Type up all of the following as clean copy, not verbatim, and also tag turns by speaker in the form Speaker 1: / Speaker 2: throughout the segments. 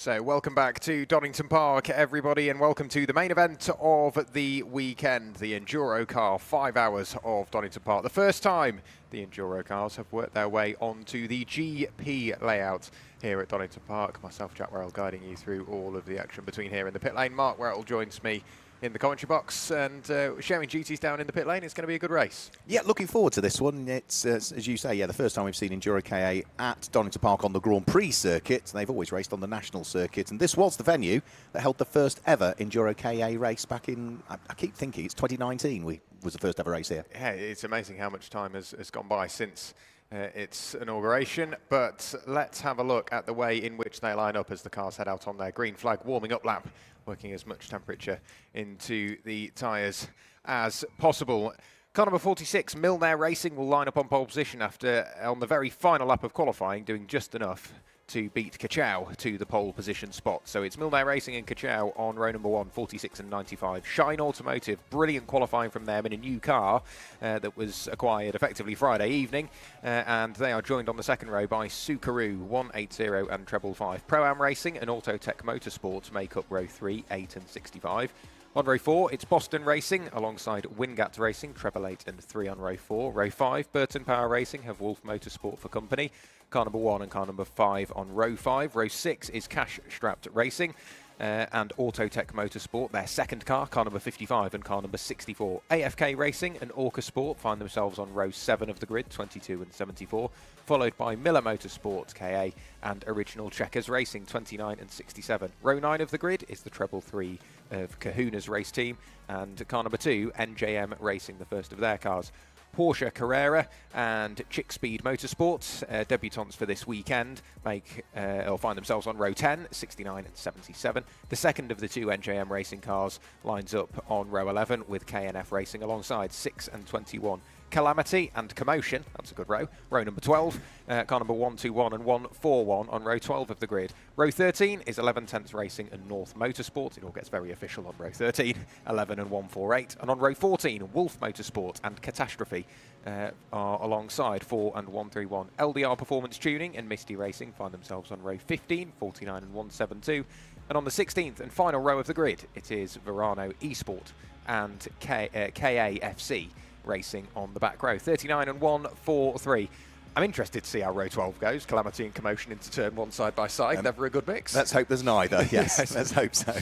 Speaker 1: So welcome back to Donington Park, everybody, and welcome to the main event of the weekend, the EnduroKA 5 hours of Donington Park. The first time the EnduroKAs have worked their way onto the GP layout here at Donington Park. Myself, Jack Worrell, guiding you through all of the action between here and the pit lane. Mark Worrell joins me in the commentary box, and sharing duties down in the pit lane. It's going to be a good race.
Speaker 2: Yeah, looking forward to this one. It's, as you say, the first time we've seen EnduroKA at Donington Park on the Grand Prix circuit. They've always raced on the national circuit, and this was the venue that held the first ever EnduroKA race back in, I keep thinking, it's 2019 was the first ever race here.
Speaker 1: Yeah, it's amazing how much time has gone by since its inauguration, but let's have a look at the way in which they line up as the cars head out on their green flag warming up lap, working as much temperature into the tyres as possible. Car number 46, Milner Racing, will line up on pole position after, on the very final lap of qualifying, doing just enough to beat Kachau to the pole position spot. So it's Milner Racing and Kachau on row number 1, 46 and 95. Shine Automotive, brilliant qualifying from them in a new car that was acquired effectively Friday evening. And they are joined on the second row by Subaru 180 and Treble 5. Pro-Am Racing and Autotech Motorsport make up row 3, 8 and 65. On row 4, it's Boston Racing alongside Wingat Racing, Treble 8 and 3 on row 4. Row 5, Burton Power Racing have Wolf Motorsport for company. Car number 1 and car number 5 on row 5. Row 6 is Cash Strapped Racing and Autotech Motorsport, their second car number 55 and car number 64. AFK Racing and Orca Sport find themselves on row 7 of the grid, 22 and 74, followed by Miller Motorsport KA and Original Checkers Racing, 29 and 67. Row 9 of the grid is the Treble 3 of Kahuna's race team, and car number 2, NJM Racing, the first of their cars. Porsche Carrera and Chick Speed Motorsports, debutants for this weekend, find themselves on row 10, 69 and 77. The second of the two NJM racing cars lines up on row 11 with KNF Racing alongside 6 and 21. Calamity and Commotion, that's a good row. Row number 12, car number 121 and 141 on row 12 of the grid. Row 13 is 11 Tenths Racing and North Motorsport. It all gets very official on row 13, 11 and 148. And on row 14, Wolf Motorsport and Catastrophe are alongside 4 and 131. LDR Performance Tuning and Misty Racing find themselves on row 15, 49 and 172. And on the 16th and final row of the grid, it is Verano Esport and KAFC Racing on the back row, 39 and 143. I'm interested to see how row 12 goes. Calamity and Commotion into turn 1 side by side. Never a good mix.
Speaker 2: Let's hope there's neither. Yes, let's hope so.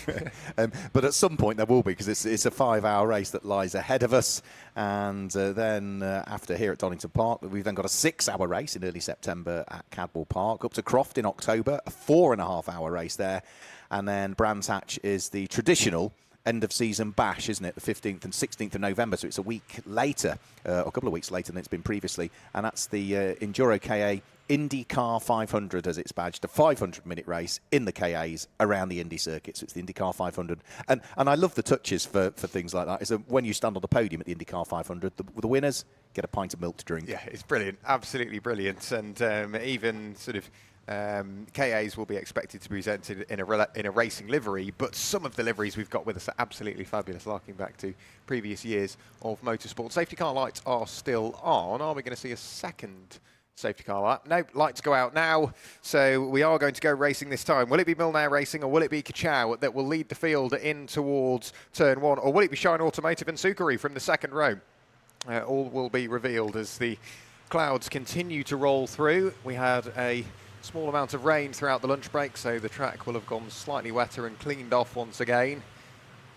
Speaker 2: But at some point there will be, because it's a 5-hour race that lies ahead of us. And then after here at Donington Park, we've then got a 6-hour race in early September at Cadwell Park. Up to Croft in October, a 4.5-hour race there. And then Brands Hatch is the traditional end-of-season bash, isn't it? The 15th and 16th of November, so it's a week later, or a couple of weeks later than it's been previously, and that's the EnduroKA IndyCar 500 as it's badged, a 500-minute race in the KAs around the Indy circuit, so it's the IndyCar 500. And I love the touches for things like that, is that when you stand on the podium at the IndyCar 500, the winners get a pint of milk to drink.
Speaker 1: Yeah, it's brilliant, absolutely brilliant, and even sort of KAs will be expected to be presented in a racing livery, but some of the liveries we've got with us are absolutely fabulous, harking back to previous years of motorsport. Safety car lights are still on. Are we going to see a second safety car light? No, lights go out now, so we are going to go racing this time. Will it be Milner Racing or will it be Kachau that will lead the field in towards turn 1, or will it be Shine Automotive and Subaru from the second row? All will be revealed as the clouds continue to roll through. We had a small amount of rain throughout the lunch break, so the track will have gone slightly wetter and cleaned off once again.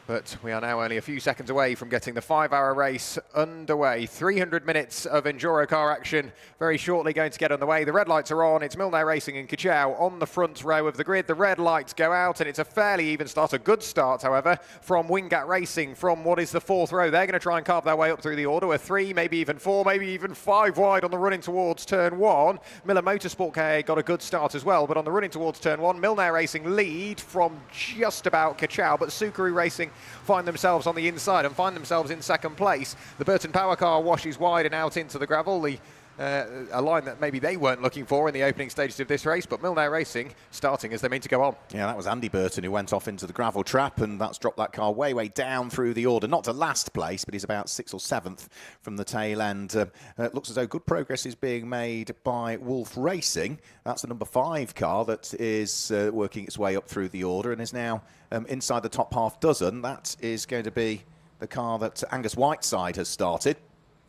Speaker 1: But we are now only a few seconds away from getting the 5-hour race underway. 300 minutes of EnduroKA action very shortly going to get on the way. The red lights are on. It's Milner Racing and Kachau on the front row of the grid. The red lights go out, and it's a fairly even start. A good start, however, from Wingat Racing from what is the 4th row. They're going to try and carve their way up through the order. A 3, maybe even 4, maybe even 5 wide on the running towards turn 1. Miller Motorsport KA got a good start as well, but on the running towards turn 1, Milner Racing lead from just about Kachau, but Subaru Racing find themselves on the inside and find themselves in second place. The Burton Power car washes wide and out into the gravel. The a line that maybe they weren't looking for in the opening stages of this race, but Milner Racing starting as they mean to go on.
Speaker 2: Yeah, that was Andy Burton who went off into the gravel trap, and that's dropped that car way down through the order. Not to last place, but he's about 6th or 7th from the tail end. It looks as though good progress is being made by Wolf Racing. That's the number 5 car that is working its way up through the order and is now inside the top half dozen. That is going to be the car that Angus Whiteside has started.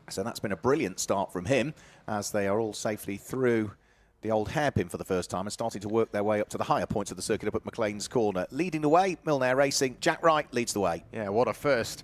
Speaker 2: So that's been a brilliant start from him, as they are all safely through the old hairpin for the first time and starting to work their way up to the higher points of the circuit up at McLean's Corner. Leading the way, Milner Racing. Jack Wright leads the way.
Speaker 1: Yeah, what a first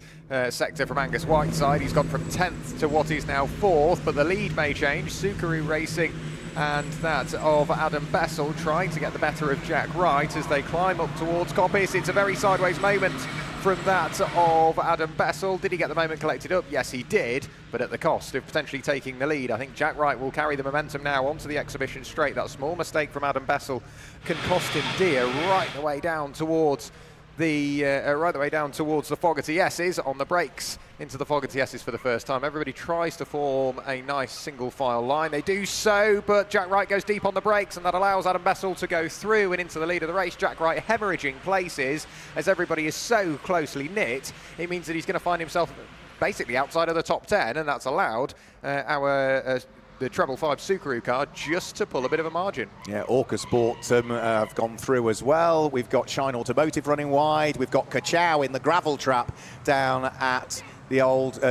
Speaker 1: sector from Angus Whiteside. He's gone from 10th to what is now 4th, but the lead may change. Subaru Racing and that of Adam Bessel trying to get the better of Jack Wright as they climb up towards Coppice. It's a very sideways moment from that of Adam Bessel. Did he get the moment collected up? Yes, he did, but at the cost of potentially taking the lead. I think Jack Wright will carry the momentum now onto the exhibition straight. That small mistake from Adam Bessel can cost him dear right the way down towards the Fogarty S's on the brakes into the Fogarty S's for the first time. Everybody tries to form a nice single file line. They do so, but Jack Wright goes deep on the brakes, and that allows Adam Bessel to go through and into the lead of the race. Jack Wright hemorrhaging places as everybody is so closely knit. It means that he's going to find himself basically outside of the top 10, and that's allowed the treble 5 Subaru car just to pull a bit of a margin. Yeah,
Speaker 2: Orca Sport have gone through as well. We've got Shine Automotive running wide. We've got Kachow in the gravel trap down at the old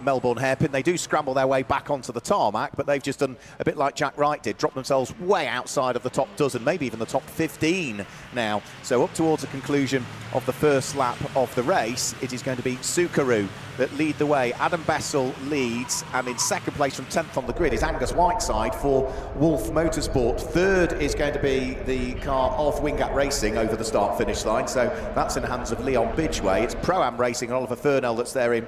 Speaker 2: Melbourne hairpin. They do scramble their way back onto the tarmac, but they've just done a bit like Jack Wright did, dropped themselves way outside of the top dozen, maybe even the top 15 now. So up towards the conclusion of the first lap of the race, it is going to be Subaru that lead the way. Adam Bessel leads, and in second place from 10th on the grid is Angus Whiteside for Wolf Motorsport. Third is going to be the car of Wingate Racing over the start-finish line, so that's in the hands of Leon Bidgeway. It's Pro-Am Racing and Oliver Furnell that's there in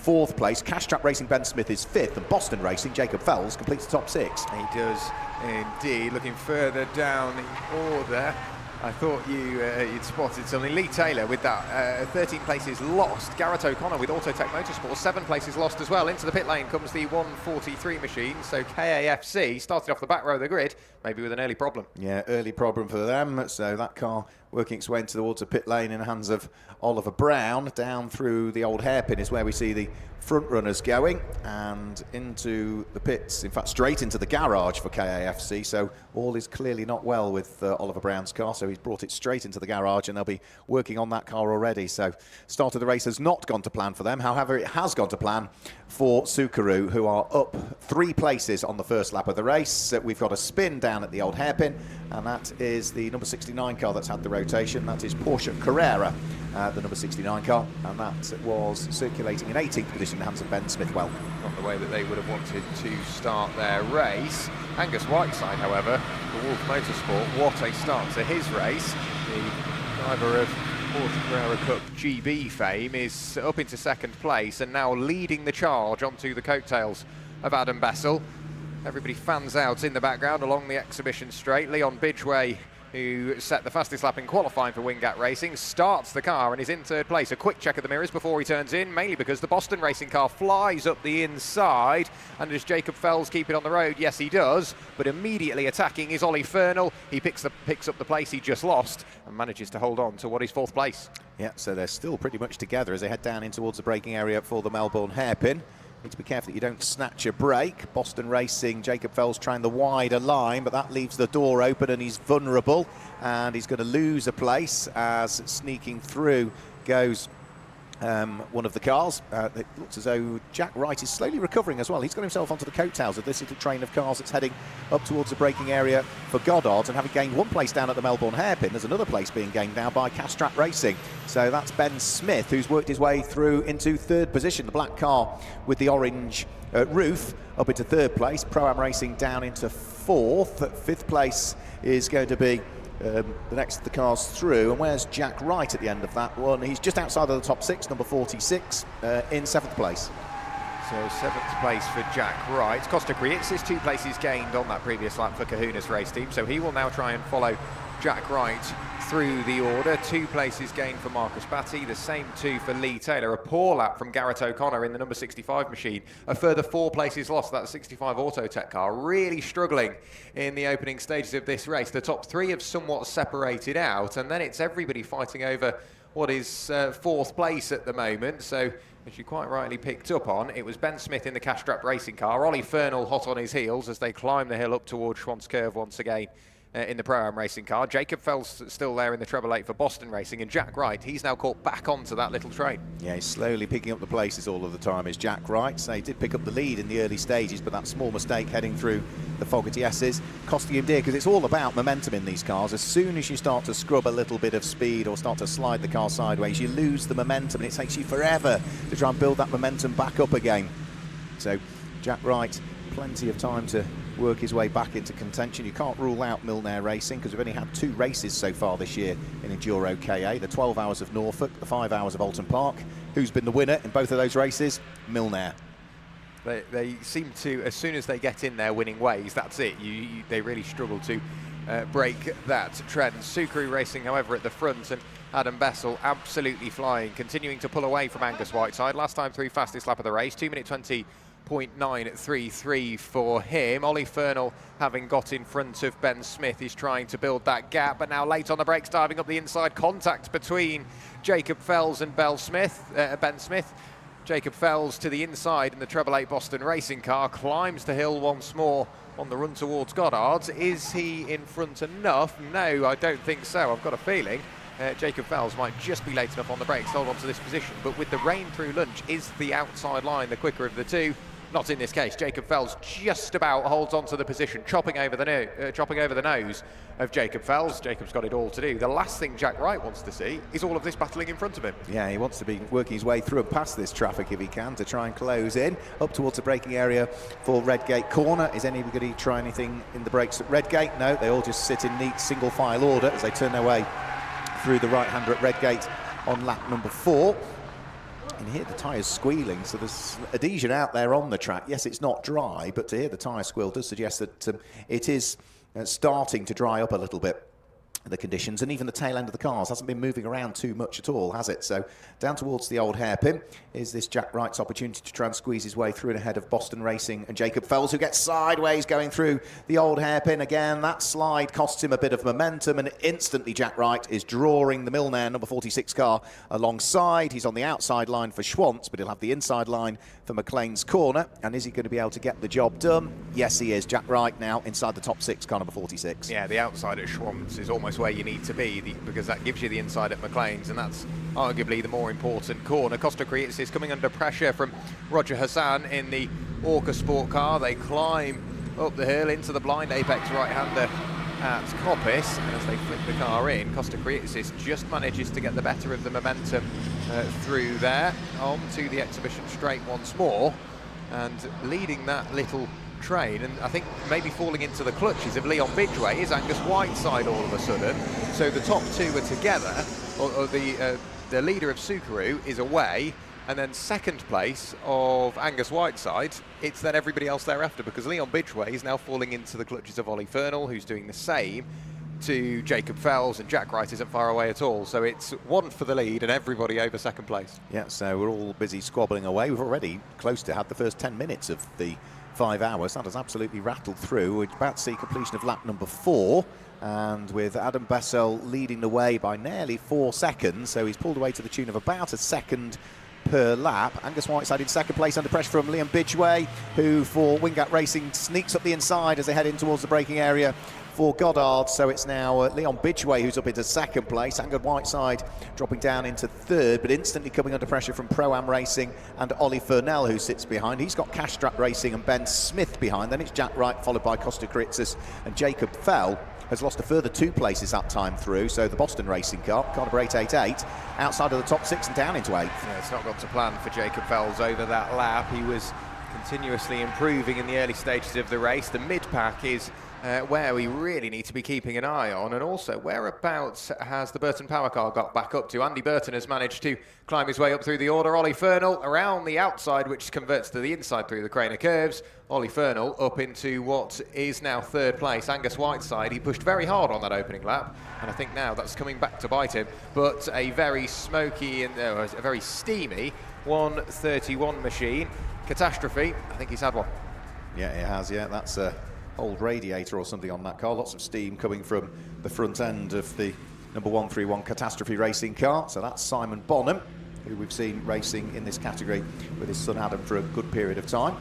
Speaker 2: 4th place. Cash Trap Racing Ben Smith is 5th, and Boston Racing Jacob Fells completes the top 6.
Speaker 1: He does indeed. Looking further down the order, I thought you'd spotted something. Lee Taylor with that 13 places lost. Garrett O'Connor with Autotech Motorsport 7 places lost as well. Into the pit lane comes the 143 machine. So KAFC started off the back row of the grid, maybe with an early problem.
Speaker 2: Yeah, early problem for them. So that car working its way into towards the pit lane in the hands of Oliver Brown. Down through the old hairpin is where we see the front runners going, and into the pits, in fact straight into the garage for KAFC. So all is clearly not well with Oliver Brown's car, so he's brought it straight into the garage, and they'll be working on that car already. So start of the race has not gone to plan for them. However, it has gone to plan for Subaru, who are up 3 places on the first lap of the race. We've got a spin down at the old hairpin, and that is the number 69 car that's had the rotation. That is Porsche Carrera, the number 69 car, and that was circulating in 18th position in the hands of Ben Smithwell.
Speaker 1: Not the way that they would have wanted to start their race. Angus Whiteside, however, for Wolf Motorsport, what a start to his race. The driver of Porsche Carrera Cup GB fame is up into 2nd place and now leading the charge onto the coattails of Adam Bessel. Everybody fans out in the background along the exhibition straight. Leon Bidgeway, who set the fastest lap in qualifying for Wingate Racing, starts the car and is in 3rd place. A quick check of the mirrors before he turns in, mainly because the Boston Racing car flies up the inside. And does Jacob Fells keep it on the road? Yes, he does. But immediately attacking is Ollie Furnell. He picks up the place he just lost and manages to hold on to what is 4th place.
Speaker 2: Yeah, so they're still pretty much together as they head down in towards the braking area for the Melbourne hairpin. Need to be careful that you don't snatch a break. Boston Racing, Jacob Fells trying the wider line, but that leaves the door open and he's vulnerable, and he's going to lose a place as sneaking through goes one of the cars. It looks as though Jack Wright is slowly recovering as well. He's got himself onto the coattails of this little train of cars that's heading up towards the braking area for Goddard, and having gained 1 place down at the Melbourne hairpin, there's another place being gained now by Castrap Racing. So that's Ben Smith, who's worked his way through into 3rd position. The black car with the orange roof up into 3rd place. Pro-Am Racing down into 4th. 5th place is going to be the next of the cars through. And where's Jack Wright at the end of that one? He's just outside of the top 6, number 46, in 7th place.
Speaker 1: So 7th place for Jack Wright. Costa Creates 2 places gained on that previous lap for Kahuna's race team, so he will now try and follow Jack Wright through the order. 2 places gained for Marcus Batty, the same 2 for Lee Taylor. A poor lap from Garrett O'Connor in the number 65 machine. A further 4 places lost, that 65 Autotech car. Really struggling in the opening stages of this race. The top 3 have somewhat separated out, and then it's everybody fighting over what is 4th place at the moment. So, as you quite rightly picked up on, it was Ben Smith in the cash-strapped racing car, Ollie Fernell hot on his heels as they climb the hill up towards Schwantz Curve once again in the Pro-Am racing car. Jacob Fell's still there in the treble 8 for Boston Racing, and Jack Wright, he's now caught back onto that little train. Yeah,
Speaker 2: he's slowly picking up the places all of the time, is Jack Wright. So he did pick up the lead in the early stages, but that small mistake heading through the Fogarty S's costing him dear, because it's all about momentum in these cars. As soon as you start to scrub a little bit of speed or start to slide the car sideways, you lose the momentum, and it takes you forever to try and build that momentum back up again. So Jack Wright, plenty of time to work his way back into contention. You can't rule out Milnair Racing, because we've only had 2 races so far this year in EnduroKA, the 12 Hours of Norfolk, the 5 Hours of Alton Park. Who's been the winner in both of those races? Milnair.
Speaker 1: They seem to, as soon as they get in their winning ways, that's it. They really struggle to break that trend. Sucre Racing, however, at the front, and Adam Bessel absolutely flying, continuing to pull away from Angus Whiteside. Last time through, fastest lap of the race, 2:20 .933 for him. Ollie Fernell, having got in front of Ben Smith, is trying to build that gap, but now late on the brakes, diving up the inside. Contact between Jacob Fells and Ben Smith. Jacob Fells to the inside in the treble 8 Boston Racing car, climbs the hill once more on the run towards Goddard's. Is he in front enough? No, I don't think so. I've got a feeling Jacob Fells might just be late enough on the brakes to hold on to this position, but with the rain through lunch, is the outside line the quicker of the 2? Not in this case. Jacob Fells just about holds on to the position, chopping over the nose of Jacob Fells. Jacob's got it all to do. The last thing Jack Wright wants to see is all of this battling in front of him.
Speaker 2: Yeah, he wants to be working his way through and past this traffic if he can, to try and close in up towards the braking area for Redgate Corner. Is anybody try anything in the brakes at Redgate? No, they all just sit in neat single file order as they turn their way through the right-hander at Redgate on lap number 4. You can hear the tyres squealing, so there's adhesion out there on the track. Yes, it's not dry, but to hear the tyre squeal does suggest that it is starting to dry up a little bit, the conditions, and even the tail end of the cars hasn't been moving around too much at all, has it? So down towards the old hairpin is this Jack Wright's opportunity to try and squeeze his way through and ahead of Boston Racing and Jacob Fells, who gets sideways going through the old hairpin again. That slide costs him a bit of momentum, and instantly Jack Wright is drawing the Milnair number 46 car alongside. He's on the outside line for Schwantz, but he'll have the inside line for McLean's Corner. And is he going to be able to get the job done? Yes, he is. Jack Wright now inside the top 6, car number 46.
Speaker 1: Yeah, the outside at Schwantz is almost where you need to be, because that gives you the inside at McLean's, and that's arguably the more important corner. Costa Creates is coming under pressure from Roger Hassan in the Orca Sport car. They climb up the hill into the blind apex right-hander at Coppice, and as they flip the car in, Costa Creates just manages to get the better of the momentum through there, onto the exhibition straight once more, and leading that little train, and I think maybe falling into the clutches of Leon Bidgeway is Angus Whiteside all of a sudden. So the top 2 are together, or the leader of Sucre is away, and then second place of Angus Whiteside, it's then everybody else thereafter, because Leon Bidgeway is now falling into the clutches of Ollie Fernell, who's doing the same to Jacob Fells, and Jack Wright isn't far away at all. So it's one for the lead and everybody over second place.
Speaker 2: Yeah, so we're all busy squabbling away. We've already close to had the first 10 minutes of the 5 hours. That has absolutely rattled through. We're about to see completion of lap number 4, and with Adam Bessel leading the way by nearly 4 seconds, so he's pulled away to the tune of about a second per lap. Angus Whiteside in second place under pressure from Liam Bidgeway, who for Wingate Racing sneaks up the inside as they head in towards the braking area for Goddard. So it's now Leon Bidgeway who's up into second place. Angus Whiteside dropping down into third, but instantly coming under pressure from Pro-Am Racing and Ollie Fernell, who sits behind. He's got Cash Strap Racing and Ben Smith behind. Then it's Jack Wright, followed by Costa Creates, and Jacob Fell has lost a further 2 places that time through. So the Boston Racing car number 888, outside of the top 6 and down into 8th.
Speaker 1: Yeah, it's not got to plan for Jacob Fells over that lap. He was continuously improving in the early stages of the race. The mid-pack is where we really need to be keeping an eye on, and also whereabouts has the Burton Power Car got back up to. Andy Burton has managed to climb his way up through the order. Ollie Fernal around the outside, which converts to the inside through the Craner curves. Ollie Fernal up into what is now third place. Angus Whiteside, he pushed very hard on that opening lap, and I think now that's coming back to bite him. But a very smoky and a very steamy 1:31 machine. Catastrophe, I think he's had one.
Speaker 2: Yeah, it has, yeah. That's a old radiator or something on that car. Lots of steam coming from the front end of the number 131 Catastrophe racing car. So that's Simon Bonham, who we've seen racing in this category with his son Adam for a good period of time,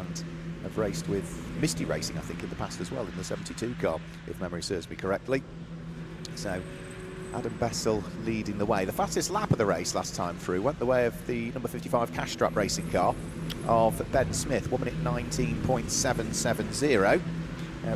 Speaker 2: and have raced with Misty Racing, I think, in the past as well, in the 72 car, if memory serves me correctly. So Adam Bessel leading the way. The fastest lap of the race last time through went the way of the number 55 Cash Strap racing car of Ben Smith, 1 minute 19.770.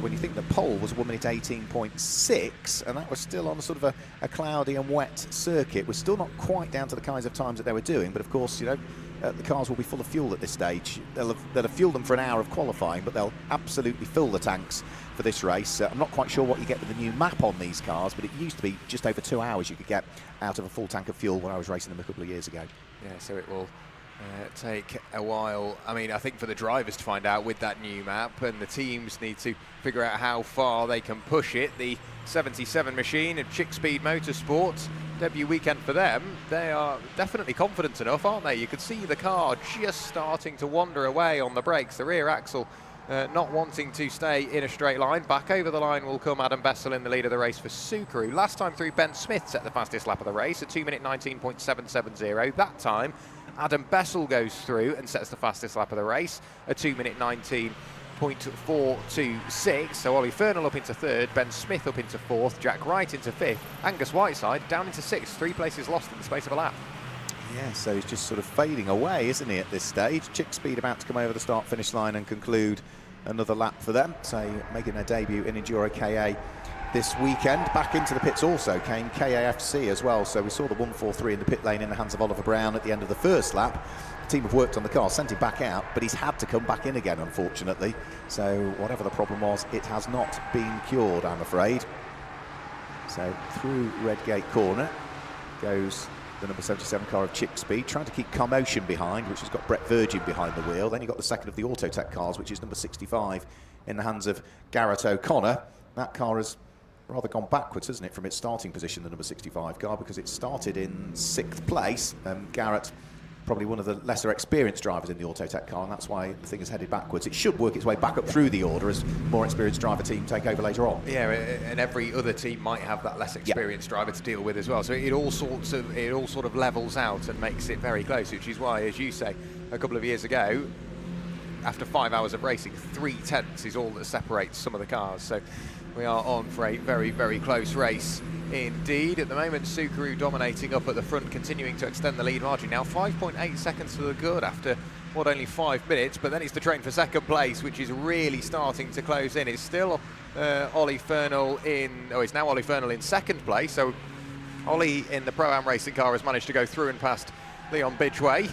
Speaker 2: When you think the pole was 1 minute 18.6, and that was still on sort of a cloudy and wet circuit. We're still not quite down to the kinds of times that they were doing, but of course, you know, the cars will be full of fuel at this stage. They'll have fueled them for an hour of qualifying, but they'll absolutely fill the tanks for this race. I'm not quite sure what you get with the new map on these cars, but it used to be just over 2 hours you could get out of a full tank of fuel when I was racing them a couple of years ago.
Speaker 1: Yeah, so it will take a while. I mean, I think for the drivers to find out with that new map, and the teams need to figure out how far they can push it. The 77 machine of Chick Speed Motorsport, debut weekend for them. They are definitely confident enough, aren't they? You could see the car just starting to wander away on the brakes. The rear axle not wanting to stay in a straight line. Back over the line will come Adam Bessel in the lead of the race for Subaru. Last time through, Ben Smith set the fastest lap of the race, a 2 minute 19.770. That time, Adam Bessel goes through and sets the fastest lap of the race, a 2 minute 19.426. So Ollie Fernal up into third, Ben Smith up into fourth, Jack Wright into fifth, Angus Whiteside down into sixth, 3 places lost in the space of a lap.
Speaker 2: Yeah, so he's just sort of fading away, isn't he, at this stage? Chick Speed about to come over the start-finish line and conclude another lap for them. So making their debut in EnduroKA this weekend. Back into the pits also came KAFC as well. So we saw the 143 in the pit lane in the hands of Oliver Brown at the end of the first lap. The team have worked on the car, sent him back out, but he's had to come back in again, unfortunately. So whatever the problem was, it has not been cured, I'm afraid. So through Redgate Corner goes the number 77 car of Chick Speed, trying to keep Carmotion behind, which has got Brett Virgin behind the wheel. Then you've got the second of the Autotech cars, which is number 65, in the hands of Garrett O'Connor. That car has rather gone backwards, hasn't it, from its starting position, the number 65 car, because it started in 6th place. Garrett, probably one of the lesser experienced drivers in the Autotech car, and that's why the thing is headed backwards. It should work its way back up through the order as more experienced driver team take over later on. Yeah,
Speaker 1: and every other team might have that less experienced driver to deal with as well. So it all sort of levels out and makes it very close, which is why, as you say, a couple of years ago, after 5 hours of racing, 3/10 is all that separates some of the cars. So we are on for a very, very close race indeed. At the moment, Subaru dominating up at the front, continuing to extend the lead margin. Now 5.8 seconds to the good after, what, only 5 minutes, but then it's the train for second place, which is really starting to close in. It's still Ollie Fernal it's now Ollie Fernal in second place. So Ollie in the Pro-Am racing car has managed to go through and past Leon Bidgeway.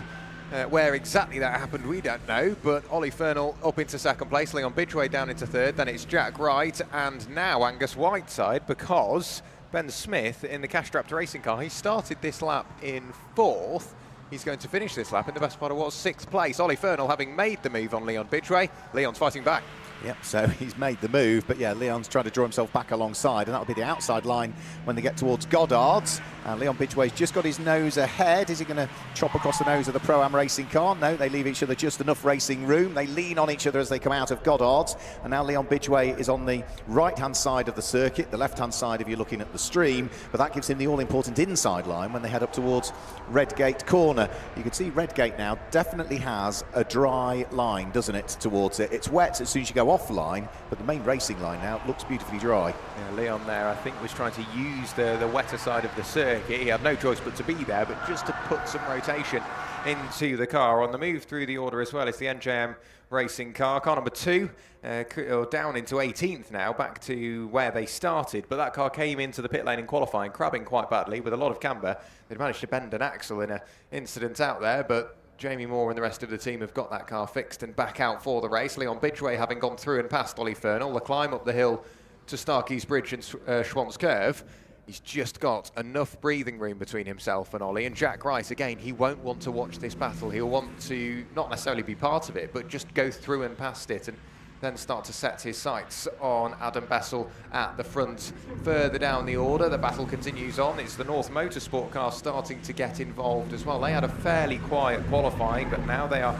Speaker 1: Where exactly that happened, we don't know, but Ollie Fernal up into second place, Leon Bidgeway down into third, then it's Jack Wright, and now Angus Whiteside, because Ben Smith in the cash-strapped racing car, he started this lap in 4th. He's going to finish this lap in the best part of what, 6th place. Ollie Fernal having made the move on Leon Bidgeway. Leon's fighting back.
Speaker 2: Yep, so he's made the move, but yeah, Leon's trying to draw himself back alongside, and that'll be the outside line when they get towards Goddard's. And Leon Bidgeway's just got his nose ahead. Is he going to chop across the nose of the Pro-Am racing car? No, they leave each other just enough racing room. They lean on each other as they come out of Goddard's. And now Leon Bidgeway is on the right-hand side of the circuit, the left-hand side if you're looking at the stream, but that gives him the all-important inside line when they head up towards Redgate Corner. You can see Redgate now definitely has a dry line, doesn't it, towards it. It's wet as soon as you go offline, but the main racing line now looks beautifully dry.
Speaker 1: Yeah, Leon there, I think, was trying to use the wetter side of the circuit. He had no choice but to be there, but just to put some rotation into the car. On the move through the order as well, it's the NJM racing car number 2, down into 18th now, back to where they started, but that car came into the pit lane in qualifying, crabbing quite badly with a lot of camber. They'd managed to bend an axle in an incident out there, but Jamie Moore and the rest of the team have got that car fixed and back out for the race. Leon Bidgeway having gone through and past Ollie Fernall. The climb up the hill to Starkey's Bridge and Schwann's Curve. He's just got enough breathing room between himself and Ollie. And Jack Wright, again, he won't want to watch this battle. He'll want to not necessarily be part of it, but just go through and past it and then start to set his sights on Adam Bessel at the front. Further down the order, the battle continues on. It's the North Motorsport car starting to get involved as well. They had a fairly quiet qualifying, but now they are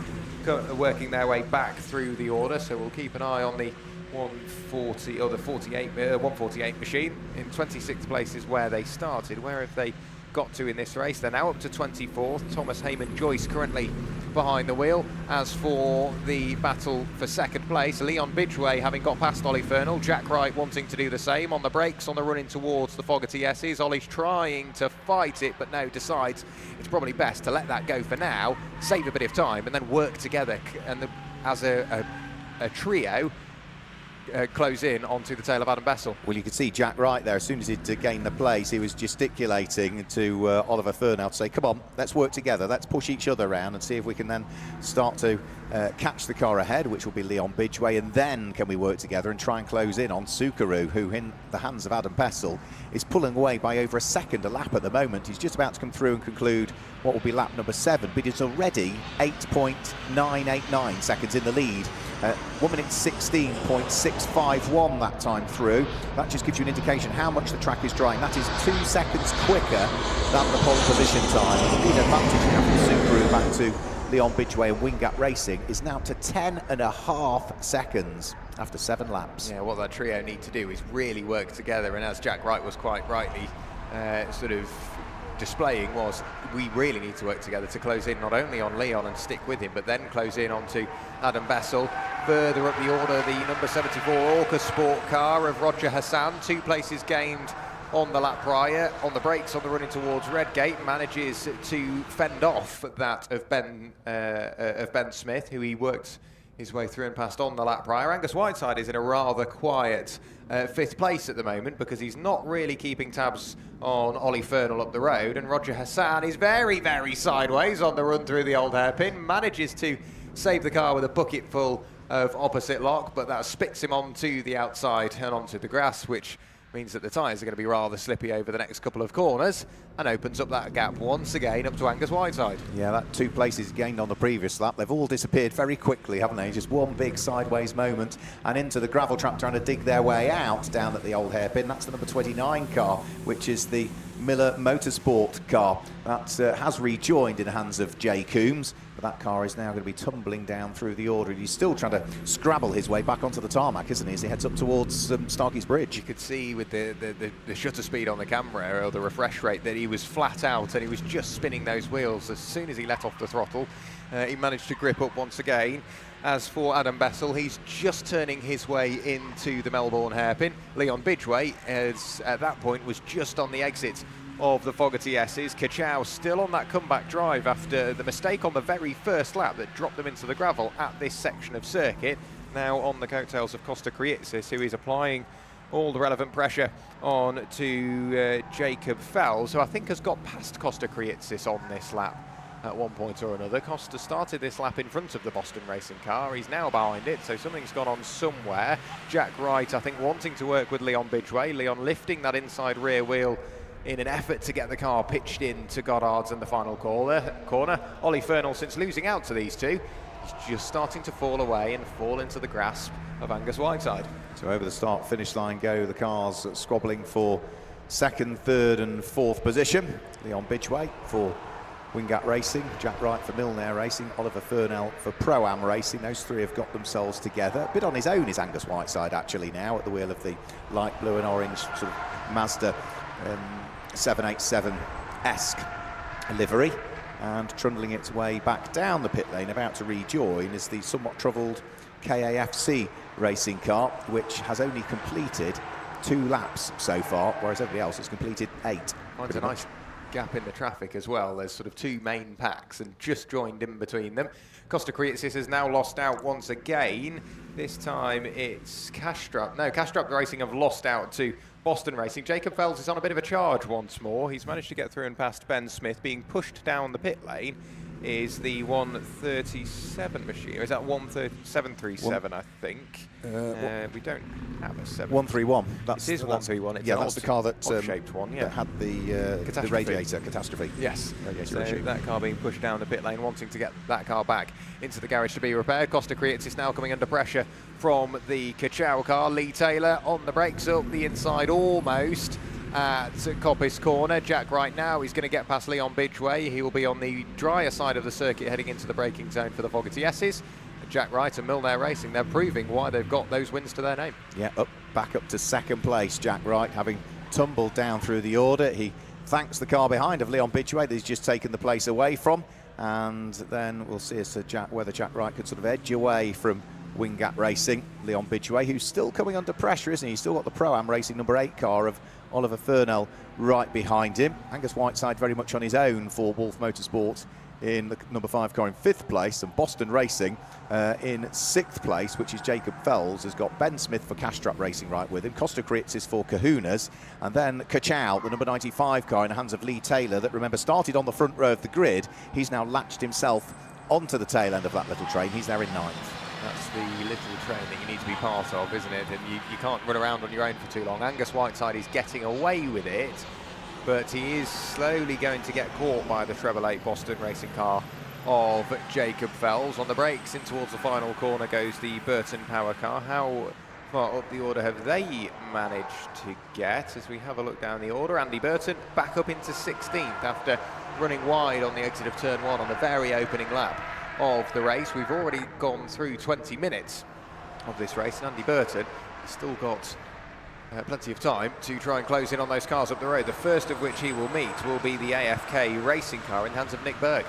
Speaker 1: working their way back through the order, so we'll keep an eye on the 140 or the 148 machine in 26th place is where they started. Where have they got to in this race? They're now up to 24th. Thomas Heyman Joyce currently behind the wheel. As for the battle for second place, Leon Bidgeway having got past Ollie Fernall, Jack Wright wanting to do the same on the brakes on the run in towards the Fogarty S's. Ollie's trying to fight it, but now decides it's probably best to let that go for now, save a bit of time, and then work together and as a trio close in onto the tail of Adam Bessel.
Speaker 2: Well, you could see Jack Wright there. As soon as he'd gained the place, he was gesticulating to Oliver Fernall to say, come on, let's work together, let's push each other around and see if we can then start to catch the car ahead, which will be Leon Bidgeway, and then can we work together and try and close in on Sukaru, who in the hands of Adam Bessel is pulling away by over a second a lap at the moment. He's just about to come through and conclude what will be lap number 7, but he's already 8.989 seconds in the lead. 1 minute 16.651 that time through. That just gives you an indication how much the track is drying. That is 2 seconds quicker than the pole position time. The lead advantage now from Subaru back to Leon Bidgeway and Wingate Racing is now to 10.5 seconds after 7 laps.
Speaker 1: Yeah, what that trio need to do is really work together, and as Jack Wright was quite rightly sort of displaying, was we really need to work together to close in not only on Leon and stick with him, but then close in onto Adam Bessel. Further up the order, the number 74 Orca Sport car of Roger Hassan, 2 places gained on the lap prior. On the brakes on the running towards Redgate, manages to fend off that of Ben Smith, who he worked his way through and past on the lap prior. Angus Whiteside is in a rather quiet 5th place at the moment because he's not really keeping tabs on Ollie Fernall up the road, and Roger Hassan is very, very sideways on the run through the old hairpin, manages to save the car with a bucket full of opposite lock, but that spits him onto the outside and onto the grass, which means that the tyres are going to be rather slippy over the next couple of corners and opens up that gap once again up to Angus Whiteside.
Speaker 2: Yeah, that 2 places gained on the previous lap, they've all disappeared very quickly, haven't they? Just one big sideways moment and into the gravel trap trying to dig their way out down at the old hairpin. That's the number 29 car, which is the Miller Motorsport car. That has rejoined in the hands of Jay Coombs, but that car is now going to be tumbling down through the order. He's still trying to scrabble his way back onto the tarmac, isn't he, as he heads up towards Starkey's Bridge.
Speaker 1: You could see with the shutter speed on the camera, or the refresh rate, that he was flat out and he was just spinning those wheels. As soon as he let off the throttle, he managed to grip up once again. As for Adam Bessel, he's just turning his way into the Melbourne hairpin. Leon Bidgeway, as at that point, was just on the exit of the Fogarty S's. Kachow still on that comeback drive after the mistake on the very first lap that dropped them into the gravel at this section of circuit. Now on the coattails of Costa Kriitsis, who is applying all the relevant pressure on to Jacob Fells, who I think has got past Costa Kriitsis on this lap at one point or another. Costa started this lap in front of the Boston racing car. He's now behind it, so something's gone on somewhere. Jack Wright, I think, wanting to work with Leon Bidgeway. Leon lifting that inside rear wheel in an effort to get the car pitched in to Goddard's in the final corner. Ollie Fernall, since losing out to these two, is just starting to fall away and fall into the grasp of Angus Whiteside.
Speaker 2: So over the start-finish line go the cars squabbling for 2nd, 3rd and 4th position. Leon Bidgeway for Wingate Racing, Jack Wright for Milner Racing, Oliver Fernall for Pro-Am Racing. Those 3 have got themselves together. A bit on his own is Angus Whiteside actually now at the wheel of the light blue and orange sort of Mazda 787-esque livery, and trundling its way back down the pit lane, about to rejoin, is the somewhat troubled KAFC racing car, which has only completed 2 laps so far, whereas everybody else has completed 8.
Speaker 1: Finds a nice gap in the traffic as well. There's sort of 2 main packs and just joined in between them. Costa Kriitsis has now lost out once again. This time it's Castrap Racing have lost out to Boston Racing. Jacob Fells is on a bit of a charge once more. He's managed to get through and past Ben Smith, being pushed down the pit lane. is the 137 machine. Or is that 737, I think? We don't have a 7.
Speaker 2: 131.
Speaker 1: It is 131. It's
Speaker 2: that's the car that
Speaker 1: shaped one. Yeah,
Speaker 2: that had the radiator catastrophe.
Speaker 1: Yes,
Speaker 2: radiator
Speaker 1: so
Speaker 2: issue.
Speaker 1: that car being pushed down the pit lane, wanting to get that car back into the garage to be repaired. Costa Creates is now coming under pressure from the Kachow car. Lee Taylor on the brakes up the inside almost at Coppice Corner. Jack Wright now, he's going to get past Leon Bidgeway. He will be on the drier side of the circuit heading into the braking zone for the Fogarty S's. Jack Wright and Milner Racing, they're proving why they've got those wins to their name. Yeah,
Speaker 2: back up to second place. Jack Wright having tumbled down through the order. He thanks the car behind of Leon Bidgeway that he's just taken the place away from. And then we'll see as whether Jack Wright could sort of edge away from Wingate Racing. Leon Bidgeway, who's still coming under pressure, isn't he? He's still got the Pro-Am Racing number 8 car of Oliver Furnell right behind him. Angus Whiteside very much on his own for Wolf Motorsport in the number 5 car in 5th place, and Boston Racing in 6th place, which is Jacob Fells, has got Ben Smith for Castrap Racing right with him. Costa Creates is for Kahunas, and then Kachow, the number 95 car in the hands of Lee Taylor, that remember started on the front row of the grid. He's now latched himself onto the tail end of that little train. He's there in 9th.
Speaker 1: That's the little train that you need to be part of, isn't it? And you can't run around on your own for too long. Angus Whiteside is getting away with it, but he is slowly going to get caught by the treble 8 Boston Racing car of Jacob Fells. On the brakes in towards the final corner goes the Burton Power car. How far up the order have they managed to get? As we have a look down the order, Andy Burton back up into 16th after running wide on the exit of turn 1 on the very opening lap of the race. We've already gone through 20 minutes of this race, and Andy Burton has still got plenty of time to try and close in on those cars up the road. The first of which he will meet will be the AFK Racing car in the hands of Nick Berg.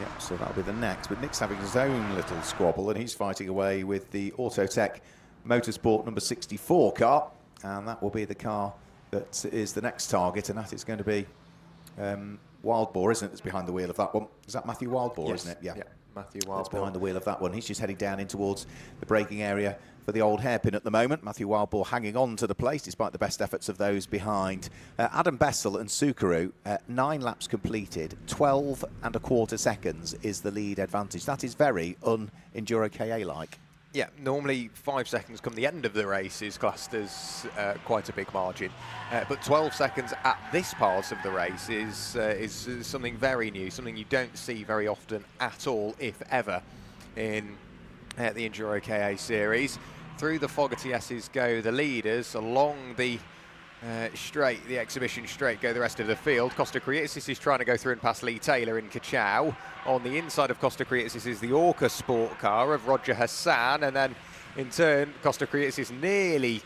Speaker 2: Yeah, so that'll be the next, but Nick's having his own little squabble, and he's fighting away with the Autotech Motorsport number 64 car, and that will be the car that is the next target, and that is going to be Wildboar, isn't it, that's behind the wheel of that one? Is that Matthew Wildboar,
Speaker 1: yes,
Speaker 2: isn't it? Yeah,
Speaker 1: Matthew Wildboar.
Speaker 2: That's behind the wheel of that one. He's just heading down in towards the braking area for the old hairpin at the moment. Matthew Wildboar hanging on to the place despite the best efforts of those behind. Adam Bessel and Sukaru, 9 laps completed, 12 1/4 seconds is the lead advantage. That is very un-EnduroKA-like.
Speaker 1: Yeah, normally 5 seconds come the end of the race is classed as quite a big margin, but 12 seconds at this part of the race is something very new, something you don't see very often at all, if ever, in the EnduroKA series. Through the Fogarty S's go the leaders, along the straight, the exhibition straight, go the rest of the field. Costa Creates is trying to go through and pass Lee Taylor in Kachow. On the inside of Costa Creates is the Orca Sport car of Roger Hassan, and then in turn Costa Creates nearly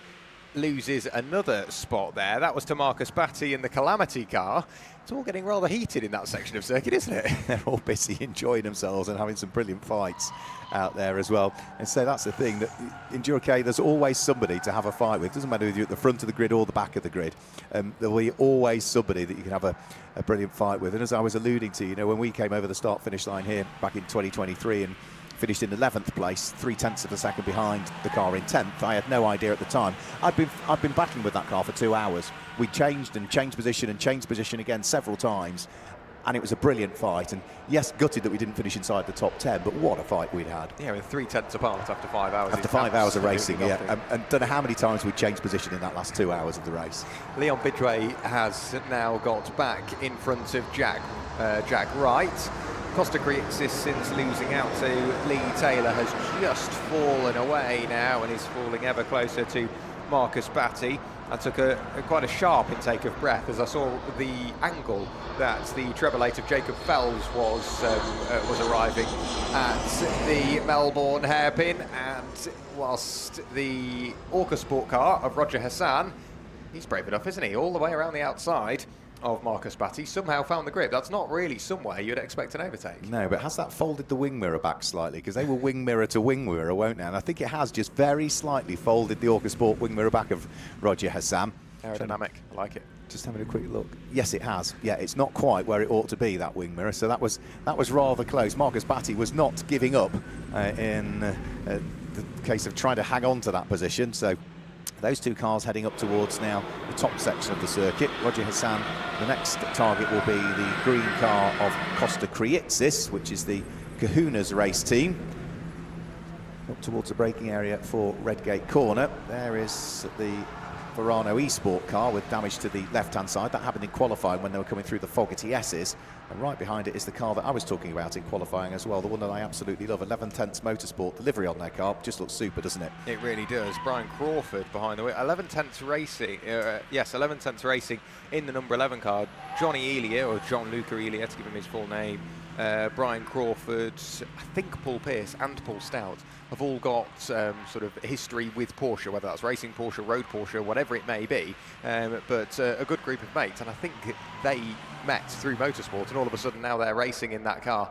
Speaker 1: loses another spot there. That was to Marcus Batty in the Calamity car. It's all getting rather heated in that section of circuit, isn't it?
Speaker 2: They're all busy enjoying themselves and having some brilliant fights out there as well. And so that's the thing, that in EnduroKA there's always somebody to have a fight with. It doesn't matter whether you're at the front of the grid or the back of the grid. There'll be always somebody that you can have a brilliant fight with. And as I was alluding to, you know, when we came over the start-finish line here back in 2023 and finished in 11th place, 0.3 of a second behind the car in 10th. I had no idea at the time. I've been battling with that car for 2 hours. We changed and changed position again several times, and it was a brilliant fight. And yes, gutted that we didn't finish inside the top 10, but what a fight we'd had.
Speaker 1: Yeah, with 0.3 apart after 5 hours.
Speaker 2: After 5 hours of racing, yeah. And don't know how many times we changed position in that last 2 hours of the race.
Speaker 1: Leon Bidgeway has now got back in front of Jack Wright. Costa Creates, since losing out to Lee Taylor, has just fallen away now and is falling ever closer to Marcus Batty. I took quite a sharp intake of breath as I saw the angle that the treble 8 of Jacob Fells was arriving at the Melbourne hairpin, and whilst the Orca Sport car of Roger Hassan, he's brave enough, isn't he, all the way around the outside of Marcus Batty, somehow found the grip. That's not really somewhere you'd expect an overtake.
Speaker 2: No, but has that folded the wing mirror back slightly? Because they will wing mirror to wing mirror, won't they? And I think it has just very slightly folded the Orca Sport wing mirror back of Roger Hassan.
Speaker 1: Aerodynamic, I like it.
Speaker 2: Just having a quick look. Yes, it has. Yeah, it's not quite where it ought to be, that wing mirror. So that was rather close. Marcus Batty was not giving up in the case of trying to hang on to that position. So Those two cars heading up towards now the top section of the circuit. Roger Hassan, the next target will be the green car of Costa Kriitsis, which is the Kahuna's race team. Up towards the braking area for Redgate Corner. There is the Verano eSport car with damage to the left-hand side. That happened in qualifying when they were coming through the Fogarty S's. And right behind it is the car that I was talking about in qualifying as well, the one that I absolutely love, 11/10 Motorsport. The livery on their car just looks super, doesn't it?
Speaker 1: It really does. Brian Crawford behind the wheel. 11/10 Racing, 11/10 Racing in the number 11 car. Johnny Elia, or John Luca Elia, to give him his full name. Brian Crawford, I think Paul Pierce and Paul Stout have all got sort of history with Porsche, whether that's racing Porsche, road Porsche, whatever it may be. But a good group of mates, and I think they met through motorsport, and all of a sudden now they're racing in that car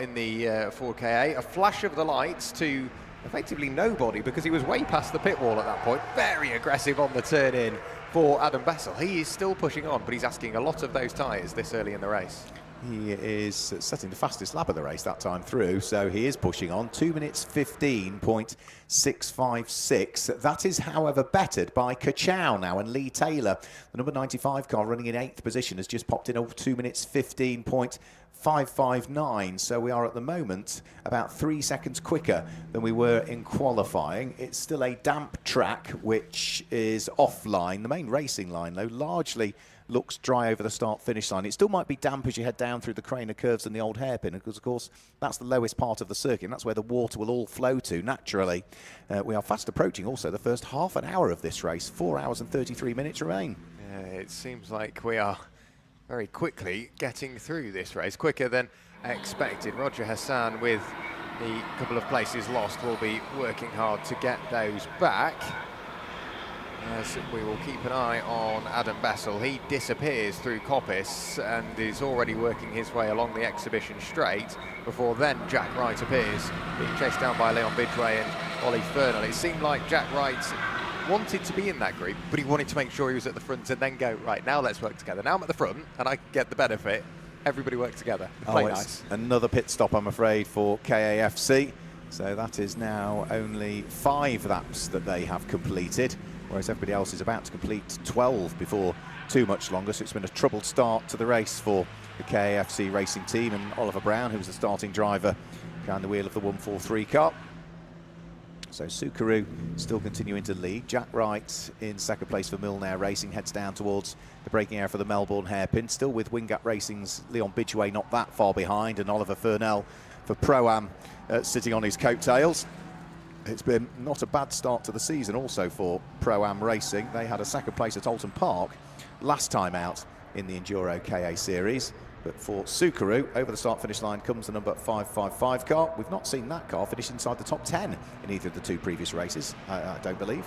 Speaker 1: in the Ford KA. A flash of the lights to effectively nobody, because he was way past the pit wall at that point. Very aggressive on the turn in for Adam Bessel. He is still pushing on, but he's asking a lot of those tyres this early in the race.
Speaker 2: He is setting the fastest lap of the race that time through, so he is pushing on. 2 minutes 15.656. That is, however, bettered by Kachow now, and Lee Taylor, the number 95 car running in 8th position, has just popped in over 2 minutes 15.559. So we are at the moment about 3 seconds quicker than we were in qualifying. It's still a damp track, which is offline. The main racing line, though, largely looks dry over the start-finish line. It still might be damp as you head down through the Craner curves and the old hairpin, because, of course, that's the lowest part of the circuit, and that's where the water will all flow to naturally. We are fast approaching also the first half an hour of this race. 4 hours and 33 minutes remain.
Speaker 1: It seems like we are very quickly getting through this race, quicker than expected. Roger Hassan, with the couple of places lost, will be working hard to get those back. As we will keep an eye on Adam Bessel. He disappears through Coppice and is already working his way along the exhibition straight, before then Jack Wright appears, being chased down by Leon Bidway and Ollie Fernell. It seemed like Jack Wright wanted to be in that group, but he wanted to make sure he was at the front and then go, right, now let's work together. Now I'm at the front and I get the benefit. Everybody work together. Play nice.
Speaker 2: Another pit stop, I'm afraid, for KAFC. So that is now only 5 laps that they have completed, whereas everybody else is about to complete 12 before too much longer. So it's been a troubled start to the race for the KAFC racing team, and Oliver Brown, who was the starting driver behind the wheel of the 143 car. So Subaru still continuing to lead. Jack Wright in second place for Milnair Racing heads down towards the braking area for the Melbourne hairpin, still with Wingate Racing's Leon Bidway not that far behind, and Oliver Fernell for Pro-Am sitting on his coattails. It's been not a bad start to the season also for Pro-Am Racing. They had a second place at Alton Park last time out in the EnduroKA series. But for Subaru, over the start-finish line comes the number 555 car. We've not seen that car finish inside the top 10 in either of the 2 previous races, I don't believe.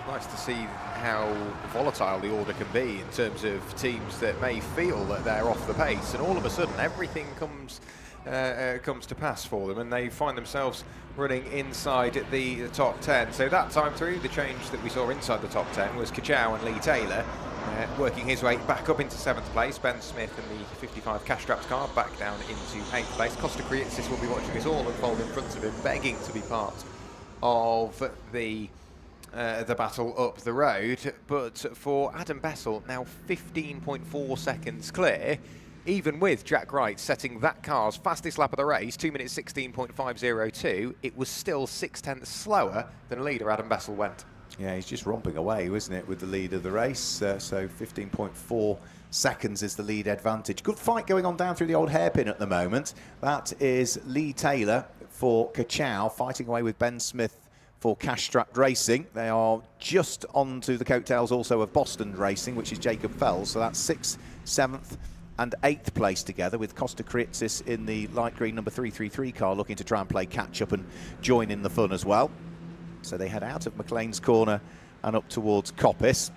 Speaker 1: Nice to see how volatile the order can be in terms of teams that may feel that they're off the pace, and all of a sudden everything comes to pass for them, and they find themselves running inside the top 10. So that time through, the change that we saw inside the top 10 was Kachow and Lee Taylor working his way back up into 7th place. Ben Smith and the 55 Castraps car back down into 8th place. Costa Kriitsis will be watching this all unfold in front of him, begging to be part of the battle up the road. But for Adam Bessel, now 15.4 seconds clear, even with Jack Wright setting that car's fastest lap of the race, 2 minutes 16.502, it was still 6/10 slower than leader Adam Bessel went.
Speaker 2: Yeah, he's just romping away, wasn't it, with the lead of the race. So 15.4 seconds is the lead advantage. Good fight going on down through the old hairpin at the moment. That is Lee Taylor for Kachow fighting away with Ben Smith for Castrap Racing. They are just onto the coattails also of Boston Racing, which is Jacob Fells. So that's 6th, 7th and 8th place together, with Costa Kriitsis in the light green number 333 car looking to try and play catch up and join in the fun as well. So they head out of McLean's Corner and up towards Coppice.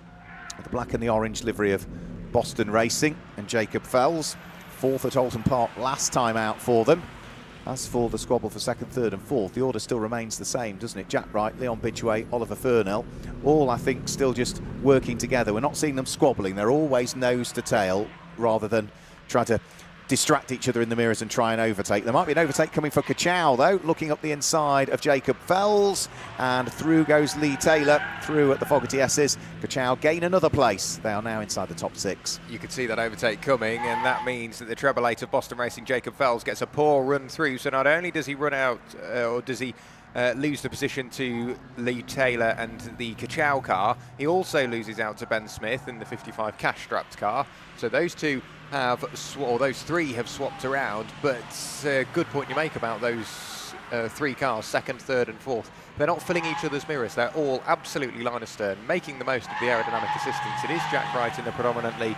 Speaker 2: The black and the orange livery of Boston Racing and Jacob Fells. 4th at Alton Park last time out for them. As for the squabble for 2nd, 3rd and 4th, the order still remains the same, doesn't it? Jack Wright, Leon Bidway, Oliver Fernell, all I think still just working together. We're not seeing them squabbling. They're always nose to tail rather than try to distract each other in the mirrors and try and overtake. There might be an overtake coming for Kachow, though, looking up the inside of Jacob Fells, and through goes Lee Taylor, through at the Fogarty S's. Kachow gain another place. They are now inside the top 6.
Speaker 1: You could see that overtake coming, and that means that the treble eight of Boston Racing, Jacob Fells, gets a poor run through. So not only does he run out, or does he lose the position to Lee Taylor and the Kachow car, he also loses out to Ben Smith in the 55 cash-strapped car. So those two have, those three have swapped around, but good point you make about those 3 cars, 2nd, 3rd and 4th. They're not filling each other's mirrors. They're all absolutely line astern, making the most of the aerodynamic assistance. It is Jack Wright in the predominantly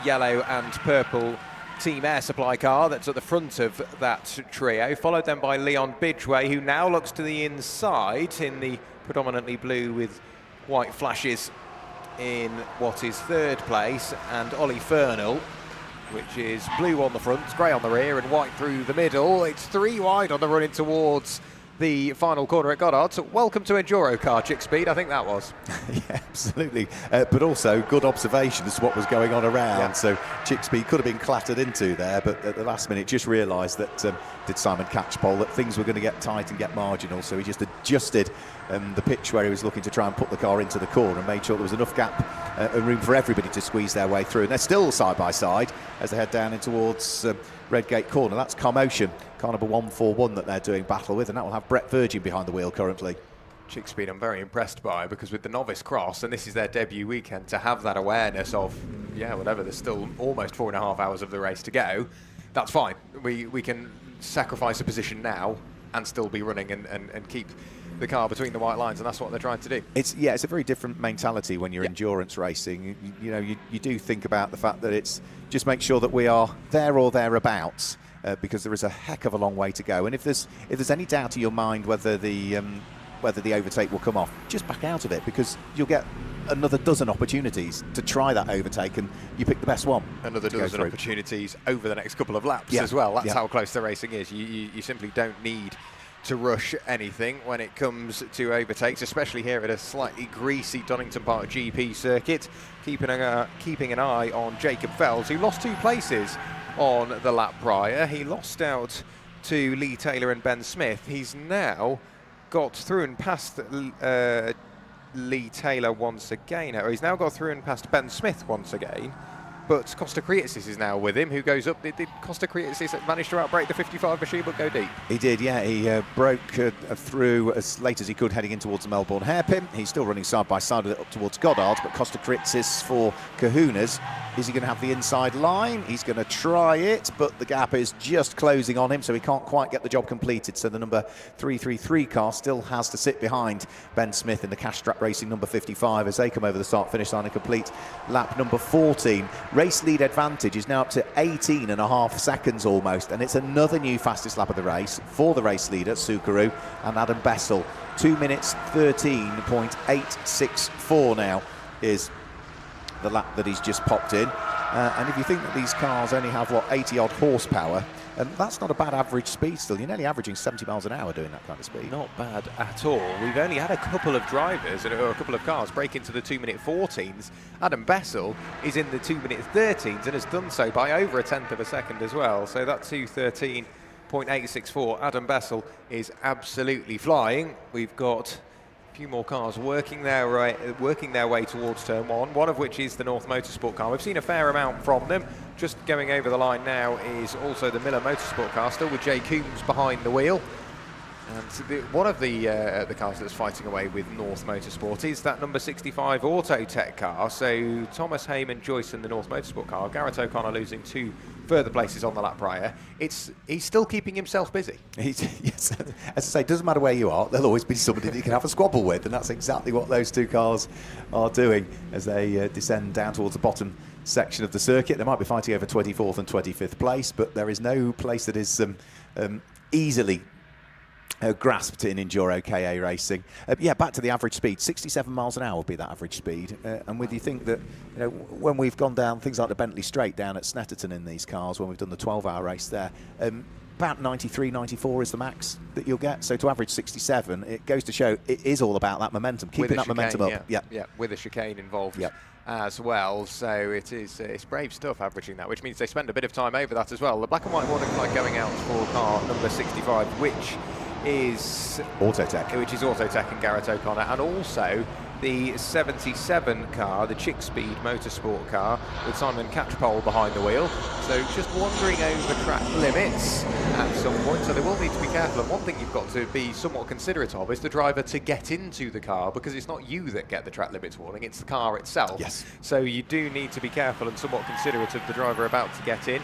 Speaker 1: yellow and purple Team Air Supply car that's at the front of that trio, followed then by Leon Bidgeway, who now looks to the inside in the predominantly blue with white flashes in what is 3rd place, and Ollie Fernell, which is blue on the front, grey on the rear and white through the middle. It's 3 wide on the run in towards the final corner at Goddard. So welcome to EnduroKA, Chick Speed, I think that was.
Speaker 2: Yeah, absolutely. But also good observation as to what was going on around.
Speaker 1: Yeah.
Speaker 2: So Chick Speed could have been clattered into there, but at the last minute just realised that, did Simon Catchpole, that things were going to get tight and get marginal. So he just adjusted the pitch where he was looking to try and put the car into the corner and made sure there was enough gap and room for everybody to squeeze their way through. And they're still side by side as they head down in towards Redgate Corner. That's Carmotion, car number 141 that they're doing battle with, and that will have Brett Virgin behind the wheel currently.
Speaker 1: Chick Speed I'm very impressed by, because with the novice cross, and this is their debut weekend, to have that awareness of, yeah, whatever, there's still almost 4.5 hours of the race to go, that's fine. We can sacrifice a position now and still be running and keep the car between the white lines, and that's what they're trying to do.
Speaker 2: It's a very different mentality when you're endurance racing. You do think about the fact that it's just make sure that we are there or thereabouts, because there is a heck of a long way to go. And if there's any doubt in your mind whether the overtake will come off, just back out of it, because you'll get another dozen opportunities to try that overtake, and you pick the best one.
Speaker 1: Another dozen opportunities over the next couple of laps as well. That's how close the racing is. You simply don't need to rush anything when it comes to overtakes, especially here at a slightly greasy Donington Park GP circuit. Keeping an eye on Jacob Fells, who lost 2 places on the lap prior. He lost out to Lee Taylor and Ben Smith. He's now got through and past Lee Taylor once again, or he's now got through and past Ben Smith once again. But Costa Creasis is now with him, who goes up. Did Costa Creasis manage to outbrake the 55 machine but go deep?
Speaker 2: He did, yeah. He broke through as late as he could heading in towards the Melbourne hairpin. He's still running side by side with it up towards Goddard, but Costa Creasis for Kahunas. Is he going to have the inside line? He's going to try it, but the gap is just closing on him, so he can't quite get the job completed. So the number 333 car still has to sit behind Ben Smith in the Cash Strap Racing number 55 as they come over the start-finish line and complete lap number 14. Race lead advantage is now up to 18.5 seconds almost, and it's another new fastest lap of the race for the race leader, Sukaru, and Adam Bessel. 2 minutes 13.864 now is the lap that he's just popped in. And if you think that these cars only have, 80-odd horsepower, and that's not a bad average speed still. You're nearly averaging 70 miles an hour doing that kind of speed.
Speaker 1: Not bad at all. We've only had a couple of drivers, or a couple of cars, break into the 2-minute 14s. Adam Bessel is in the 2-minute 13s and has done so by over a tenth of a second as well. So that 2:13.864, Adam Bessel is absolutely flying. We've got a few more cars working their way towards turn 1, one of which is the North Motorsport car. We've seen a fair amount from them. Just going over the line now is also the Miller Motorsport car, still with Jay Coombs behind the wheel. And one of the cars that's fighting away with North Motorsport is that number 65 Auto Tech car. So Thomas Heyman Joyce in the North Motorsport car. Garrett O'Connor losing 2 further places on the lap prior. He's still keeping himself busy.
Speaker 2: Yes, as I say, it doesn't matter where you are, there'll always be somebody that you can have a squabble with, and that's exactly what those 2 cars are doing as they descend down towards the bottom section of the circuit. They might be fighting over 24th and 25th place, but there is no place that is easily grasped in EnduroKA racing. Back to the average speed. 67 miles an hour would be that average speed. And you think that, when we've gone down things like the Bentley Straight down at Snetterton in these cars, when we've done the 12-hour race there, about 93, 94 is the max that you'll get. So to average 67, it goes to show it is all about that momentum, keeping that momentum up.
Speaker 1: Yeah, with a chicane involved as well. So it's brave stuff averaging that, which means they spend a bit of time over that as well. The black and white warning flag going out for car number 65, which is Autotech and Garrett O'Connor, and also the 77 car, the Chick Speed Motorsport car, with Simon Catchpole behind the wheel. So just wandering over track limits at some point, so they will need to be careful. And one thing you've got to be somewhat considerate of is the driver to get into the car, because it's not you that get the track limits warning, it's the car itself.
Speaker 2: Yes.
Speaker 1: So you do need to be careful and somewhat considerate of the driver about to get in.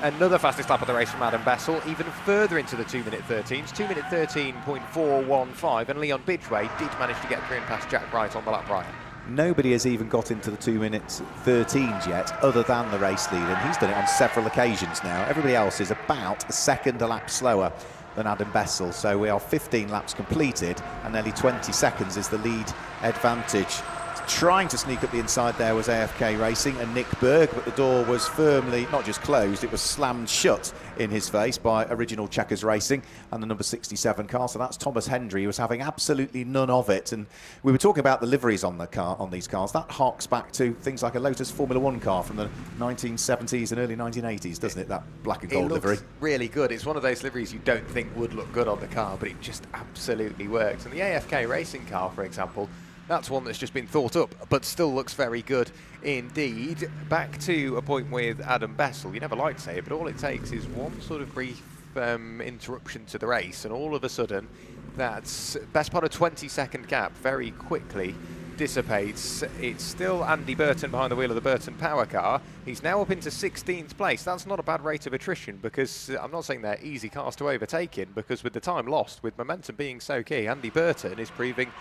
Speaker 1: Another fastest lap of the race from Adam Bessel, even further into the 2-minute 13s, 2-minute 13.415, and Leon Bidgeway did manage to get through and past Jack Wright on the lap prior.
Speaker 2: Nobody has even got into the 2-minute 13s yet, other than the race leader, and he's done it on several occasions now. Everybody else is about a second a lap slower than Adam Bessel, so we are 15 laps completed, and nearly 20 seconds is the lead advantage. Trying to sneak up the inside there was AFK Racing and Nick Berg, but the door was firmly, not just closed, it was slammed shut in his face by Original Checkers Racing and the number 67 car. So that's Thomas Hendry, who was having absolutely none of it. And we were talking about the liveries on the car, on these cars. That harks back to things like a Lotus Formula 1 car from the 1970s and early 1980s, doesn't it? That black and gold livery.
Speaker 1: Really good. It's one of those liveries you don't think would look good on the car, but it just absolutely works. And the AFK Racing car, for example, that's one that's just been thought up, but still looks very good indeed. Back to a point with Adam Bessel. You never like to say it, but all it takes is one sort of brief interruption to the race, and all of a sudden, that's best part of 20-second gap very quickly dissipates. It's still Andy Burton behind the wheel of the Burton Power car. He's now up into 16th place. That's not a bad rate of attrition, because I'm not saying they're easy cars to overtake in, because with the time lost, with momentum being so key, Andy Burton is proving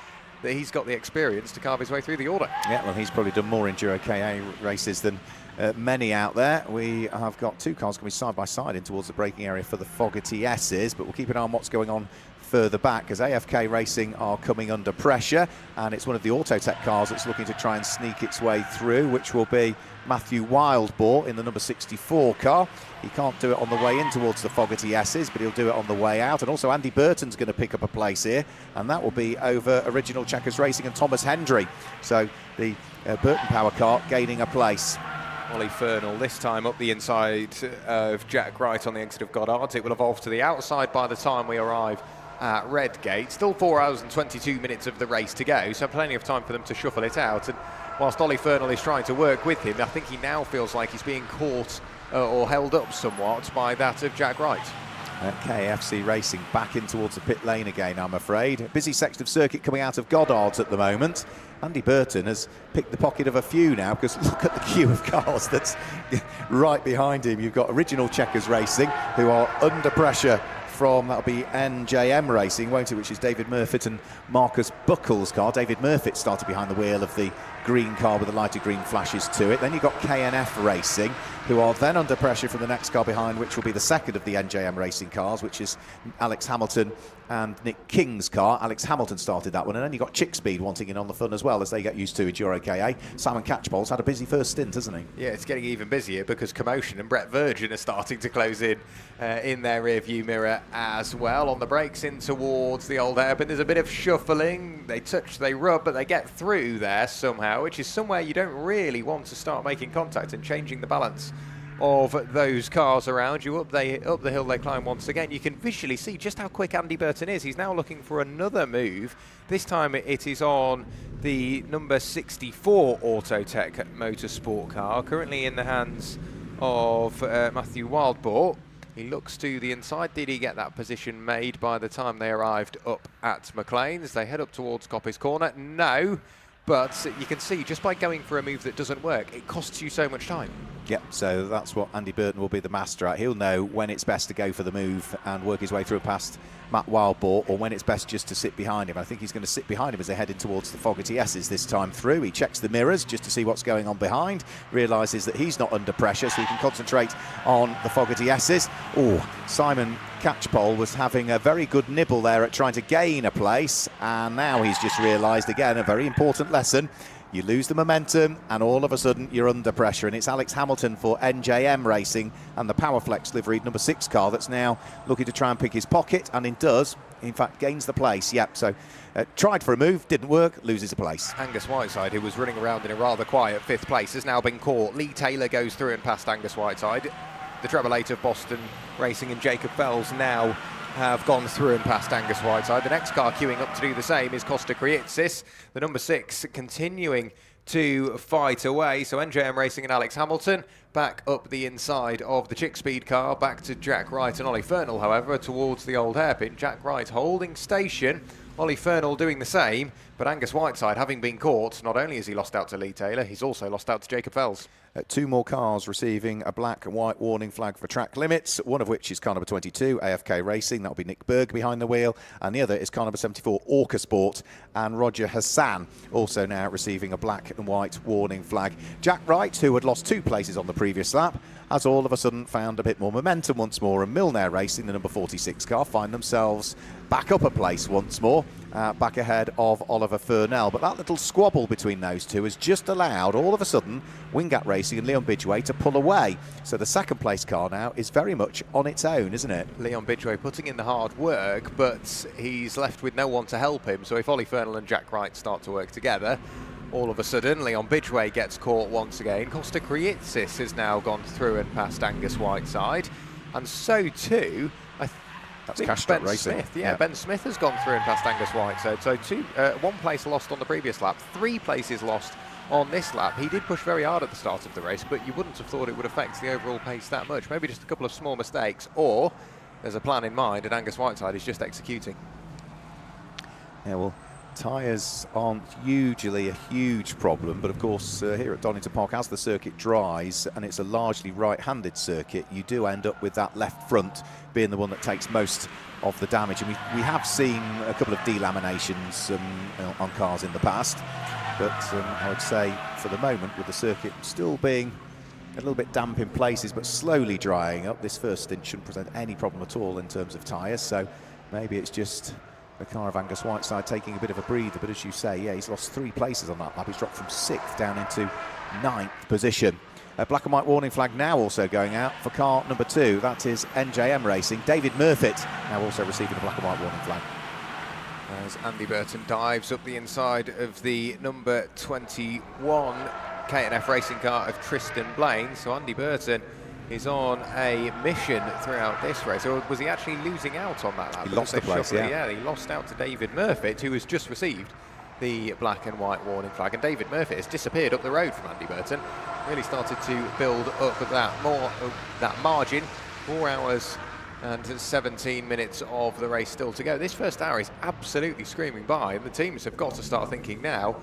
Speaker 1: that he's got the experience to carve his way through the order. Yeah,
Speaker 2: well, he's probably done more EnduroKA races than many out there. We have got two cars coming side by side in towards the braking area for the Fogarty S's, but we'll keep an eye on what's going on further back, because AFK Racing are coming under pressure, and it's one of the Autotech cars that's looking to try and sneak its way through, which will be Matthew Wildboar in the number 64 car. He can't do it on the way in towards the Fogarty S's, but he'll do it on the way out. And also Andy Burton's going to pick up a place here, and that will be over Original Checkers Racing and Thomas Hendry. So the Burton Power car gaining a place.
Speaker 1: Ollie Fernall this time up the inside of Jack Wright on the exit of Goddard. It will evolve to the outside by the time we arrive at Redgate. Still 4 hours and 22 minutes of the race to go, so plenty of time for them to shuffle it out. And whilst Ollie Fernall is trying to work with him, I think he now feels like he's being caught or held up somewhat by that of Jack Wright.
Speaker 2: KFC Racing back in towards the pit lane again, I'm afraid. A busy section of circuit coming out of Goddard's at the moment. Andy Burton has picked the pocket of a few now, because look at the queue of cars that's right behind him. You've got Original Checkers Racing, who are under pressure from, that'll be NJM Racing, won't it, which is David Murfitt and Marcus Buckle's car. David Murfitt started behind the wheel of the green car with the lighter green flashes to it. Then you've got KNF Racing, who are then under pressure from the next car behind, which will be the second of the NJM Racing cars, which is Alex Hamilton and Nick King's car. Alex Hamilton started that one, and then you've got Chick Speed wanting in on the fun as well, as they get used to EnduroKA. Simon Catchpole's had a busy first stint, hasn't he?
Speaker 1: Yeah, it's getting even busier, because Commotion and Brett Virgin are starting to close in their rear view mirror as well. On the brakes in towards the old hairpin, there's a bit of shuffling. They touch, they rub, but they get through there somehow, which is somewhere you don't really want to start making contact and changing the balance of those cars around you. Up the hill they climb once again. You can visually see just how quick Andy Burton is. He's now looking for another move. This time it is on the number 64 Autotech Motorsport car, currently in the hands of Matthew Wildboar. He looks to the inside. Did he get that position made by the time they arrived up at McLean's? They head up towards Coppice Corner. No. But you can see, just by going for a move that doesn't work, it costs you so much time.
Speaker 2: Yep, so that's what Andy Burton will be the master at. He'll know when it's best to go for the move and work his way through past Matt Wildboar, or when it's best just to sit behind him. I think he's going to sit behind him as they head in towards the Fogarty S's this time through. He checks the mirrors just to see what's going on behind, realises that he's not under pressure, so he can concentrate on the Fogarty S's. Oh, Simon Catchpole was having a very good nibble there at trying to gain a place, and now he's just realised again a very important lesson. You lose the momentum and all of a sudden you're under pressure, and it's Alex Hamilton for NJM Racing and the Powerflex liveried number 6 car that's now looking to try and pick his pocket, and it does in fact, gains the place. Yep, so tried for a move, didn't work, loses a place.
Speaker 1: Angus Whiteside, who was running around in a rather quiet 5th place, has now been caught. Lee Taylor goes through and past Angus Whiteside. The treble eight of Boston Racing and Jacob Fells now have gone through and past Angus Whiteside. The next car queuing up to do the same is Costa Kriitsis, the number 6, continuing to fight away. So NJM Racing and Alex Hamilton back up the inside of the Chick Speed car, back to Jack Wright and Ollie Fernell, however, towards the old hairpin. Jack Wright holding station, Ollie Fernell doing the same, but Angus Whiteside, having been caught, not only has he lost out to Lee Taylor, he's also lost out to Jacob Fells.
Speaker 2: 2 more cars receiving a black and white warning flag for track limits, one of which is car number 22, AFK Racing, that'll be Nick Berg behind the wheel, and the other is car number 74, Orca Sport, and Roger Hassan, also now receiving a black and white warning flag. Jack Wright, who had lost 2 places on the previous lap, has all of a sudden found a bit more momentum once more, and Milner Racing, the number 46 car, find themselves back up a place once more, back ahead of Oliver Fernell. But that little squabble between those two has just allowed, all of a sudden, Wingat Racing and Leon Bidgeway to pull away. So the second place car now is very much on its own, isn't it?
Speaker 1: Leon Bidgeway putting in the hard work, but he's left with no one to help him. So if Ollie Fernell and Jack Wright start to work together, all of a sudden Leon Bidgeway gets caught once again. Costa Kriitsis has now gone through and past Angus Whiteside, and so too
Speaker 2: That's Castrol Racing.
Speaker 1: Smith. Yeah, Ben Smith has gone through and past Angus Whiteside. So 1 place lost on the previous lap, 3 places lost on this lap. He did push very hard at the start of the race, but you wouldn't have thought it would affect the overall pace that much. Maybe just a couple of small mistakes, or there's a plan in mind and Angus Whiteside is just executing.
Speaker 2: Yeah, well, tyres aren't usually a huge problem, but of course here at Donington Park, as the circuit dries and it's a largely right-handed circuit, you do end up with that left front being the one that takes most of the damage. And we have seen a couple of delaminations on cars in the past, but I would say for the moment, with the circuit still being a little bit damp in places but slowly drying up, this first stint shouldn't present any problem at all in terms of tyres. So maybe it's just the car of Angus Whiteside taking a bit of a breather, but as you say, yeah, he's lost 3 places on that lap. He's dropped from 6th down into 9th position. A black and white warning flag now also going out for car number 2. That is NJM Racing. David Murfitt now also receiving a black and white warning flag.
Speaker 1: As Andy Burton dives up the inside of the number 21 K&F racing car of Tristan Blaine. So Andy Burton is on a mission throughout this race. Or was he actually losing out on that lap?
Speaker 2: He lost the place, yeah.
Speaker 1: He lost out to David Murfitt, who has just received the black and white warning flag. And David Murfitt has disappeared up the road from Andy Burton. Really started to build up that margin. 4 hours and 17 minutes of the race still to go. This first hour is absolutely screaming by, and the teams have got to start thinking now,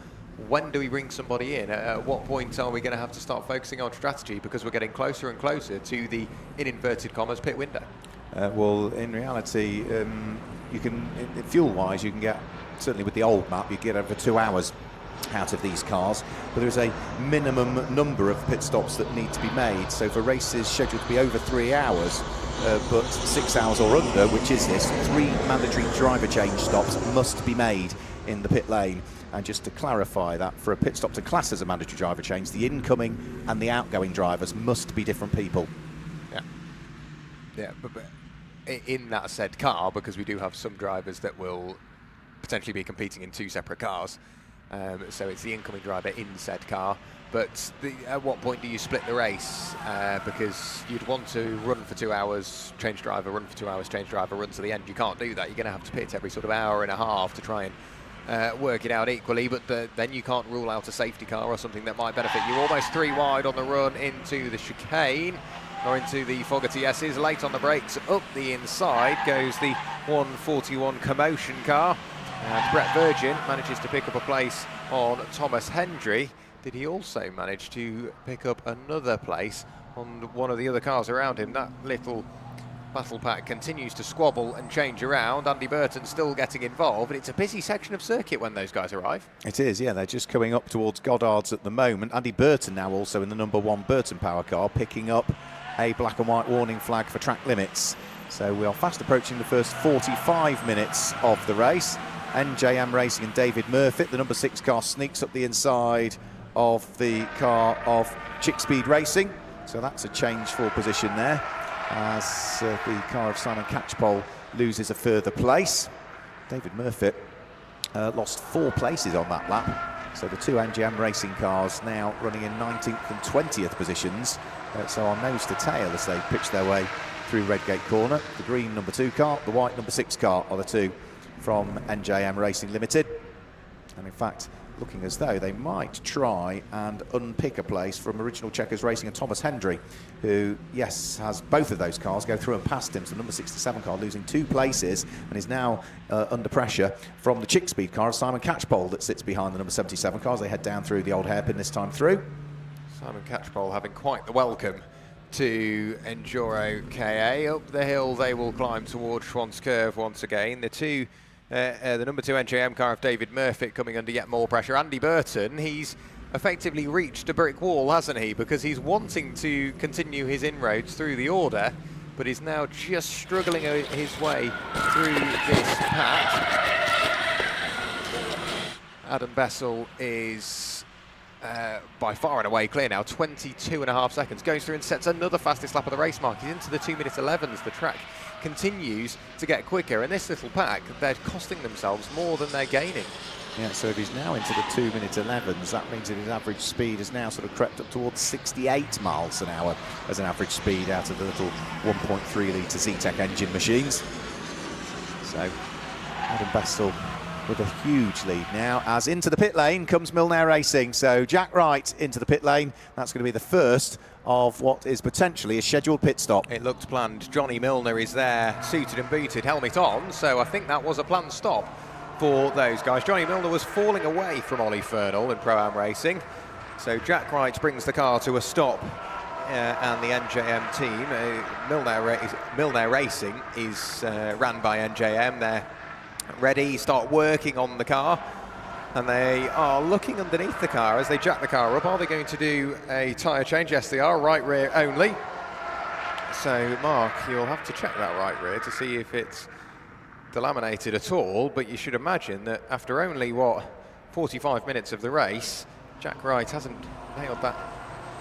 Speaker 1: when do we bring somebody in? At what point are we going to have to start focusing on strategy, because we're getting closer and closer to the, in inverted commas, pit window?
Speaker 2: Well, in reality, you can, fuel-wise, you can get, certainly with the old map, you get over 2 hours out of these cars, but there's a minimum number of pit stops that need to be made. So for races scheduled to be over 3 hours, but 6 hours or under, which is this, 3 mandatory driver change stops must be made in the pit lane. And just to clarify that, for a pit stop to class as a mandatory driver change, the incoming and the outgoing drivers must be different people.
Speaker 1: Yeah, but in that said car, because we do have some drivers that will potentially be competing in 2 separate cars, so it's the incoming driver in said car. But at what point do you split the race? Because you'd want to run for 2 hours, change driver, run for 2 hours, change driver, run to the end. You can't do that. You're going to have to pit every sort of hour and a half to try and work it out equally, but then you can't rule out a safety car or something that might benefit you. Almost 3 wide on the run into the chicane, or into the Fogarty S's. Late on the brakes, up the inside goes the 141 Commotion car, and Brett Virgin manages to pick up a place on Thomas Hendry. Did he also manage to pick up another place on one of the other cars around him? That little battle pack continues to squabble and change around. Andy Burton still getting involved, and it's a busy section of circuit when those guys arrive.
Speaker 2: It is, yeah. They're just coming up towards Goddard's at the moment. Andy Burton now also in the number 1 Burton Power car, picking up a black and white warning flag for track limits. So we are fast approaching the first 45 minutes of the race. NJM Racing and David Murfitt, the number 6 car, sneaks up the inside of the car of Chick Speed Racing. So that's a change for position there, as the car of Simon Catchpole loses a further place. David Murphy lost 4 places on that lap. So the 2 NGM racing cars now running in 19th and 20th positions. So on nose to tail as they pitch their way through Redgate Corner. The green number 2 car, the white number 6 car are the 2 from NJM Racing Limited. And in fact, looking as though they might try and unpick a place from Original Checkers Racing and Thomas Hendry, who, yes, has both of those cars go through and past him. So the number 67 car losing 2 places and is now under pressure from the Chick Speed car of Simon Catchpole that sits behind the number 77 cars. They head down through the old hairpin this time through.
Speaker 1: Simon Catchpole having quite the welcome to EnduroKA. Up the hill they will climb towards Schwann's Curve once again. The number 2 NJM car of David Murphy coming under yet more pressure. Andy Burton, he's effectively reached a brick wall, hasn't he? Because he's wanting to continue his inroads through the order, but he's now just struggling his way through this pack. Adam Bessel is by far and away clear now, 22.5 seconds. Goes through and sets another fastest lap of the race mark. He's into the 2-minute 11s. The track continues to get quicker, and this little pack, they're costing themselves more than they're gaining.
Speaker 2: Yeah, so if he's now into the 2-minute 11s, that means that his average speed has now sort of crept up towards 68 miles an hour as an average speed out of the little 1.3 litre Zetec engine machines. So Adam Bessel with a huge lead now, as into the pit lane comes Milner Racing. So Jack Wright into the pit lane. That's going to be the first of what is potentially a scheduled pit stop.
Speaker 1: It looked planned. Johnny Milner is there, suited and booted, helmet on, so I think that was a planned stop for those guys. Johnny Milner was falling away from Ollie Fernall in Pro-Am Racing, so Jack Wright brings the car to a stop, and the NJM team, Milner Racing, is ran by NJM. They're ready, start working on the car, and they are looking underneath the car as they jack the car up. Are they going to do a tyre change? Yes, they are. Right rear only. So, Mark, you'll have to check that right rear to see if it's delaminated at all, but you should imagine that after only, 45 minutes of the race, Jack Wright hasn't nailed that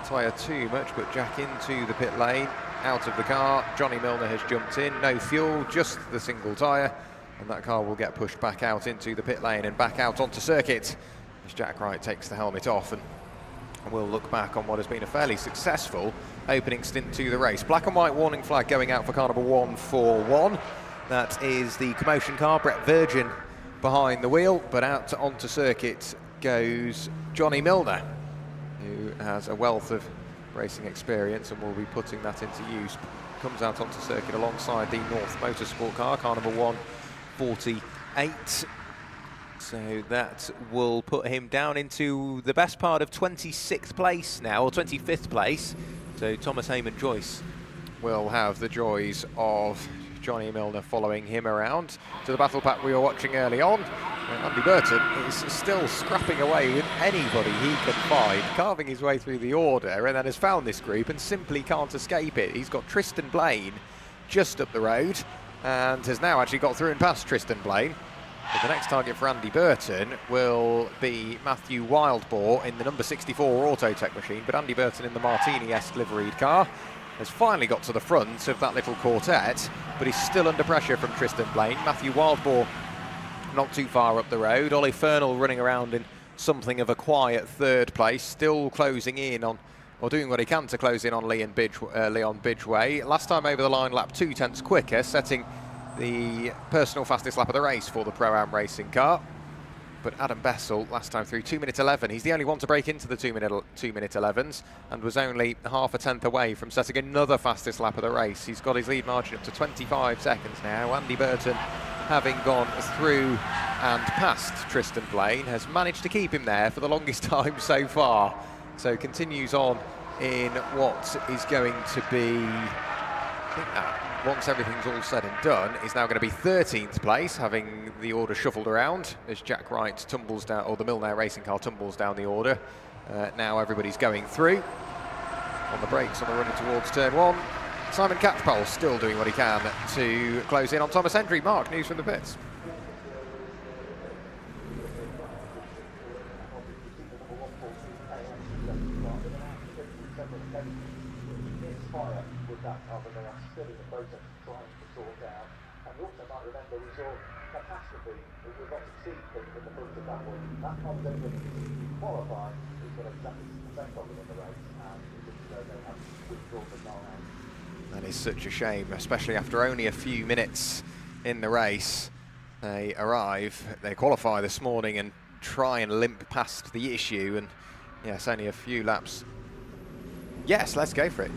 Speaker 1: tyre too much, but Jack into the pit lane, out of the car. Johnny Milner has jumped in, no fuel, just the single tyre. And that car will get pushed back out into the pit lane and back out onto circuit as Jack Wright takes the helmet off, and we'll look back on what has been a fairly successful opening stint to the race. Black and white warning flag going out for car number 141. That is the commotion car, Brett Virgin behind the wheel, but out onto circuit goes Johnny Milner, who has a wealth of racing experience and will be putting that into use. Comes out onto circuit alongside the North Motorsport car number 148. So that will put him down into the best part of 26th place now, or 25th place. So Thomas Heyman Joyce will have the joys of Johnny Milner following him around to the battle pack we were watching early on. And Andy Burton is still scrapping away with anybody he can find, carving his way through the order, and then has found this group and simply can't escape it. He's got Tristan Blaine just up the road and has now actually got through and past Tristan Blaine. But the next target for Andy Burton will be Matthew Wildboar in the number 64 Autotech machine, but Andy Burton in the Martini-esque liveried car has finally got to the front of that little quartet, but he's still under pressure from Tristan Blaine. Matthew Wildboar not too far up the road. Ollie Fernall running around in something of a quiet third place, still closing in on, or doing what he can to close in on Leon Bidgeway. Last time over the line, lap 2/10 quicker, setting the personal fastest lap of the race for the Pro-Am racing car. But Adam Bessel, last time through, 2-minute 11. He's the only one to break into the 2-minute 11s and was only half a tenth away from setting another fastest lap of the race. He's got his lead margin up to 25 seconds now. Andy Burton, having gone through and past Tristan Blaine, has managed to keep him there for the longest time so far. So continues on in what is going to be, I think that, once everything's all said and done, is now going to be 13th place, having the order shuffled around as Jack Wright tumbles down, or the Milner racing car tumbles down the order. Now everybody's going through. On the brakes on the run towards turn 1. Simon Catchpole still doing what he can to close in on Thomas Hendry. Mark, news from the pits.
Speaker 3: And you also might remember we saw catastrophe with lots of seed pit in the front of that one. That Honda in qualifying has got exactly the same problem in the race, and it looks as though they have withdrawn the car out.
Speaker 1: That is such a shame, especially after only a few minutes in the race. They arrive, they qualify this morning and try and limp past the issue, and yes, only a few laps. Yes, let's go for it.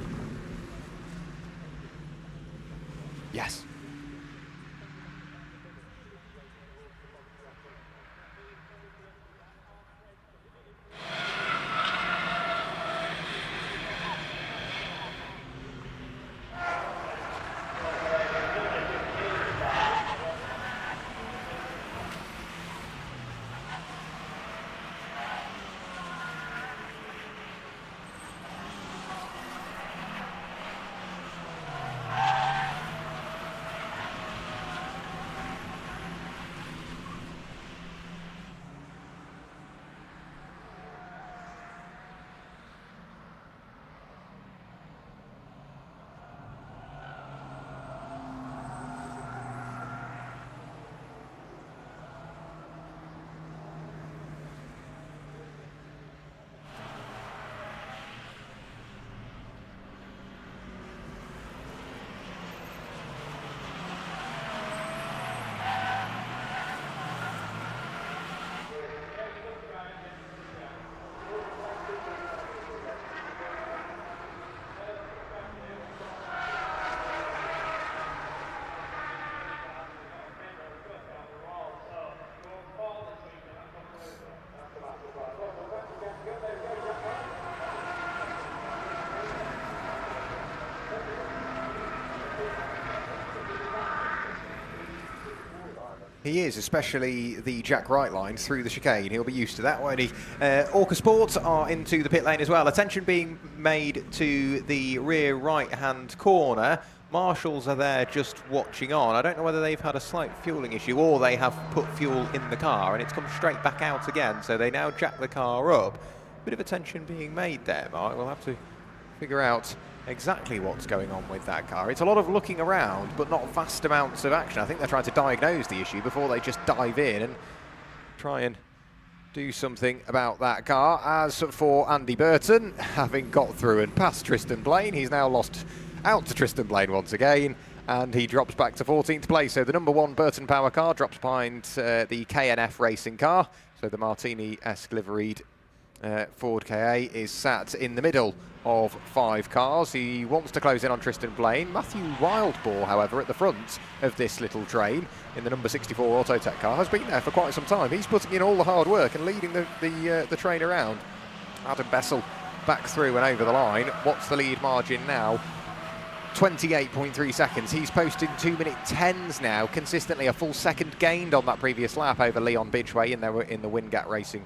Speaker 1: Yes. He is, especially the Jack Wright line through the chicane. He'll be used to that, won't he? EnduroKA Sports are into the pit lane as well. Attention being made to the rear right-hand corner. Marshals are there just watching on. I don't know whether they've had a slight fueling issue or they have put fuel in the car and it's come straight back out again. So they now jack the car up. Bit of attention being made there, Mark. We'll have to figure out exactly what's going on with that car. It's a lot of looking around, but not vast amounts of action. I think they're trying to diagnose the issue before they just dive in and try and do something about that car. As for Andy Burton, having got through and past Tristan Blaine, he's now lost out to Tristan Blaine once again, and he drops back to 14th place. So the number 1 Burton power car drops behind the KNF racing car. So the Martini-esque liveried Ford KA is sat in the middle of 5 cars. He wants to close in on Tristan Blaine. Matthew Wildboar, however, at the front of this little train in the number 64 Autotech car, has been there for quite some time. He's putting in all the hard work and leading the train around. Adam Bessel back through and over the line. What's the lead margin now? 28.3 seconds. He's posted 2-minute 10s now, consistently a full second gained on that previous lap over Leon Bidgeway in the Wingat Racing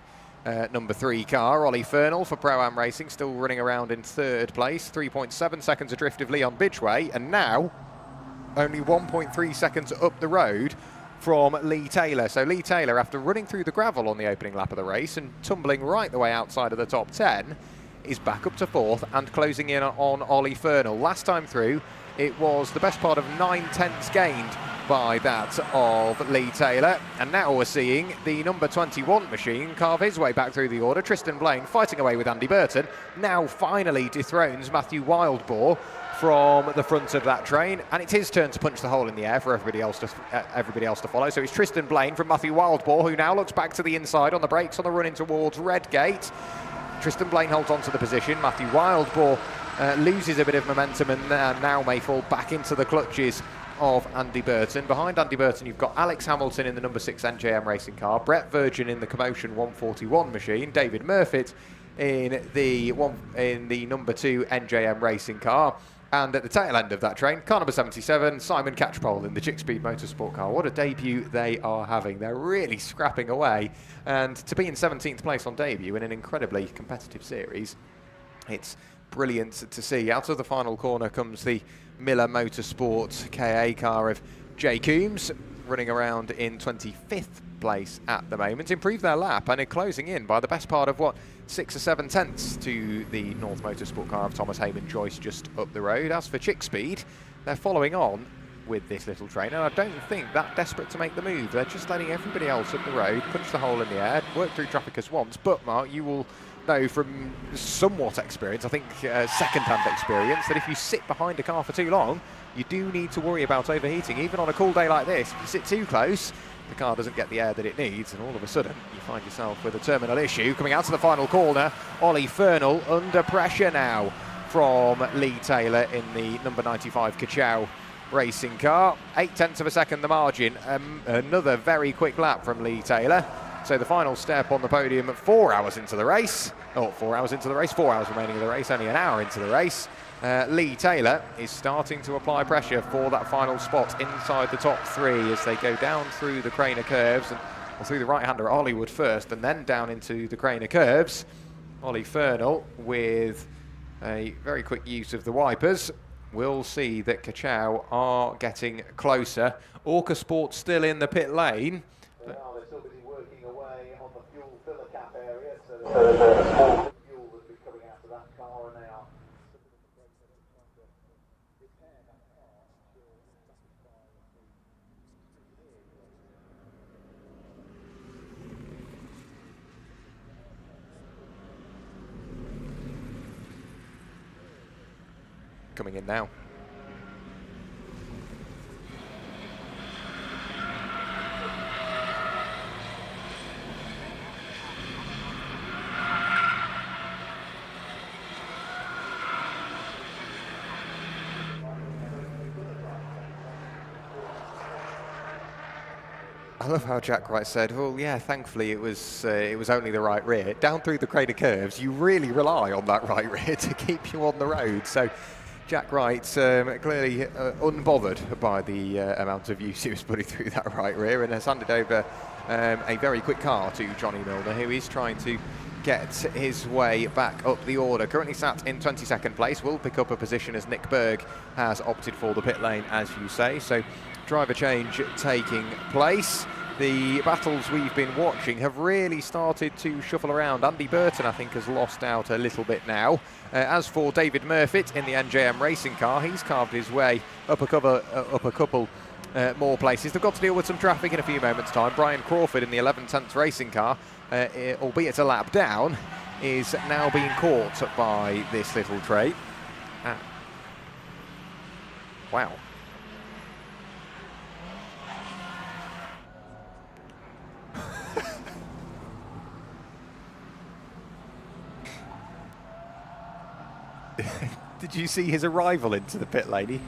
Speaker 1: number 3 car. Ollie Fernal for Pro-Am Racing still running around in 3rd place. 3.7 seconds adrift of Leon Bidgeway, and now only 1.3 seconds up the road from Lee Taylor. So Lee Taylor, after running through the gravel on the opening lap of the race and tumbling right the way outside of the top 10, is back up to 4th and closing in on Ollie Fernal. Last time through, it was the best part of 9/10 gained by that of Lee Taylor, and now we're seeing the number 21 machine carve his way back through the order. Tristan Blaine fighting away with Andy Burton, now finally dethrones Matthew Wildboar from the front of that train, and it's his turn to punch the hole in the air for everybody else to follow. So it's Tristan Blaine from Matthew Wildboar, who now looks back to the inside on the brakes on the run in towards Redgate. Tristan Blaine holds on to the position. Matthew Wildboar loses a bit of momentum and now may fall back into the clutches of Andy Burton. Behind Andy Burton, you've got Alex Hamilton in the number 6 NJM racing car, Brett Virgin in the Commotion 141 machine, David Murfitt in the number 2 NJM racing car, and at the tail end of that train, car number 77, Simon Catchpole in the Chickspeed Motorsport car. What a debut they are having. They're really scrapping away, and to be in 17th place on debut in an incredibly competitive series, it's brilliant to see. Out of the final corner comes the Miller Motorsport KA car of Jay Coombs, running around in 25th place at the moment. Improved their lap and are closing in by the best part of, 6 or 7 tenths to the North Motorsport car of Thomas Heyman Joyce just up the road. As for Chickspeed, they're following on with this little train, and I don't think that desperate to make the move. They're just letting everybody else up the road punch the hole in the air, work through traffic as once. But Mark, you will know from somewhat experience, I think second-hand experience, that if you sit behind a car for too long, you do need to worry about overheating. Even on a cool day like this, if you sit too close, the car doesn't get the air that it needs, and all of a sudden you find yourself with a terminal issue. Coming out to the final corner, Ollie Fernal under pressure now from Lee Taylor in the number 95 KA racing car. 0.8 of a second the margin. Another very quick lap from Lee Taylor. So the final step on the podium at 4 hours into the race. 4 hours into the race, 4 hours remaining of the race, only an hour into the race. Lee Taylor is starting to apply pressure for that final spot inside the top three as they go down through the Craner curves, and through the right-hander at Hollywood first, and then down into the Craner curves. Ollie Fernal with a very quick use of the wipers. We'll see that Kachow are getting closer. EnduroKA Sport still in the pit lane.
Speaker 3: They're still busy working away on the fuel filler cap area, so there's a small fuel that's been coming out of that car, and they are repair that car to satisfy
Speaker 1: Coming in now. I love how Jack Wright said, well, yeah, thankfully it was only the right rear. Down through the Craner curves, you really rely on that right rear to keep you on the road. So Jack Wright clearly unbothered by the amount of use he was putting through that right rear, and has handed over a very quick car to Johnny Milner, who is trying to get his way back up the order. Currently sat in 22nd place, will pick up a position as Nick Berg has opted for the pit lane, as you say. So driver change taking place. The battles we've been watching have really started to shuffle around. Andy Burton, I think, has lost out a little bit now. As for David Murfitt in the NJM racing car, he's carved his way up a couple more places. They've got to deal with some traffic in a few moments' time. Brian Crawford in the 11th racing car, albeit a lap down, is now being caught by this little train. Wow. Did you see his arrival into the pit lane?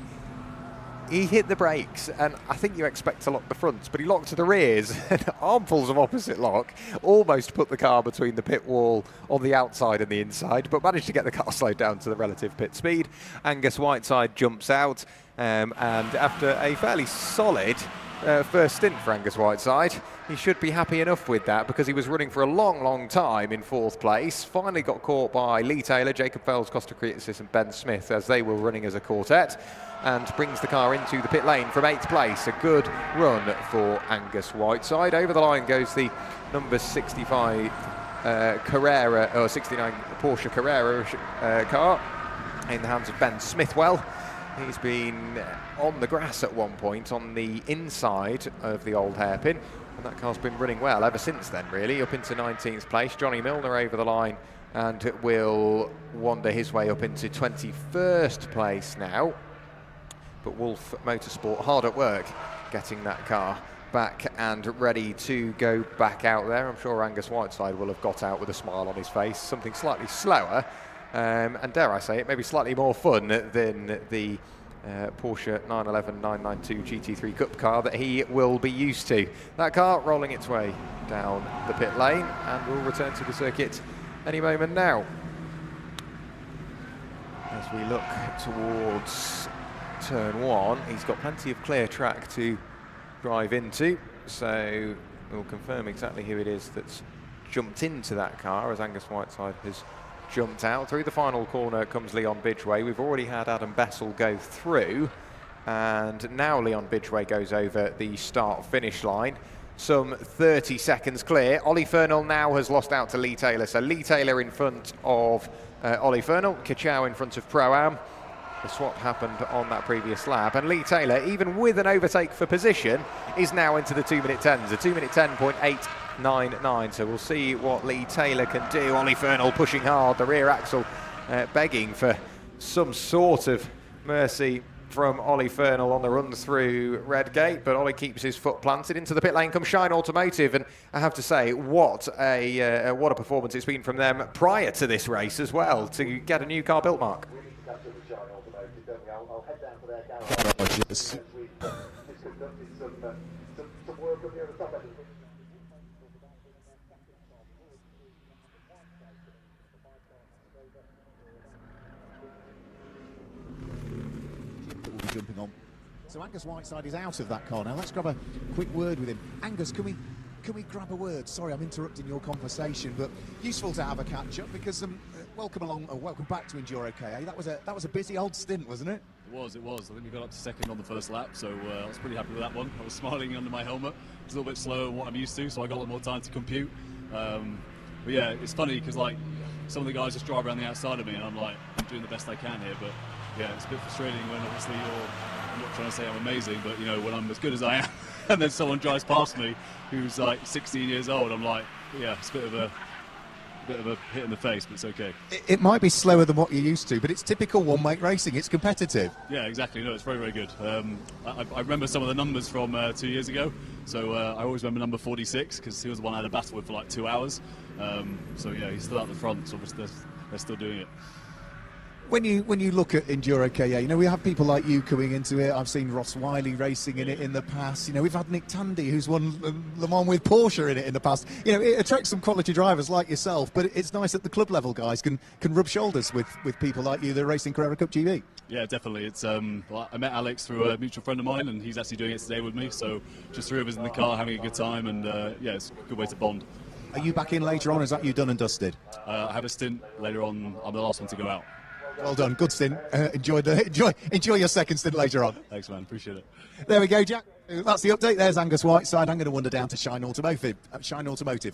Speaker 1: He hit the brakes, and I think you expect to lock the fronts, but he locked the rears, and armfuls of opposite lock, almost put the car between the pit wall on the outside and the inside, but managed to get the car slowed down to the relative pit speed. Angus Whiteside jumps out, and after a fairly solid first stint for Angus Whiteside, he should be happy enough with that, because he was running for a long time in 4th place. Finally got caught by Lee Taylor, Jacob Fells, Costa Creasis and Ben Smith as they were running as a quartet, and brings the car into the pit lane from 8th place. A good run for Angus Whiteside. Over the line goes the number 65 Carrera, or 69 Porsche Carrera car in the hands of Ben Smithwell. He's been on the grass at one point on the inside of the old hairpin, and that car's been running well ever since then, really, up into 19th place. Johnny Milner over the line and will wander his way up into 21st place now. But Wolf Motorsport hard at work getting that car back and ready to go back out there. I'm sure Angus Whiteside will have got out with a smile on his face, something slightly slower, and dare I say it, maybe slightly more fun than the Porsche 911 992 GT3 Cup car that he will be used to. That car rolling its way down the pit lane and will return to the circuit any moment now. As we look towards turn 1, he's got plenty of clear track to drive into, so we'll confirm exactly who it is that's jumped into that car as Angus Whiteside has jumped out. Through the final corner comes Leon Bidgeway. We've already had Adam Bessel go through, and now Leon Bidgeway goes over the start-finish line. Some 30 seconds clear. Ollie Fernal now has lost out to Lee Taylor, so Lee Taylor in front of Ollie Fernal, Kachow in front of Pro-Am. The swap happened on that previous lap, and Lee Taylor, even with an overtake for position, is now into the 2-minute 10s, a 2-minute 10.899. So we'll see what Lee Taylor can do. Ollie Fernal pushing hard, the rear axle begging for some sort of mercy from Ollie Fernal on the run through Redgate, but Ollie keeps his foot planted. Into the pit lane comes Shine Automotive, and I have to say, what a performance it's been from them prior to this race as well, to get a new car built, Mark.
Speaker 3: I'll head down to their garage.
Speaker 2: Yes.
Speaker 3: We've just conducted some work up here at the top end.
Speaker 4: That will be jumping on. So Angus Whiteside is out of that car now. Let's grab a quick word with him. Angus, can we grab a word? Sorry, I'm interrupting your conversation, but useful to have a catch up because welcome along, or welcome back to EnduroKA. That was a busy old stint, wasn't it?
Speaker 5: It was. I think we got up to second on the first lap, so I was pretty happy with that one. I was smiling under my helmet. It's a little bit slower than what I'm used to, so I got a lot more time to compute. But yeah, it's funny because like some of the guys just drive around the outside of me, and I'm like, I'm doing the best I can here. But yeah, it's a bit frustrating when obviously I'm not trying to say I'm amazing, but you know, when I'm as good as I am, and then someone drives past me who's like 16 years old, I'm like, yeah, it's a bit of a hit in the face, but it's okay.
Speaker 4: It might be slower than what you're used to, but it's typical one-make racing. It's competitive.
Speaker 5: Yeah, exactly. No, it's very, very good. I remember some of the numbers from 2 years ago. So I always remember number 46 because he was the one I had a battle with for like 2 hours. So yeah, he's still out the front. So obviously they're still doing it.
Speaker 4: When you look at EnduroKA, you know, we have people like you coming into it. I've seen Ross Wiley racing in it in the past. You know, we've had Nick Tandy, who's won Le Mans with Porsche in it in the past. You know, it attracts some quality drivers like yourself, but it's nice that the club level guys can rub shoulders with people like you that are racing Carrera Cup GB.
Speaker 5: Yeah, definitely. It's well, I met Alex through a mutual friend of mine, and he's actually doing it today with me. So just 3 of us in the car having a good time, and yeah, it's a good way to bond.
Speaker 4: Are you back in later on, or is that you done and dusted?
Speaker 5: I have a stint later on. I'm the last one to go out.
Speaker 4: Well done, good stint. Enjoy your second stint later on.
Speaker 5: Thanks, man. Appreciate it.
Speaker 4: There we go, Jack. That's the update. There's Angus Whiteside. I'm going to wander down to Shine Automotive.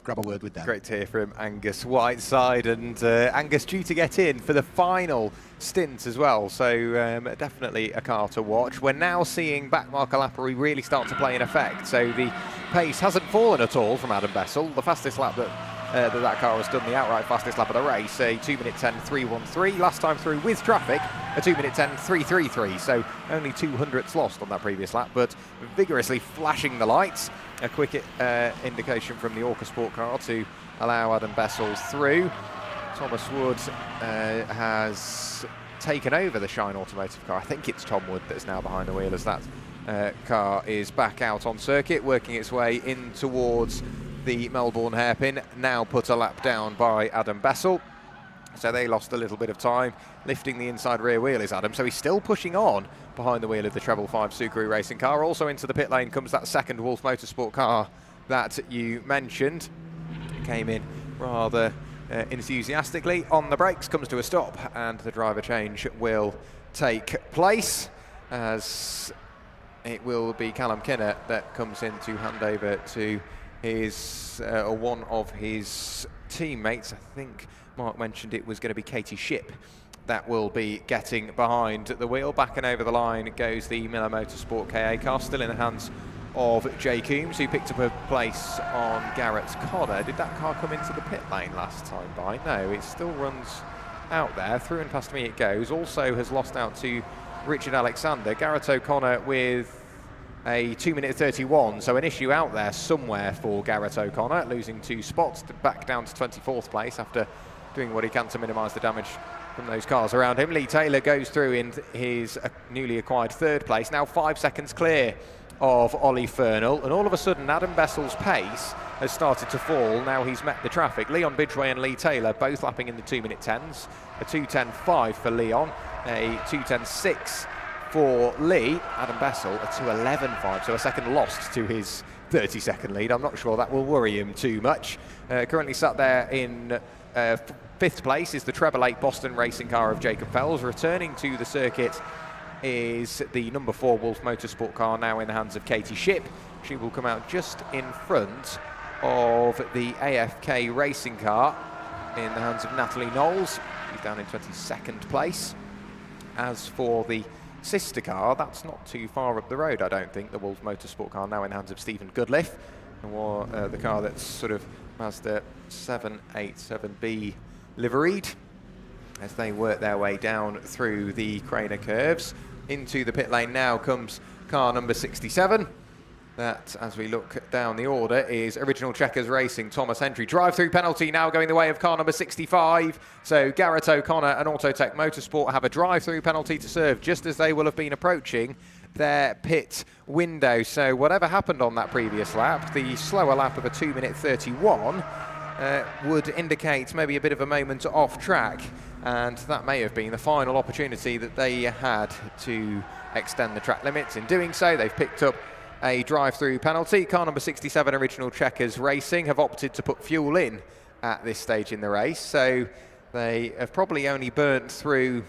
Speaker 4: Grab a word with them.
Speaker 1: Great to hear from Angus Whiteside, and Angus due to get in for the final stint as well. So definitely a car to watch. We're now seeing backmarker lappery really start to play in effect. So the pace hasn't fallen at all from Adam Bessel. The fastest lap that car has done, the outright fastest lap of the race, a 2-minute 10.313. Last time through with traffic, a 2-minute 10.333. So only 200ths lost on that previous lap, but vigorously flashing the lights. A quick indication from the EnduroKA car to allow Adam Bessel through. Thomas Wood has taken over the Shine Automotive car. I think it's Tom Wood that's now behind the wheel as that car is back out on circuit, working its way in towards the Melbourne hairpin, now put a lap down by Adam Bessel. So they lost a little bit of time. Lifting the inside rear wheel is Adam, so he's still pushing on behind the wheel of the Treble 5 Subaru racing car. Also into the pit lane comes that second Wolf Motorsport car that you mentioned. Came in rather enthusiastically. On the brakes, comes to a stop, and the driver change will take place as it will be Callum Kinner that comes in to hand over to his one of his teammates. I think Mark mentioned it was going to be Katie Shipp that will be getting behind the wheel. Back and over the line goes the Miller Motorsport KA car, still in the hands of Jay Coombs, who picked up a place on Garrett Connor. Did that car come into the pit lane last time by? No, it still runs out there. Through and past me it goes. Also has lost out to Richard Alexander. Garrett O'Connor with a 2-minute 31, so an issue out there somewhere for Garrett O'Connor, losing 2 spots to back down to 24th place after doing what he can to minimise the damage from those cars around him. Lee Taylor goes through in his newly acquired 3rd place, now 5 seconds clear of Ollie Fernal, and all of a sudden Adam Bessel's pace has started to fall. Now he's met the traffic. Leon Bidgeway and Lee Taylor both lapping in the 2-minute 10s, a 2:10.5 for Leon, a 2:10.6 for Lee. Adam Bessel, a 2:11.5, so a second lost to his 30-second lead. I'm not sure that will worry him too much. Currently sat there in 5th place is the Treble 8 Boston racing car of Jacob Fells. Returning to the circuit is the number 4 Wolf Motorsport car, now in the hands of Katie Shipp. She will come out just in front of the AFK racing car in the hands of Natalie Knowles. She's down in 22nd place. As for the sister car, that's not too far up the road, I don't think. The Wolves Motorsport car now in the hands of Stephen Goodliff, or the car that's sort of Mazda 787B liveried, as they work their way down through the Craner curves. Into the pit lane now comes car number 67. That, as we look down the order, is Original Checkers Racing, Thomas Hendry. Drive-through penalty now going the way of car number 65. So Garrett O'Connor and Autotech Motorsport have a drive-through penalty to serve just as they will have been approaching their pit window. So whatever happened on that previous lap, the slower lap of a 2:31 would indicate maybe a bit of a moment off track, and that may have been the final opportunity that they had to extend the track limits. In doing so, they've picked up a drive-through penalty. Car number 67, Original Checkers Racing, have opted to put fuel in at this stage in the race, so they have probably only burnt through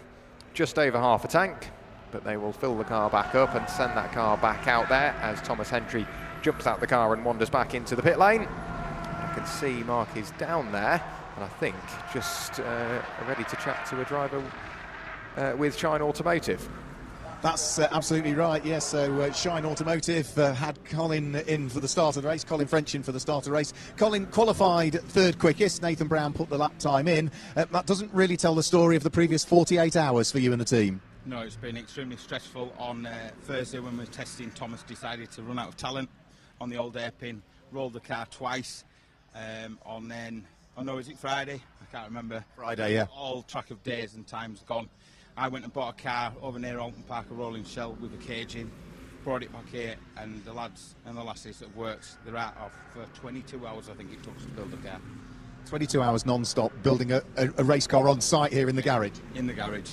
Speaker 1: just over half a tank, but they will fill the car back up and send that car back out there as Thomas Hendry jumps out the car and wanders back into the pit lane. I can see Mark is down there, and I think just ready to chat to a driver with Shine Automotive.
Speaker 4: That's absolutely right, yes. So Shine Automotive had Colin in for the start of the race, Colin French in for the start of the race. Colin qualified third quickest. Nathan Brown put the lap time in. That doesn't really tell the story of the previous 48 hours for you and the team.
Speaker 6: No, it's been extremely stressful. On Thursday when we were testing, Thomas decided to run out of talent on the old hairpin, rolled the car twice. On then, oh no, is it Friday? I can't remember.
Speaker 4: Friday, yeah.
Speaker 6: All track of days and times gone. I went and bought a car over near Alton Park, a rolling shell with a cage in, brought it back here, and the lads and the lassies that worked, they're out of for 22 hours, I think it took to build a car.
Speaker 4: 22 hours non-stop building a race car on site here in the garage.
Speaker 6: In the garage.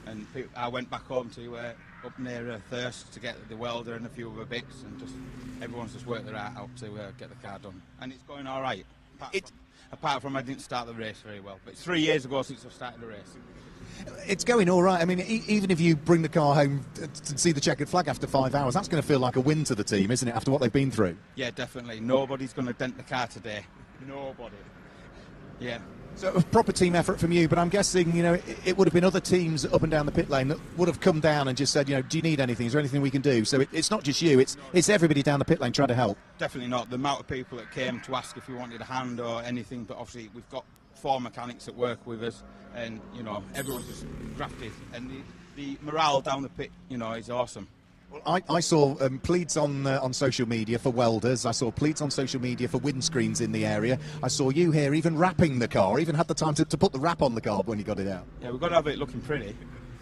Speaker 6: And I went back home to up near Thirst to get the welder and a few other bits, and just everyone's just worked their heart out to get the car done. And it's going all right. Apart from I didn't start the race very well. But it's 3 years ago since I started the race.
Speaker 4: It's going all right. I mean, even if you bring the car home to see the checkered flag after 5 hours, that's going to feel like a win to the team, isn't it, after what they've been through?
Speaker 6: Yeah, definitely. Nobody's going to dent the car today. Nobody. Yeah.
Speaker 4: So a proper team effort from you, but I'm guessing, you know, it would have been other teams up and down the pit lane that would have come down and just said, you know, do you need anything? Is there anything we can do? So it's not just you, it's everybody down the pit lane trying to help.
Speaker 6: Definitely not. The amount of people that came to ask if we wanted a hand or anything, but obviously we've got 4 mechanics that work with us, and, you know, everyone's just grafted, and the morale down the pit, you know, is awesome.
Speaker 4: Well, I saw pleats on social media for welders. I saw pleats on social media for windscreens in the area. I saw you here even wrapping the car, even had the time to put the wrap on the car when you got it out.
Speaker 6: Yeah, we've got to have it looking pretty.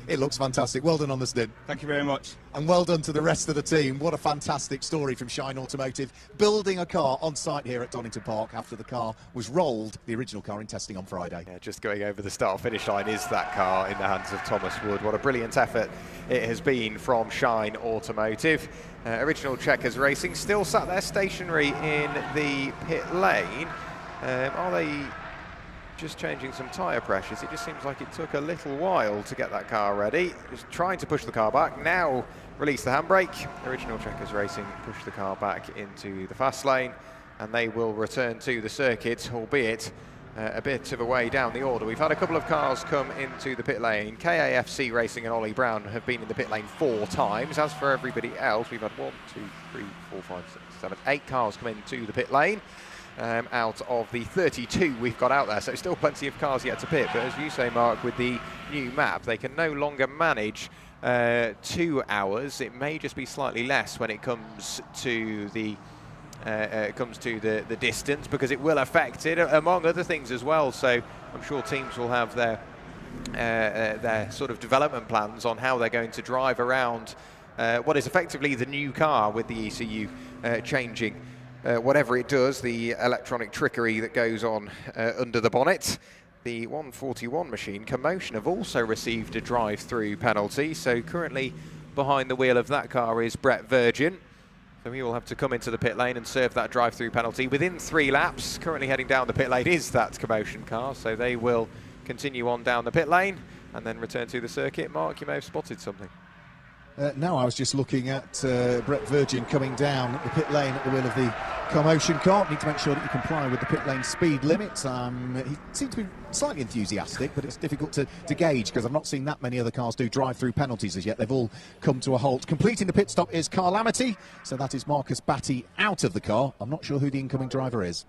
Speaker 4: It looks fantastic. Well done on the stint.
Speaker 6: Thank you very much.
Speaker 4: And well done to the rest of the team. What a fantastic story from Shine Automotive, building a car on site here at Donington Park after the car was rolled, the original car, in testing on Friday.
Speaker 1: Yeah, just going over the start-finish line is that car in the hands of Thomas Wood. What a brilliant effort it has been from Shine Automotive. Original Checkers Racing still sat there stationary in the pit lane. Are they just changing some tyre pressures? It just seems like it took a little while to get that car ready. Just trying to push the car back. Now release the handbrake. Original Checkers Racing push the car back into the fast lane, and they will return to the circuit, albeit a bit of a way down the order. We've had a couple of cars come into the pit lane. KAFC Racing and Ollie Brown have been in the pit lane 4 times. As for everybody else, we've had 1, 2, 3, 4, 5, 6, 7, 8 cars come into the pit lane. Out of the 32 we've got out there, so still plenty of cars yet to pit, but as you say, Mark, with the new map they can no longer manage 2 hours. It may just be slightly less when it comes to the distance, because it will affect it among other things as well. So I'm sure teams will have their sort of development plans on how they're going to drive around what is effectively the new car, with the ECU changing whatever it does, the electronic trickery that goes on under the bonnet. The 141 machine, Commotion, have also received a drive-through penalty, so currently behind the wheel of that car is Brett Virgin. So he will have to come into the pit lane and serve that drive-through penalty within 3 laps. Currently heading down the pit lane is that Commotion car, so they will continue on down the pit lane and then return to the circuit. Mark, you may have spotted something.
Speaker 4: No, I was just looking at Brett Virgin coming down the pit lane at the wheel of the Commotion car. Need to make sure that you comply with the pit lane speed limit. He seemed to be slightly enthusiastic, but it's difficult to gauge because I've not seen that many other cars do drive-through penalties as yet. They've all come to a halt. Completing the pit stop is Calamity, so that is Marcus Batty out of the car. I'm not sure who the incoming driver is.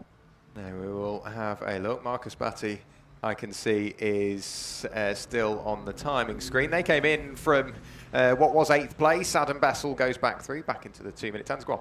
Speaker 1: No, we will have a look. Marcus Batty, I can see, is still on the timing screen. They came in from what was 8th place. Adam Bessel goes back into the 2-minute 10s. Go on.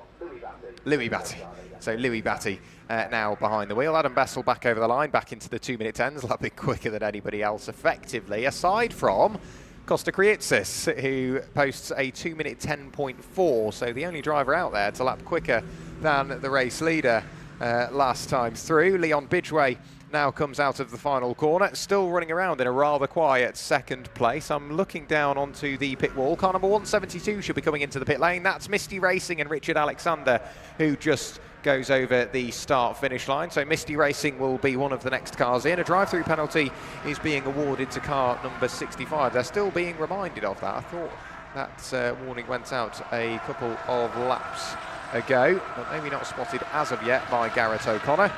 Speaker 1: Louis Batty. So Louis Batty now behind the wheel. Adam Bessel back over the line, back into the 2-minute 10s, lapping quicker than anybody else effectively, aside from Costa Krietsis, who posts a 2-minute 10.4. So the only driver out there to lap quicker than the race leader last time through. Leon Bidgeway now comes out of the final corner, still running around in a rather quiet 2nd place. I'm looking down onto the pit wall. Car number 172 should be coming into the pit lane. That's Misty Racing and Richard Alexander, who just goes over the start-finish line. So Misty Racing will be one of the next cars in. A drive-through penalty is being awarded to car number 65. They're still being reminded of that. I thought that warning went out a couple of laps ago, but maybe not spotted as of yet by Garrett O'Connor.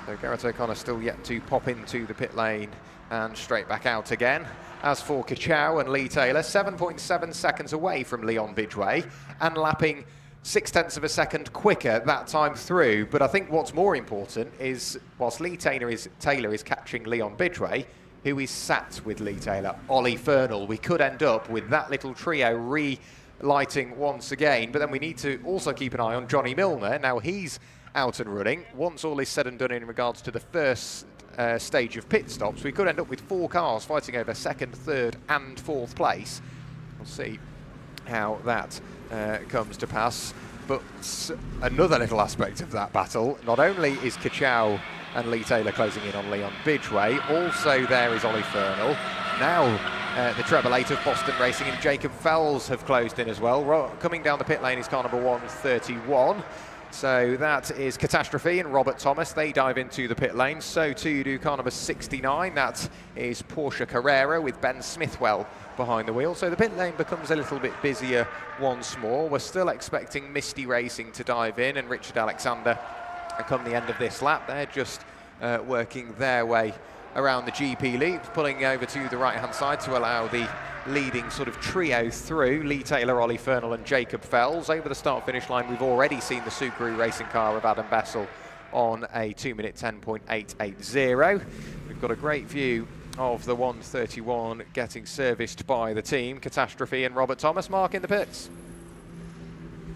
Speaker 1: So Garrett O'Connor still yet to pop into the pit lane and straight back out again. As for Kachow and Lee Taylor, 7.7 seconds away from Leon Bidgeway and lapping 0.6 of a second quicker that time through. But I think what's more important is, whilst Lee Taylor is catching Leon Bidgeway, who is sat with Lee Taylor, Ollie Fernal. We could end up with that little trio relighting once again, but then we need to also keep an eye on Johnny Milner. Now he's out and running. Once all is said and done in regards to the first stage of pit stops, we could end up with 4 cars fighting over 2nd, 3rd and 4th place. We'll see how that comes to pass. But another little aspect of that battle, not only is Kachow and Lee Taylor closing in on Leon Bidgeway, also there is Ollie Fernal. Now the treble 8 of Boston Racing and Jacob Fells have closed in as well. Coming down the pit lane is car number 131. So that is Catastrophe and Robert Thomas. They dive into the pit lane. So too do car number 69. That is Porsche Carrera with Ben Smithwell behind the wheel. So the pit lane becomes a little bit busier once more. We're still expecting Misty Racing to dive in and Richard Alexander come the end of this lap. They're just working their way around the GP lead, pulling over to the right-hand side to allow the leading sort of trio through. Lee Taylor, Ollie Fernal and Jacob Fells. Over the start-finish line, we've already seen the Subaru racing car of Adam Bessel on a 2-minute 10.880. We've got a great view of the 131 getting serviced by the team. Catastrophe and Robert Thomas Mark in the pits.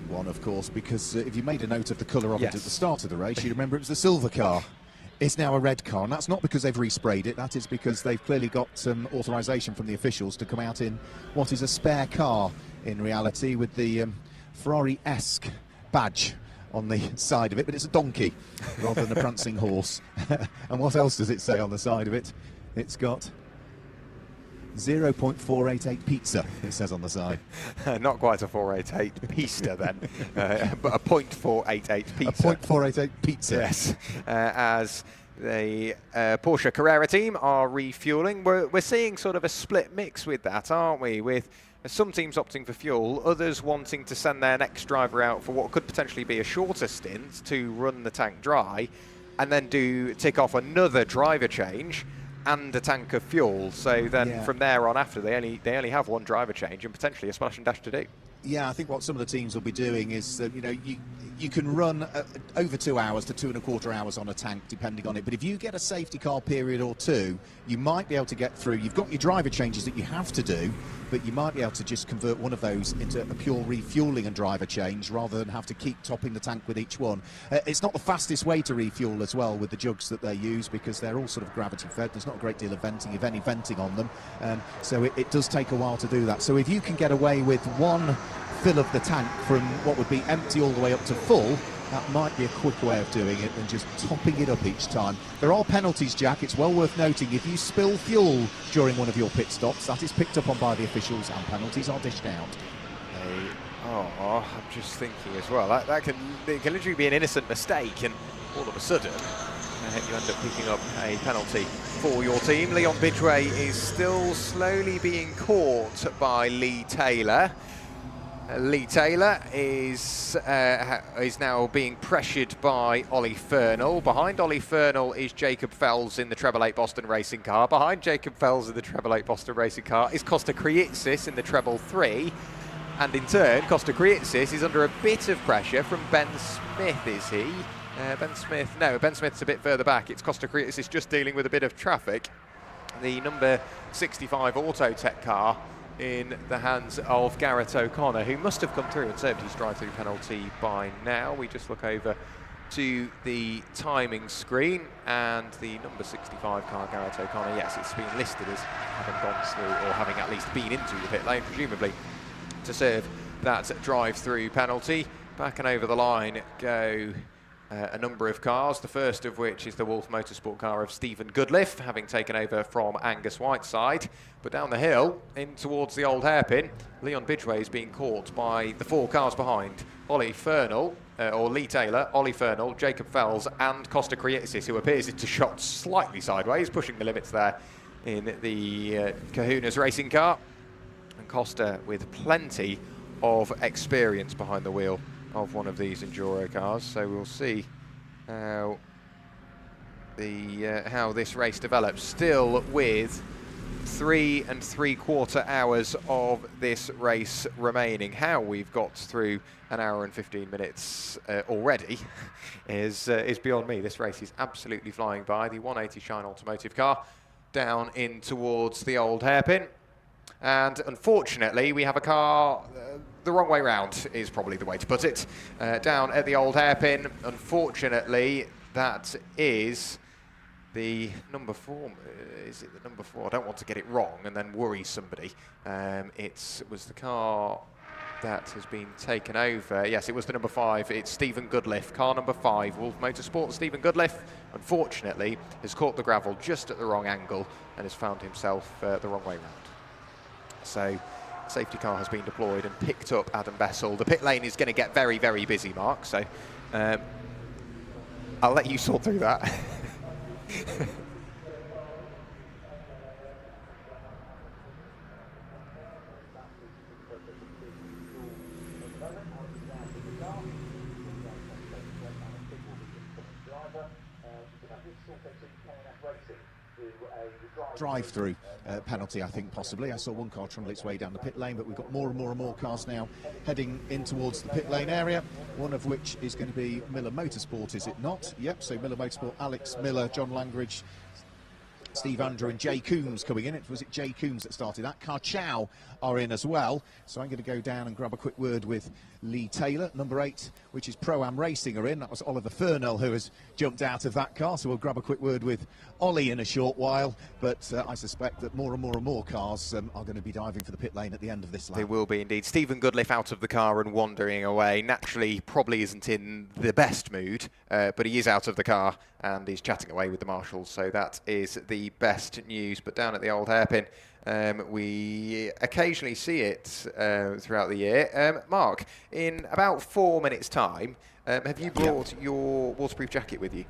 Speaker 4: One, of course, because if you made a note of the colour of it at the start of the race, you remember it was the silver car. It's now a red car, and that's not because they've resprayed it. That is because they've clearly got some authorisation from the officials to come out in what is a spare car in reality, with the Ferrari-esque badge on the side of it, but it's a donkey rather than a prancing horse. And what else does it say on the side of it? It's got 0.488 pizza, it says on the side.
Speaker 1: Not quite a 488 pista then, but a 0.488 pizza.
Speaker 4: A 0.488 pizza.
Speaker 1: Yes, as the Porsche Carrera team are refueling. We're seeing sort of a split mix with that, aren't we? With some teams opting for fuel, others wanting to send their next driver out for what could potentially be a shorter stint to run the tank dry, and then tick off another driver change and a tank of fuel. So then from there on after, they only have one driver change and potentially a splash and dash to do.
Speaker 4: Yeah, I think what some of the teams will be doing is, you can run over 2 hours to 2.25 hours on a tank, depending on it. But if you get a safety car period or two, you might be able to get through. You've got your driver changes that you have to do, but you might be able to just convert one of those into a pure refuelling and driver change rather than have to keep topping the tank with each one. It's not the fastest way to refuel as well with the jugs that they use, because they're all sort of gravity fed. There's not a great deal of venting, if any venting on them. So it does take a while to do that. So if you can get away with one fill of the tank from what would be empty all the way up to full, that might be a quick way of doing it than just topping it up each time. There are penalties, Jack. It's well worth noting. If you spill fuel during one of your pit stops, that is picked up on by the officials and penalties are dished out.
Speaker 1: I'm just thinking as well, it can literally be an innocent mistake, and all of a sudden you end up picking up a penalty for your team. Leon Bidgeway is still slowly being caught by Lee Taylor. Lee Taylor is now being pressured by Ollie Fernall. Behind Ollie Fernall is Jacob Fells in the Treble 8 Boston racing car. Behind Jacob Fells in the Treble 8 Boston racing car is Costa Kriitsis in the Treble 3. And in turn, Costa Kriitsis is under a bit of pressure from Ben Smith, is he? Ben Smith's a bit further back. It's Costa Kriitsis just dealing with a bit of traffic. The number 65 Autotech car in the hands of Garrett O'Connor, who must have come through and served his drive-through penalty by now. We just look over to the timing screen, and the number 65 car, Garrett O'Connor, yes, it's been listed as having gone through, or having at least been into the pit lane, presumably to serve that drive-through penalty. Back and over the line go a number of cars, the first of which is the Wolf Motorsport car of Stephen Goodliff, having taken over from Angus Whiteside. But down the hill, in towards the old hairpin, Leon Bidgeway is being caught by the 4 cars behind. Ollie Fernall, or Lee Taylor, Ollie Fernall, Jacob Fells and Costa Kriitsis, who appears to shot slightly sideways, pushing the limits there in the Kahuna's racing car. And Costa with plenty of experience behind the wheel of one of these Enduro cars, so we'll see how this race develops. Still with 3 3/4 hours of this race remaining. How we've got through an hour and 15 minutes already is beyond me. This race is absolutely flying by. The 180 Shine Automotive car down in towards the old hairpin. And unfortunately, we have a car the wrong way round, is probably the way to put it. Down at the old hairpin, unfortunately, that is the number 4. Is it the number 4? I don't want to get it wrong and then worry somebody. It was the car that has been taken over. Yes, it was the number 5. It's Stephen Goodliff, car number 5, Wolf Motorsport. Stephen Goodliff, unfortunately, has caught the gravel just at the wrong angle and has found himself the wrong way round. So, safety car has been deployed and picked up Adam Bessel. The pit lane is going to get very, very busy, Mark, so I'll let you sort through that.
Speaker 4: Drive-through penalty, I think, possibly. I saw one car trundle its way down the pit lane, but we've got more and more and more cars now heading in towards the pit lane area, one of which is going to be Miller Motorsport, is it not? Yep, so Miller Motorsport, Alex Miller, John Langridge, Steve Andrew and Jay Coombs coming in. Was it Jay Coombs that started that? Car Chow are in as well. So I'm going to go down and grab a quick word with Lee Taylor. Number 8, which is Pro-Am Racing, are in. That was Oliver Fernall who has jumped out of that car. So we'll grab a quick word with Ollie in a short while. But I suspect that more and more and more cars are going to be diving for the pit lane at the end of this lap.
Speaker 1: They will be indeed. Stephen Goodliff out of the car and wandering away. Naturally, probably isn't in the best mood, but he is out of the car and he's chatting away with the marshals. So that is the best news. But down at the old hairpin, we occasionally see it throughout the year. Mark, in about 4 minutes' time, have you brought your waterproof jacket with you?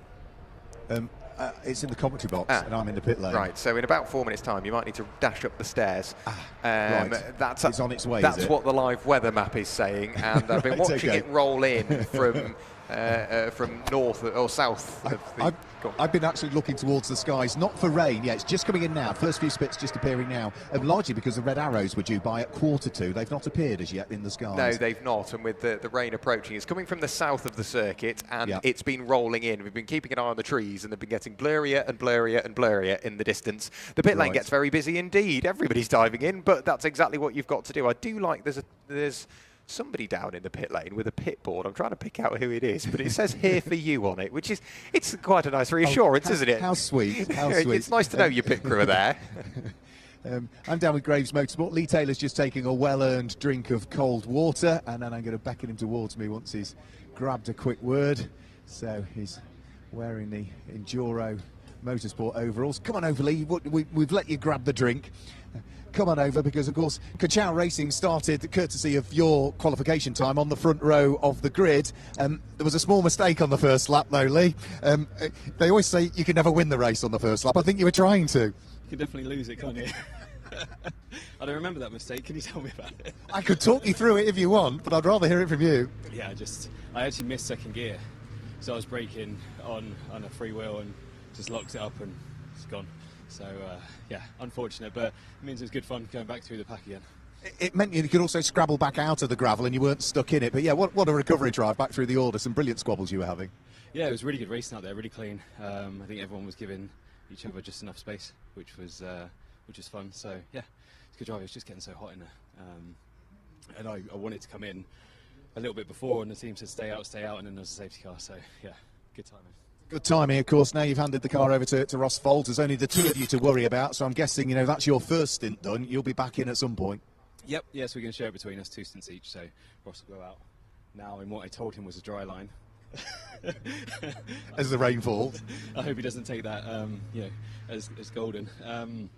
Speaker 4: It's in the commentary box, and I'm in the pit lane.
Speaker 1: Right, so in about 4 minutes' time, you might need to dash up the stairs.
Speaker 4: Right. It's on its way,
Speaker 1: That's
Speaker 4: is it?
Speaker 1: what the live weather map is saying, and I've been watching it roll in from north or south of the...
Speaker 4: I've been actually looking towards the skies, not for rain. Yeah, it's just coming in now. First few spits just appearing now, and largely because the red arrows were due by at 1:45. They've not appeared as yet in the skies.
Speaker 1: No, they've not, and with the rain approaching, it's coming from the south of the circuit, and it's been rolling in. We've been keeping an eye on the trees, and they've been getting blurrier and blurrier and blurrier in the distance. The pit lane gets very busy indeed. Everybody's diving in, but that's exactly what you've got to do. I do like there's somebody down in the pit lane with a pit board. I'm trying to pick out who it is, but it says "Here for you" on it, which is it's quite a nice reassurance, isn't it?
Speaker 4: How sweet! How sweet!
Speaker 1: It's nice to know your pit crew are there.
Speaker 4: I'm down with Graves Motorsport. Lee Taylor's just taking a well-earned drink of cold water, and then I'm going to beckon him towards me once he's grabbed a quick word. So he's wearing the Enduro Motorsport overalls. Come on over, Lee. We've let you grab the drink. Come on over, because of course Kachow Racing started courtesy of your qualification time on the front row of the grid. There was a small mistake on the first lap though, Lee. They always say you can never win the race on the first lap. I think you were trying to.
Speaker 5: You can definitely lose it, can't you? I don't remember that mistake. Can you tell me about it?
Speaker 4: I could talk you through it if you want, but I'd rather hear it from you.
Speaker 5: Yeah, I actually missed second gear, so I was braking on a free wheel and just locked it up and it's gone. So yeah, unfortunate, but it means it was good fun going back through the pack again.
Speaker 4: It meant you could also scrabble back out of the gravel and you weren't stuck in it. But yeah, what a recovery drive back through the order. Some brilliant squabbles you were having.
Speaker 5: Yeah, it was really good racing out there, really clean. I think everyone was giving each other just enough space, which was fun. So yeah, it's a good drive. It was just getting so hot in there, and I wanted to come in a little bit before, and the team said stay out, and then there was a safety car. So yeah, good timing.
Speaker 4: Good timing, of course. Now you've handed the car over to Ross Folds. There's only the two of you to worry about, so I'm guessing that's your first stint done. You'll be back in at some point.
Speaker 5: Yep. Yes, we're going to share it between us, 2 stints each. So Ross will go out now in what I told him was a dry line.
Speaker 4: As the rain falls.
Speaker 5: I hope he doesn't take that, as golden. Then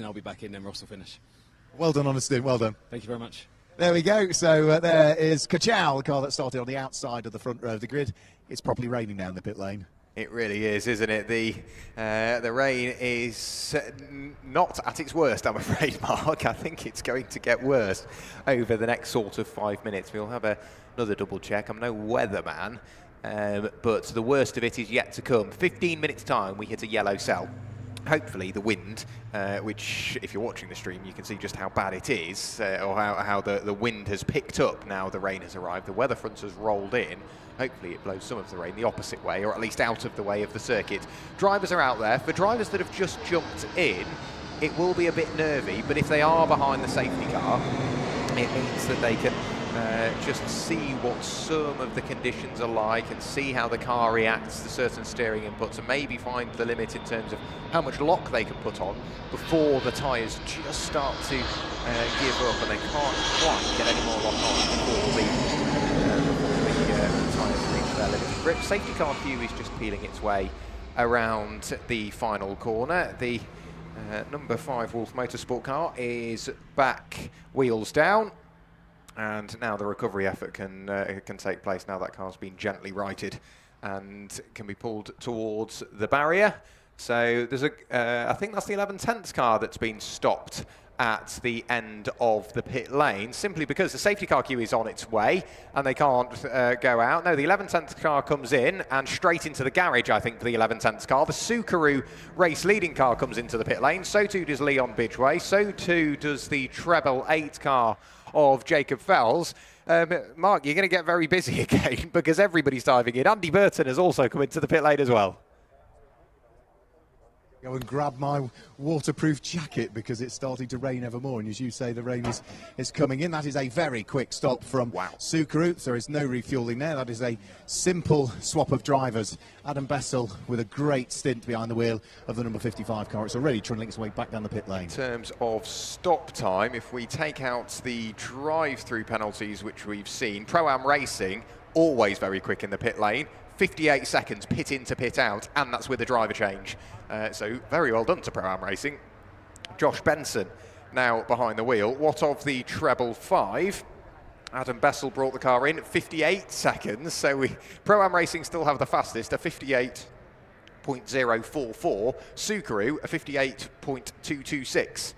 Speaker 5: I'll be back in, then Ross will finish.
Speaker 4: Well done on the stint, well done.
Speaker 5: Thank you very much.
Speaker 4: There we go. So there is Kachow, the car that started on the outside of the front row of the grid. It's properly raining now in the pit lane.
Speaker 1: It really is, isn't it? The rain is not at its worst, I'm afraid, Mark. I think it's going to get worse over the next sort of 5 minutes. We'll have another double check. I'm no weatherman, but the worst of it is yet to come. 15 minutes time, we hit a yellow cell. Hopefully the wind, which if you're watching the stream you can see just how bad it is, or how the wind has picked up now the rain has arrived. The weather front has rolled in. Hopefully it blows some of the rain the opposite way, or at least out of the way of the circuit. Drivers are out there. For drivers that have just jumped in, it will be a bit nervy, but if they are behind the safety car, it means that they can just see what some of the conditions are like and see how the car reacts to certain steering inputs, and maybe find the limit in terms of how much lock they can put on before the tyres just start to give up and they can't quite get any more lock on before the tyres reach their limited grip. Safety car queue is just peeling its way around the final corner. The number 5 Wolf Motorsport car is back, wheels down. And now the recovery effort can take place. Now that car's been gently righted and can be pulled towards the barrier. So there's I think that's the 11/10 car that's been stopped at the end of the pit lane, simply because the safety car queue is on its way and they can't go out. No, the 11/10 car comes in and straight into the garage, I think, for the 11/10 car. The Subaru race leading car comes into the pit lane. So too does Leon Bidgeway. So too does the treble 8 car of Jacob Fells. Mark, you're going to get very busy again because everybody's diving in. Andy Burton has also come into the pit lane as well.
Speaker 4: Go and grab my waterproof jacket because it's starting to rain ever more, and as you say, the rain is coming in. That is a very quick stop from Subaru. There is no refuelling there. That is a simple swap of drivers. Adam Bessel with a great stint behind the wheel of the number 55 car. It's already trundling its way back down the pit lane.
Speaker 1: In terms of stop time, if we take out the drive-through penalties which we've seen, Pro-Am Racing always very quick in the pit lane. 58 seconds pit in to pit out, and that's with a driver change. So very well done to Pro-Am Racing. Josh Benson now behind the wheel. What of the treble 5? Adam Bessel brought the car in 58 seconds. So Pro-Am Racing still have the fastest, a 58.044. Subaru a 58.226.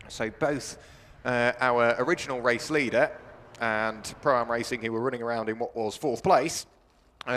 Speaker 1: So both our original race leader and Pro-Am Racing, who were running around in what was 4th place,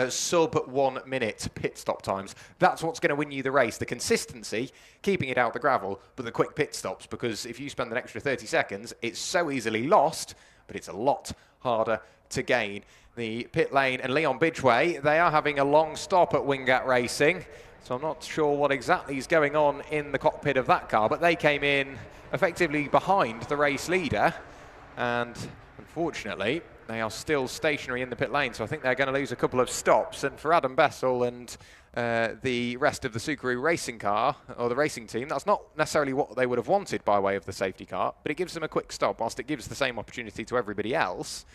Speaker 1: sub 1 minute pit stop times. That's what's going to win you the race. The consistency, keeping it out the gravel, but the quick pit stops, because if you spend an extra 30 seconds, it's so easily lost, but it's a lot harder to gain. The pit lane and Leon Bidgeway, they are having a long stop at Wingat Racing, so I'm not sure what exactly is going on in the cockpit of that car, but they came in effectively behind the race leader, and unfortunately they are still stationary in the pit lane, so I think they're going to lose a couple of stops. And for Adam Bessel and the rest of the Subaru racing car, or the racing team, that's not necessarily what they would have wanted by way of the safety car, but it gives them a quick stop, whilst it gives the same opportunity to everybody else.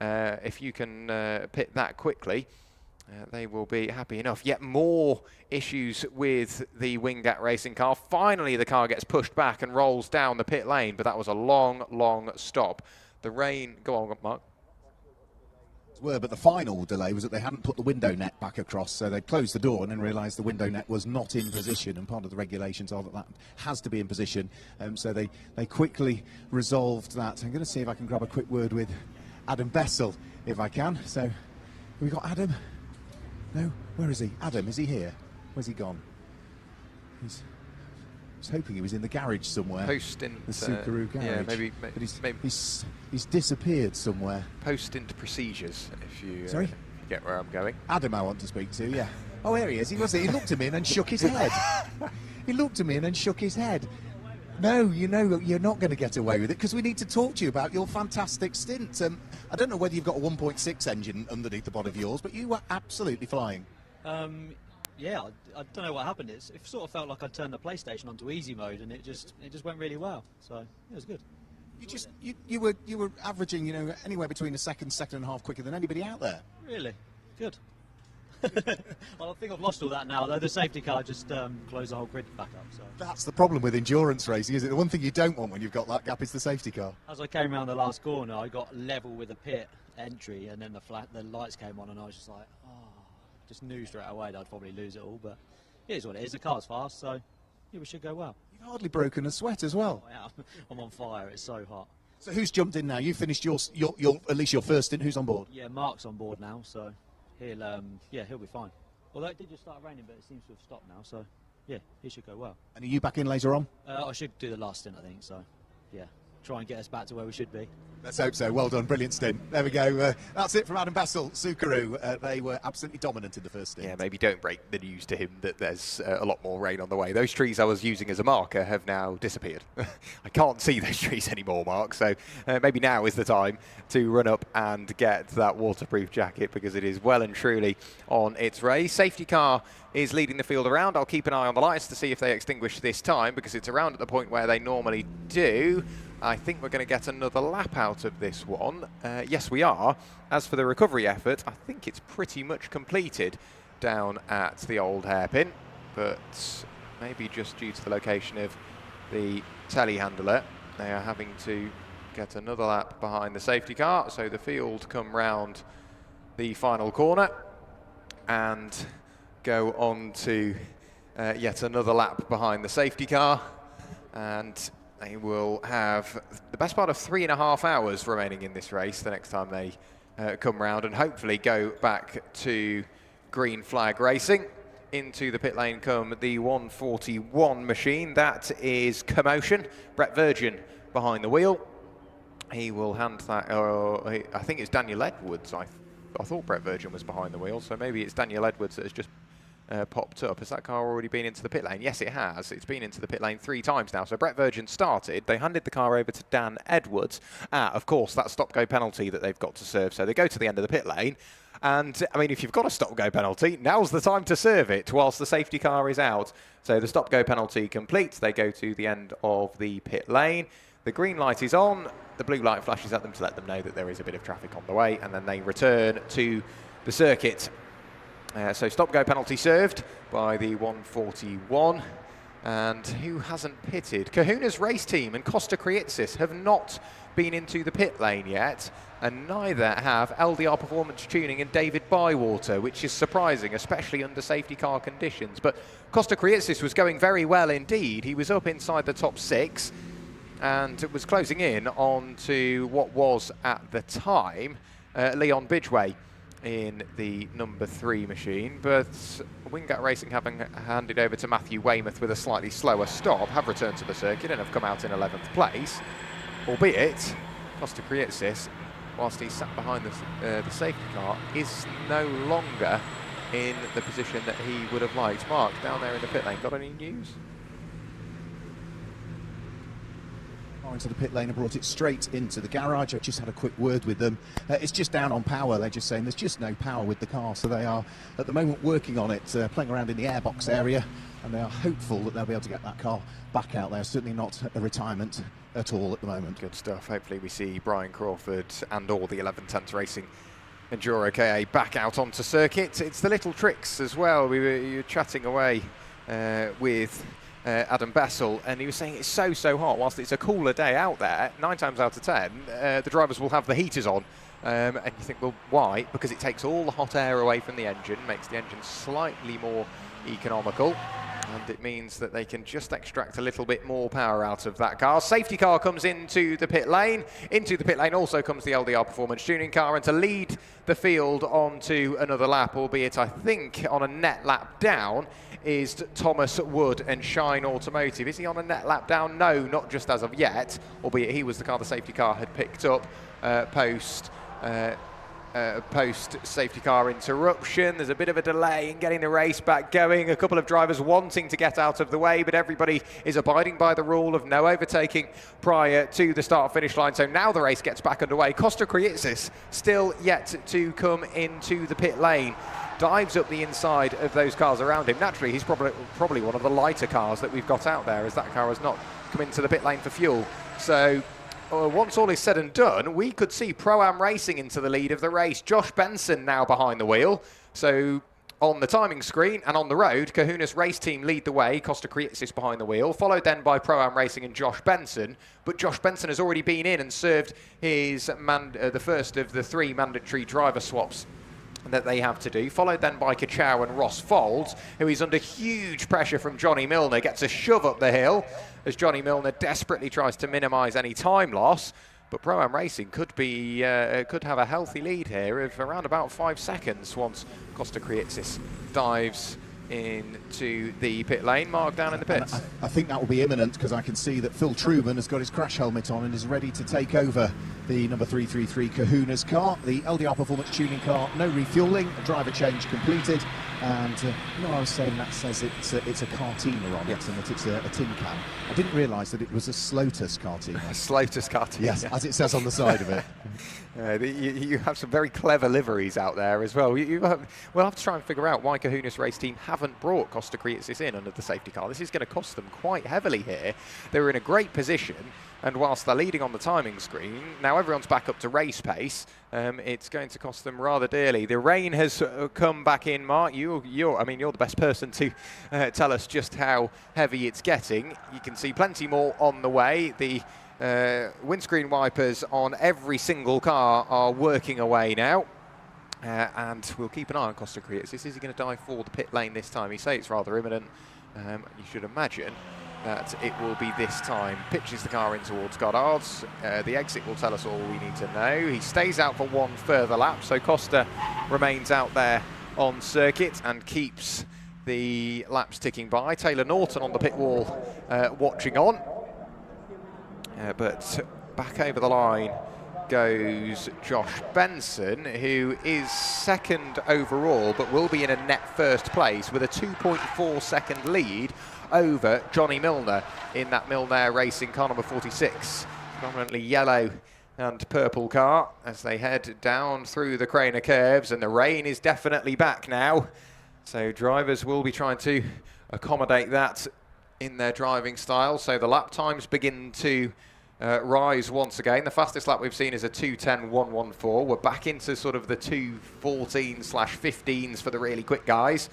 Speaker 1: If you can pit that quickly, they will be happy enough. Yet more issues with the Wingat racing car. Finally, the car gets pushed back and rolls down the pit lane, but that was a long, long stop. The rain... Go on, Mark.
Speaker 4: were, but the final delay was that they hadn't put the window net back across, so they closed the door and then realised the window net was not in position, and part of the regulations are that that has to be in position, so they quickly resolved that. I'm going to see if I can grab a quick word with Adam Bessel, if I can. So, have we got Adam? No? Where is he? Adam, is he here? Where's he gone? I was hoping he was in the garage somewhere.
Speaker 1: Post-stint,
Speaker 4: the Subaru garage.
Speaker 1: Yeah, maybe.
Speaker 4: But he's disappeared somewhere.
Speaker 1: Post-stint procedures, if you
Speaker 4: Sorry?
Speaker 1: get where I'm going.
Speaker 4: Adam, I want to speak to. Yeah. Oh, here he is. He looked at me and then shook his head. He looked at me and then shook his head. No, you know you're not going to get away with it, because we need to talk to you about your fantastic stint. I don't know whether you've got a 1.6 engine underneath the body of yours, but you were absolutely flying.
Speaker 7: Yeah, I don't know what happened. It sort of felt like I turned the PlayStation onto easy mode, and it just went really well. So it was good. You were averaging, anywhere between a second and a half quicker than anybody out there. Really? Good. Well, I think I've lost all that now, though. The safety car just closed the whole grid back up. So
Speaker 4: that's the problem with endurance racing, is it? The one thing you don't want when you've got that gap is the safety car.
Speaker 7: As I came around the last corner, I got level with the pit entry, and then the lights came on, and I was just like, just knew straight away that I'd probably lose it all. But it is what it is. The car's fast, so yeah, we should go well.
Speaker 4: You've hardly broken a sweat as well.
Speaker 7: Oh, yeah. I'm on fire. It's so hot.
Speaker 4: So who's jumped in now? You finished your at least your first stint. Who's on board?
Speaker 7: Yeah, Mark's on board now, so he'll be fine. Although it did just start raining, but it seems to have stopped now, so yeah, he should go well.
Speaker 4: And are you back in later on?
Speaker 7: I should do the last stint, I think, so yeah, try and get us back to where we should be.
Speaker 4: Let's hope so. Well done, brilliant stint. There we go. That's it from Adam Bessel, Subaru. They were absolutely dominant in the first stint.
Speaker 1: Yeah, maybe don't break the news to him that there's a lot more rain on the way. Those trees I was using as a marker have now disappeared. I can't see those trees anymore, Mark, so maybe now is the time to run up and get that waterproof jacket, because it is well and truly on its way. Safety car is leading the field around. I'll keep an eye on the lights to see if they extinguish this time, because it's around at the point where they normally do. I think we're going to get another lap out of this one. Yes, we are. As for the recovery effort, I think it's pretty much completed down at the old hairpin, but maybe just due to the location of the telehandler, they are having to get another lap behind the safety car. So the field come round the final corner and go on to yet another lap behind the safety car, and they will have the best part of 3.5 hours remaining in this race the next time they come round, and hopefully go back to green flag racing. Into the pit lane come the 141 machine. That is Commotion. Brett Virgin behind the wheel. He will hand that, I think it's Daniel Edwards. I thought Brett Virgin was behind the wheel, so maybe it's Daniel Edwards that has just popped up. Has that car already been into the pit lane? Yes, it has. It's been into the pit lane 3 times now. So Brett Virgin started. They handed the car over to Dan Edwards. Of course, that stop-go penalty that they've got to serve. So they go to the end of the pit lane. And, I mean, if you've got a stop-go penalty, now's the time to serve it whilst the safety car is out. So the stop-go penalty complete. They go to the end of the pit lane. The green light is on. The blue light flashes at them to let them know that there is a bit of traffic on the way. And then they return to the circuit. So stop-go penalty served by the 141. And who hasn't pitted? Kahuna's race team and Costa Kriitsis have not been into the pit lane yet, and neither have LDR Performance Tuning and David Bywater, which is surprising, especially under safety car conditions. But Costa Kriitsis was going very well indeed. He was up inside the top 6 and was closing in on to what was at the time Leon Bidgeway in the number 3 machine, but Wingate Racing, having handed over to Matthew Weymouth with a slightly slower stop, have returned to the circuit and have come out in 11th place, albeit Costa Kriitsis, whilst he's sat behind the safety car, is no longer in the position that he would have liked. Mark, down there in the pit lane, got any news?
Speaker 4: Into the pit lane and brought it straight into the garage. I just had a quick word with them. It's just down on power. They're just saying there's just no power with the car, so they are at the moment working on it, playing around in the airbox area, and they are hopeful that they'll be able to get that car back out there. Certainly not a retirement at all at the moment.
Speaker 1: Good stuff. Hopefully we see Brian Crawford and all the 1110s Racing EnduroKA back out onto circuit. It's the little tricks as well. You were chatting away with Adam Bessel, and he was saying it's so hot. Whilst it's a cooler day out there, 9 times out of 10 the drivers will have the heaters on And you think, well, why? Because it takes all the hot air away from the engine, makes the engine slightly more economical, and it means that they can just extract a little bit more power out of that car. Safety car comes into the pit lane. Into the pit lane also comes the LDR Performance Tuning car, and to lead the field onto another lap, albeit I think on a net lap down, is Thomas Wood and Shine Automotive. Is he on a net lap down? No, not just as of yet, albeit he was the car the safety car had picked up post safety car interruption. There's a bit of a delay in getting the race back going. A couple of drivers wanting to get out of the way, but everybody is abiding by the rule of no overtaking prior to the start finish line. So now the race gets back underway. Costa Kriitsis still yet to come into the pit lane. Dives up the inside of those cars around him. Naturally, he's probably one of the lighter cars that we've got out there, as that car has not come into the pit lane for fuel. So once all is said and done, we could see Pro-Am Racing into the lead of the race. Josh Benson now behind the wheel. So on the timing screen and on the road, Kahuna's race team lead the way. Costa Kriitsis behind the wheel, followed then by Pro-Am Racing and Josh Benson. But Josh Benson has already been in and served his the first of the 3 mandatory driver swaps that they have to do, followed then by Kachow and Ross Folds, who is under huge pressure from Johnny Milner, gets a shove up the hill as Johnny Milner desperately tries to minimise any time loss. But Pro-Am Racing could have a healthy lead here of around about 5 seconds once Costa Kriitsis dives into the pit lane. Mark down in the pits.
Speaker 4: I think that will be imminent, because I can see that Phil Truman has got his crash helmet on and is ready to take over the number 333 Kahuna's car. The LDR Performance Tuning car, no refuelling, a driver change completed, and I was saying that says it's a cartiner on it, and that it's a tin can. I didn't realise that it was a Slotus cartiner.
Speaker 1: A Slotus cartiner.
Speaker 4: Yes, as it says on the side of it.
Speaker 1: You have some very clever liveries out there as well. We'll have to try and figure out why Kahuna's race team haven't brought Costa Kriitsis in under the safety car. This is going to cost them quite heavily here. They were in a great position, and whilst they're leading on the timing screen, now everyone's back up to race pace. It's going to cost them rather dearly. The rain has come back in, Mark. You're the best person to tell us just how heavy it's getting. You can see plenty more on the way. The windscreen wipers on every single car are working away now. And we'll keep an eye on Costa Kriitsis. Is he going to dive for the pit lane this time? You say it's rather imminent. You should imagine that it will be this time. Pitches the car in towards Goddard's. The exit will tell us all we need to know. He stays out for 1 further lap, so Costa remains out there on circuit and keeps the laps ticking by. Taylor Norton on the pit wall watching on. But back over the line goes Josh Benson, who is 2nd overall, but will be in a net 1st place with a 2.4 second lead over Johnny Milner in that Milner Racing car number 46. Prominently yellow and purple car as they head down through the Craner curves, and the rain is definitely back now. So drivers will be trying to accommodate that in their driving style. So the lap times begin to rise once again. The fastest lap we've seen is a 2:10.114. We're back into sort of the 2:14/15s for the really quick guys.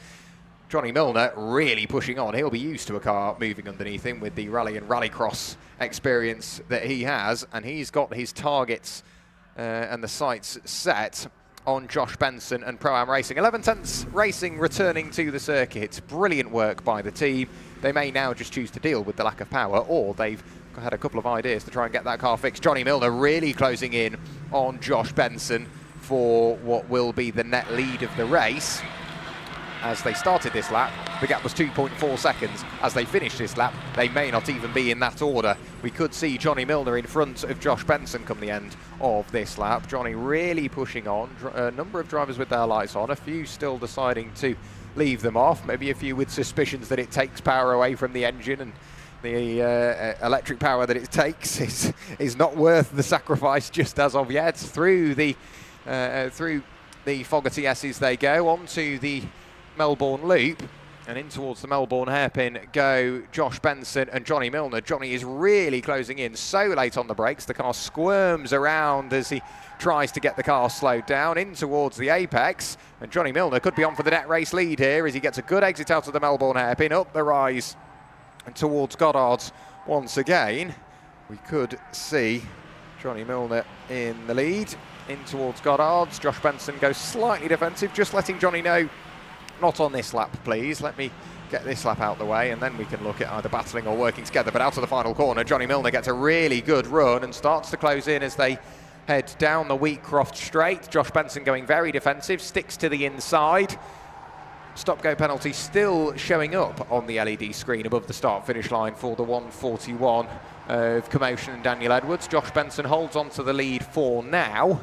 Speaker 1: Johnny Milner really pushing on. He'll be used to a car moving underneath him with the rally and rallycross experience that he has, and he's got his targets and the sights set on Josh Benson and Pro-Am Racing. 11 tenths Racing returning to the circuit. Brilliant work by the team. They may now just choose to deal with the lack of power, or they've had a couple of ideas to try and get that car fixed. Johnny Milner really closing in on Josh Benson for what will be the net lead of the race. As they started this lap, the gap was 2.4 seconds. As they finish this lap, they may not even be in that order. We could see Johnny Milner in front of Josh Benson come the end of this lap. Johnny really pushing on. A number of drivers with their lights on, a few still deciding to leave them off, maybe a few with suspicions that it takes power away from the engine, and the electric power that it takes is not worth the sacrifice just as of yet. Through the Fogarty S's they go, onto the Melbourne Loop, and in towards the Melbourne hairpin go Josh Benson and Johnny Milner. Johnny is really closing in so late on the brakes. The car squirms around as he tries to get the car slowed down in towards the apex, and Johnny Milner could be on for the net race lead here as he gets a good exit out of the Melbourne hairpin, up the rise and towards Goddard's once again. We could see Johnny Milner in the lead. in towards Goddard's. Josh Benson goes slightly defensive, just letting Johnny know, not on this lap, please. Let me get this lap out the way, and then we can look at either battling or working together. But out of the final corner, Johnny Milner gets a really good run and starts to close in as they head down the Wheatcroft straight. Josh Benson going very defensive, sticks to the inside. Stop-go penalty still showing up on the LED screen above the start-finish line for the 141 of Commotion and Daniel Edwards. Josh Benson holds on to the lead for now.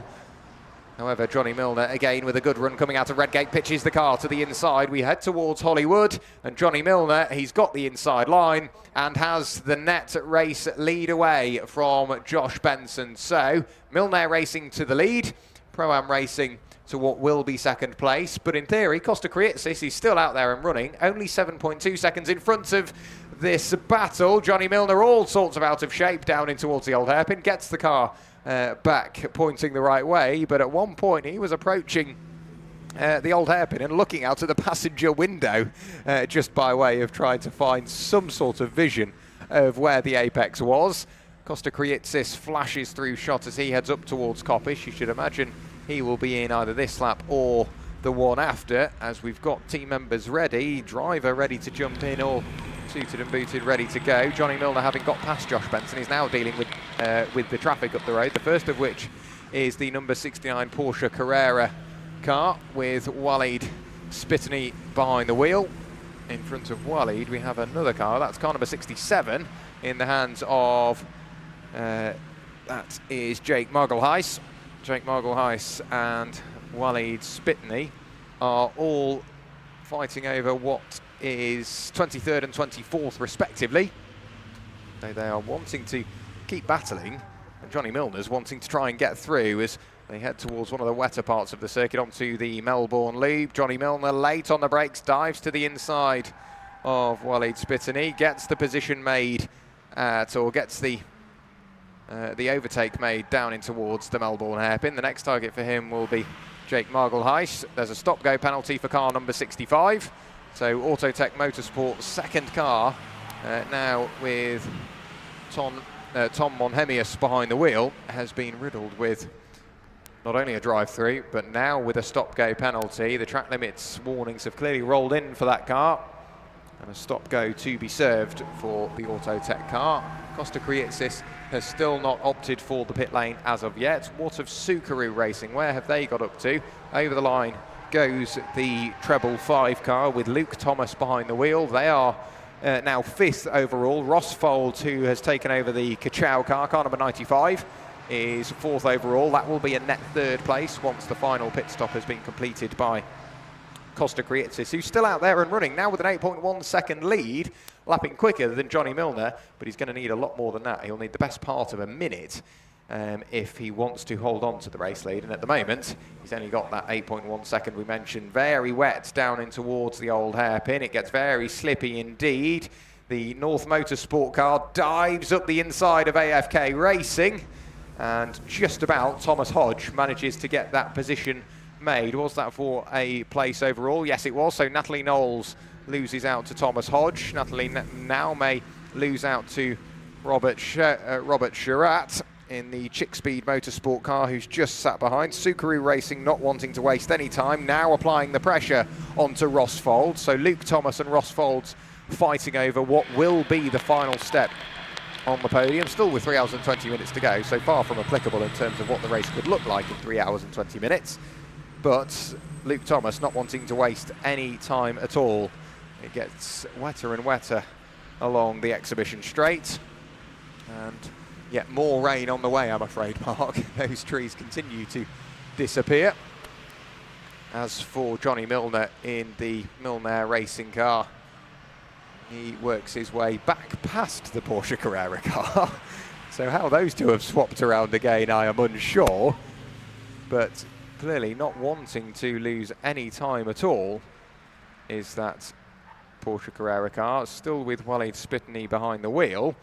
Speaker 1: However, Johnny Milner, again with a good run coming out of Redgate, pitches the car to the inside. We head towards Hollywood, and Johnny Milner, he's got the inside line and has the net race lead away from Josh Benson. So, Milner racing to the lead, Pro-Am racing to what will be second place. But in theory, Costa Krietsis is still out there and running, only 7.2 seconds in front of this battle. Johnny Milner all sorts of out of shape down in towards the old hairpin, gets the car back pointing the right way, but at one point he was approaching the old hairpin and looking out of the passenger window just by way of trying to find some sort of vision of where the apex was. Costa Krietsis flashes through shot as he heads up towards Coppish. You should imagine he will be in either this lap or the one after, as we've got team members ready, driver ready to jump in, all suited and booted, ready to go. Johnny Milner, having got past Josh Benson, is now dealing with the traffic up the road, the first of which is the number 69 Porsche Carrera car with Waleed Spitney behind the wheel. In front of Waleed we have another car, that's car number 67 in the hands of that is Jake Margelheis. Jake Margelheis and Waleed Spitney are all fighting over what is 23rd and 24th respectively. They are wanting to keep battling, and Johnny Milner's wanting to try and get through as they head towards one of the wetter parts of the circuit onto the Melbourne Loop. Johnny Milner late on the brakes, dives to the inside of Waleed Spitney, gets the position made or gets the overtake made down in towards the Melbourne hairpin. The next target for him will be Jake Margelheis. There's a stop-go penalty for car number 65. So Autotech Motorsport's second car, now with Tom Monhemius behind the wheel, has been riddled with not only a drive-through, but now with a stop-go penalty. The track limits warnings have clearly rolled in for that car, and a stop-go to be served for the Autotech car. Costa Krietsis has still not opted for the pit lane as of yet. What of Subaru Racing? Where have they got up to? Over the line goes the treble 5 car with Luke Thomas behind the wheel. They are now 5th overall. Ross Fold, who has taken over the Kachow car number 95, is 4th overall. That will be a net 3rd place once the final pit stop has been completed by Costa Krietsis, who's still out there and running now with an 8.1 second lead, lapping quicker than Johnny Milner, but he's going to need a lot more than that. He'll need the best part of a minute if he wants to hold on to the race lead, and at the moment he's only got that 8.1 second we mentioned. Very wet down in towards the old hairpin. It gets very slippy indeed. The North Motorsport car dives up the inside of AFK Racing, and just about Thomas Hodge manages to get that position made. Was that for a place overall? Yes, it was. So Natalie Knowles loses out to Thomas Hodge. Natalie now may lose out to Robert Sherratt in the Chick Speed Motorsport car, who's just sat behind. Subaru Racing not wanting to waste any time, now applying the pressure onto Ross Fold. So Luke Thomas and Ross Fold's fighting over what will be the final step on the podium, still with 3 hours and 20 minutes to go, so far from applicable in terms of what the race could look like in 3 hours and 20 minutes. But Luke Thomas not wanting to waste any time at all. It gets wetter and wetter along the exhibition straight, and yet more rain on the way, I'm afraid, Mark. Those trees continue to disappear. As for Johnny Milner in the Milner racing car, he works his way back past the Porsche Carrera car. So how those two have swapped around again, I am unsure. But clearly not wanting to lose any time at all is that Porsche Carrera car, still with Waleed Spitney behind the wheel.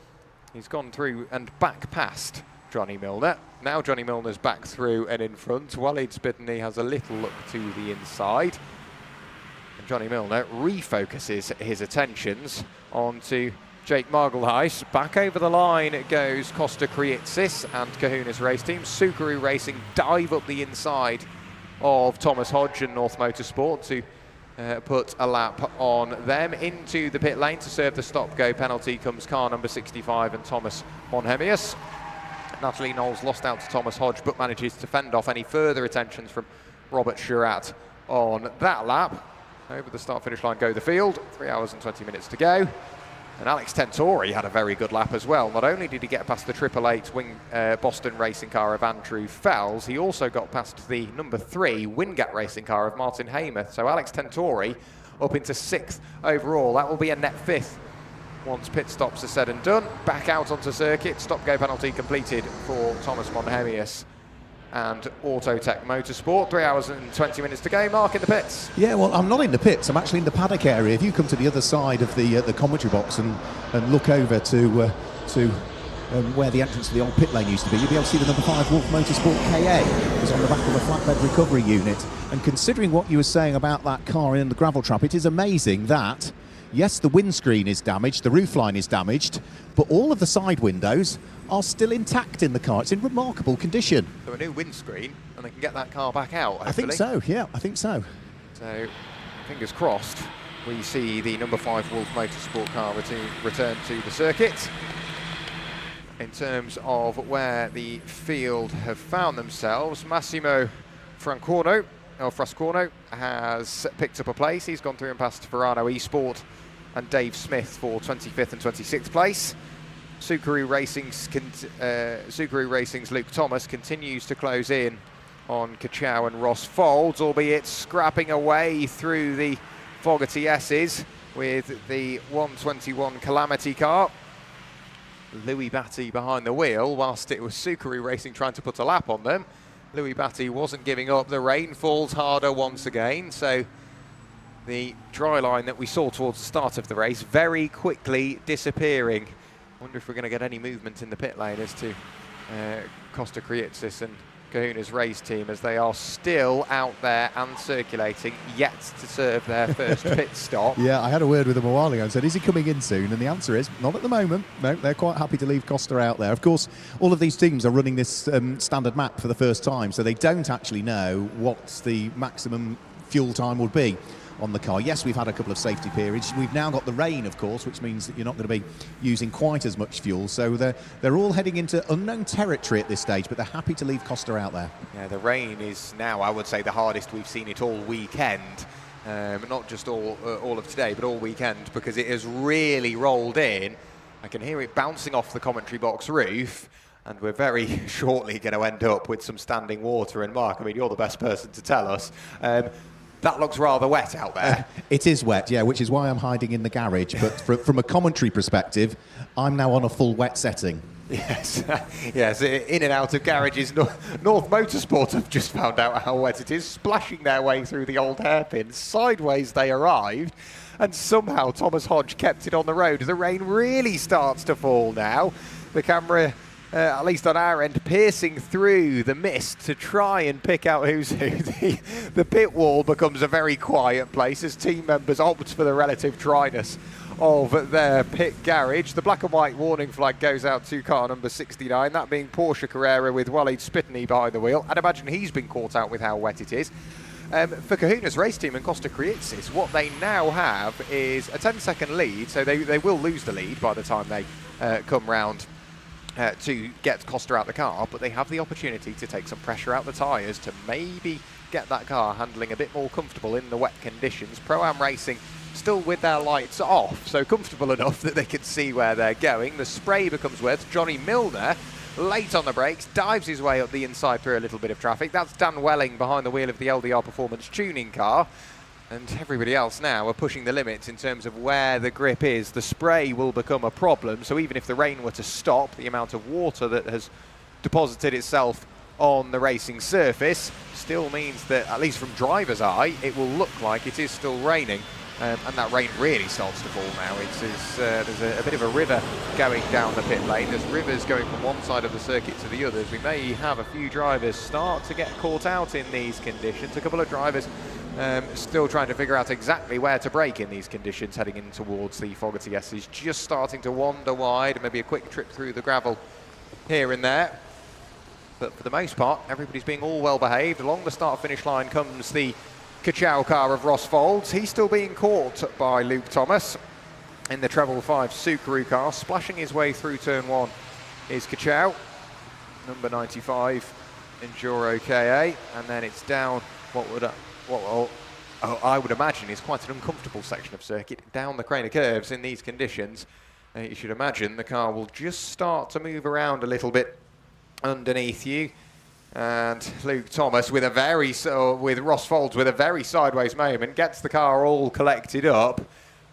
Speaker 1: He's gone through and back past Johnny Milner. Now Johnny Milner's back through and in front. Waleed Spitney has a little look to the inside. And Johnny Milner refocuses his attentions onto Jake Margelheis. Back over the line goes Costa Kriitsis and Kahuna's race team. Subaru Racing dive up the inside of Thomas Hodge and North Motorsport to put a lap on them. Into the pit lane to serve the stop-go penalty comes car number 65 and Thomas Monhemius. Natalie Knowles lost out to Thomas Hodge but manages to fend off any further attentions from Robert Churat on that lap. Over the start-finish line go the field, 3 hours and 20 minutes to go. And Alex Tentori had a very good lap as well. Not only did he get past the 888 Boston racing car of Andrew Fells, he also got past the number 3 Wingat racing car of Martin Heymuth. So Alex Tentori up into 6th overall. That will be a net 5th once pit stops are said and done. Back out onto circuit, stop-go penalty completed for Thomas Monhemius and Autotech Motorsport. 3 hours and 20 minutes to go. Mark in the pits.
Speaker 4: Yeah, well, I'm not in the pits. I'm actually in the paddock area. If you come to the other side of the commentary box and look over to where the entrance to the old pit lane used to be, you'll be able to see the number 5 Wolf Motorsport KA is on the back of a flatbed recovery unit. And considering what you were saying about that car in the gravel trap, it is amazing that, yes, the windscreen is damaged, the roofline is damaged, but all of the side windows are still intact in the car. It's in remarkable condition.
Speaker 1: So a new windscreen, and they can get that car back out, hopefully.
Speaker 4: I think so, yeah, I think so.
Speaker 1: So, fingers crossed, we see the number 5 Wolf Motorsport car return to the circuit. In terms of where the field have found themselves, Massimo Frascorno has picked up a place. He's gone through and past Verano Esport and Dave Smith for 25th and 26th place. Subaru Racing's Luke Thomas continues to close in on Kachow and Ross Folds, albeit scrapping away through the Fogarty S's with the 121 Calamity car. Louis Batty behind the wheel, whilst it was Subaru Racing trying to put a lap on them. Louis Batty wasn't giving up. The rain falls harder once again, so the dry line that we saw towards the start of the race very quickly disappearing. Wonder if we're going to get any movement in the pit lane as to Costa Kriitsis and Kahuna's race team, as they are still out there and circulating, yet to serve their first pit stop.
Speaker 4: Yeah, I had a word with them a while ago and said, is he coming in soon? And the answer is, not at the moment. No, they're quite happy to leave Costa out there. Of course, all of these teams are running this standard map for the first time, so they don't actually know what the maximum fuel time would be on the car. Yes, we've had a couple of safety periods. We've now got the rain, of course, which means that you're not going to be using quite as much fuel. So they're all heading into unknown territory at this stage, but they're happy to leave Costa out there.
Speaker 1: Yeah, the rain is now, I would say, the hardest we've seen it all weekend. Not just all of today, but all weekend, because it has really rolled in. I can hear it bouncing off the commentary box roof, and we're very shortly going to end up with some standing water. And Mark, I mean, you're the best person to tell us. That looks rather wet out there.
Speaker 4: It is wet, yeah, which is why I'm hiding in the garage. But from a commentary perspective, I'm now on a full wet setting.
Speaker 1: Yes, yes, in and out of garages. North Motorsport have just found out how wet it is, splashing their way through the old hairpins. Sideways they arrived, and somehow Thomas Hodge kept it on the road. The rain really starts to fall now. The camera, at least on our end, piercing through the mist to try and pick out who's who. The pit wall becomes a very quiet place as team members opt for the relative dryness of their pit garage. The black and white warning flag goes out to car number 69, that being Porsche Carrera with Walid Spitney behind the wheel. I'd imagine he's been caught out with how wet it is. For Kahuna's race team and Costa Kriitsis, what they now have is a 10-second lead, so they will lose the lead by the time they come round to get Costa out the car, but they have the opportunity to take some pressure out the tyres to maybe get that car handling a bit more comfortable in the wet conditions. Pro-Am Racing still with their lights off, so comfortable enough that they can see where they're going. The spray becomes worse. Johnny Milner, late on the brakes, dives his way up the inside through a little bit of traffic. That's Dan Welling behind the wheel of the LDR Performance tuning car. And everybody else now are pushing the limits in terms of where the grip is. The spray will become a problem, so even if the rain were to stop, the amount of water that has deposited itself on the racing surface still means that, at least from driver's eye, it will look like it is still raining. And that rain really starts to fall now. There's a bit of a river going down the pit lane. There's rivers going from one side of the circuit to the others. We may have a few drivers start to get caught out in these conditions. A couple of drivers Still trying to figure out exactly where to brake in these conditions heading in towards the Fogarty S. He's just starting to wander wide, maybe a quick trip through the gravel here and there. But for the most part, everybody's being all well behaved. Along the start-finish line comes the Kachow car of Ross Folds. He's still being caught by Luke Thomas in the Treble 5 Subaru car. Splashing his way through turn 1 is Kachow, number 95, EnduroKA, and then it's down I would imagine is quite an uncomfortable section of circuit, down the crane of curves in these conditions. You should imagine the car will just start to move around a little bit underneath you. And Luke Thomas with Ross Folds with a very sideways moment gets the car all collected up,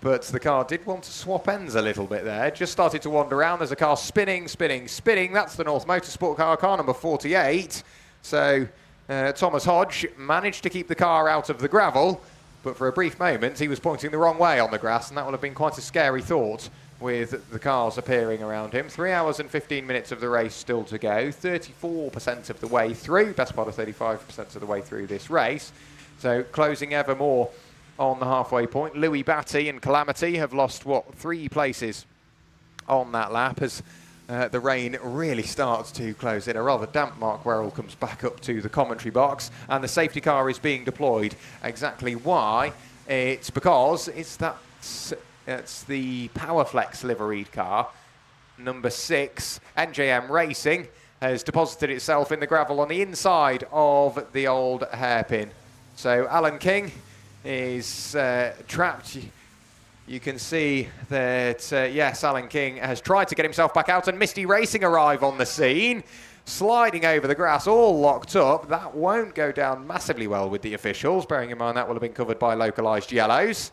Speaker 1: but the car did want to swap ends a little bit there. Just started to wander around. There's a car spinning. That's the North Motorsport car number 48. So Thomas Hodge managed to keep the car out of the gravel, but for a brief moment he was pointing the wrong way on the grass, and that would have been quite a scary thought with the cars appearing around him. 3 hours and 15 minutes of the race still to go, 34% of the way through, best part of 35% of the way through this race. So closing ever more on the halfway point. Louis Batty and Calamity have lost, 3 places on that lap as the rain really starts to close in. A rather damp Mark Werrell comes back up to the commentary box, and the safety car is being deployed. Exactly why? It's because it's the Powerflex liveried car, number 6, NJM Racing, has deposited itself in the gravel on the inside of the old hairpin. So Alan King is trapped. You can see that, yes, Alan King has tried to get himself back out, and Misty Racing arrive on the scene, sliding over the grass, all locked up. That won't go down massively well with the officials, bearing in mind that will have been covered by localised yellows.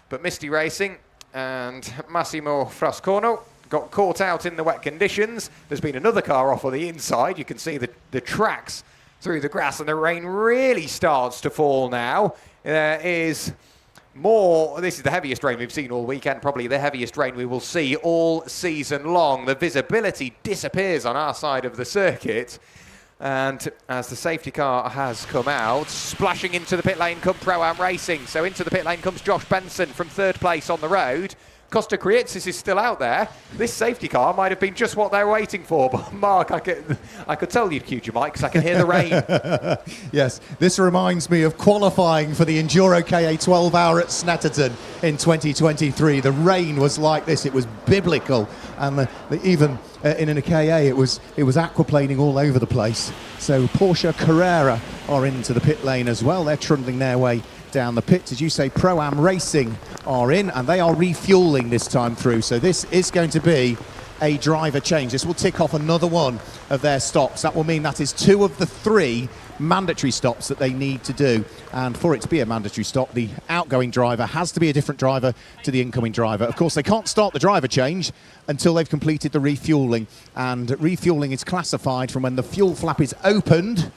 Speaker 1: But Misty Racing and Massimo Frascorno got caught out in the wet conditions. There's been another car off on the inside. You can see the tracks through the grass, and the rain really starts to fall now. There is more. This is the heaviest rain we've seen all weekend, probably the heaviest rain we will see all season long. The visibility disappears on our side of the circuit, and as the safety car has come out, splashing into the pit lane come Pro-Am Racing. So into the pit lane comes Josh Benson from 3rd place on the road. Costa Krietsis is still out there. This safety car might have been just what they were waiting for, but Mark, I could tell you'd cued your mic because I can hear the rain.
Speaker 4: Yes, this reminds me of qualifying for the EnduroKA 12 hour at Snetterton in 2023. The rain was like this, it was biblical, and even in a KA it was aquaplaning all over the place. So Porsche Carrera are into the pit lane as well. They're trundling their way down the pits. As you say, Pro-Am Racing are in, and they are refuelling this time through. So this is going to be a driver change. This will tick off another one of their stops. That will mean that is 2 of the 3 mandatory stops that they need to do. And for it to be a mandatory stop, the outgoing driver has to be a different driver to the incoming driver. Of course, they can't start the driver change until they've completed the refueling. And refueling is classified from when the fuel flap is opened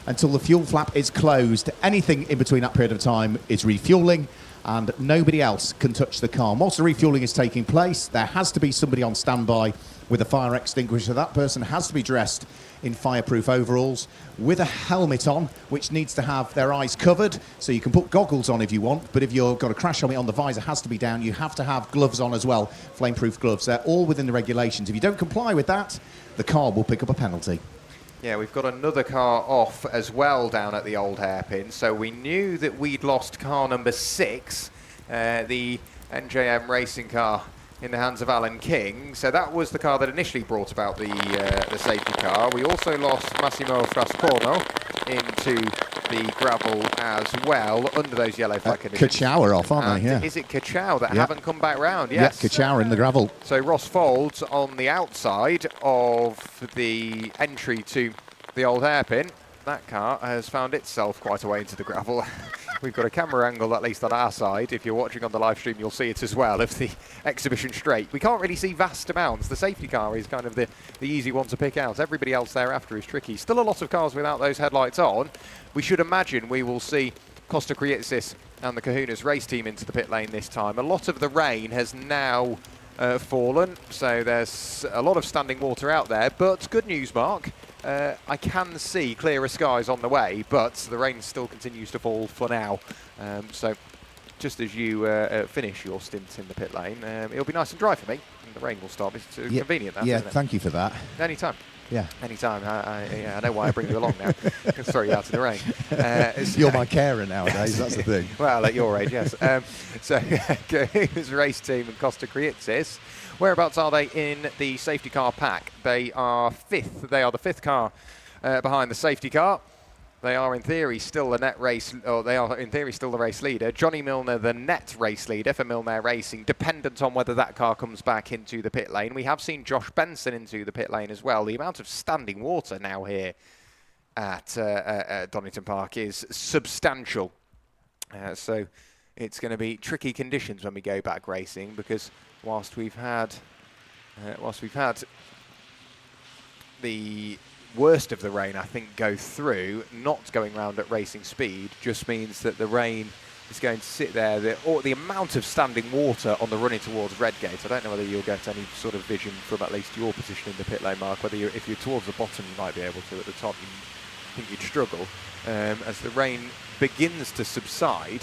Speaker 4: until the fuel flap is closed. Anything in between that period of time is refueling, and nobody else can touch the car. Whilst the refueling is taking place, there has to be somebody on standby with a fire extinguisher. That person has to be dressed in fireproof overalls with a helmet on, which needs to have their eyes covered. So you can put goggles on if you want, but if you've got a crash helmet on, the visor has to be down. You have to have gloves on as well, flameproof gloves. They're all within the regulations. If you don't comply with that, the car will pick up a penalty.
Speaker 1: Yeah, we've got another car off as well down at the old hairpin. So we knew that we'd lost car number 6, the NJM Racing car in the hands of Alan King. So that was the car that initially brought about the safety car. We also lost Massimo Frascorno into the gravel as well under those yellow flag conditions.
Speaker 4: Kachow are off, aren't they? Yeah.
Speaker 1: Is it Kachow that haven't come back round? Yes.
Speaker 4: Yeah, Kachow in the gravel.
Speaker 1: So Ross Folds on the outside of the entry to the old hairpin. That car has found itself quite a way into the gravel. We've got a camera angle, at least on our side. If you're watching on the live stream, you'll see it as well, of the exhibition straight. We can't really see vast amounts. The safety car is kind of the easy one to pick out. Everybody else thereafter is tricky. Still a lot of cars without those headlights on. We should imagine we will see Costa Krietsis and the Kahunas race team into the pit lane this time. A lot of the rain has now fallen, so there's a lot of standing water out there. But good news, Mark. I can see clearer skies on the way, but the rain still continues to fall for now. So just as you finish your stint in the pit lane, it'll be nice and dry for me, and the rain will stop. It's convenient, that,
Speaker 4: yeah,
Speaker 1: isn't it?
Speaker 4: thank you for that.
Speaker 1: Anytime.
Speaker 4: Yeah.
Speaker 1: Anytime. I know why I bring you along now. I can throw you out in the rain.
Speaker 4: You're my carer nowadays, that's the thing.
Speaker 1: Well, at your age, yes. So, Kahuna's race team and Costa Krietsis, whereabouts are they in the safety car pack? They are fifth. They are the fifth car behind the safety car. They are in theory still the net race, or they are in theory still the race leader. Johnny Milner, the net race leader for Milner Racing, dependent on whether that car comes back into the pit lane. We have seen Josh Benson into the pit lane as well. The amount of standing water now here at Donington Park is substantial. So it's going to be tricky conditions when we go back racing, because whilst we've had the worst of the rain, I think, go through, not going round at racing speed just means that the rain is going to sit there. The amount of standing water on the running towards Redgate, I don't know whether you'll get any sort of vision from at least your position in the pit lane, Mark, whether if you're towards the bottom you might be able to. At the top you think you'd struggle. As the rain begins to subside,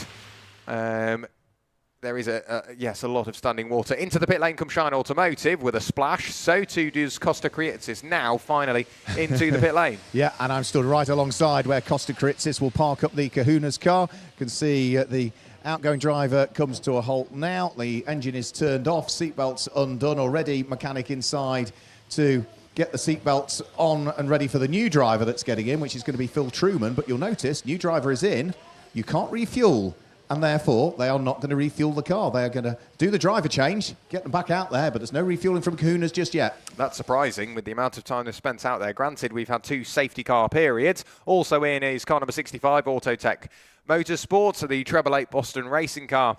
Speaker 1: there is a lot of standing water. Into the pit lane comes Shine Automotive with a splash. So too does Costa Krietsis now finally into the pit lane.
Speaker 4: Yeah, and I'm stood right alongside where Costa Krietsis will park up the Kahuna's car. You can see the outgoing driver comes to a halt now. The engine is turned off, seatbelts undone already. Mechanic inside to get the seatbelts on and ready for the new driver that's getting in, which is going to be Phil Truman. But you'll notice, new driver is in. You can't refuel, and therefore they are not going to refuel the car. They are going to do the driver change, get them back out there, but there's no refueling from Kahuna's just yet. That's
Speaker 1: surprising with the amount of time they've spent out there. Granted, we've had 2 safety car periods. Also in is car number 65, Autotech Motorsport, the Treble 8 Boston racing car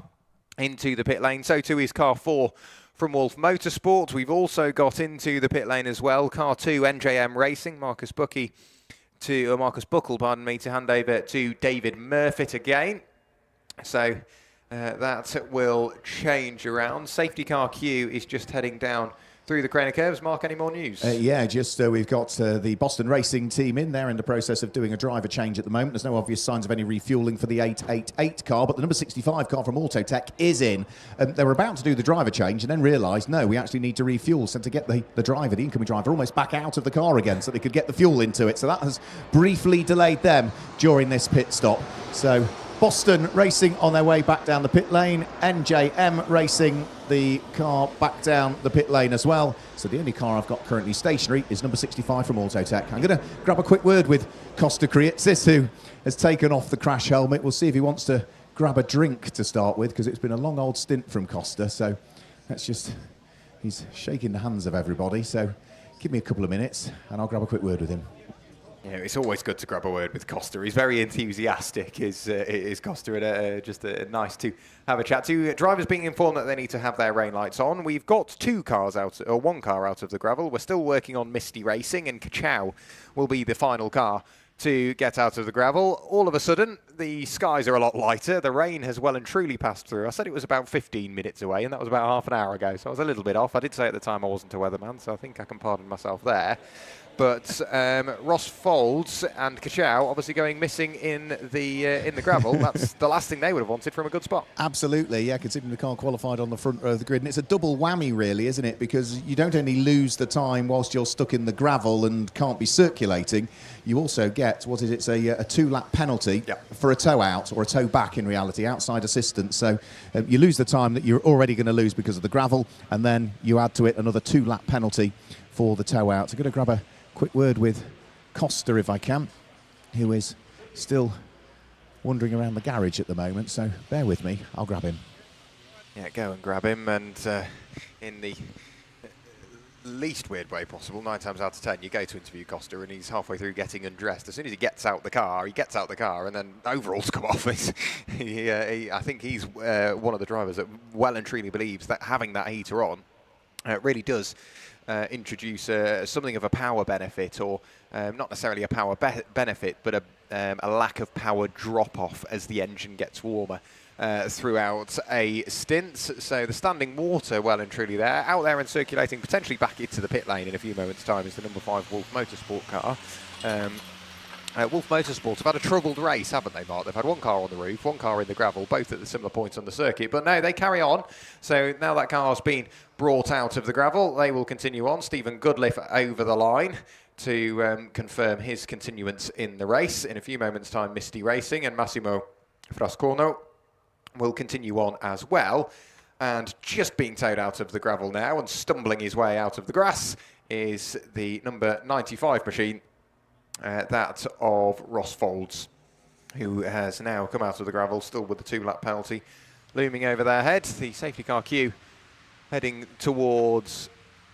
Speaker 1: into the pit lane. So too is car 4 from Wolf Motorsport. We've also got into the pit lane as well, car 2, NJM Racing, Marcus Buckle, pardon me, to hand over to David Murfitt again. So that will change around. Safety car Q is just heading down through the Craner curves. Mark, any more news?
Speaker 4: We've got the Boston Racing team in there in the process of doing a driver change at the moment. There's no obvious signs of any refueling for the 888 car, but the number 65 car from Autotech is in. They were about to do the driver change and then realised, no, we actually need to refuel. So to get the incoming driver, almost back out of the car again so they could get the fuel into it. So that has briefly delayed them during this pit stop. So Boston Racing on their way back down the pit lane. NJM Racing, the car back down the pit lane as well. So the only car I've got currently stationary is number 65 from Autotech. I'm going to grab a quick word with Costa Krietsis, who has taken off the crash helmet. We'll see if he wants to grab a drink to start with, because it's been a long old stint from Costa. So he's shaking the hands of everybody. So give me a couple of minutes and I'll grab a quick word with him.
Speaker 1: Yeah, it's always good to grab a word with Costa. He's very enthusiastic, is Costa, and just nice to have a chat to. Drivers being informed that they need to have their rain lights on. We've got 2 cars out, or 1 car out of the gravel. We're still working on Misty Racing, and Kachow will be the final car to get out of the gravel. All of a sudden, the skies are a lot lighter. The rain has well and truly passed through. I said it was about 15 minutes away, and that was about half an hour ago, so I was a little bit off. I did say at the time I wasn't a weatherman, so I think I can pardon myself there. But Ross Folds and Kachow obviously going missing in the gravel. That's the last thing they would have wanted from a good spot.
Speaker 4: Absolutely, yeah, considering the car qualified on the front row of the grid. And it's a double whammy, really, isn't it? Because you don't only lose the time whilst you're stuck in the gravel and can't be circulating, you also get, it's a 2-lap penalty for a tow out, or a tow back in reality, outside assistance. So you lose the time that you're already going to lose because of the gravel, and then you add to it another 2-lap penalty for the tow out. So I'm going to grab a quick word with Costa, if I can, who is still wandering around the garage at the moment, so bear with me, I'll grab him.
Speaker 1: Yeah, go and grab him, and in the least weird way possible, 9 times out of 10, you go to interview Costa and he's halfway through getting undressed. As soon as he gets out the car, and then overalls come off. I think he's one of the drivers that well and truly believes that having that heater on really does introduce something of a power benefit, or not necessarily a power benefit, but a lack of power drop-off as the engine gets warmer. throughout a stint. So the standing water well and truly there. Out there and circulating, potentially back into the pit lane in a few moments' time is the number 5 Wolf Motorsport car. Wolf Motorsport have had a troubled race, haven't they, Mark? They've had one car on the roof, one car in the gravel, both at the similar points on the circuit. But no, they carry on. So now that car's been brought out of the gravel, they will continue on. Stephen Goodliff over the line to confirm his continuance in the race. In a few moments' time, Misty Racing and Massimo Frascorno will continue on as well. And just being towed out of the gravel now and stumbling his way out of the grass is the number 95 machine, that of Ross Folds, who has now come out of the gravel, still with the 2-lap penalty looming over their heads. The safety car queue heading towards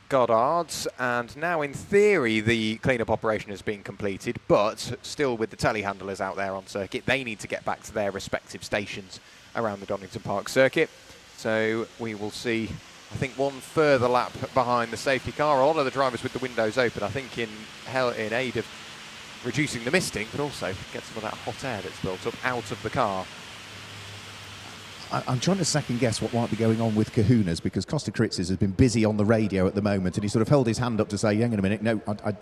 Speaker 1: Goddard's, and now in theory the clean-up operation has been completed, but still with the telehandlers out there on circuit, they need to get back to their respective stations around the Donington Park circuit. So we will see, I think, one further lap behind the safety car. A lot of the drivers with the windows open, I think in aid of reducing the misting, but also get some of that hot air that's built up out of the car.
Speaker 4: I'm trying to second guess what might be going on with Kahunas, because Costa Kritzis has been busy on the radio at the moment, and he sort of held his hand up to say, hang on a minute, no,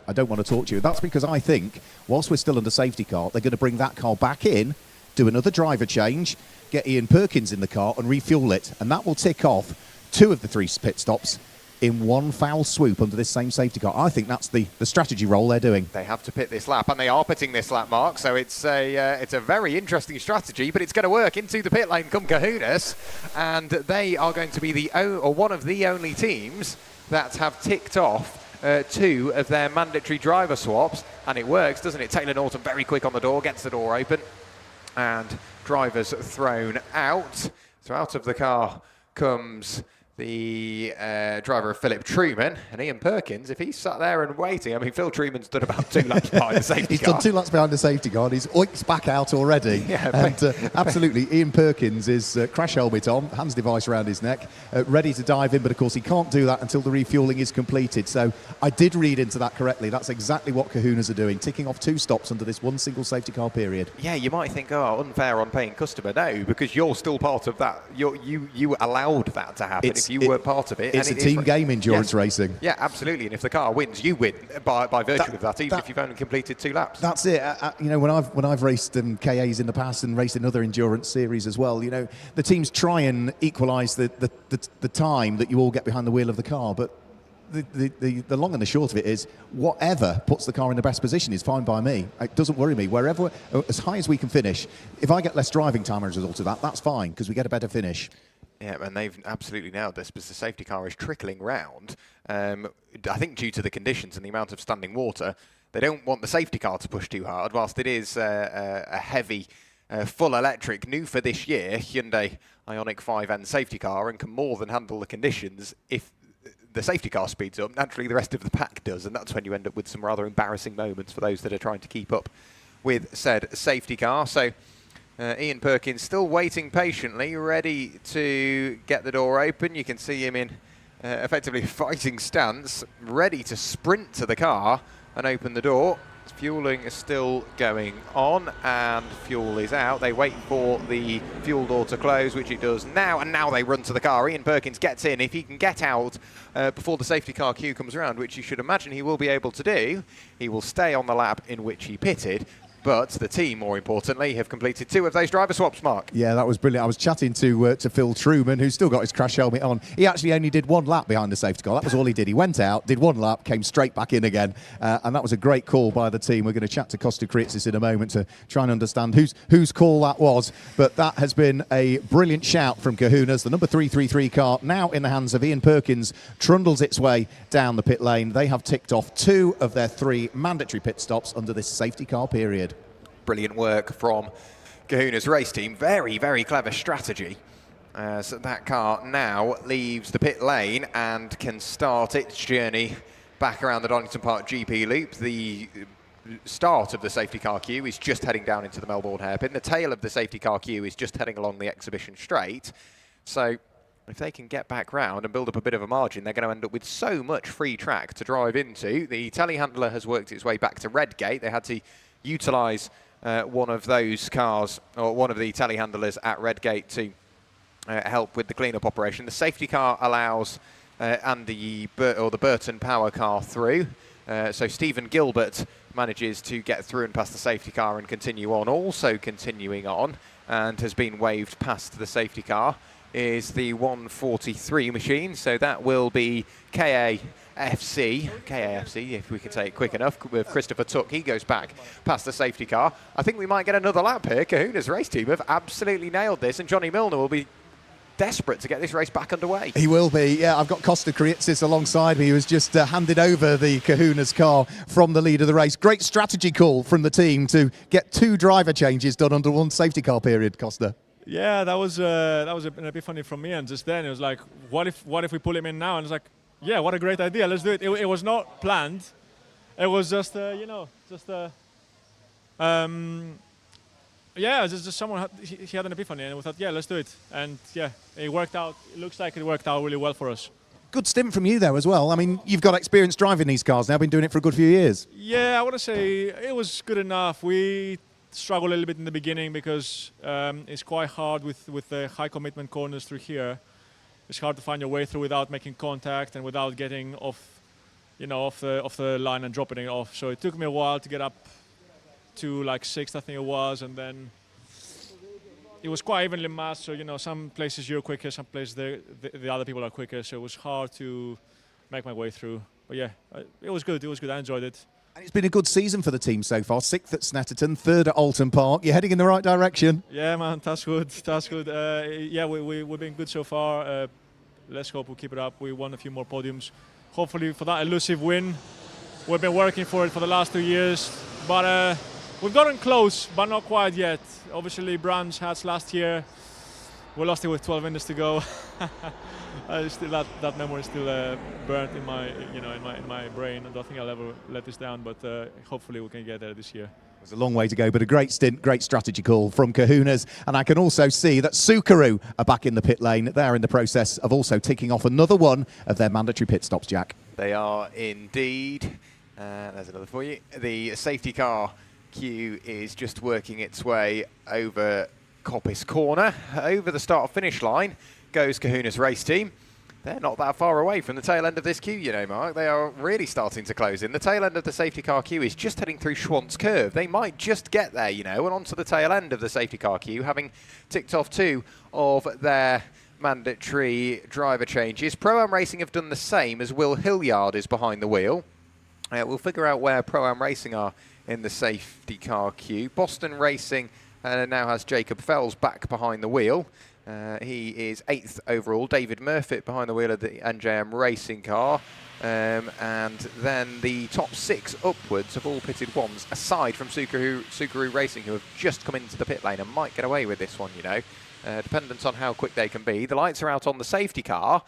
Speaker 4: I don't want to talk to you. That's because I think, whilst we're still under safety car, they're going to bring that car back in, do another driver change, get Ian Perkins in the car and refuel it, and that will tick off 2 of the 3 pit stops in one foul swoop under this same safety car. I think that's the strategy role they're doing.
Speaker 1: They have to pit this lap, and they are pitting this lap, Mark, so it's a very interesting strategy, but it's going to work. Into the pit lane come Kahunas, and they are going to be one of the only teams that have ticked off 2 of their mandatory driver swaps, and it works, doesn't it? Taylor Norton very quick on the door, gets the door open, and drivers thrown out. So out of the car comes the driver of Philip Truman, and Ian Perkins, if he's sat there and waiting, I mean, Phil Truman's done about 2 laps behind the safety car.
Speaker 4: He's done 2 laps behind the safety car, and he's oinked back out already.
Speaker 1: Yeah,
Speaker 4: and absolutely, Ian Perkins is crash helmet on, hands device around his neck, ready to dive in, but of course he can't do that until the refuelling is completed. So I did read into that correctly. That's exactly what Kahunas are doing, ticking off 2 stops under this one single safety car period.
Speaker 1: Yeah, you might think, oh, unfair on paying customer. No, because you're still part of that. You allowed that to happen. If you were part of it.
Speaker 4: It's a team game, endurance racing.
Speaker 1: Yeah, absolutely. And if the car wins, you win by virtue of that, even if you've only completed 2 laps.
Speaker 4: That's it. You know, when I've raced KAs in the past and raced in other endurance series as well, you know, the teams try and equalise the time that you all get behind the wheel of the car, but the long and the short of it is, whatever puts the car in the best position is fine by me. It doesn't worry me. Wherever, as high as we can finish, if I get less driving time as a result of that, that's fine, because we get a better finish.
Speaker 1: Yeah, and they've absolutely nailed this, because the safety car is trickling round. I think due to the conditions and the amount of standing water, they don't want the safety car to push too hard, whilst it is a heavy, full electric, new for this year, Hyundai Ioniq 5N safety car, and can more than handle the conditions. If the safety car speeds up, naturally the rest of the pack does, and that's when you end up with some rather embarrassing moments for those that are trying to keep up with said safety car. So Ian Perkins still waiting patiently, ready to get the door open. You can see him in effectively a fighting stance, ready to sprint to the car and open the door. Fueling is still going on, and fuel is out. They wait for the fuel door to close, which it does now, and now they run to the car. Ian Perkins gets in. If he can get out before the safety car queue comes around, which you should imagine he will be able to do, he will stay on the lap in which he pitted. But the team, more importantly, have completed 2 of those driver swaps, Mark.
Speaker 4: Yeah, that was brilliant. I was chatting to Phil Truman, who's still got his crash helmet on. He actually only did 1 lap behind the safety car. That was all he did. He went out, did 1 lap, came straight back in again. And that was a great call by the team. We're going to chat to Costa Kritzis in a moment to try and understand whose call that was. But that has been a brilliant shout from Kahunas. The number 333 car now in the hands of Ian Perkins trundles its way down the pit lane. They have ticked off 2 of their 3 mandatory pit stops under this safety car period.
Speaker 1: Brilliant work from Kahuna's race team. Very, very clever strategy. So that car now leaves the pit lane and can start its journey back around the Donington Park GP loop. The start of the safety car queue is just heading down into the Melbourne hairpin. The tail of the safety car queue is just heading along the exhibition straight. So if they can get back round and build up a bit of a margin, they're going to end up with so much free track to drive into. The telehandler has worked its way back to Redgate. They had to utilise one of those cars, or one of the telehandlers at Redgate to help with the clean-up operation. The safety car allows the Burton power car through. So Stephen Gilbert manages to get through and past the safety car and continue on. Also continuing on, and has been waved past the safety car, is the 143 machine. So that will be KAFC, if we can say it quick enough, with Christopher Tuck. He goes back past the safety car. I think we might get another lap here. Kahuna's race team have absolutely nailed this, and Johnny Milner will be desperate to get this race back underway.
Speaker 4: He will be, yeah. I've got Costa Krietsis alongside me, who has just handed over the Kahuna's car from the lead of the race. Great strategy call from the team to get 2 driver changes done under 1 safety car period, Costa.
Speaker 8: Yeah, that was an epiphany from me, and just then it was like, what if we pull him in now? And it's like, yeah, what a great idea, let's do it. It was not planned. It was just, yeah, just someone, he had an epiphany, and we thought, yeah, let's do it. And yeah, it worked out. It looks like it worked out really well for us.
Speaker 4: Good stint from you, though, as well. I mean, you've got experience driving these cars now, been doing it for a good few years.
Speaker 8: Yeah, I want to say it was good enough. We struggled a little bit in the beginning because it's quite hard with the high commitment corners through here. It's hard to find your way through without making contact and without getting off the line and dropping it off. So it took me a while to get up to like 6th, I think it was, and then it was quite evenly matched. So some places you're quicker, some places the other people are quicker. So it was hard to make my way through. But yeah, it was good. It was good. I enjoyed it.
Speaker 4: And it's been a good season for the team so far. 6th at Snetterton, 3rd at Alton Park. You're heading in the right direction.
Speaker 8: Yeah, man, that's good. That's good. Yeah, we've been good so far. Let's hope we keep it up. We won a few more podiums. Hopefully for that elusive win. We've been working for it for the last 2 years, but we've gotten close, but not quite yet. Obviously, Brands had last year. We lost it with 12 minutes to go. Still, that memory is still burnt in my brain. I don't think I'll ever let this down, but hopefully we can get there this year.
Speaker 4: There's a long way to go, but a great stint, great strategy call from Kahuna's. And I can also see that Subaru are back in the pit lane. They're in the process of also ticking off another one of their mandatory pit stops, Jack.
Speaker 1: They are indeed. There's another for you. The safety car queue is just working its way over Coppice Corner. Over the start-finish line goes Kahuna's race team. They're not that far away from the tail end of this queue, Mark. They are really starting to close in. The tail end of the safety car queue is just heading through Schwantz Curve. They might just get there, and onto the tail end of the safety car queue, having ticked off 2 of their mandatory driver changes. Pro-Am Racing have done the same, as Will Hilliard is behind the wheel. We'll figure out where Pro-Am Racing are in the safety car queue. Boston Racing now has Jacob Fells back behind the wheel. He is 8th overall. David Murfitt behind the wheel of the NJM Racing car. And then the top 6 upwards have all pitted ones, aside from Subaru Racing, who have just come into the pit lane and might get away with this one, dependent on how quick they can be. The lights are out on the safety car.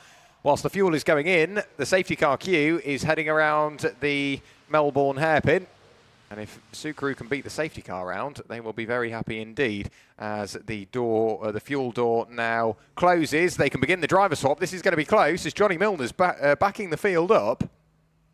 Speaker 1: Whilst the fuel is going in, the safety car queue is heading around the Melbourne hairpin. And if Subaru can beat the safety car round, they will be very happy indeed. As the fuel door now closes, they can begin the driver swap. This is going to be close as Johnny Milner's backing the field up.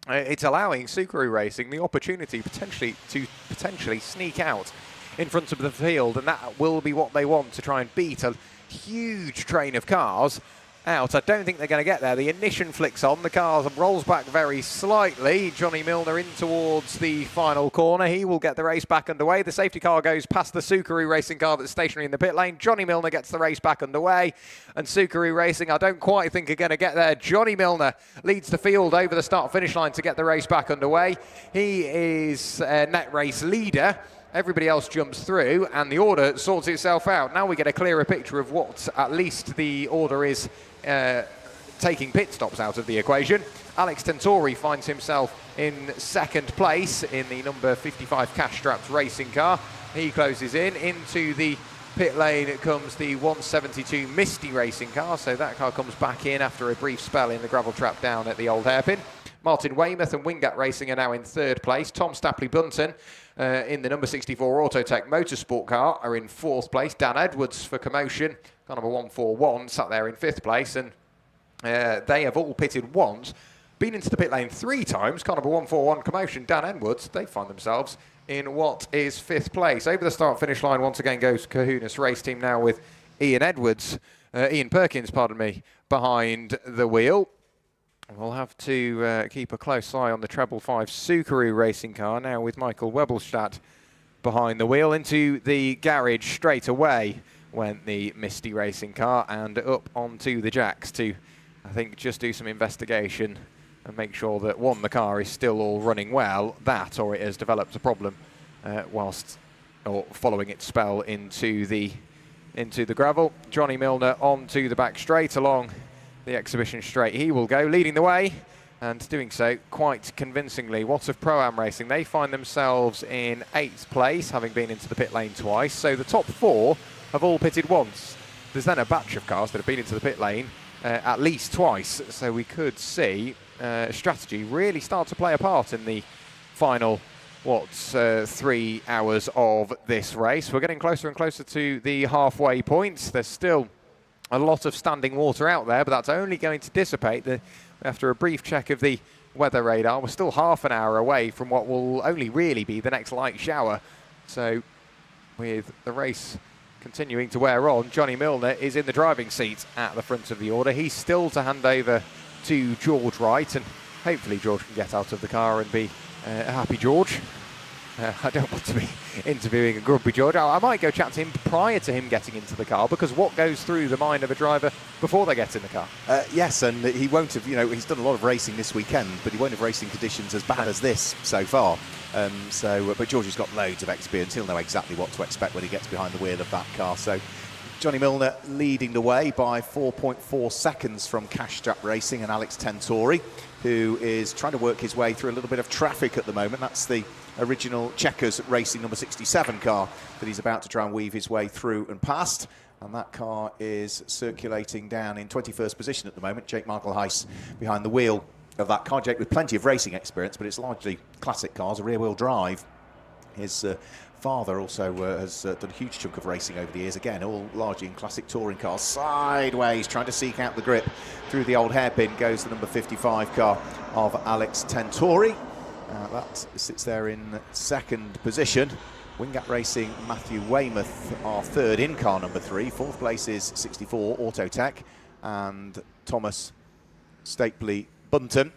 Speaker 1: It's allowing Subaru Racing the opportunity to potentially sneak out in front of the field, and that will be what they want to try and beat a huge train of cars out. I don't think they're going to get there. The ignition flicks on, the car rolls back very slightly. Johnny Milner in towards the final corner. He will get the race back underway. The safety car goes past the Subaru Racing car that's stationary in the pit lane. Johnny Milner gets the race back underway, and Subaru Racing, I don't quite think are going to get there. Johnny Milner leads the field over the start-finish line to get the race back underway. He is net race leader. Everybody else jumps through, and the order sorts itself out. Now we get a clearer picture of what at least the order is taking pit stops out of the equation. Alex Tentori finds himself in 2nd place in the number 55 cash-strapped racing car. He closes in. Into the pit lane comes the 172 Misty racing car, so that car comes back in after a brief spell in the gravel trap down at the old hairpin. Martin Weymouth and Wingat Racing are now in 3rd place. Tom Stapley-Bunton in the number 64 Autotech Motorsport car are in 4th place. Dan Edwards for Commotion, kind of a 141, sat there in 5th place, and they have all pitted once. Been into the pit lane 3 times, kind of a 141 Commotion. Dan Edwards, they find themselves in what is 5th place. Over the start-finish line once again goes Kahuna's race team now with Ian Perkins, pardon me, behind the wheel. We'll have to keep a close eye on the treble 5 Subaru racing car now with Michael Webelstadt behind the wheel. Into the garage straight away went the Misty racing car and up onto the jacks to, I think, just do some investigation and make sure that, one, the car is still all running well, that or it has developed a problem following its spell into the gravel. Johnny Milner onto the back straight along the exhibition straight. He will go, leading the way, and doing so quite convincingly. What of Pro-Am racing? They find themselves in 8th place, having been into the pit lane twice. So the top 4 have all pitted once. There's then a batch of cars that have been into the pit lane at least twice. So we could see strategy really start to play a part in the final 3 hours of this race. We're getting closer and closer to the halfway point. There's still a lot of standing water out there, but that's only going to dissipate after a brief check of the weather radar. We're still half an hour away from what will only really be the next light shower. So with the race continuing to wear on, Johnny Milner is in the driving seat at the front of the order. He's still to hand over to George Wright, and hopefully George can get out of the car and be a happy George. I don't want to be interviewing a grumpy George. I might go chat to him prior to him getting into the car, because what goes through the mind of a driver before they get in the car?
Speaker 2: Yes, and he won't have, he's done a lot of racing this weekend, but he won't have racing conditions as bad as this so far. But George has got loads of experience. He'll know exactly what to expect when he gets behind the wheel of that car. So Johnny Milner leading the way by 4.4 seconds from Cash Strap Racing and Alex Tentori, who is trying to work his way through a little bit of traffic at the moment. That's the original Checkers Racing number 67 car that he's about to try and weave his way through and past. And that car is circulating down in 21st position at the moment. Jake Michael Heiss behind the wheel of that car. Jake with plenty of racing experience, but it's largely classic cars, a rear-wheel drive. His father also has done a huge chunk of racing over the years, again, all largely in classic touring cars. Sideways, trying to seek out the grip through the old hairpin, goes the number 55 car of Alex Tentori. That sits there in 2nd position. Wingate Racing, Matthew Weymouth are 3rd in car number 3. 4th place is 64 Autotech, and Thomas Stapley Bunton.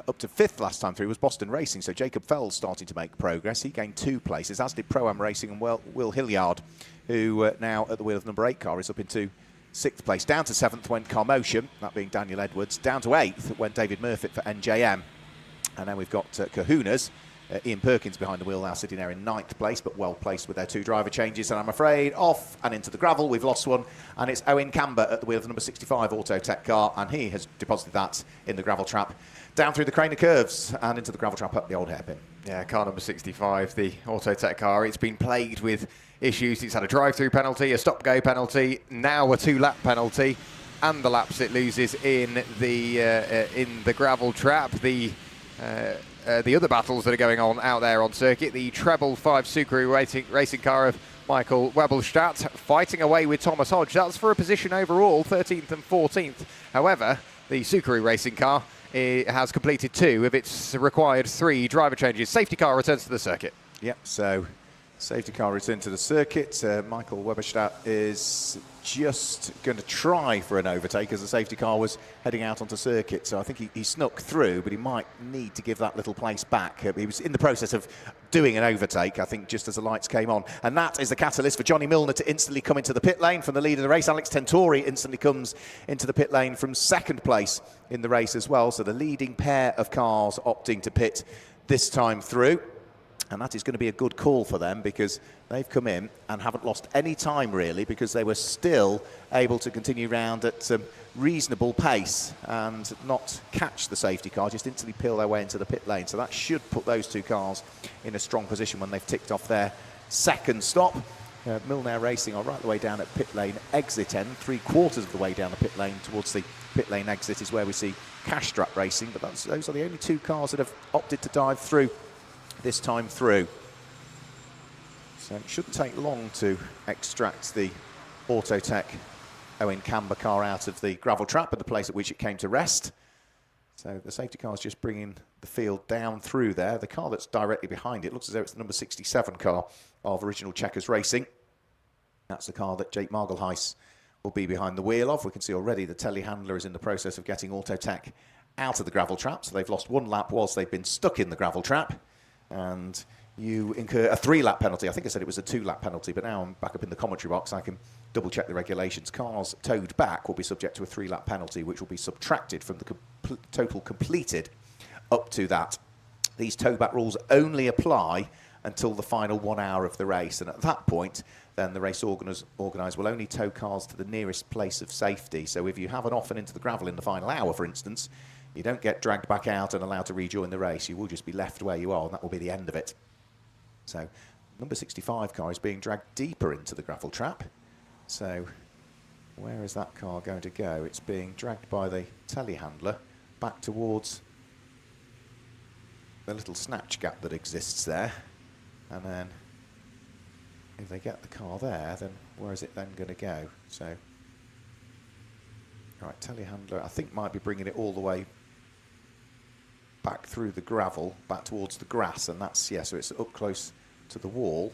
Speaker 2: Up to 5th last time through was Boston Racing, so Jacob Fell's starting to make progress. He gained 2 places, as did Pro-Am Racing and Will Hilliard, who now at the wheel of number 8 car is up into 6th place. Down to 7th went Carmotion, that being Daniel Edwards. Down to 8th went David Murfitt for NJM. And then we've got Kahuna's, Ian Perkins behind the wheel now, sitting there in 9th place, but well placed with their 2 driver changes. And I'm afraid off and into the gravel, we've lost one, and it's Owen Camber at the wheel of the number 65 Autotech car, and he has deposited that in the gravel trap, down through the crane of curves and into the gravel trap up the old hairpin.
Speaker 1: Yeah, car number 65, the Autotech car, it's been plagued with issues. It's had a drive-through penalty, a stop-go penalty, now a 2-lap penalty, and the laps it loses in the gravel trap. The other battles that are going on out there on circuit, the treble 5 Subaru racing car of Michael Webelstadt fighting away with Thomas Hodge. That's for a position overall, 13th and 14th. However, the Subaru racing car has completed 2 of its required 3 driver changes. Safety car returns to the circuit.
Speaker 2: Yep, so safety car return to the circuit. Michael Webelstadt is just going to try for an overtake as the safety car was heading out onto circuit. So I think he snuck through, but he might need to give that little place back. He was in the process of doing an overtake, I think, just as the lights came on. And that is the catalyst for Johnny Milner to instantly come into the pit lane from the lead of the race. Alex Tentori instantly comes into the pit lane from 2nd place in the race as well. So the leading pair of cars opting to pit this time through. And that is going to be a good call for them, because they've come in and haven't lost any time really, because they were still able to continue round at reasonable pace and not catch the safety car, just instantly peel their way into the pit lane. So that should put those 2 cars in a strong position when they've ticked off their 2nd stop. Milner Racing are right the way down at pit lane exit end, 3/4 of the way down the pit lane. Towards the pit lane exit is where we see Cash Strap Racing, but those are the only 2 cars that have opted to dive through this time through. So it shouldn't take long to extract the Autotech Owen Camber car out of the gravel trap at the place at which it came to rest. So the safety car is just bringing the field down through there. The car that's directly behind it looks as though it's the number 67 car of Original Checkers Racing. That's the car that Jake Margelheis will be behind the wheel of. We can see already the telehandler is in the process of getting Autotech out of the gravel trap. So they've lost 1 lap whilst they've been stuck in the gravel trap. And you incur a 3-lap penalty. I think I said it was a 2-lap penalty, but now I'm back up in the commentary box. I can double check the regulations. Cars towed back will be subject to a 3-lap penalty, which will be subtracted from the total completed up to that. These tow-back rules only apply until the final 1 hour of the race, and at that point then the race organisers will only tow cars to the nearest place of safety. So if you have an off and into the gravel in the final hour, for instance, you don't get dragged back out and allowed to rejoin the race. You will just be left where you are, and that will be the end of it. So number 65 car is being dragged deeper into the gravel trap. So where is that car going to go? It's being dragged by the telehandler back towards the little snatch gap that exists there. And then if they get the car there, then where is it then going to go? So, right, telehandler I think might be bringing it all the way back through the gravel, back towards the grass, and that's, yeah, so it's up close to the wall.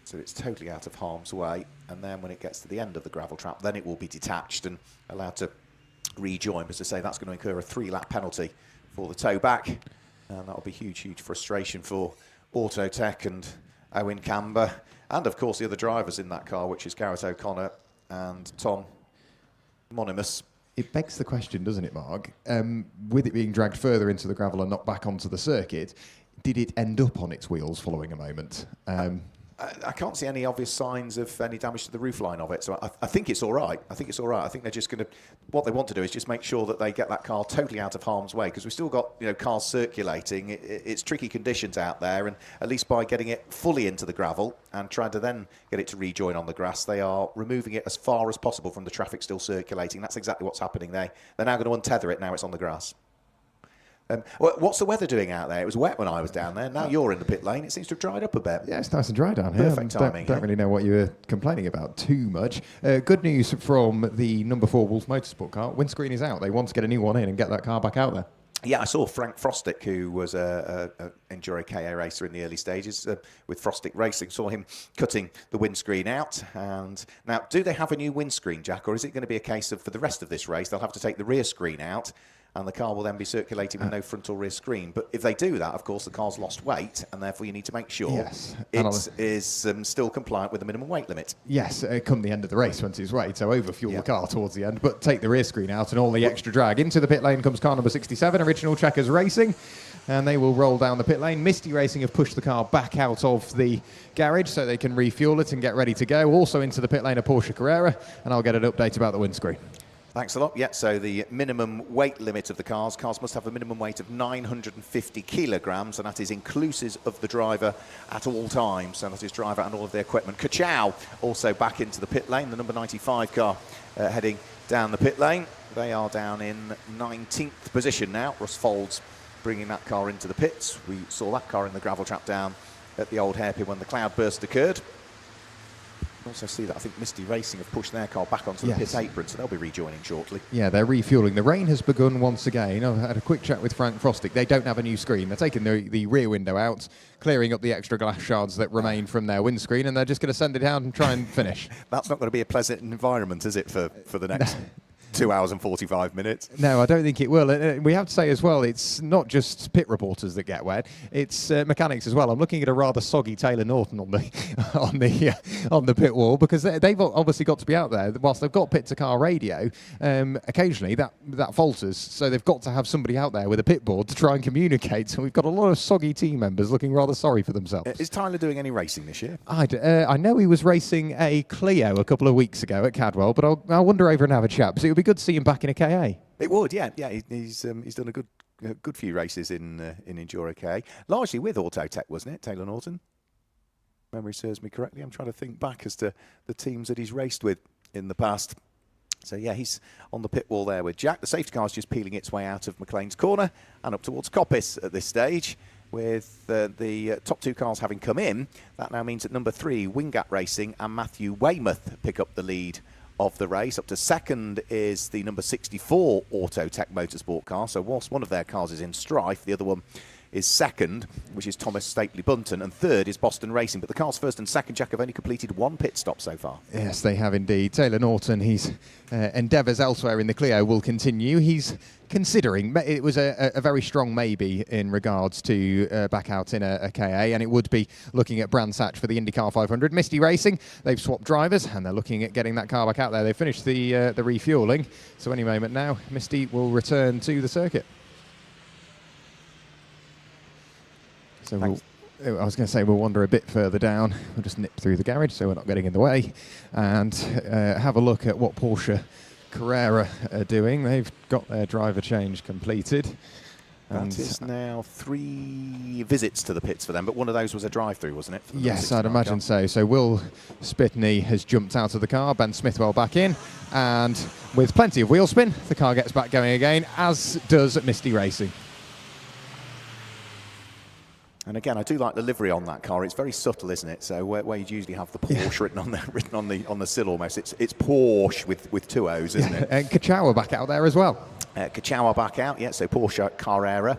Speaker 2: So it's totally out of harm's way, and then when it gets to the end of the gravel trap, then it will be detached and allowed to rejoin. But as I say, that's going to incur a 3-lap penalty for the tow back, and that'll be huge frustration for Autotech and Owen Camber, and of course the other drivers in that car, which is Garrett O'Connor and Tom Monimus.
Speaker 9: It begs the question, doesn't it, Mark? With it being dragged further into the gravel and not back onto the circuit, did it end up on its wheels following a moment?
Speaker 2: I can't see any obvious signs of any damage to the roofline of it, so I think it's all right. I think it's all right. I think they're just going to, what they want to do is just make sure that they get that car totally out of harm's way, because we've still got, you know, cars circulating. It's tricky conditions out there, and at least by getting it fully into the gravel and trying to then get it to rejoin on the grass, they are removing it as far as possible from the traffic still circulating. That's exactly what's happening there. They're now going to untether it now it's on the grass. What's the weather doing out there? It was wet when I was down there. Now you're in the pit lane. It seems to have dried up a bit.
Speaker 9: Yeah, it's nice and dry down here.
Speaker 2: Perfect timing.
Speaker 9: Don't really know what you were complaining about too much. Good news from the number 4 Wolf Motorsport car. Windscreen is out. They want to get a new one in and get that car back out there. Yeah,
Speaker 2: I saw Frank Frostick, who was a EnduroKA racer in the early stages with Frostick Racing. Saw him cutting the windscreen out. And now, do they have a new windscreen, Jack, or is it going to be a case of for the rest of this race they'll have to take the rear screen out, and the car will then be circulating with no front or rear screen? But if they do that, of course, the car's lost weight, and therefore you need to make sure it is still compliant with the minimum weight limit.
Speaker 9: Yes, come the end of the race once it's weighed, so overfuel the car towards the end, but take the rear screen out and all the extra drag. Into the pit lane comes car number 67, Original Checkers Racing, and they will roll down the pit lane. Misty Racing have pushed the car back out of the garage so they can refuel it and get ready to go. Also into the pit lane of Porsche Carrera, and I'll get an update about the windscreen.
Speaker 2: Thanks a lot. Yeah, so the minimum weight limit of the cars must have a minimum weight of 950 kilograms, and that is inclusive of the driver at all times. So that is driver and all of the equipment. Kachow also back into the pit lane, the number 95 car heading down the pit lane. They are down in 19th position now. Russ Folds bringing that car into the pits. We saw that car in the gravel trap down at the old hairpin when the cloudburst occurred. You can also see that I think Misty Racing have pushed their car back onto the pit apron, so they'll be rejoining shortly.
Speaker 9: Yeah, they're refueling. The rain has begun once again. I've had a quick chat with Frank Frostick. They don't have a new screen. They're taking the rear window out, clearing up the extra glass shards that remain from their windscreen, and they're just going to send it out and try and finish.
Speaker 2: That's not going to be a pleasant environment, is it, for the next 2 hours and 45 minutes?
Speaker 9: No, I don't think it will. We have to say as well, it's not just pit reporters that get wet; it's mechanics as well. I'm looking at a rather soggy Taylor Norton on the pit wall, because they've obviously got to be out there. Whilst they've got pit to car radio, occasionally that falters, so they've got to have somebody out there with a pit board to try and communicate. So we've got a lot of soggy team members looking rather sorry for themselves.
Speaker 2: Is Tyler doing any racing this year?
Speaker 9: I know he was racing a Clio a couple of weeks ago at Cadwell, but I'll wander over and have a chat, because it would be good to see him back in a KA.
Speaker 2: It would, yeah. He's done a good few races in EnduroKA, largely with Autotech, wasn't it, Taylor Norton? Memory serves me correctly. I'm trying to think back as to the teams that he's raced with in the past. So yeah, he's on the pit wall there with Jack. The safety car's just peeling its way out of McLean's corner and up towards Coppice at this stage. With the top 2 cars having come in, that now means that number 3, Wingap Racing and Matthew Weymouth pick up the lead of the race. Up to second is the number 64 Autotech Motorsport car. So whilst one of their cars is in strife, the other one is second, which is Thomas Stapley Bunton, and third is Boston Racing. But the cars first and second, Jack, have only completed one pit stop so far.
Speaker 9: Yes, they have indeed. Taylor Norton, his endeavours elsewhere in the Clio will continue. He's considering, it was a very strong maybe in regards to back out in a KA, and it would be looking at Brands Hatch for the IndyCar 500. Misty Racing, they've swapped drivers and they're looking at getting that car back out there. They've finished the refuelling, so any moment now Misty will return to the circuit. So I was going to say we'll wander a bit further down. We'll just nip through the garage so we're not getting in the way and have a look at what Porsche Carrera are doing. They've got their driver change completed.
Speaker 2: That is now 3 visits to the pits for them, but one of those was a drive-through, wasn't it?
Speaker 9: Yes, I'd imagine so. So Will Spitney has jumped out of the car, Ben Smithwell back in, and with plenty of wheel spin, the car gets back going again, as does Misty Racing.
Speaker 2: And again, I do like the livery on that car. It's very subtle, isn't it? So where you'd usually have the Porsche written on the sill almost, it's Porsche with 2 O's, isn't it?
Speaker 9: And Kachawa back out there as well.
Speaker 2: Kachawa back out, yeah. So Porsche Carrera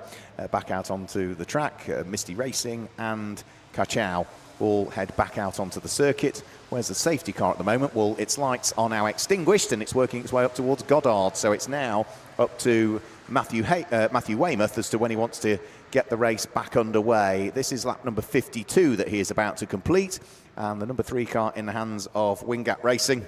Speaker 2: back out onto the track. Misty Racing and Kachawa all head back out onto the circuit. Where's the safety car at the moment? Well, its lights are now extinguished and it's working its way up towards Goddard. So it's now up to Matthew Weymouth as to when he wants to get the race back underway. This is lap number 52 that he is about to complete, and the number 3 car in the hands of Wingate Racing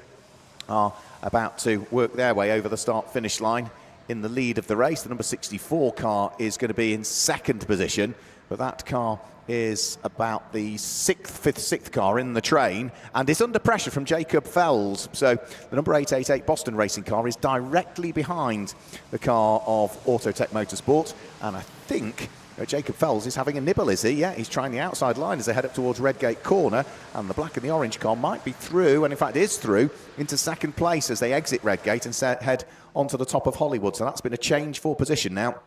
Speaker 2: are about to work their way over the start-finish line in the lead of the race. The number 64 car is going to be in second position, but that car is about the 6th car in the train, and it's under pressure from Jacob Fells. So the number 888 Boston Racing car is directly behind the car of Autotech Motorsport, and I think Jacob Fells is having a nibble, is he? Yeah, he's trying the outside line as they head up towards Redgate Corner, and the black and the orange car might be through, and in fact is through, into second place as they exit Redgate and head onto the top of Hollywood. So that's been a change for position now.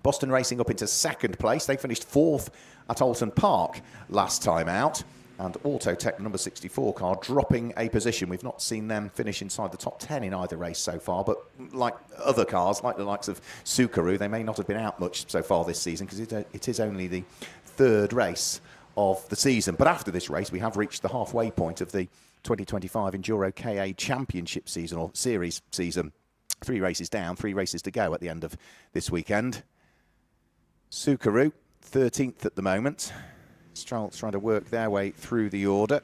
Speaker 2: Boston Racing up into second place. They finished 4th at Alton Park last time out. And Autotech, number 64 car, dropping a position. We've not seen them finish inside the top 10 in either race so far, but like other cars, like the likes of Subaru, they may not have been out much so far this season because it is only the 3rd race of the season. But after this race, we have reached the halfway point of the 2025 EnduroKA Championship season, or Series season. 3 races down, 3 races to go at the end of this weekend. Subaru, 13th at the moment. Trying to work their way through the order.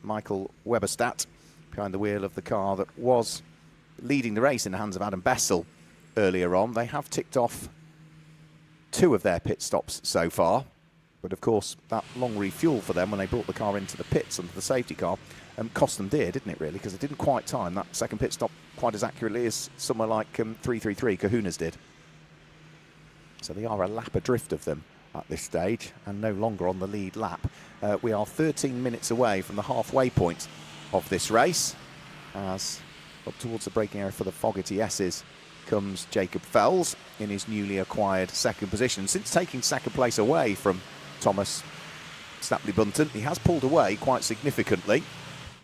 Speaker 2: Michael Weberstadt behind the wheel of the car that was leading the race in the hands of Adam Bessel earlier on. They have ticked off 2 of their pit stops so far, but of course that long refuel for them when they brought the car into the pits under the safety car cost them dear, didn't it really? Because they didn't quite time that second pit stop quite as accurately as somewhere like 333 Kahuna's did. So they are a lap adrift of them at this stage and no longer on the lead lap. We are 13 minutes away from the halfway point of this race, as up towards the braking area for the Fogarty S's comes Jacob Fells in his newly acquired second position. Since taking second place away from Thomas Stapley Bunton, he has pulled away quite significantly.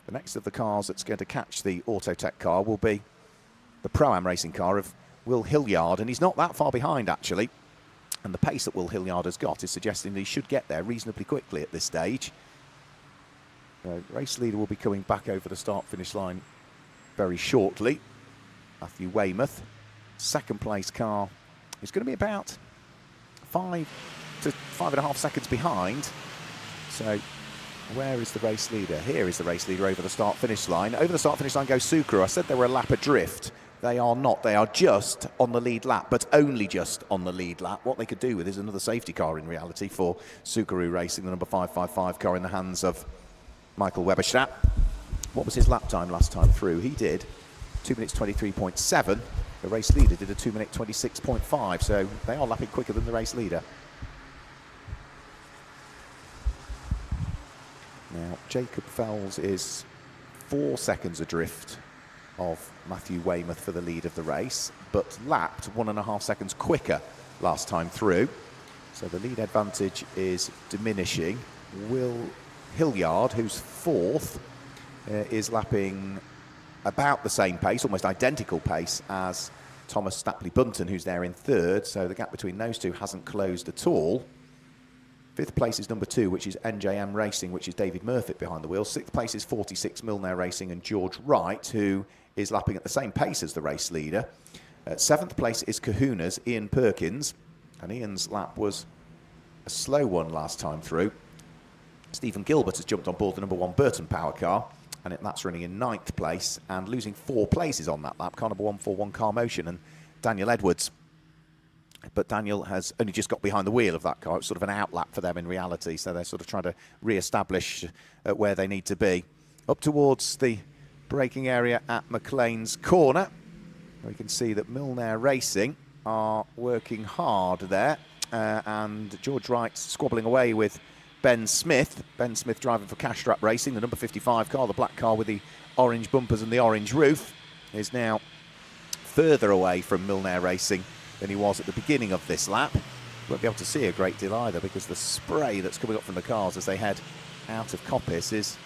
Speaker 2: The next of the cars that's going to catch the Autotech car will be the Pro-Am racing car of Will Hilliard, and he's not that far behind actually. And the pace that Will Hilliard has got is suggesting that he should get there reasonably quickly at this stage. The race leader will be coming back over the start-finish line very shortly. Matthew Weymouth, second place car, is going to be about 5 to 5.5 seconds behind. So where is the race leader? Here is the race leader over the start-finish line. Over the start-finish line goes Subaru. I said they were a lap adrift. They are not. They are just on the lead lap, but only just on the lead lap. What they could do with is another safety car in reality for Subaru Racing, the number 555 car in the hands of Michael Weberstadt. What was his lap time last time through? He did 2 minutes 23.7. The race leader did a 2 minute 26.5. So they are lapping quicker than the race leader. Now, Jacob Fells is 4 seconds adrift of Matthew Weymouth for the lead of the race, but lapped 1.5 seconds quicker last time through. So the lead advantage is diminishing. Will Hilliard, who's 4th, is lapping about the same pace, almost identical pace as Thomas Stapley-Bunton, who's there in third, so the gap between those two hasn't closed at all. Fifth place is number 2, which is NJM Racing, which is David Murphy behind the wheel. Sixth place is 46 Milner Racing and George Wright, who is lapping at the same pace as the race leader. Seventh place is Kahuna's Ian Perkins, and Ian's lap was a slow one last time through. Stephen Gilbert has jumped on board the number 1 Burton Power car, and that's running in 9th place and losing 4 places on that lap. Car number 141 Car Motion and Daniel Edwards. But Daniel has only just got behind the wheel of that car. It's sort of an out lap for them in reality, so they're sort of trying to re-establish where they need to be. Up towards the braking area at McLean's Corner, we can see that Milner Racing are working hard there, and George Wright squabbling away with Ben Smith. Ben Smith driving for Castrap Racing, the number 55 car, the black car with the orange bumpers and the orange roof, is now further away from Milner Racing than he was at the beginning of this lap. Won't be able to see a great deal either because the spray that's coming up from the cars as they head out of Coppice is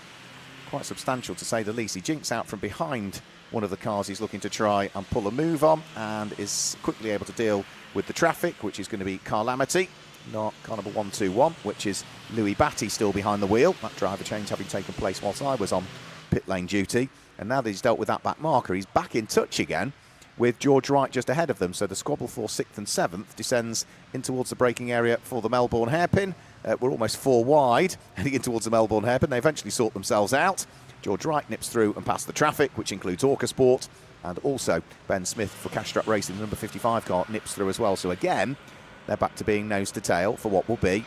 Speaker 2: quite substantial, to say the least. He jinks out from behind one of the cars he's looking to try and pull a move on, and is quickly able to deal with the traffic, which is going to be Calamity, not car number 121, which is Louis Batty still behind the wheel. That driver change having taken place whilst I was on pit lane duty. And now that he's dealt with that back marker, he's back in touch again with George Wright just ahead of them. So the squabble for 6th and 7th descends in towards the braking area for the Melbourne hairpin. We're almost 4 wide, heading in towards the Melbourne hairpin. They eventually sort themselves out. George Wright nips through and past the traffic, which includes Orca Sport, and also Ben Smith for Castrap Racing, the number 55 car, nips through as well. So again, they're back to being nose to tail for what will be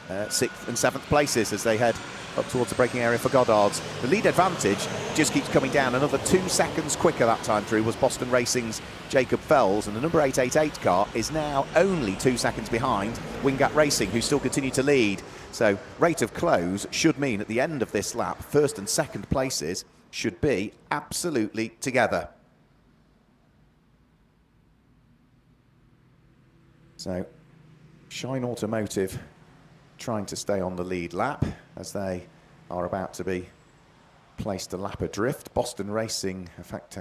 Speaker 2: 6th and 7th places as they head up towards the braking area for Goddard's. The lead advantage just keeps coming down. Another 2 seconds quicker that time through was Boston Racing's Jacob Fells, and the number 888 car is now only 2 seconds behind Wingate Racing, who still continue to lead. So rate of close should mean at the end of this lap, 1st and 2nd places should be absolutely together. So Shine Automotive trying to stay on the lead lap as they are about to be placed a lap adrift. Boston Racing, in fact,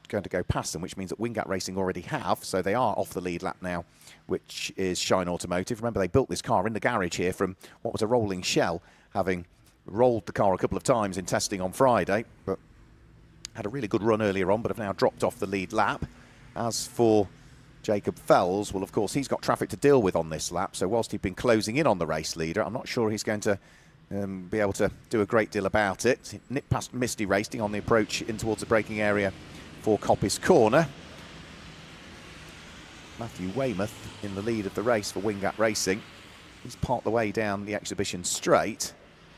Speaker 2: going to go past them, which means that Wingate Racing already have, so they are off the lead lap now, which is Shine Automotive. Remember, they built this car in the garage here from what was a rolling shell, having rolled the car a couple of times in testing on Friday, but had a really good run earlier on, but have now dropped off the lead lap. As for Jacob Fells, well, of course, he's got traffic to deal with on this lap, so whilst he'd been closing in on the race leader, I'm not sure he's going to be able to do a great deal about it. He nipped past Misty Racing on the approach in towards the braking area for Coppice Corner. Matthew Weymouth in the lead of the race for Wingate Racing. He's part the way down the exhibition straight,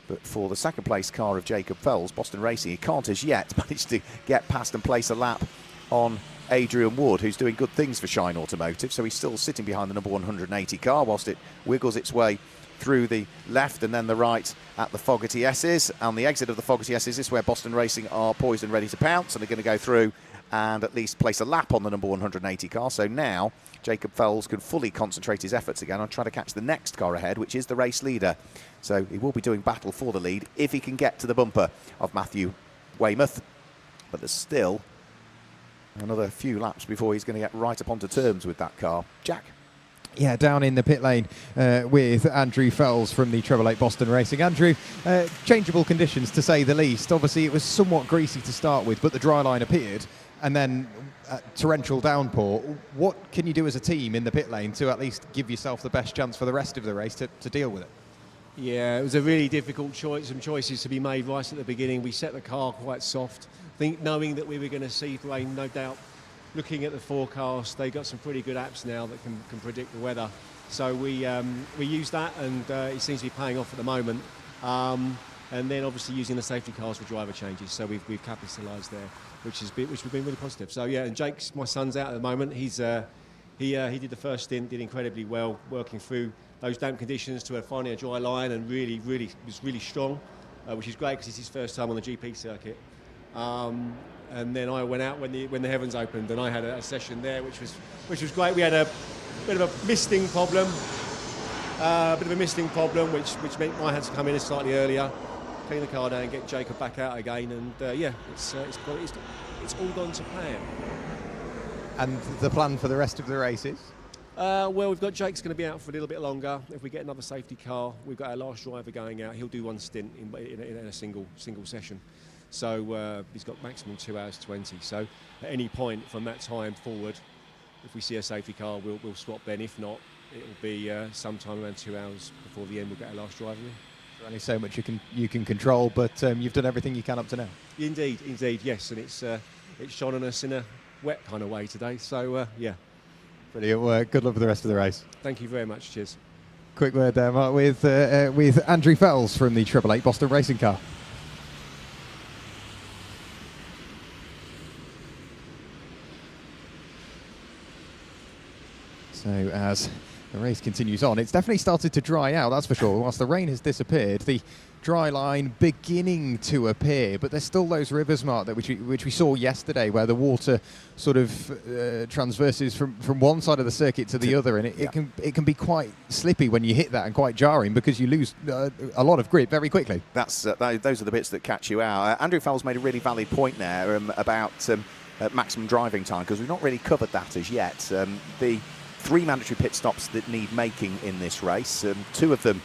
Speaker 2: but for the 2nd place car of Jacob Fells, Boston Racing, he can't as yet manage to get past and place a lap on Adrian Wood, who's doing good things for Shine Automotive, so he's still sitting behind the number 180 car whilst it wiggles its way through the left and then the right at the Fogarty S's. And the exit of the Fogarty S's is where Boston Racing are poised and ready to pounce, and they're going to go through and at least place a lap on the number 180 car. So now Jacob Fells can fully concentrate his efforts again on trying to catch the next car ahead, which is the race leader. So he will be doing battle for the lead if he can get to the bumper of Matthew Weymouth. But there's still another few laps before he's going to get right up onto terms with that car. Jack?
Speaker 9: Yeah, down in the pit lane with Andrew Fells from the Treble 8 Boston Racing. Andrew, changeable conditions to say the least. Obviously, it was somewhat greasy to start with, but the dry line appeared, and then torrential downpour. What can you do as a team in the pit lane to at least give yourself the best chance for the rest of the race to deal with it?
Speaker 10: Yeah, it was a really difficult choice. Some choices to be made right at the beginning. We set the car quite soft, knowing that we were going to see rain, no doubt. Looking at the forecast, they got some pretty good apps now that can predict the weather. So we used that, and it seems to be paying off at the moment. And then obviously using the safety cars for driver changes. So we've capitalised there, which has been really positive. So yeah, and Jake's, my son's out at the moment. He did the first stint, did incredibly well, working through those damp conditions to finding a dry line, and was really strong, which is great because it's his first time on the GP circuit. And then I went out when the heavens opened, and I had a session there, which was great. We had a bit of a misting problem, which meant I had to come in slightly earlier. clean the car down, get Jacob back out again, and yeah, it's all gone to plan.
Speaker 9: And the plan for the rest of the races?
Speaker 10: Well, we've got Jake's going to be out for a little bit longer. If we get another safety car, we've got our last driver going out. He'll do one stint in a single session. So he's got maximum 2 hours 20. So at any point from that time forward, if we see a safety car, we'll swap then. If not, it'll be sometime around 2 hours before the end. We'll get our last driver in.
Speaker 9: There's only so much you can control, but you've done everything you can up to now.
Speaker 10: Indeed, yes, and it's shone on us in a wet kind of way today. So yeah.
Speaker 9: Brilliant work. Good luck for the rest of the race.
Speaker 10: Thank you very much. Cheers.
Speaker 9: Quick word there, Mark, with Andrew Fells from the 888 Boston Racing Car. So as the race continues on, it's definitely started to dry out, that's for sure. Whilst the rain has disappeared, the dry line beginning to appear, but there's still those rivers, Mark, that which we saw yesterday, where the water sort of transverses from one side of the circuit to the other, and it can be quite slippy when you hit that, and quite jarring because you lose a lot of grip very quickly.
Speaker 2: Those are the bits that catch you out. Andrew Fells made a really valid point there about maximum driving time, because we've not really covered that as yet. The 3 mandatory pit stops that need making in this race, 2 of them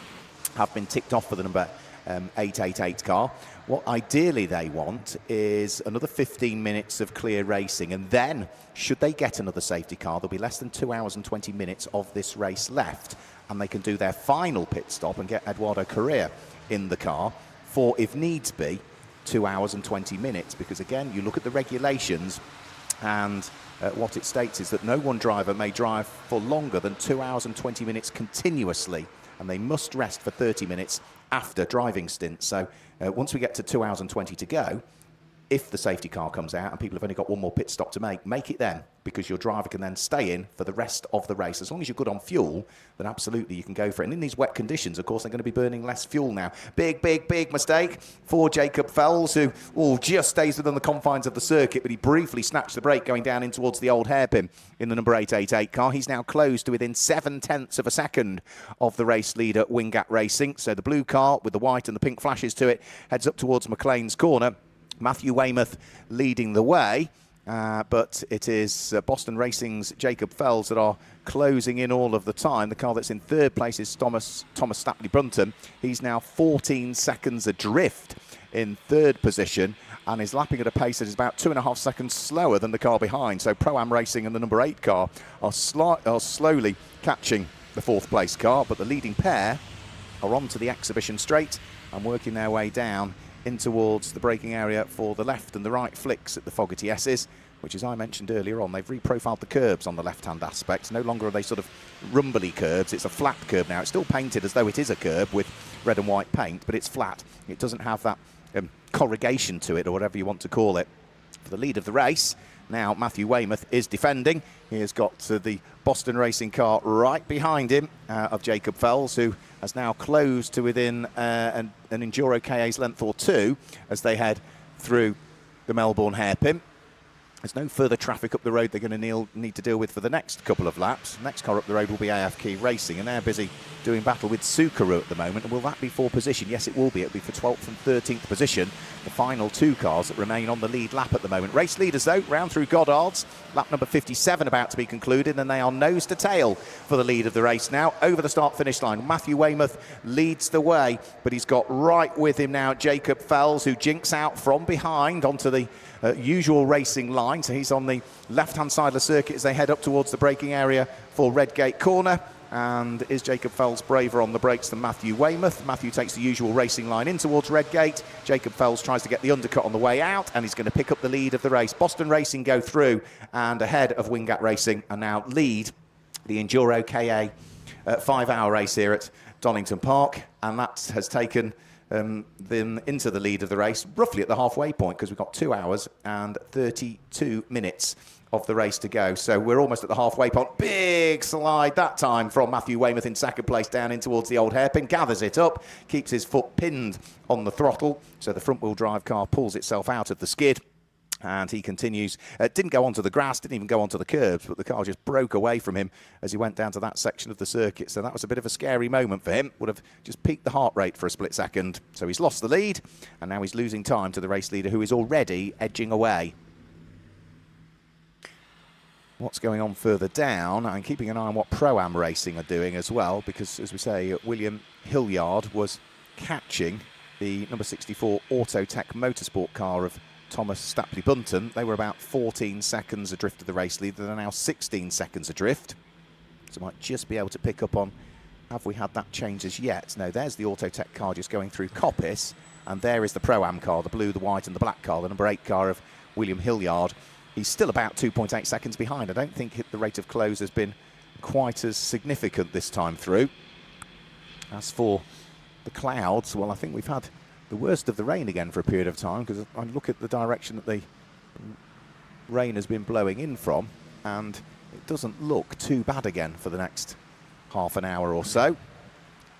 Speaker 2: have been ticked off for the number 888 car. What ideally they want is another 15 minutes of clear racing, and then should they get another safety car, there'll be less than 2 hours and 20 minutes of this race left, and they can do their final pit stop and get Eduardo Correa in the car for, if needs be, 2 hours and 20 minutes, because again, you look at the regulations, and what it states is that no one driver may drive for longer than 2 hours and 20 minutes continuously, and they must rest for 30 minutes after driving stints. So once we get to 2 hours and 20 to go, if the safety car comes out and people have only got one more pit stop to make it then, because your driver can then stay in for the rest of the race. As long as you're good on fuel, then absolutely you can go for it. And in these wet conditions, of course, they're going to be burning less fuel now. Big mistake for Jacob Fells, who just stays within the confines of the circuit, but he briefly snatched the brake going down in towards the old hairpin in the number 888 car. He's now closed to within 0.7 of a second of the race leader, Wingat Racing. So the blue car with the white and the pink flashes to it heads up towards McLean's corner. Matthew Weymouth leading the way, but it is Boston Racing's Jacob Fells that are closing in all of the time. The car that's in third place is Thomas Stapley Brunton. He's now 14 seconds adrift in third position and is lapping at a pace that is about 2.5 seconds slower than the car behind. So Pro-Am Racing and the number 8 car are slowly catching the fourth place car, but the leading pair are onto the exhibition straight and working their way down in towards the braking area for the left and the right flicks at the Fogarty S's, which, as I mentioned earlier on, they've reprofiled the curbs on the left-hand aspect. No longer are they sort of rumbly curbs. It's a flat curb now. It's still painted as though it is a curb with red and white paint, but it's flat. It doesn't have that corrugation to it, or whatever you want to call it. For the lead of the race, now Matthew Weymouth is defending. He has got the Boston Racing car right behind him of Jacob Fells, who has now closed to within an EnduroKA's length or 2 as they head through the Melbourne hairpin. There's no further traffic up the road they're going to need to deal with for the next couple of laps. The next car up the road will be AFK Racing, and they're busy doing battle with Subaru at the moment. And will that be for position? Yes, it will be. It'll be for 12th and 13th position, the final 2 cars that remain on the lead lap at the moment. Race leaders, though, round through Goddard's. Lap number 57 about to be concluded, and they are nose to tail for the lead of the race now. Over the start-finish line, Matthew Weymouth leads the way, but he's got right with him now Jacob Fells, who jinks out from behind onto the usual racing line. So he's on the left-hand side of the circuit as they head up towards the braking area for Redgate Corner. And is Jacob Fells braver on the brakes than Matthew Weymouth? Matthew takes the usual racing line in towards Redgate. Jacob Fells tries to get the undercut on the way out, and he's going to pick up the lead of the race. Boston Racing go through and ahead of Wingat Racing and now lead the EnduroKA 5-hour race here at Donington Park, and that has taken them into the lead of the race, roughly at the halfway point, because we've got 2 hours and 32 minutes of the race to go. So we're almost at the halfway point. Big slide that time from Matthew Weymouth in second place down in towards the old hairpin. Gathers it up, keeps his foot pinned on the throttle, so the front-wheel drive car pulls itself out of the skid. And he continues, didn't go onto the grass, didn't even go onto the curbs, but the car just broke away from him as he went down to that section of the circuit. So that was a bit of a scary moment for him. Would have just peaked the heart rate for a split second. So he's lost the lead, and now he's losing time to the race leader, who is already edging away. What's going on further down, and keeping an eye on what Pro-Am Racing are doing as well, because, as we say, William Hilliard was catching the number 64 Autotech Motorsport car of Thomas Stapley Bunton. They were about 14 seconds adrift of the race leader. They're now 16 seconds adrift. So might just be able to pick up on, have we had that change as yet? No, there's the Autotech car just going through Coppice, and there is the Pro-Am car, the blue, the white and the black car, the number 8 car of William Hilliard. He's still about 2.8 seconds behind. I don't think the rate of close has been quite as significant this time through. As for the clouds, well, I think we've had the worst of the rain again for a period of time, because I look at the direction that the rain has been blowing in from, and it doesn't look too bad again for the next half an hour or so.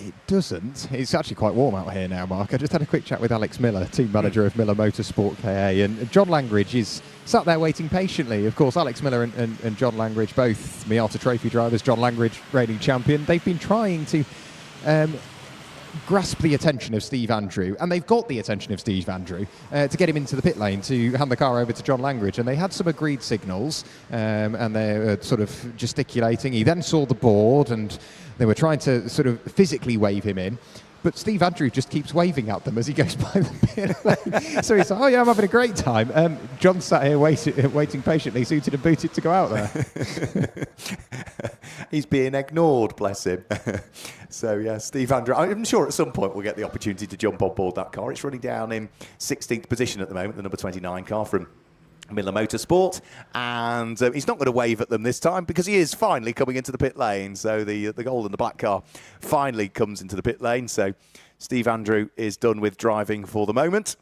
Speaker 9: It doesn't. It's actually quite warm out here now, Mark. I just had a quick chat with Alex Miller, team manager of Miller Motorsport KA, and John Langridge is sat there waiting patiently. Of course, Alex Miller and John Langridge, both Miata Trophy drivers, John Langridge reigning champion. They've been trying to grasp the attention of Steve Andrew, and they've got the attention of Steve Andrew to get him into the pit lane to hand the car over to John Langridge, and they had some agreed signals, and they're sort of gesticulating. He then saw the board, and they were trying to sort of physically wave him in, but Steve Andrew just keeps waving at them as he goes by the pit lane. So he's like, oh yeah, I'm having a great time. John sat here waiting patiently, suited and booted to go out there.
Speaker 2: He's being ignored, bless him. So yeah, Steve Andrew, I'm sure at some point we'll get the opportunity to jump on board that car. It's running down in 16th position at the moment, the number 29 car from Miller Motorsport, and he's not going to wave at them this time because he is finally coming into the pit lane. So the gold and the black car finally comes into the pit lane. So Steve Andrew is done with driving for the moment,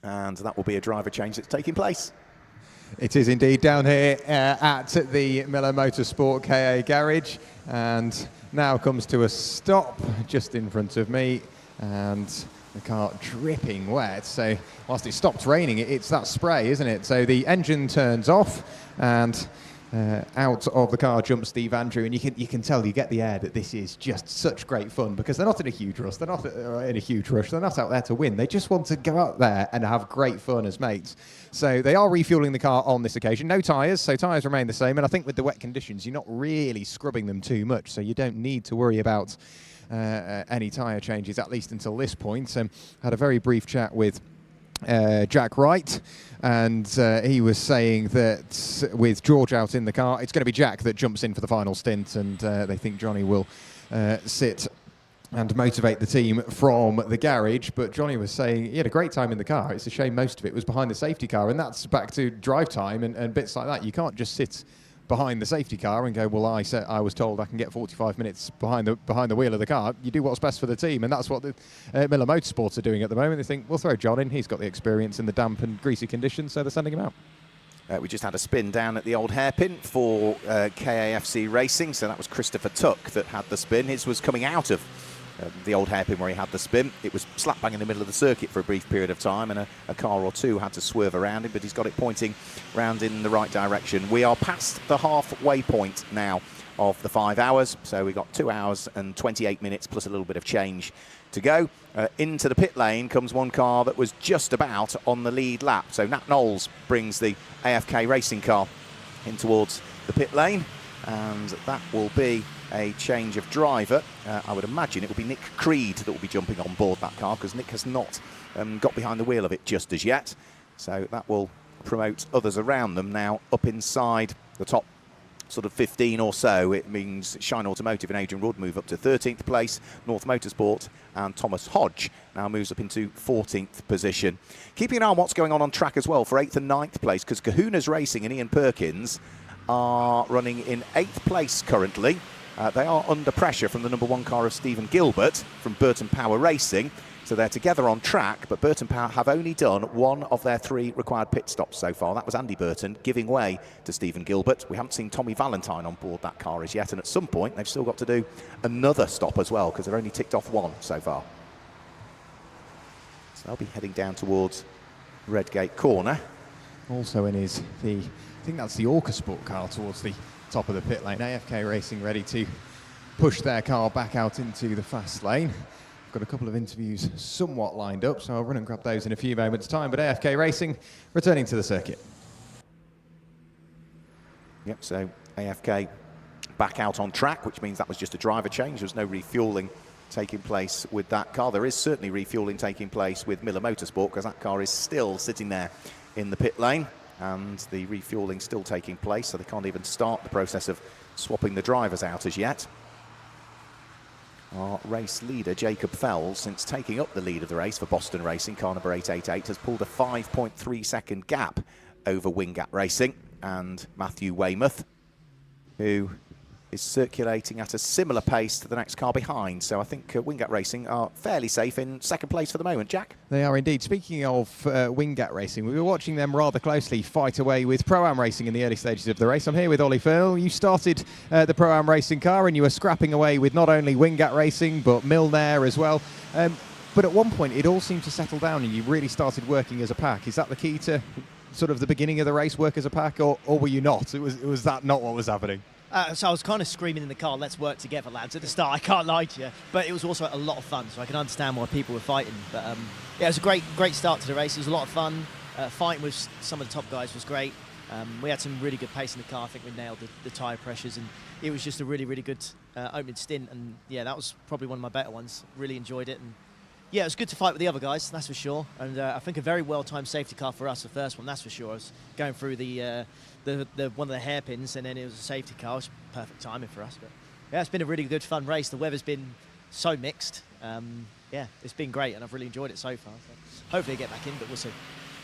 Speaker 2: and that will be a driver change that's taking place.
Speaker 9: It is indeed down here at the Miller Motorsport KA garage, and now comes to a stop just in front of me, and the car dripping wet. So whilst it stops raining, it's that spray, isn't it? So the engine turns off, and out of the car jumps Steve Andrew, and you can tell, you get the air that this is just such great fun, because they're not in a huge rush, they're not in a huge rush, they're not out there to win, they just want to go out there and have great fun as mates. So they are refueling the car on this occasion. No tyres, so tyres remain the same, and I think with the wet conditions, you're not really scrubbing them too much, so you don't need to worry about any tyre changes, at least until this point. Had a very brief chat with Jack Wright, and he was saying that with George out in the car, it's going to be Jack that jumps in for the final stint, and they think Johnny will sit and motivate the team from the garage. But Johnny was saying he had a great time in the car. It's a shame most of it was behind the safety car, and that's back to drive time and bits like that. You can't just sit behind the safety car and go, well, I was told I can get 45 minutes behind the wheel of the car. You do what's best for the team, and that's what the Miller Motorsports are doing at the moment. They think, we'll throw John in, he's got the experience in the damp and greasy conditions, so they're sending him out.
Speaker 2: We just had a spin down at the old hairpin for KAFC Racing, so that was Christopher Tuck that had the spin. His was coming out of the old hairpin where he had the spin. It was slap bang in the middle of the circuit for a brief period of time, and a car or two had to swerve around him, but he's got it pointing round in the right direction. We are past the halfway point now of the 5 hours, so we've got 2 hours and 28 minutes plus a little bit of change to go. Into the pit lane comes one car that was just about on the lead lap. So Nat Knowles brings the AFK racing car in towards the pit lane, and that will be a change of driver. I would imagine it will be Nick Creed that will be jumping on board that car, because Nick has not got behind the wheel of it just as yet. So that will promote others around them now up inside the top sort of 15 or so. It means Shine Automotive and Adrian Wood move up to 13th place. North Motorsport and Thomas Hodge now moves up into 14th position. Keeping an eye on what's going on track as well for 8th and 9th place, because Kahuna's Racing and Ian Perkins are running in 8th place currently. They are under pressure from the number 1 car of Stephen Gilbert from Burton Power Racing. So they're together on track, but Burton Power have only done one of their 3 required pit stops so far. That was Andy Burton giving way to Stephen Gilbert. We haven't seen Tommy Valentine on board that car as yet, and at some point they've still got to do another stop as well, because they've only ticked off 1 so far. So they'll be heading down towards Redgate Corner.
Speaker 9: Also in is I think that's the EnduroKA Sport car towards the top of the pit lane. AFK Racing ready to push their car back out into the fast lane. I've got a couple of interviews somewhat lined up, so I'll run and grab those in a few moments' time. But AFK Racing returning to the circuit.
Speaker 2: Yep, so AFK back out on track, which means that was just a driver change. There was no refuelling taking place with that car. There is certainly refuelling taking place with Miller Motorsport, because that car is still sitting there in the pit lane, and the refuelling still taking place, so they can't even start the process of swapping the drivers out as yet. Our race leader, Jacob Fells, since taking up the lead of the race for Boston Racing, car number 888, has pulled a 5.3 second gap over Wingat Racing and Matthew Weymouth, who is circulating at a similar pace to the next car behind. So I think Wingat Racing are fairly safe in second place for the moment. Jack?
Speaker 9: They are indeed. Speaking of Wingat Racing, we were watching them rather closely fight away with Pro-Am Racing in the early stages of the race. I'm here with Ollie Fernell. You started the Pro-Am Racing car and you were scrapping away with not only Wingat Racing but Milner as well. But at one point it all seemed to settle down and you really started working as a pack. Is that the key to sort of the beginning of the race, work as a pack, or were you not? Was that not what was happening?
Speaker 11: So I was kind of screaming in the car, let's work together, lads, at the start. I can't lie to you. But it was also a lot of fun, so I can understand why people were fighting. But yeah, it was a great start to the race. It was a lot of fun. Fighting with some of the top guys was great. We had some really good pace in the car. I think we nailed the tyre pressures, and it was just a really good opening stint. And yeah, that was probably one of my better ones. Really enjoyed it. And yeah, it was good to fight with the other guys, that's for sure. And I think a very well-timed safety car for us, the first one, that's for sure. I was going through the one of the hairpins, and then it was a safety car. It was perfect timing for us. But yeah, it's been a really good, fun race. The weather's been so mixed. Yeah, it's been great, and I've really enjoyed it so far. So hopefully I get back in, but we'll see.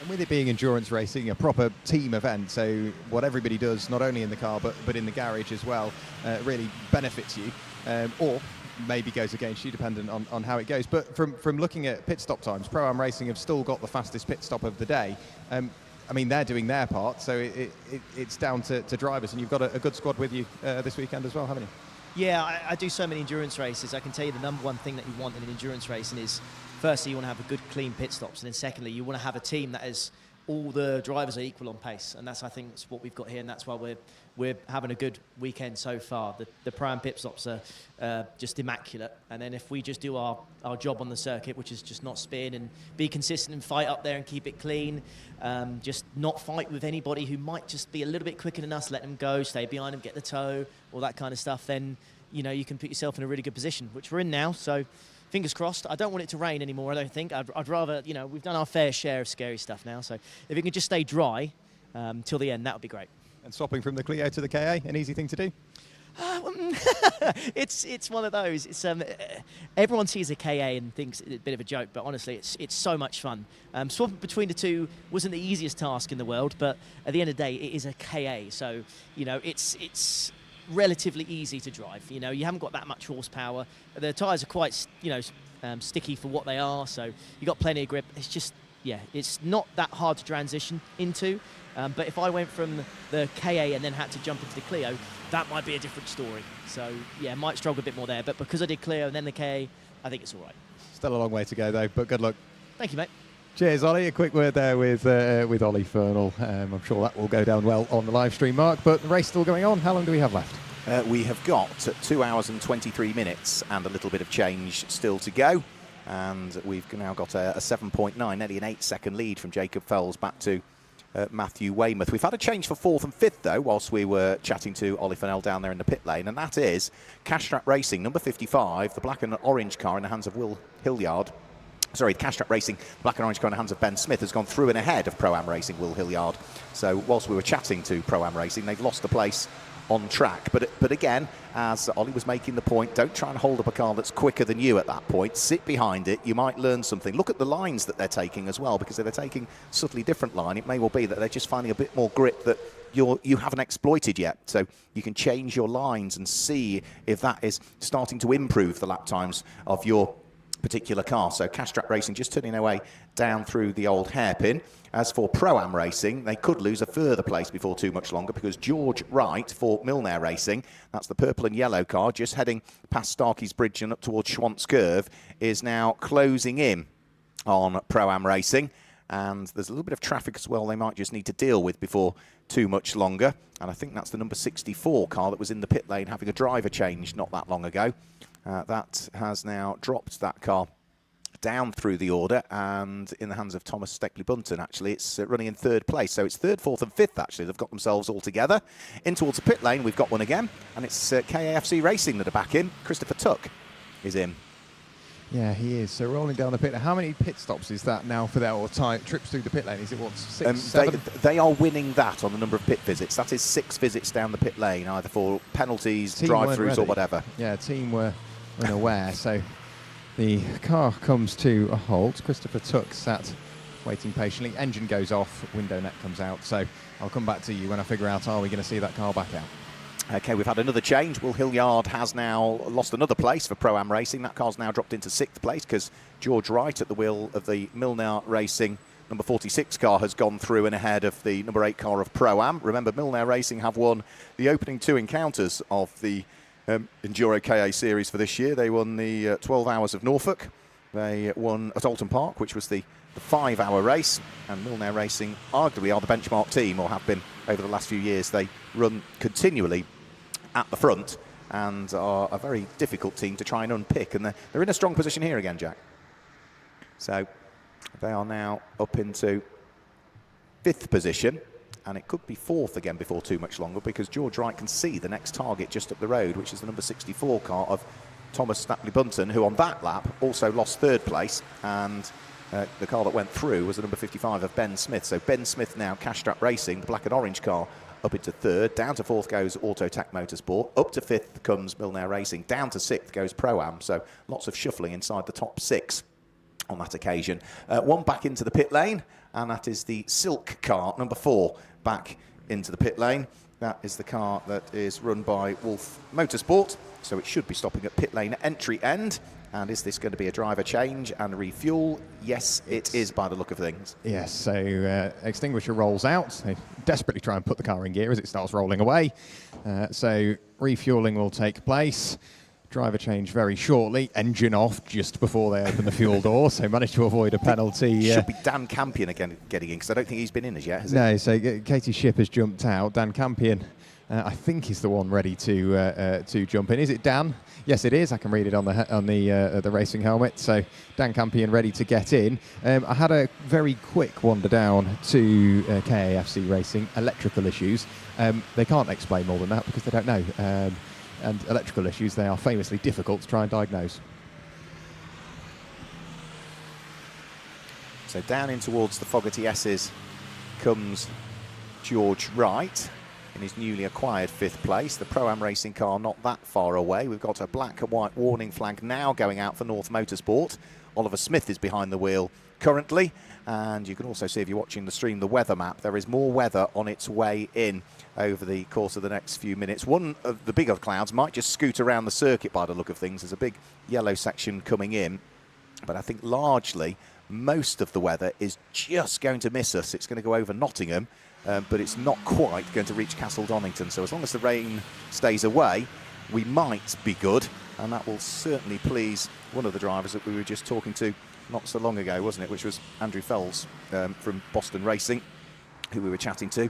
Speaker 9: And with it being endurance racing, a proper team event, so what everybody does, not only in the car but in the garage as well, really benefits you, or maybe goes against you, depending on how it goes. But from looking at pit stop times, Pro-Am Racing have still got the fastest pit stop of the day. I mean, they're doing their part, so it's down to drivers, and you've got a good squad with you this weekend as well, haven't you?
Speaker 11: Yeah, I do so many endurance races. I can tell you the number one thing that you want in an endurance racing is, firstly, you want to have a good, clean pit stops, and then secondly, you want to have a team that is all the drivers are equal on pace, and that's, I think, that's what we've got here, and that's why we're having a good weekend so far. The Pro-Am pit stops are just immaculate, and then if we just do our job on the circuit, which is just not spin and be consistent and fight up there and keep it clean, just not fight with anybody who might just be a little bit quicker than us, let them go, stay behind them, get the toe, all that kind of stuff, then you can put yourself in a really good position, which we're in now. So fingers crossed. I don't want it to rain anymore, I don't think. I'd rather, we've done our fair share of scary stuff now, so if it can just stay dry till the end, that would be great.
Speaker 9: And swapping from the Clio to the KA, an easy thing to do?
Speaker 11: It's one of those. It's everyone sees a KA and thinks it's a bit of a joke, but honestly, it's so much fun. Swapping between the two wasn't the easiest task in the world, but at the end of the day, it is a KA, so it's relatively easy to drive. You haven't got that much horsepower. The tyres are quite sticky for what they are, so you've got plenty of grip. It's just, it's not that hard to transition into. But if I went from the KA and then had to jump into the Clio, that might be a different story. So yeah, might struggle a bit more there. But because I did Clio and then the KA, I think it's all right.
Speaker 9: Still a long way to go though, but good luck.
Speaker 11: Thank you, mate.
Speaker 9: Cheers, Ollie. A quick word there with Ollie Fernell. I'm sure that will go down well on the live stream, Mark. But the race still going on. How long do we have left?
Speaker 2: We have got 2 hours and 23 minutes and a little bit of change still to go. And we've now got a 7.9, nearly an 8-second lead from Jacob Fells back to Matthew Weymouth. We've had a change for 4th and 5th, though, whilst we were chatting to Ollie Fernell down there in the pit lane, and that is Castrap Racing, number 55, the black and orange car in the hands of Will Hilliard. Sorry, Castrap Racing, black and orange car in the hands of Ben Smith, has gone through and ahead of Pro-Am Racing, Will Hilliard. So whilst we were chatting to Pro-Am Racing, they've lost the place on track. But again, as Ollie was making the point, don't try and hold up a car that's quicker than you at that point. Sit behind it. You might learn something. Look at the lines that they're taking as well, because if they're taking a subtly different line, it may well be that they're just finding a bit more grip that you haven't exploited yet. So you can change your lines and see if that is starting to improve the lap times of your particular car. So Castrap Racing just turning their way down through the old hairpin. As for Pro-Am Racing, they could lose a further place before too much longer, because George Wright for Milner Racing, that's the purple and yellow car, just heading past Starkey's Bridge and up towards Schwantz Curve, is now closing in on Pro-Am Racing. and there's a little bit of traffic as well they might just need to deal with before too much longer. And I think that's the number 64 car that was in the pit lane having a driver change not that long ago. That has now dropped that car down through the order, and in the hands of Thomas Steckley-Bunton, actually, it's running in third place. So it's third, fourth and fifth, actually. They've got themselves all together. In towards the pit lane, we've got one again, and it's KAFC Racing that are back in. Christopher Tuck is in.
Speaker 9: Yeah, he is. So rolling down the pit lane. How many pit stops is that now for their or time trips through the pit lane? Is it what, 6, 7?
Speaker 2: They are winning that on the number of pit visits. That is 6 visits down the pit lane, either for penalties, drive-throughs or whatever.
Speaker 9: Yeah, team were unaware. So the car comes to a halt. Christopher Tuck sat waiting patiently. Engine goes off, window net comes out. So I'll come back to you when I figure out, are we going to see that car back out?
Speaker 2: Okay, we've had another change. Will Hilliard has now lost another place for Pro-Am Racing. That car's now dropped into 6th place because George Wright at the wheel of the Milner Racing number 46 car has gone through and ahead of the number 8 car of Pro-Am. Remember, Milner Racing have won the opening 2 encounters of the EnduroKA series for this year. They won the 12 Hours of Norfolk. They won at Alton Park, which was the 5-hour race. And Milner Racing arguably are the benchmark team, or have been over the last few years. They run continually at the front and are a very difficult team to try and unpick. And they're in a strong position here again, Jack. So they are now up into 5th position. And it could be 4th again before too much longer, because George Wright can see the next target just up the road, which is the number 64 car of Thomas Stackley-Bunton, who on that lap also lost 3rd place. And the car that went through was the number 55 of Ben Smith. So Ben Smith now, Cash Strap Racing, the black and orange car, up into 3rd. Down to 4th goes Autotech Motorsport. Up to 5th comes Milner Racing. Down to 6th goes Pro-Am. So lots of shuffling inside the top 6 on that occasion. One back into the pit lane, and that is the Silk car, number 4, back into the pit lane. That is the car that is run by Wolf Motorsport, so it should be stopping at pit lane entry end. And is this going to be a driver change and refuel? Yes, it is by the look of things.
Speaker 9: Yes, so extinguisher rolls out. They desperately try and put the car in gear as it starts rolling away. So refueling will take place. Driver change very shortly. Engine off just before they open the fuel door, so managed to avoid a penalty.
Speaker 2: Should be Dan Campion again getting in, because I don't think he's been in as yet, has
Speaker 9: no, so Katie Shipp has jumped out. Dan Campion, I think, is the one ready to jump in. Is it Dan? Yes, it is. I can read it on the racing helmet. So Dan Campion ready to get in. I had a very quick wander down to KAFC Racing. Electrical issues. They can't explain more than that because they don't know. And electrical issues, they are famously difficult to try and diagnose.
Speaker 2: So down in towards the Fogarty S's comes George Wright in his newly acquired 5th place. The Pro-Am Racing car not that far away. We've got a black and white warning flag now going out for North Motorsport. Oliver Smith is behind the wheel currently, and you can also see, if you're watching the stream, the weather map. There is more weather on its way in over the course of the next few minutes. One of the bigger clouds might just scoot around the circuit by the look of things. There's a big yellow section coming in, but I think largely most of the weather is just going to miss us. It's going to go over Nottingham, but it's not quite going to reach Castle Donington. So as long as the rain stays away, we might be good, and that will certainly please one of the drivers that we were just talking to not so long ago, wasn't it, which was Andrew Fells from Boston Racing, who we were chatting to.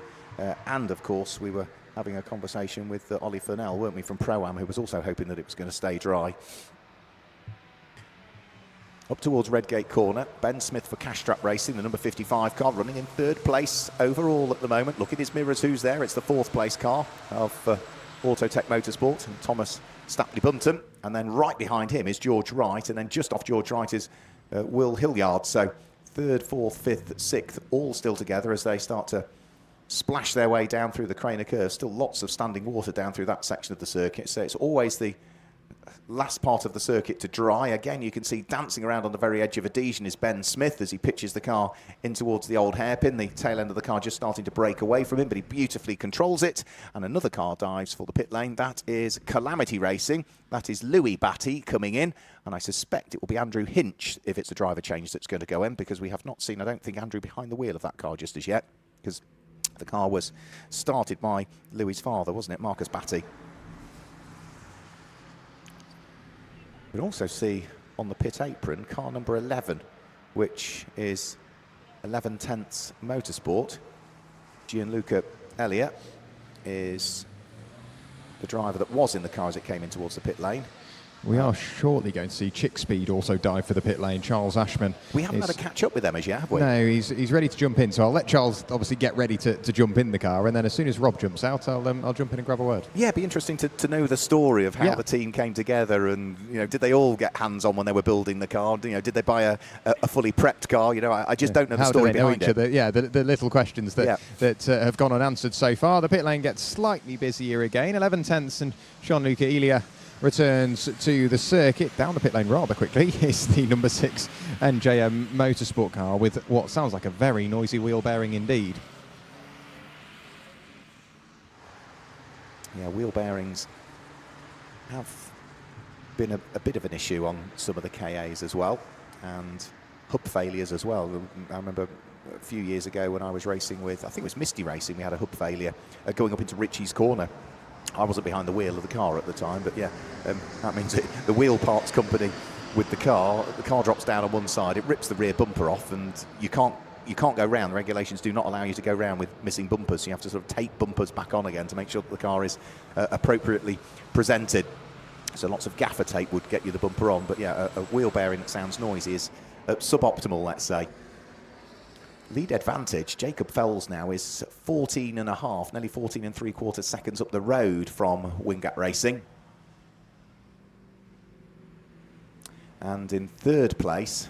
Speaker 2: And, of course, we were having a conversation with Ollie Furnell, weren't we, from Pro-Am, who was also hoping that it was going to stay dry. Up towards Redgate Corner, Ben Smith for Cash Strap Racing, the number 55 car, running in 3rd place overall at the moment. Look at his mirrors, who's there? It's the 4th place car of Autotech Motorsport, and Thomas Stackley-Bunton. And then right behind him is George Wright, and then just off George Wright is Will Hilliard. So 3rd, 4th, 5th, 6th, all still together as they start to splash their way down through the Craner Curve. Still lots of standing water down through that section of the circuit, so it's always the last part of the circuit to dry. Again, you can see dancing around on the very edge of adhesion is Ben Smith as he pitches the car in towards the old hairpin. The tail end of the car just starting to break away from him, but he beautifully controls it. And another car dives for the pit lane. That is Calamity Racing. That is Louis Batty coming in, and I suspect it will be Andrew Hinch if it's a driver change that's going to go in, because we have not seen, I don't think, Andrew behind the wheel of that car just as yet, because the car was started by Louis' father, wasn't it, Marcus Batty. We also see on the pit apron car number 11, which is 11/10 Motorsport. Gianluca Elliott is the driver that was in the car as it came in towards the pit lane.
Speaker 9: We are shortly going to see Chick Speed also dive for the pit lane. Charles Ashman.
Speaker 2: We haven't had a catch up with them as yet, have we?
Speaker 9: No, he's ready to jump in. So I'll let Charles obviously get ready to jump in the car, and then as soon as Rob jumps out, I'll jump in and grab a word.
Speaker 2: Yeah, it'd be interesting to know the story of how the team came together, and did they all get hands on when they were building the car? Did they buy a fully prepped car? I just don't know the story behind it.
Speaker 9: The little questions that have gone unanswered so far. The pit lane gets slightly busier again. 11/10 and Gianluca Elliott returns to the circuit. Down the pit lane rather quickly is the number 6 NJM Motorsport car with what sounds like a very noisy wheel bearing indeed.
Speaker 2: Yeah, wheel bearings have been a bit of an issue on some of the KAs as well, and hub failures as well. I remember a few years ago when I was racing with, I think it was Misty Racing, we had a hub failure going up into Ritchie's Corner. I wasn't behind the wheel of the car at the time, but that means the wheel parts company with the car drops down on one side, it rips the rear bumper off, and you can't go round. The regulations do not allow you to go round with missing bumpers. You have to sort of tape bumpers back on again to make sure that the car is appropriately presented. So lots of gaffer tape would get you the bumper on, but a wheel bearing that sounds noisy is suboptimal, let's say. Lead advantage, Jacob Fells now is 14.5, nearly 14 3/4 seconds up the road from Wingate Racing. And in third place,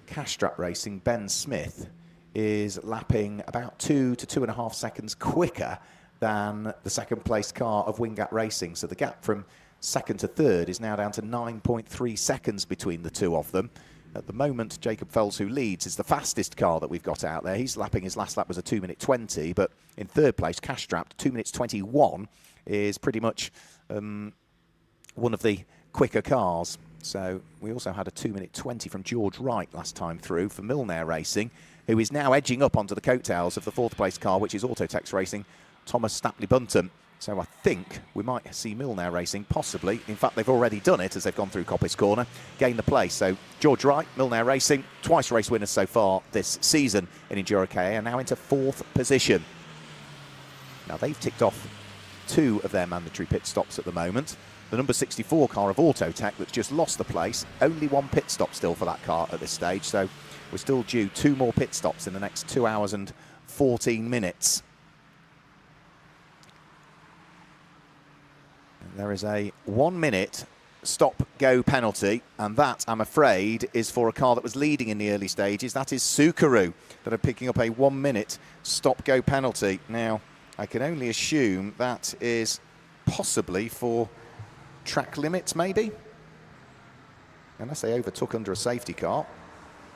Speaker 2: Castrap Racing, Ben Smith, is lapping about 2 to 2.5 seconds quicker than the second place car of Wingate Racing. So the gap from second to third is now down to 9.3 seconds between the two of them. At the moment, Jacob Fells, who leads, is the fastest car that we've got out there. He's lapping, his last lap was a 2:20, but in third place, Castrap, 2:21, is pretty much one of the quicker cars. So we also had a 2:20 from George Wright last time through for Milnair Racing, who is now edging up onto the coattails of the fourth place car, which is Autotex Racing, Thomas Stapley Bunton. So I think we might see Milnair Racing possibly, in fact they've already done it as they've gone through Coppice Corner, gain the place. So George Wright, Milnair Racing, twice race winners so far this season in EnduroKA, are now into fourth position. Now they've ticked off 2 of their mandatory pit stops at the moment. The number 64 car of Autotech that's just lost the place, only 1 pit stop still for that car at this stage, so we're still due 2 more pit stops in the next 2 hours and 14 minutes. There is a 1 minute stop-go penalty, and that, I'm afraid, is for a car that was leading in the early stages. That is Subaru that are picking up a 1 minute stop-go penalty. Now, I can only assume that is possibly for track limits, maybe? Unless they overtook under a safety car.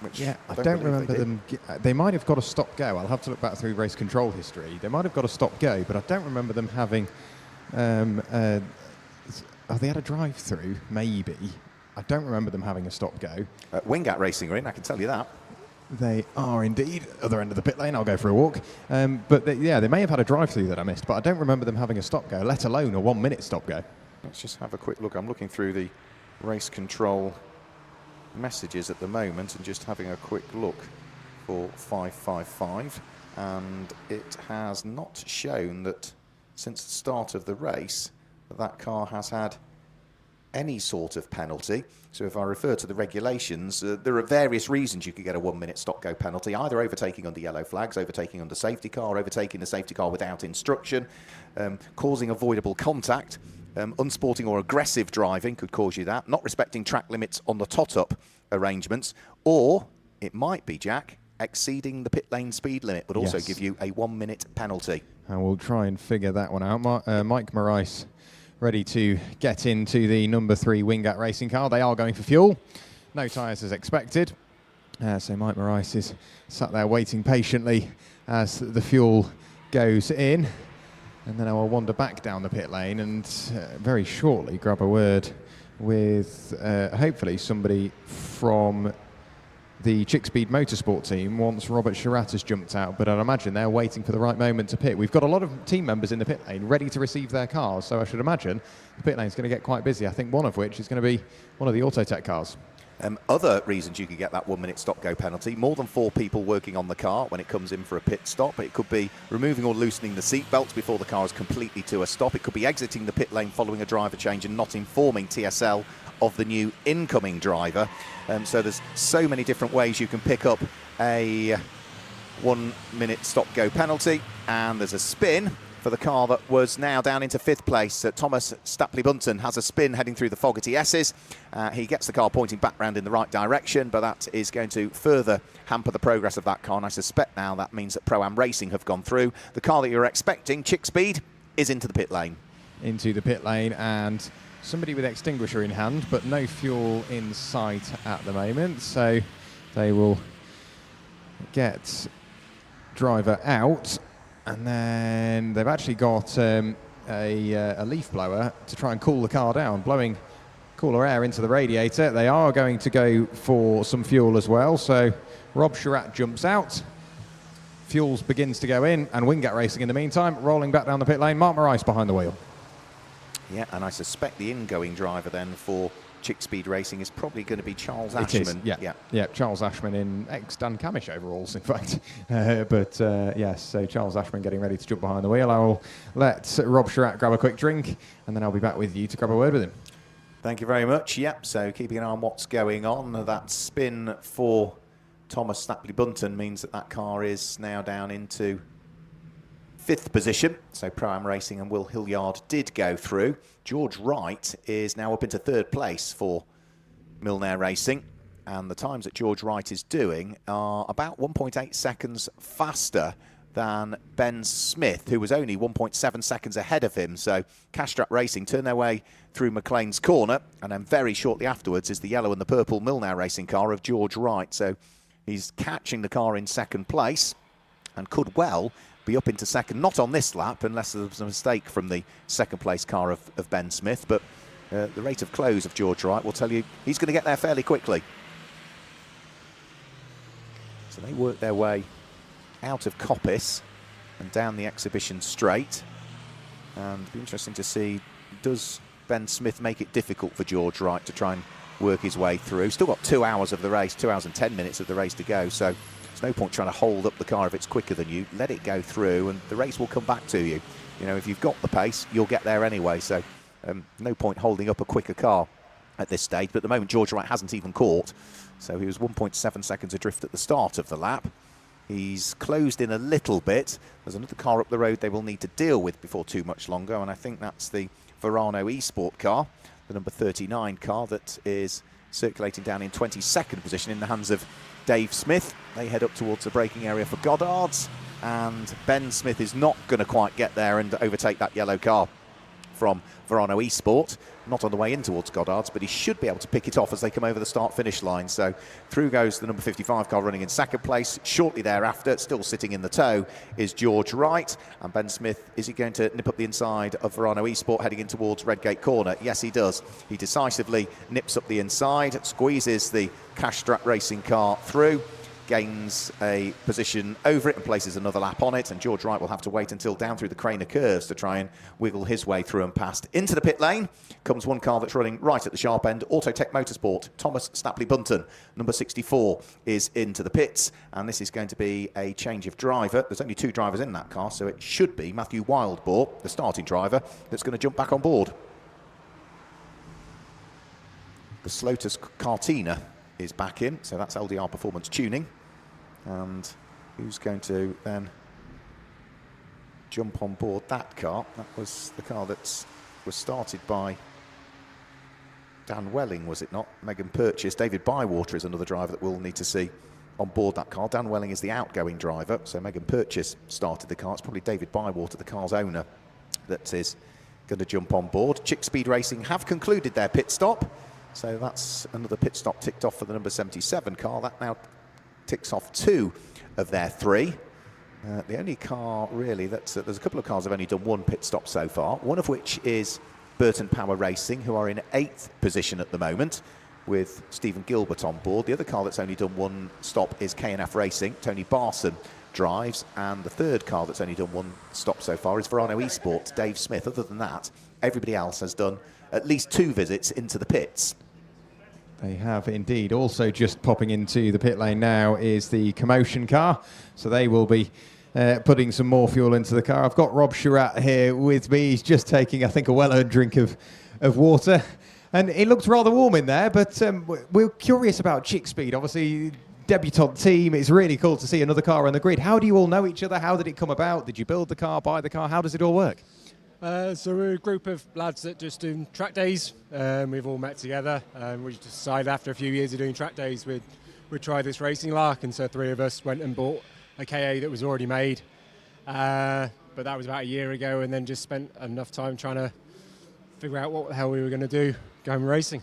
Speaker 2: Which
Speaker 9: I don't remember them. They might have got a stop-go. I'll have to look back through race control history. They might have got a stop-go, but I don't remember them having... they had a drive-through, maybe. I don't remember them having a stop-go.
Speaker 2: Wingate Racing are in, I can tell you that.
Speaker 9: They are indeed. Other end of the pit lane, I'll go for a walk. But they may have had a drive-through that I missed, but I don't remember them having a stop-go, let alone a 1 minute stop-go.
Speaker 2: Let's just have a quick look. I'm looking through the race control messages at the moment and just having a quick look for 555. And it has not shown that since the start of the race that car has had any sort of penalty. So if I refer to the regulations, there are various reasons you could get a 1 minute stop-go penalty, either overtaking under yellow flags, overtaking under safety car, overtaking the safety car without instruction, causing avoidable contact, unsporting or aggressive driving could cause you that, not respecting track limits on the tot-up arrangements, or it might be, Jack, exceeding the pit lane speed limit would also give you a 1 minute penalty.
Speaker 9: And we'll try and figure that one out. Mike Morais ready to get into the number 3 Wingate Racing car. They are going for fuel. No tyres as expected. So Mike Morais is sat there waiting patiently as the fuel goes in. And then I will wander back down the pit lane and very shortly grab a word with hopefully somebody from the Chick Speed Motorsport team once Robert Sherratt has jumped out, but I'd imagine they're waiting for the right moment to pit. We've got a lot of team members in the pit lane ready to receive their cars, so I should imagine the pit lane's going to get quite busy. I think one of which is going to be one of the Autotech cars.
Speaker 2: Other reasons you could get that 1 minute stop-go penalty: more than 4 people working on the car when it comes in for a pit stop. It could be removing or loosening the seat belts before the car is completely to a stop. It could be exiting the pit lane following a driver change and not informing TSL of the new incoming driver. So there's so many different ways you can pick up a 1 minute stop-go penalty. And there's a spin for the car that was now down into 5th place. Thomas Stapley-Bunton has a spin heading through the Fogarty S's. He gets the car pointing back round in the right direction, but that is going to further hamper the progress of that car, and I suspect now that means that Pro-Am Racing have gone through. The car that you're expecting, Chick Speed, is into the pit lane.
Speaker 9: Into the pit lane, and somebody with extinguisher in hand, but no fuel in sight at the moment, so they will get driver out. And then they've actually got a leaf blower to try and cool the car down, blowing cooler air into the radiator. They are going to go for some fuel as well. So Rob Surratt jumps out. Fuels begins to go in, and Wingate Racing in the meantime, rolling back down the pit lane. Mark Morais behind the wheel. Yeah, and I suspect the ingoing driver then for Chick Speed Racing is probably going to be Charles Ashman. Yeah, Charles Ashman in ex-Dan Camish overalls, in fact. Yes, so Charles Ashman getting ready to jump behind the wheel. I will let Rob Surratt grab a quick drink, and then I'll be back with you to grab a word with him.
Speaker 2: Thank you very much. Yep, so keeping an eye on what's going on. That spin for Thomas Stapley-Bunton means that car is now down into 5th position. So Pro-Am Racing and Will Hilliard did go through. George Wright is now up into 3rd place for Milnair Racing, and the times that George Wright is doing are about 1.8 seconds faster than Ben Smith, who was only 1.7 seconds ahead of him. So Castrap Racing turn their way through McLean's corner, and then very shortly afterwards is the yellow and the purple Milnair Racing car of George Wright. So he's catching the car in 2nd place and could well be up into 2nd, not on this lap, unless there was a mistake from the 2nd place car of Ben Smith. But the rate of close of George Wright will tell you he's going to get there fairly quickly. So they work their way out of Coppice and down the exhibition straight. And it'll be interesting to see, does Ben Smith make it difficult for George Wright to try and work his way through? Still got 2 hours of the race, 2 hours and 10 minutes of the race to go. So there's no point trying to hold up the car if it's quicker than you. Let it go through and the race will come back to you. You know, if you've got the pace, you'll get there anyway. So no point holding up a quicker car at this stage. But at the moment, George Wright hasn't even caught. So he was 1.7 seconds adrift at the start of the lap. He's closed in a little bit. There's another car up the road they will need to deal with before too much longer, and I think that's the Verano eSport car, the number 39 car that is circulating down in 22nd position in the hands of Dave Smith. They head up towards the braking area for Goddard's, and Ben Smith is not going to quite get there and overtake that yellow car from Verano eSport. Not on the way in towards Goddard's, but he should be able to pick it off as they come over the start-finish line. So through goes the number 55 car running in 2nd place. Shortly thereafter, still sitting in the tow, is George Wright. And Ben Smith, is he going to nip up the inside of Verano eSport heading in towards Redgate Corner? Yes, he does. He decisively nips up the inside, squeezes the Castrap Racing car through, gains a position over it and places another lap on it, and George Wright will have to wait until down through the Craner curves to try and wiggle his way through and past. Into the pit lane comes one car that's running right at the sharp end, Autotech Motorsport. Thomas Stapley-Bunton, number 64, is into the pits, and this is going to be a change of driver. There's only 2 drivers in that car, so it should be Matthew Wildbour, the starting driver, that's going to jump back on board. The Slotus Cartina is back in, so that's LDR Performance Tuning. And who's going to then jump on board that car? That was the car that was started by Dan Welling, was it not? Megan Purchase. David Bywater is another driver that we'll need to see on board that car. Dan Welling is the outgoing driver, so Megan Purchase started the car. It's probably David Bywater, the car's owner, that is going to jump on board. Chick Speed Racing have concluded their pit stop, so that's another pit stop ticked off for the number 77 car. That now ticks off 2 of their 3. The only car really that's there's a couple of cars that have only done 1 pit stop so far, one of which is Burton Power Racing, who are in 8th position at the moment with Stephen Gilbert on board. The other car that's only done 1 stop is K&F Racing. Tony Barson drives, and the 3rd car that's only done 1 stop so far is Verano eSport, Dave Smith. Other than that, everybody else has done at least 2 visits into the pits.
Speaker 9: They have indeed. Also just popping into the pit lane now is the Commotion car. So they will be putting some more fuel into the car. I've got Rob Surratt here with me. He's just taking, I think, a well-earned drink of water. And it looked rather warm in there, but we're curious about Chick Speed. Obviously, debutant team. It's really cool to see another car on the grid. How do you all know each other? How did it come about? Did you build the car, buy the car? How does it all work?
Speaker 10: So we're a group of lads that just do track days. We've all met together. We just decided after a few years of doing track days we'd try this racing lark, and so 3 of us went and bought a KA that was already made. But that was about a year ago, and then just spent enough time trying to figure out what the hell we were going to do going racing.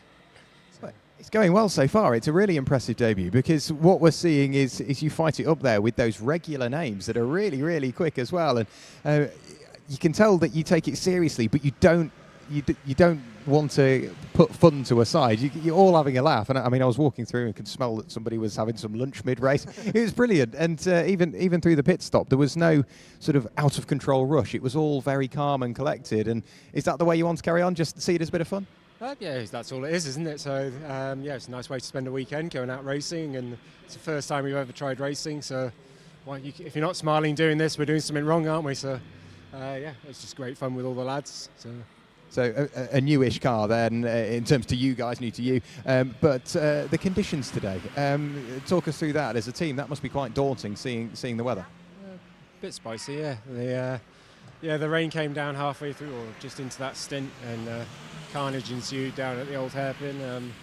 Speaker 9: It's going well so far. It's a really impressive debut, because what we're seeing is you fight it up there with those regular names that are really, really quick as well. And you can tell that you take it seriously, but you don't want to put fun to a side. You're all having a laugh. And I mean, I was walking through and could smell that somebody was having some lunch mid-race. It was brilliant. And even through the pit stop, there was no sort of out-of-control rush. It was all very calm and collected. And is that the way you want to carry on? Just see it as a bit of fun?
Speaker 10: Yeah, that's all it is, isn't it? So, yeah, it's a nice way to spend a weekend going out racing. And it's the first time we've ever tried racing. So, if you're not smiling doing this, we're doing something wrong, aren't we? So, yeah, it's just great fun with all the lads.
Speaker 9: So a newish car then, in terms to you guys, new to you. But the conditions today, talk us through that. As a team, that must be quite daunting, seeing the weather.
Speaker 10: A bit spicy, yeah. The rain came down halfway through, or just into that stint, and carnage ensued down at the old hairpin.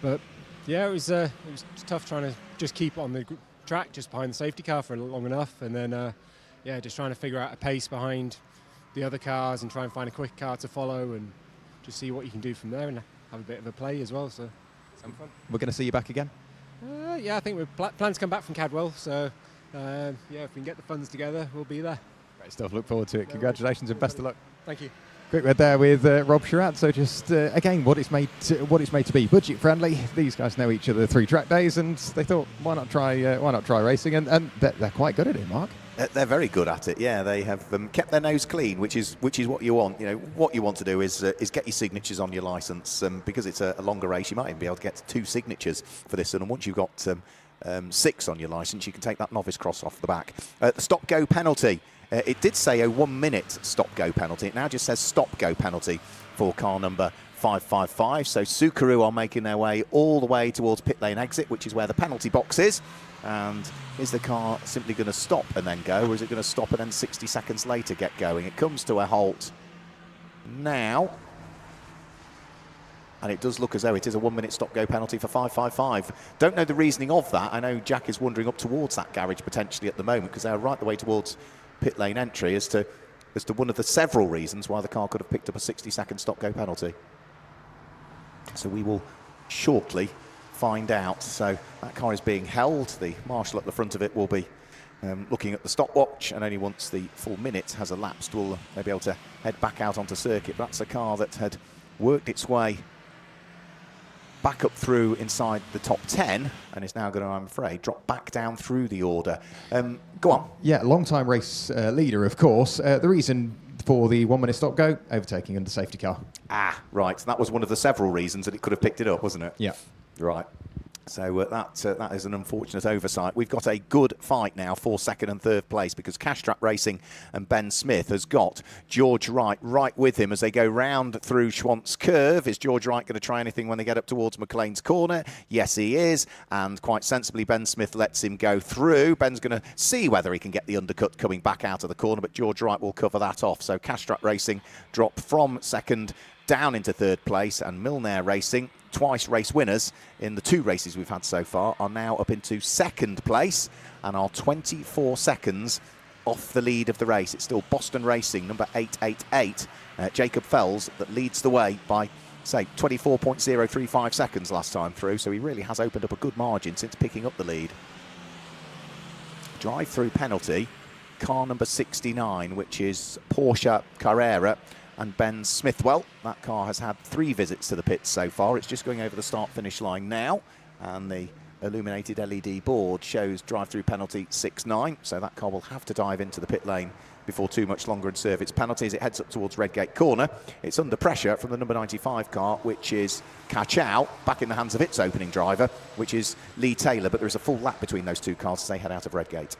Speaker 10: But yeah, it was tough trying to just keep on the track, just behind the safety car for long enough, and then just trying to figure out a pace behind the other cars and try and find a quick car to follow, and just see what you can do from there and have a bit of a play as well. So some fun.
Speaker 9: We're going to see you back again?
Speaker 10: Yeah, I think we're plan to come back from Cadwell. So yeah, if we can get the funds together, we'll be there.
Speaker 9: Great stuff. Look forward to it. Congratulations and best of luck.
Speaker 10: Thank you.
Speaker 9: Quick word there with Rob Surratt. So just again, what it's made to be, budget friendly. These guys know each other through track days, and they thought, why not try racing? And they're quite good at it, Mark.
Speaker 2: They're very good at it. Yeah, they have kept their nose clean, which is what you want. You know, what you want to do is get your signatures on your licence, because it's a longer race. You might even be able to get 2 signatures for this, and once you've got 6 on your licence, you can take that novice cross off the back. The stop-go penalty. It did say a 1-minute stop-go penalty. It now just says stop-go penalty for car number 555. So Subaru are making their way all the way towards pit lane exit, which is where the penalty box is. And is the car simply going to stop and then go, or is it going to stop and then 60 seconds later get going? It comes to a halt now. And it does look as though it is a 1-minute stop-go penalty for 555. Don't know the reasoning of that. I know Jack is wandering up towards that garage potentially at the moment, because they're right the way towards pit lane entry as to one of the several reasons why the car could have picked up a 60-second stop-go penalty. So we will shortly find out. So that car is being held. The marshal at the front of it will be looking at the stopwatch, and only once the full minute has elapsed will they be able to head back out onto circuit. That's a car that had worked its way back up through inside the top 10 and is now going to, I'm afraid, drop back down through the order. Go on.
Speaker 9: Yeah, long-time race leader, of course. The reason for the 1-minute stop-go, overtaking under safety car.
Speaker 2: Ah, right. That was one of the several reasons that it could have picked it up, wasn't it?
Speaker 9: Yeah.
Speaker 2: Right. So that is an unfortunate oversight. We've got a good fight now for 2nd and 3rd place, because Cash Trap Racing and Ben Smith has got George Wright right with him as they go round through Schwantz Curve. Is George Wright going to try anything when they get up towards McLean's Corner? Yes, he is. And quite sensibly, Ben Smith lets him go through. Ben's going to see whether he can get the undercut coming back out of the corner, but George Wright will cover that off. So Cash Trap Racing drop from 2nd down into 3rd place, and Milner Racing, twice race winners in the 2 races we've had so far, are now up into 2nd place and are 24 seconds off the lead of the race. It's still Boston Racing, number 888, Jacob Fells, that leads the way by, say, 24.035 seconds last time through, so he really has opened up a good margin since picking up the lead. Drive-through penalty, car number 69, which is Porsche Carrera, and Ben Smithwell. That car has had 3 visits to the pits so far. It's just going over the start-finish line now, and the illuminated LED board shows drive-through penalty 6-9, so that car will have to dive into the pit lane before too much longer and serve its penalty as it heads up towards Redgate Corner. It's under pressure from the number 95 car, which is Ka, back in the hands of its opening driver, which is Lee Taylor, but there is a full lap between those two cars as they head out of Redgate.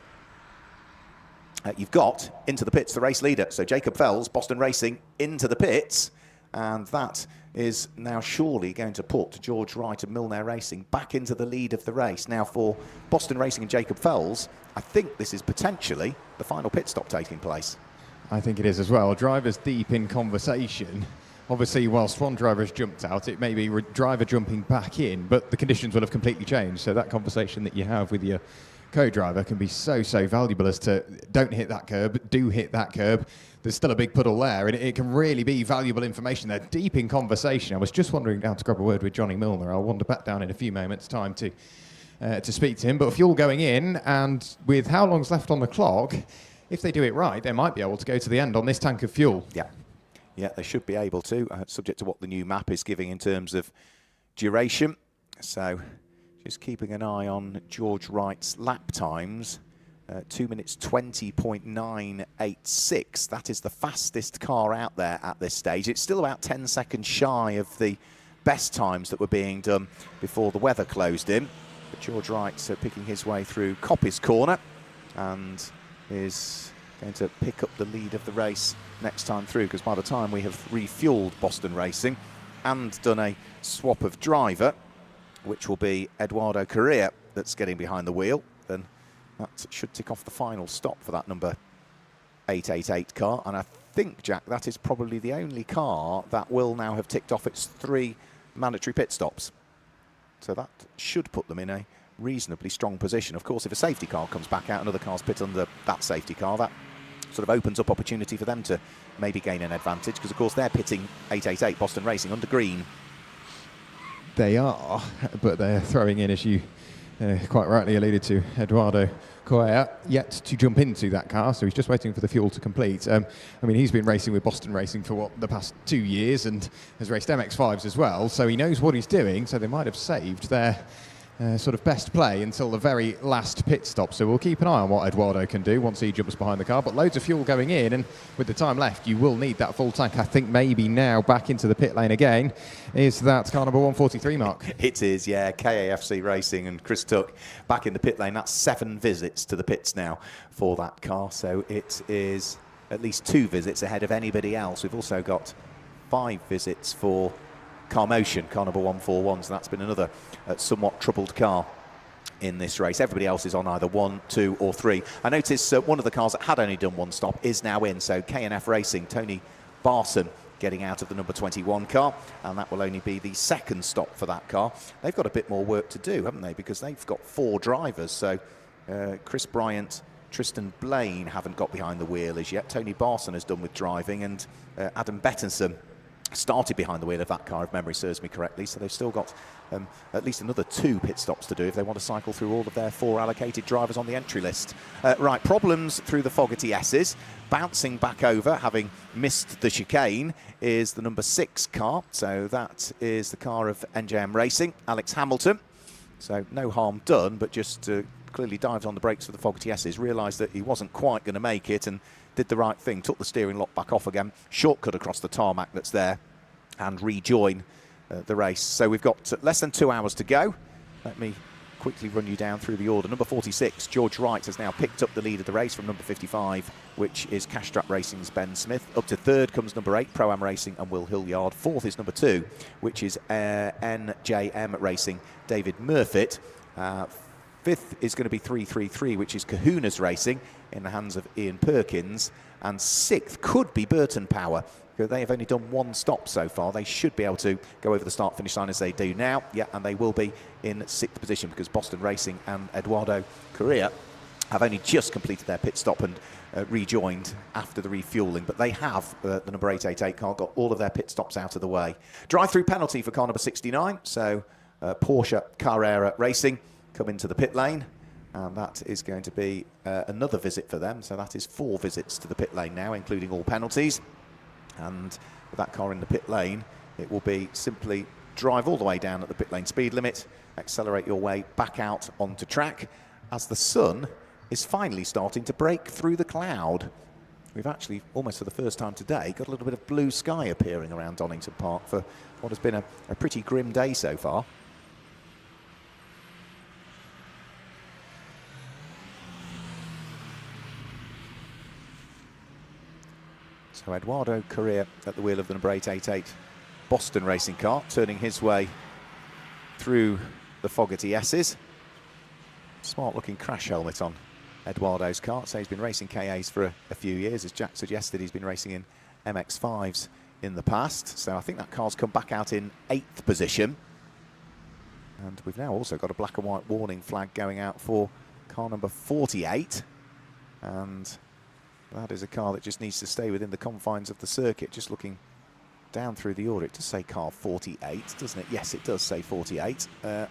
Speaker 2: You've got into the pits the race leader, so Jacob Fells, Boston Racing, into the pits, and that is now surely going to put George Wright and Milner Racing back into the lead of the race. Now for Boston Racing and Jacob Fells, I think this is potentially the final pit stop taking place.
Speaker 9: I think it is as well. Drivers deep in conversation. Obviously, whilst one driver has jumped out, it may be driver jumping back in, but the conditions will have completely changed. So that conversation that you have with your co-driver can be so valuable as to don't hit that curb, do hit that curb. There's still a big puddle there, and it can really be valuable information. They're deep in conversation. I was just wandering down to grab a word with Johnny Milner. I'll wander back down in a few moments' time to speak to him. But fuel going in, and with how long's left on the clock, if they do it right, they might be able to go to the end on this tank of fuel.
Speaker 2: Yeah, they should be able to, subject to what the new map is giving in terms of duration. So just keeping an eye on George Wright's lap times. 2 minutes 20.986. That is the fastest car out there at this stage. It's still about 10 seconds shy of the best times that were being done before the weather closed in. But George Wright's picking his way through Coppice Corner and is going to pick up the lead of the race next time through, because by the time we have refueled Boston Racing and done a swap of driver, which will be Eduardo Correa that's getting behind the wheel, then that should tick off the final stop for that number 888 car. And I think, Jack, that is probably the only car that will now have ticked off its 3 mandatory pit stops. So that should put them in a reasonably strong position. Of course, if a safety car comes back out and other cars pit under that safety car, that sort of opens up opportunity for them to maybe gain an advantage, because, of course, they're pitting 888 Boston Racing under green.
Speaker 9: They are, but they're throwing in, as you quite rightly alluded to, Eduardo Correa, yet to jump into that car, so he's just waiting for the fuel to complete. I mean, he's been racing with Boston Racing for, the past 2 years, and has raced MX-5s as well, so he knows what he's doing, so they might have saved their sort of best play until the very last pit stop. So we'll keep an eye on what Eduardo can do once he jumps behind the car, but loads of fuel going in, and with the time left, you will need that full tank. I think maybe now back into the pit lane again is that car number 143, Mark.
Speaker 2: It is, yeah. KAFC Racing and Chris Tuck back in the pit lane. That's 7 visits to the pits now for that car, so it is at least 2 visits ahead of anybody else. We've also got 5 visits for Car Motion, car number 141, so that's been another somewhat troubled car in this race. Everybody else is on either 1, 2 or 3. I notice one of the cars that had only done 1 stop is now in, so K&F Racing, Tony Barson getting out of the number 21 car, and that will only be the 2nd stop for that car. They've got a bit more work to do, haven't they, because they've got 4 drivers, so Chris Bryant, Tristan Blaine haven't got behind the wheel as yet. Tony Barson has done with driving, and Adam Bettinson started behind the wheel of that car, if memory serves me correctly, so they've still got at least another 2 pit stops to do if they want to cycle through all of their 4 allocated drivers on the entry list. Right, problems through the Fogarty S's. Bouncing back over, having missed the chicane, is the number 6 car, so that is the car of NJM Racing, Alex Hamilton. So no harm done, but just clearly dived on the brakes for the Fogarty S's, realised that he wasn't quite going to make it, and did the right thing, took the steering lock back off again, shortcut across the tarmac that's there, and rejoin the race. So we've got less than 2 hours to go. Let me quickly run you down through the order. Number 46, George Wright, has now picked up the lead of the race from number 55, which is Castrap Racing's Ben Smith. Up to 3rd comes number 8, Pro-Am Racing and Will Hilliard. 4th is number 2, which is NJM Racing, David Murfitt. 5th is going to be 333, which is Kahuna's Racing, in the hands of Ian Perkins. And 6th could be Burton Power. They have only done 1 stop so far. They should be able to go over the start-finish line as they do now. Yeah, and they will be in 6th position because Boston Racing and Eduardo Correa have only just completed their pit stop and rejoined after the refuelling. But they have, the number 888 car, got all of their pit stops out of the way. Drive-through penalty for car number 69. So Porsche Carrera Racing come into the pit lane, and that is going to be another visit for them. So that is 4 visits to the pit lane now, including all penalties. And with that car in the pit lane, it will be simply drive all the way down at the pit lane speed limit, accelerate your way back out onto track as the sun is finally starting to break through the cloud. We've actually, almost for the first time today, got a little bit of blue sky appearing around Donington Park for what has been a pretty grim day so far. So EnduroKA at the wheel of the number 888 Boston racing car, turning his way through the Fogarty S's. Smart looking crash helmet on Eduardo's car. So he's been racing KAs for a few years. As Jack suggested, he's been racing in MX-5s in the past. So I think that car's come back out in 8th position. And we've now also got a black and white warning flag going out for car number 48. And that is a car that just needs to stay within the confines of the circuit. Just looking down through the order, it does say car 48, doesn't it? Yes, it does say 48,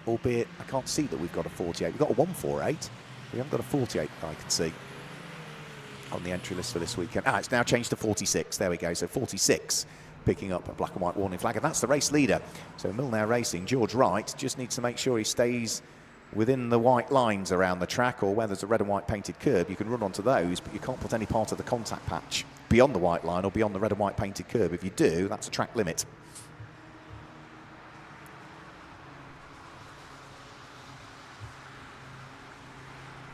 Speaker 2: albeit I can't see that we've got a 48. We've got a 148. We haven't got a 48 that I can see on the entry list for this weekend. Ah, it's now changed to 46. There we go. So 46 picking up a black and white warning flag. And that's the race leader. So Milner Racing, George Wright, just needs to make sure he stays within the white lines around the track, or where there's a red and white painted curb, you can run onto those, but you can't put any part of the contact patch beyond the white line or beyond the red and white painted curb. If you do, that's a track limit.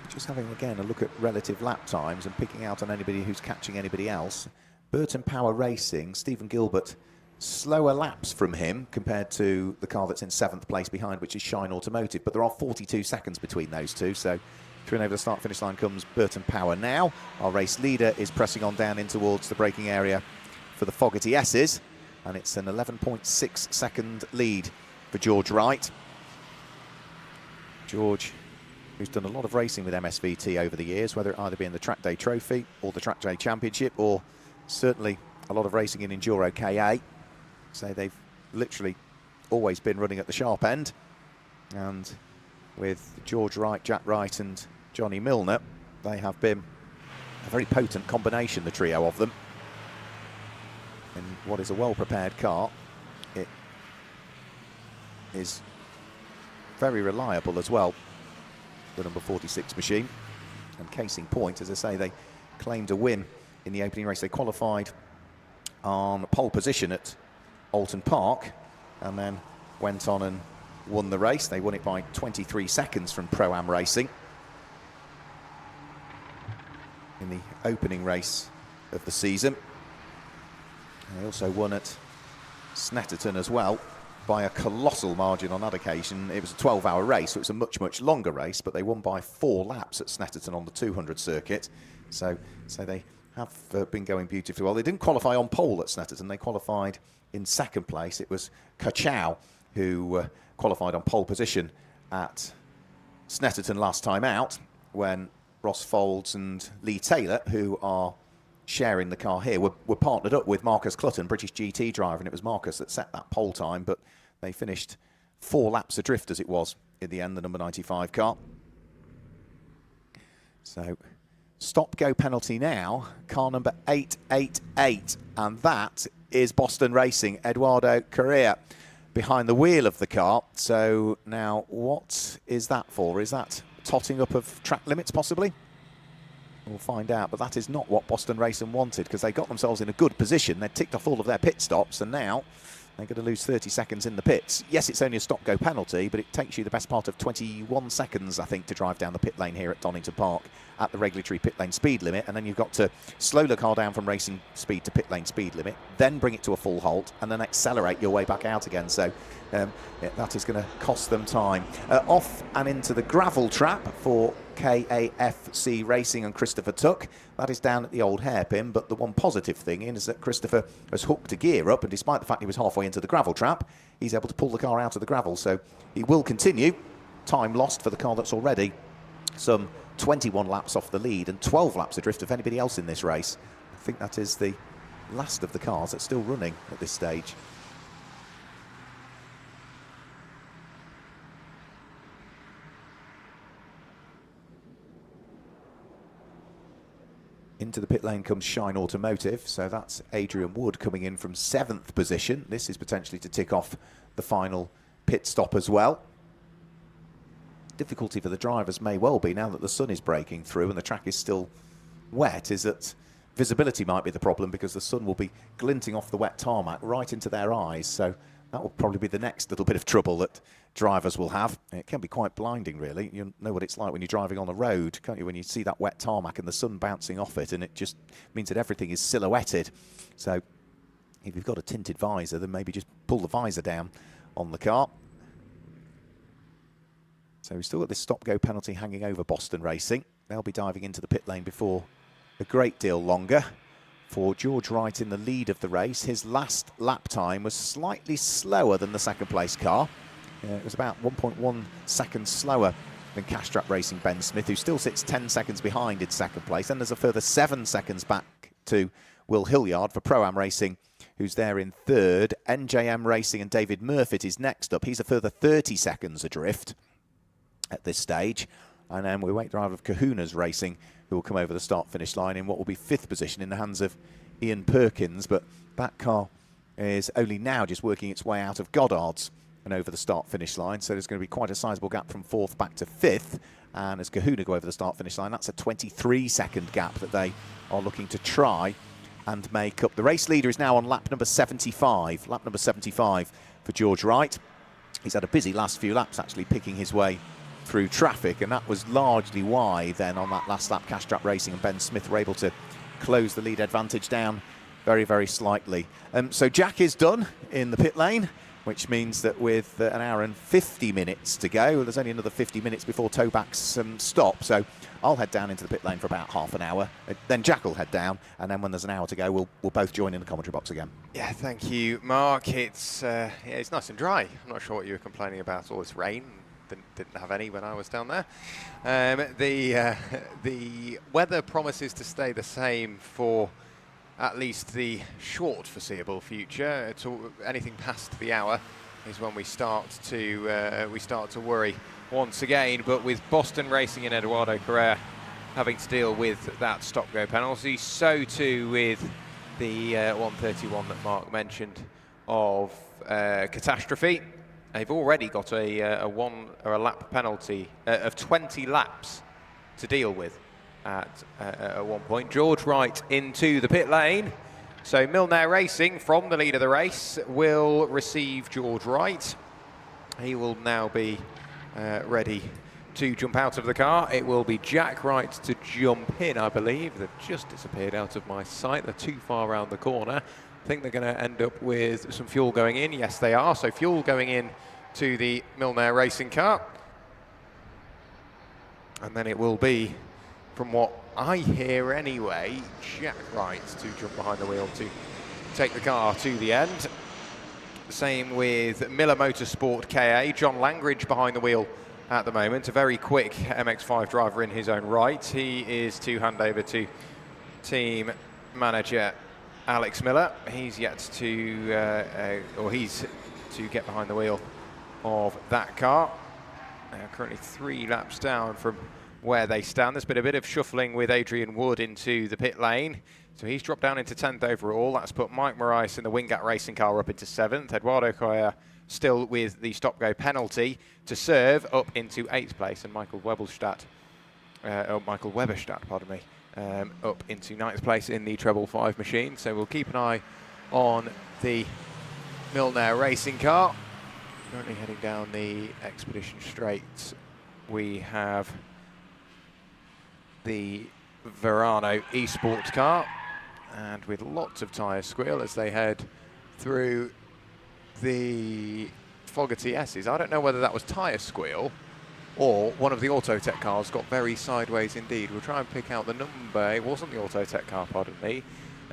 Speaker 2: Just having again a look at relative lap times and picking out on anybody who's catching anybody else. Burton Power Racing, Stephen Gilbert, slower laps from him compared to the car that's in 7th place behind, which is Shine Automotive, but there are 42 seconds between those two. So through and over the start finish line comes Burton Power now. Our race leader is pressing on down in towards the braking area for the Fogarty S's, and it's an 11.6 second lead for George Wright. George, who's done a lot of racing with MSVT over the years, whether it either be in the Track Day Trophy or the Track Day Championship, or certainly a lot of racing in EnduroKA. So they've literally always been running at the sharp end. And with George Wright, Jack Wright and Johnny Milner, they have been a very potent combination, the trio of them. In what is a well-prepared car, it is very reliable as well, the number 46 machine. And case in point, as I say, they claimed a win in the opening race. They qualified on pole position at Alton Park and then went on and won the race. They won it by 23 seconds from Pro-Am Racing in the opening race of the season. They also won at Snetterton as well by a colossal margin on that occasion. It was a 12-hour race, so it was a much, much longer race, but they won by 4 laps at Snetterton on the 200 circuit. So they have been going beautifully well. They didn't qualify on pole at Snetterton. They qualified in 2nd place. It was Kachow who qualified on pole position at Snetterton last time out, when Ross Folds and Lee Taylor, who are sharing the car here, were partnered up with Marcus Clutton, British GT driver, and it was Marcus that set that pole time, but they finished 4 laps adrift as it was in the end, the number 95 car. So stop-go penalty now, car number 888, and that is Boston Racing, EnduroKA behind the wheel of the car. So now what is that for? Is that totting up of track limits possibly? We'll find out, but that is not what Boston Racing wanted, because they got themselves in a good position. They ticked off all of their pit stops, and now they're going to lose 30 seconds in the pits. Yes, it's only a stop-go penalty, but it takes you the best part of 21 seconds, I think, to drive down the pit lane here at Donington Park at the regulatory pit lane speed limit, and then you've got to slow the car down from racing speed to pit lane speed limit, then bring it to a full halt, and then accelerate your way back out again. So yeah, that is going to cost them time. Off and into the gravel trap for KAFC Racing and Christopher Tuck. That is down at the old hairpin, but the one positive thing is that Christopher has hooked a gear up, and despite the fact he was halfway into the gravel trap, he's able to pull the car out of the gravel. So he will continue. Time lost for the car that's already some 21 laps off the lead and 12 laps adrift of anybody else in this race. I think that is the last of the cars that's still running at this stage. Into the pit lane comes Shine Automotive, so that's Adrian Wood coming in from 7th position. This is potentially to tick off the final pit stop as well. Difficulty for the drivers may well be, now that the sun is breaking through and the track is still wet, is that visibility might be the problem, because the sun will be glinting off the wet tarmac right into their eyes. So that will probably be the next little bit of trouble that drivers will have. It can be quite blinding, really. You know what it's like when you're driving on the road, can't you? When you see that wet tarmac and the sun bouncing off it, and it just means that everything is silhouetted. So if you've got a tinted visor, then maybe just pull the visor down on the car. So we've still got this stop-go penalty hanging over Boston Racing. They'll be diving into the pit lane before a great deal longer. For George Wright in the lead of the race, his last lap time was slightly slower than the second place car. It was about 1.1 seconds slower than Castrap Racing Ben Smith, who still sits 10 seconds behind in second place. Then there's a further 7 seconds back to Will Hilliard for Pro-Am Racing, who's there in third. NJM Racing and David Murfitt is next up. He's a further 30 seconds adrift at this stage. And then we wait driver of Kahuna's Racing, who will come over the start-finish line in what will be 5th position in the hands of Ian Perkins. But that car is only now just working its way out of Goddard's and over the start-finish line. So there's going to be quite a sizable gap from 4th back to 5th. And as Kahuna go over the start-finish line, that's a 23-second gap that they are looking to try and make up. The race leader is now on lap number 75. Lap number 75 for George Wright. He's had a busy last few laps, actually, picking his way through traffic, and that was largely why then on that last lap Castrap Racing and Ben Smith were able to close the lead advantage down very, very slightly. So Jack is done in the pit lane, which means that with an hour and 50 minutes to go, there's only another 50 minutes before Tobac's stop. So I'll head down into the pit lane for about half an hour. Then Jack will head down, and then when there's an hour to go, we'll both join in the commentary box again. Yeah,
Speaker 1: Thank you, Mark. It's nice and dry. I'm not sure what you were complaining about, all this rain. Didn't have any when I was down there. The weather promises to stay the same for at least the short foreseeable future. Anything past the hour is when we start to worry once again. But with Boston Racing and EnduroKA having to deal with that stop-go penalty, so too with the 131 that Mark mentioned of catastrophe. They've already got a lap penalty of 20 laps to deal with at one point. George Wright into the pit lane. So Milner Racing, from the lead of the race, will receive George Wright. He will now be ready to jump out of the car. It will be Jack Wright to jump in, I believe. They've just disappeared out of my sight. They're too far around the corner. I think they're going to end up with some fuel going in. Yes, they are. So fuel going in to the Milner Racing car. And then it will be, from what I hear anyway, Jack Wright to jump behind the wheel to take the car to the end. Same with Miller Motorsport KA. John Langridge behind the wheel at the moment. A very quick MX-5 driver in his own right. He is to hand over to team manager Alex Miller. He's yet to, he's to get behind the wheel of that car. They're currently 3 laps down from where they stand. There's been a bit of shuffling with Adrian Wood into the pit lane. So he's dropped down into 10th overall. That's put Mike Morais in the Wingat Racing car up into 7th. EnduroKA still with the stop-go penalty to serve up into 8th place. And Michael Weberstadt, pardon me, up into 9th place in the treble 5 machine. So we'll keep an eye on the Milner Racing car. Currently heading down the Expedition Straight, we have the Verano eSports car, and with lots of tyre squeal as they head through the Fogarty S's. I don't know whether that was tyre squeal or one of the Autotech cars got very sideways indeed. We'll try and pick out the number. It wasn't the Autotech car, pardon me.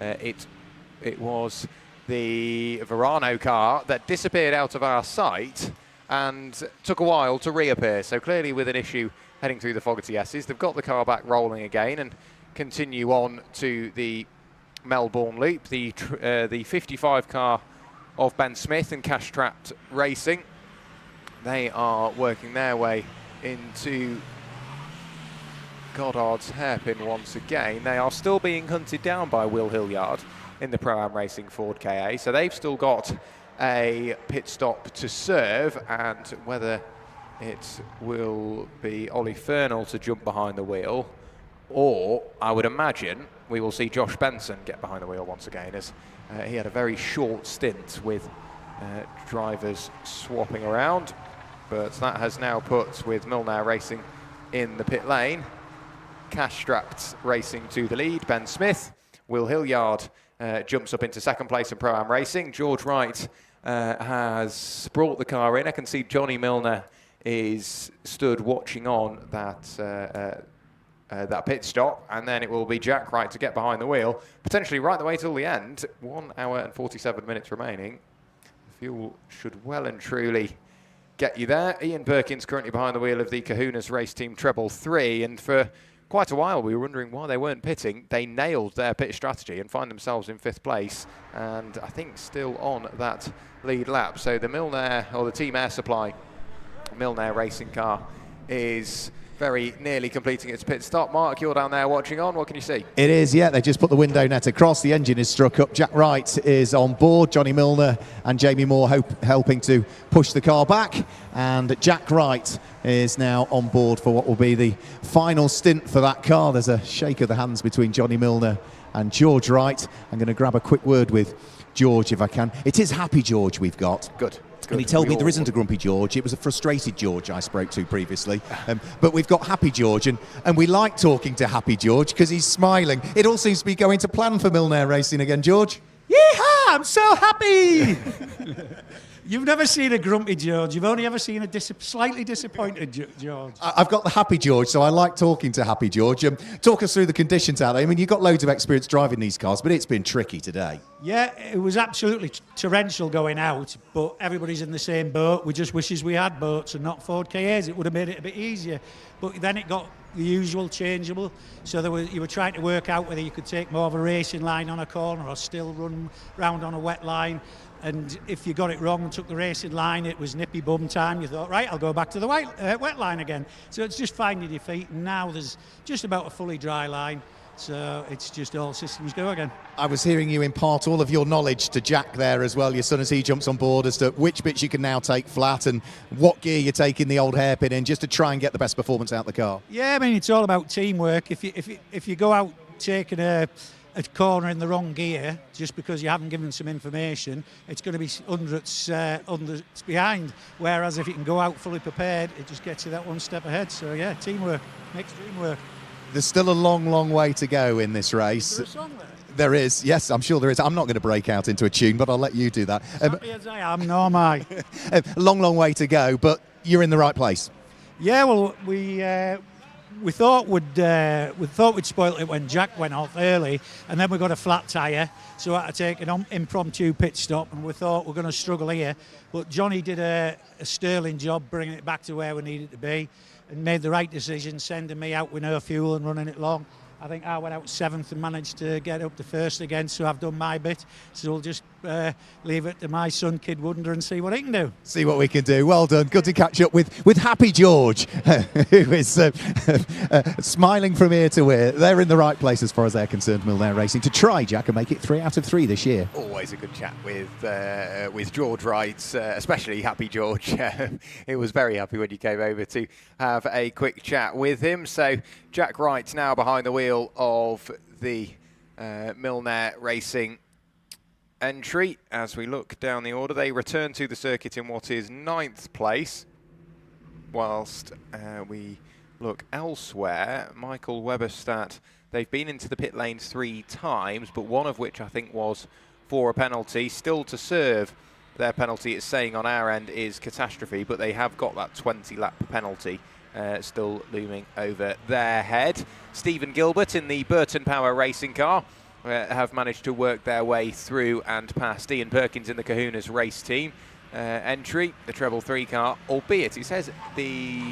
Speaker 1: It was the Verano car that disappeared out of our sight and took a while to reappear. So clearly with an issue heading through the Fogarty S's. They've got the car back rolling again and continue on to the Melbourne Loop. The 55 car of Ben Smith and Castrap Racing. They are working their way into Goddard's hairpin once again. They are still being hunted down by Will Hilliard in the Pro-Am Racing Ford KA, so they've still got a pit stop to serve, and whether it will be Ollie Fernall to jump behind the wheel, or I would imagine we will see Josh Benson get behind the wheel once again, as he had a very short stint with drivers swapping around, but that has now put, with Milner Racing in the pit lane, Cash-Strapped Racing to the lead. Ben Smith, Will Hilliard jumps up into second place in Pro-Am Racing. George Wright has brought the car in. I can see Johnny Milner is stood watching on that that pit stop, and then it will be Jack Wright to get behind the wheel, potentially right the way till the end. 1 hour and 47 minutes remaining. The fuel should well and truly get you there. Ian Perkins currently behind the wheel of the Kahuna's race team Treble 3, and for quite a while we were wondering why they weren't pitting. They nailed their pit strategy and find themselves in 5th place, and I think still on that lead lap. So the Milner, or the Team Air Supply Milner racing car, is very nearly completing its pit stop. Mark, you're down there watching on. What can you see?
Speaker 4: It is, yeah. They just put the window net across. The engine is struck up. Jack Wright is on board. Johnny Milner and Jamie Moore helping to push the car back. And Jack Wright is now on board for what will be the final stint for that car. There's a shake of the hands between Johnny Milner and George Wright. I'm going to grab a quick word with George if I can. It is Happy George we've got.
Speaker 1: Good.
Speaker 4: And he told me there isn't a grumpy George. It was a frustrated George I spoke to previously. But we've got Happy George, and we like talking to Happy George because he's smiling. It all seems to be going to plan for Milner Racing again, George.
Speaker 12: Yeehaw! I'm so happy! You've never seen a grumpy George. You've only ever seen a slightly disappointed George.
Speaker 4: I've got the Happy George, so I like talking to Happy George. Talk us through the conditions out there. I mean, you've got loads of experience driving these cars, but it's been tricky today.
Speaker 12: Yeah, it was absolutely torrential going out, but everybody's in the same boat. We just wishes we had boats and not Ford KAs. It would have made it a bit easier. But then it got the usual changeable, so you were trying to work out whether you could take more of a racing line on a corner or still run round on a wet line. And if you got it wrong and took the racing line, it was nippy bum time. You thought, right, I'll go back to the wet line again. So it's just finding your feet. And now there's just about a fully dry line. So it's just all systems go again.
Speaker 4: I was hearing you impart all of your knowledge to Jack there as well, your son, as he jumps on board, as to which bits you can now take flat and what gear you're taking the old hairpin in, just to try and get the best performance out of the car.
Speaker 12: Yeah, I mean, it's all about teamwork. If you go out taking a corner in the wrong gear just because you haven't given some information, it's going to be hundreds behind. Whereas if you can go out fully prepared, it just gets you that one step ahead. So yeah, teamwork makes dream work.
Speaker 4: There's still a long, long way to go in this race.
Speaker 12: Is there a song there?
Speaker 4: There is, yes, I'm sure there is. I'm not going to break out into a tune, but I'll let you do that.
Speaker 12: As happy as I am, nor am I.
Speaker 4: Long, long way to go, but you're in the right place.
Speaker 12: Yeah, well, we thought we'd spoiled it when Jack went off early, and then we got a flat tyre, so I had to take an impromptu pit stop, and we thought we're going to struggle here. But Johnny did a sterling job bringing it back to where we needed to be, and made the right decision, sending me out with no fuel and running it long. I think I went out 7th and managed to get up to 1st again, so I've done my bit. So we'll just leave it to my son, Kid Wonder, and see what he can do.
Speaker 4: See what we can do. Well done. Good to catch up with Happy George, who is smiling from ear to ear. They're in the right place as far as they're concerned, Milner Racing, to try, Jack, and make it 3 out of 3 this year.
Speaker 1: Always a good chat with George Wright, especially Happy George. He was very happy when you came over to have a quick chat with him. So Jack Wright now behind the wheel of the Milner Racing entry. As we look down the order, they return to the circuit in what is 9th place. Whilst we look elsewhere, Michael Weberstadt, they've been into the pit lane 3 times, but one of which I think was for a penalty. Still to serve their penalty, it's saying on our end, is catastrophe, but they have got that 20-lap penalty still looming over their head. Stephen Gilbert in the Burton Power racing car have managed to work their way through and past Ian Perkins in the Kahuna's race team entry, the Treble 3 car, albeit it says the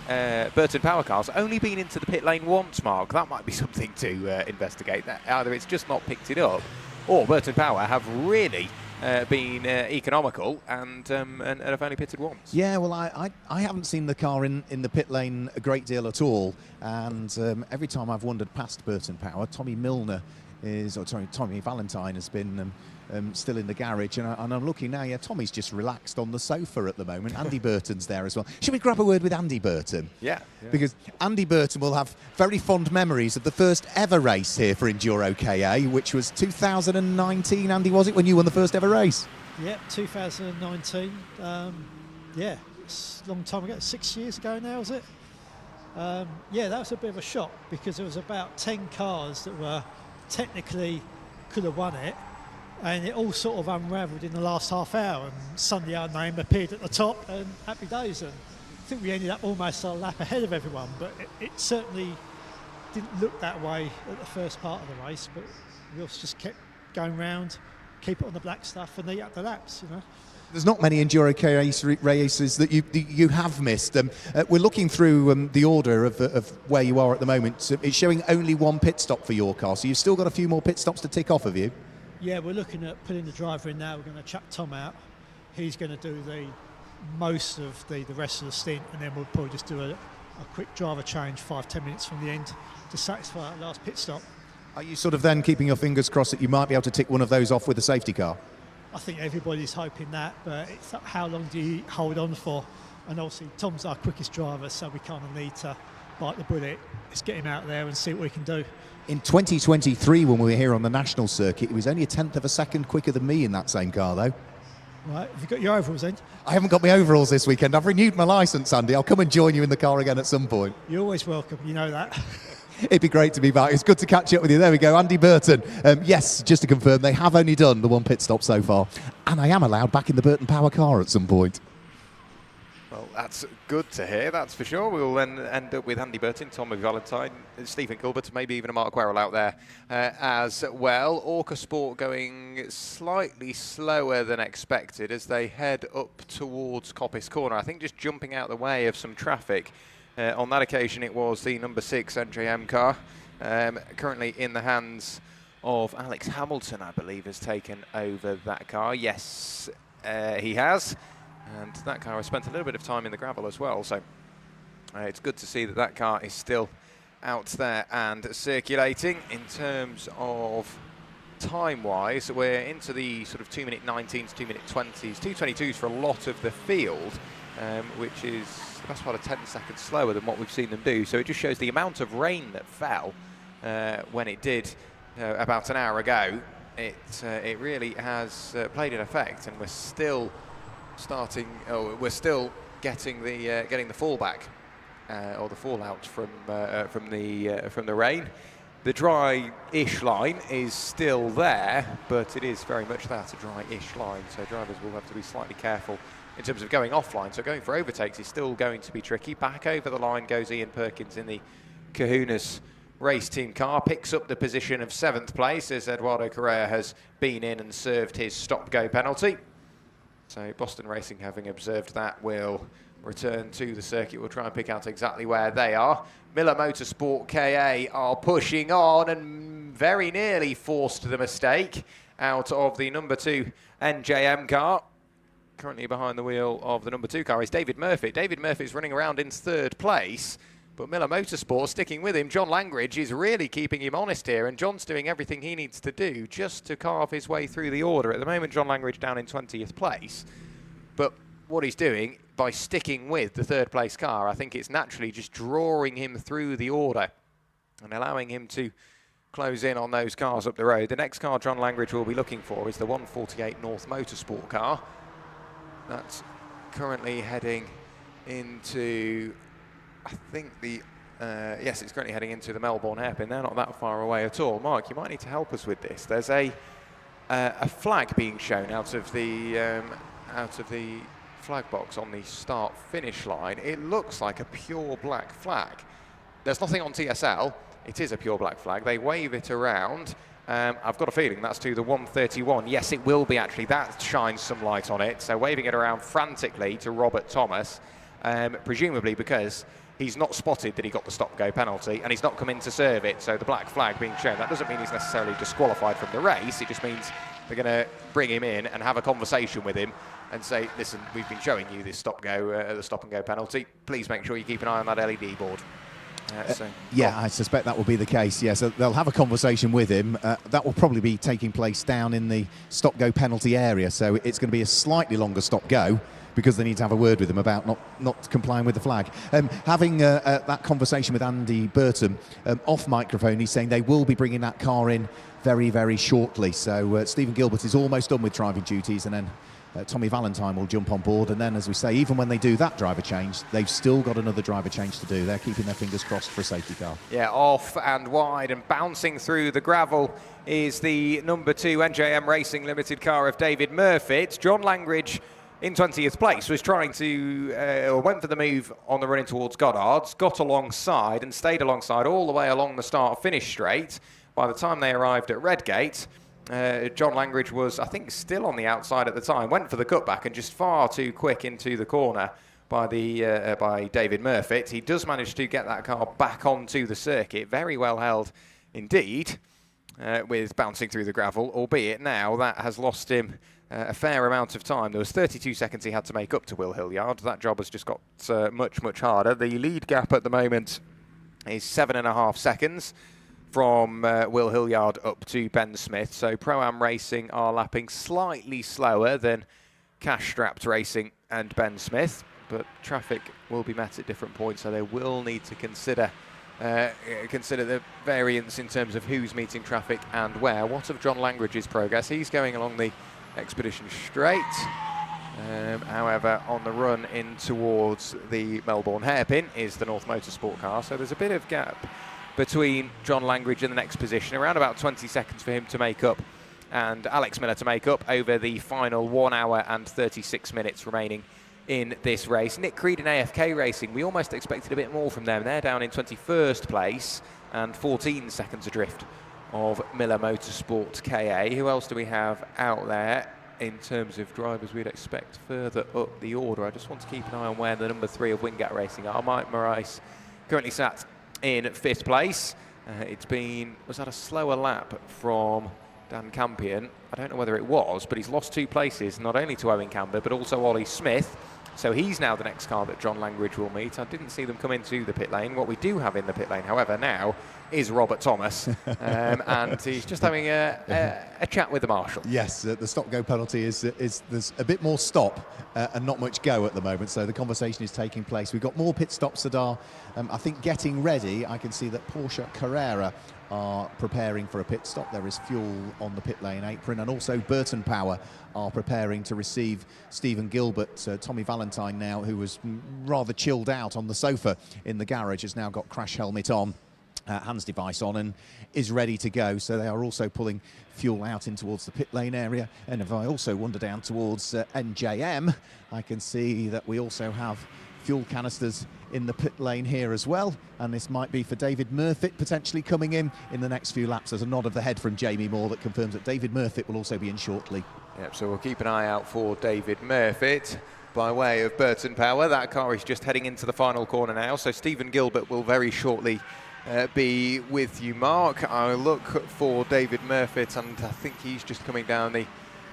Speaker 1: Burton Power car's only been into the pit lane once, Mark. That might be something to investigate. Either it's just not picked it up, or Burton Power have really been economical and have only pitted once.
Speaker 4: Yeah, well, I haven't seen the car in the pit lane a great deal at all, and every time I've wandered past Burton Power, Tommy Valentine has been still in the garage, and I'm looking now. Yeah, Tommy's just relaxed on the sofa at the moment. Andy Burton's there as well. Should we grab a word with Andy Burton?
Speaker 1: Yeah.
Speaker 4: Because Andy Burton will have very fond memories of the first ever race here for EnduroKA, which was 2019. Andy, was it, when you won the first ever race?
Speaker 13: Yeah, 2019. Yeah, it's a long time ago. 6 years ago now, is it? Yeah, that was a bit of a shock because there was about 10 cars that were technically could have won it, and it all sort of unravelled in the last half hour, and suddenly our name appeared at the top, and happy days. And I think we ended up almost a lap ahead of everyone, but it certainly didn't look that way at the first part of the race, but we also just kept going round, keep it on the black stuff, and they up the laps, you know.
Speaker 4: There's not many EnduroKA races that you have missed. We're looking through the order of where you are at the moment. It's showing only one pit stop for your car, so you've still got a few more pit stops to tick off, have you?
Speaker 13: Yeah, we're looking at putting the driver in now. We're going to chuck Tom out. He's going to do most of the rest of the stint, and then we'll probably just do a quick driver change 5-10 minutes from the end to satisfy that last pit stop.
Speaker 4: Are you sort of then keeping your fingers crossed that you might be able to tick one of those off with a safety car?
Speaker 13: I think everybody's hoping that, but it's how long do you hold on for? And obviously Tom's our quickest driver, so we kind of need to bite the bullet. Let's get him out there and see what we can do.
Speaker 4: In 2023, when we were here on the national circuit, it was only 1/10 of a second quicker than me in that same car, though.
Speaker 13: Right, have you got your overalls then?
Speaker 4: I haven't got my overalls this weekend. I've renewed my licence, Andy. I'll come and join you in the car again at some point.
Speaker 13: You're always welcome, you know that.
Speaker 4: It'd be great to be back. It's good to catch up with you. There we go, Andy Burton. Yes, just to confirm, they have only done the one pit stop so far, and I am allowed back in the Burton Power car at some point.
Speaker 1: Well, that's good to hear, that's for sure. We'll then end up with Andy Burton, Tommy Valentine, Stephen Gilbert, maybe even a Mark Querrell out there as well. EnduroKA Sport going slightly slower than expected as they head up towards Coppice Corner. I think just jumping out the way of some traffic. On that occasion, it was the number 6 NJM car, currently in the hands of Alex Hamilton, I believe, has taken over that car. Yes, he has. And that car has spent a little bit of time in the gravel as well, so it's good to see that that car is still out there and circulating. In terms of time-wise, we're into the sort of 2-minute 19s, 2-minute 20s, 2:22s for a lot of the field, which is the best part of 10 seconds slower than what we've seen them do. So it just shows the amount of rain that fell when it did about an hour ago. It really has played an effect, and we're still getting the fallback or the fallout from the rain. The dry-ish line is still there, but it is very much that, a dry-ish line. So drivers will have to be slightly careful in terms of going offline. So going for overtakes is still going to be tricky. Back over the line goes Ian Perkins in the Kahuna's race team car, picks up the position of 7th place as Eduardo Correa has been in and served his stop-go penalty. So Boston Racing, having observed that, will return to the circuit. We'll try and pick out exactly where they are. Miller Motorsport KA are pushing on and very nearly forced the mistake out of the number 2 NJM car. Currently behind the wheel of the number 2 car is David Murphy. David Murphy's running around in 3rd place, but Miller Motorsport sticking with him. John Langridge is really keeping him honest here, and John's doing everything he needs to do just to carve his way through the order. At the moment, John Langridge down in 20th place, but what he's doing by sticking with the 3rd place car, I think it's naturally just drawing him through the order and allowing him to close in on those cars up the road. The next car John Langridge will be looking for is the 148 North Motorsport car. That's currently heading into, I think yes, it's currently heading into the Melbourne hairpin. They're not that far away at all. Mark, you might need to help us with this. There's a flag being shown out of the flag box on the start-finish line. It looks like a pure black flag. There's nothing on TSL. It is a pure black flag. They wave it around. I've got a feeling that's to the 131. Yes, it will be actually. That shines some light on it. So waving it around frantically to Robert Thomas, presumably because he's not spotted that he got the stop-go penalty and he's not come in to serve it. So the black flag being shown, that doesn't mean he's necessarily disqualified from the race. It just means they're going to bring him in and have a conversation with him and say, listen, we've been showing you this the stop and go penalty. Please make sure you keep an eye on that LED board.
Speaker 4: Yeah, I suspect that will be the case. Yeah, so they'll have a conversation with him. That will probably be taking place down in the stop-go penalty area. So it's going to be a slightly longer stop-go because they need to have a word with him about not complying with the flag. Having that conversation with Andy Burton off microphone, he's saying they will be bringing that car in very, very shortly. So Stephen Gilbert is almost done with driving duties, and then Tommy Valentine will jump on board. And then, as we say, even when they do that driver change, they've still got another driver change to do. They're keeping their fingers crossed for a safety car.
Speaker 1: Yeah, off and wide and bouncing through the gravel is the number 2 NJM Racing Limited car of David Murfitt. John Langridge in 20th place was trying to, went for the move on the run in towards Goddard's, got alongside and stayed alongside all the way along the start-finish straight. By the time they arrived at Redgate, John Langridge was, I think, still on the outside at the time, went for the cutback and just far too quick into the corner by David Murfitt. He does manage to get that car back onto the circuit, very well held indeed, with bouncing through the gravel, albeit now that has lost him a fair amount of time. There was 32 seconds he had to make up to Will Hilliard. That job has just got much, much harder. The lead gap at the moment is 7.5 seconds. From Will Hilliard up to Ben Smith. So Pro-Am Racing are lapping slightly slower than Cash Strapped Racing and Ben Smith, but traffic will be met at different points, so they will need to consider the variance in terms of who's meeting traffic and where. What of John Langridge's progress? He's going along the Expedition straight. However, on the run in towards the Melbourne hairpin is the North Motorsport car, so there's a bit of gap between John Langridge and the next position, around about 20 seconds for him to make up, and Alex Miller to make up over the final 1 hour and 36 minutes remaining in this race. Nick Creed and AFK Racing, we almost expected a bit more from them. They're down in 21st place and 14 seconds adrift of Miller Motorsport KA. Who else do we have out there in terms of drivers we'd expect further up the order? I just want to keep an eye on where the number 3 of Wingat Racing are. Mike Morais currently sat in 5th place. Was that a slower lap from Dan Campion? I don't know whether it was, but he's lost 2 places, not only to Owen Camber, but also Ollie Smith. So he's now the next car that John Langridge will meet. I didn't see them come into the pit lane. What we do have in the pit lane, however, now is Robert Thomas. And he's just having a chat with the marshal.
Speaker 4: Yes, the stop-go penalty is there's a bit more stop and not much go at the moment. So the conversation is taking place. We've got more pit stops that are, I think, getting ready. I can see that Porsche Carrera are preparing for a pit stop. There is fuel on the pit lane apron, and also Burton Power are preparing to receive Stephen Gilbert. Tommy Valentine now, who was rather chilled out on the sofa in the garage, has now got crash helmet on, hands device on, and is ready to go. So they are also pulling fuel out in towards the pit lane area. And if I also wander down towards NJM, I can see that we also have fuel canisters in the pit lane here as well, and this might be for David Murfitt potentially coming in the next few laps. There's a nod of the head from Jamie Moore that confirms that David Murfitt will also be in shortly.
Speaker 1: Yep, so we'll keep an eye out for David Murfitt by way of Burton Power. That car is just heading into the final corner now, so Stephen Gilbert will very shortly be with you, Mark. I look for David Murfitt, and I think he's just coming down the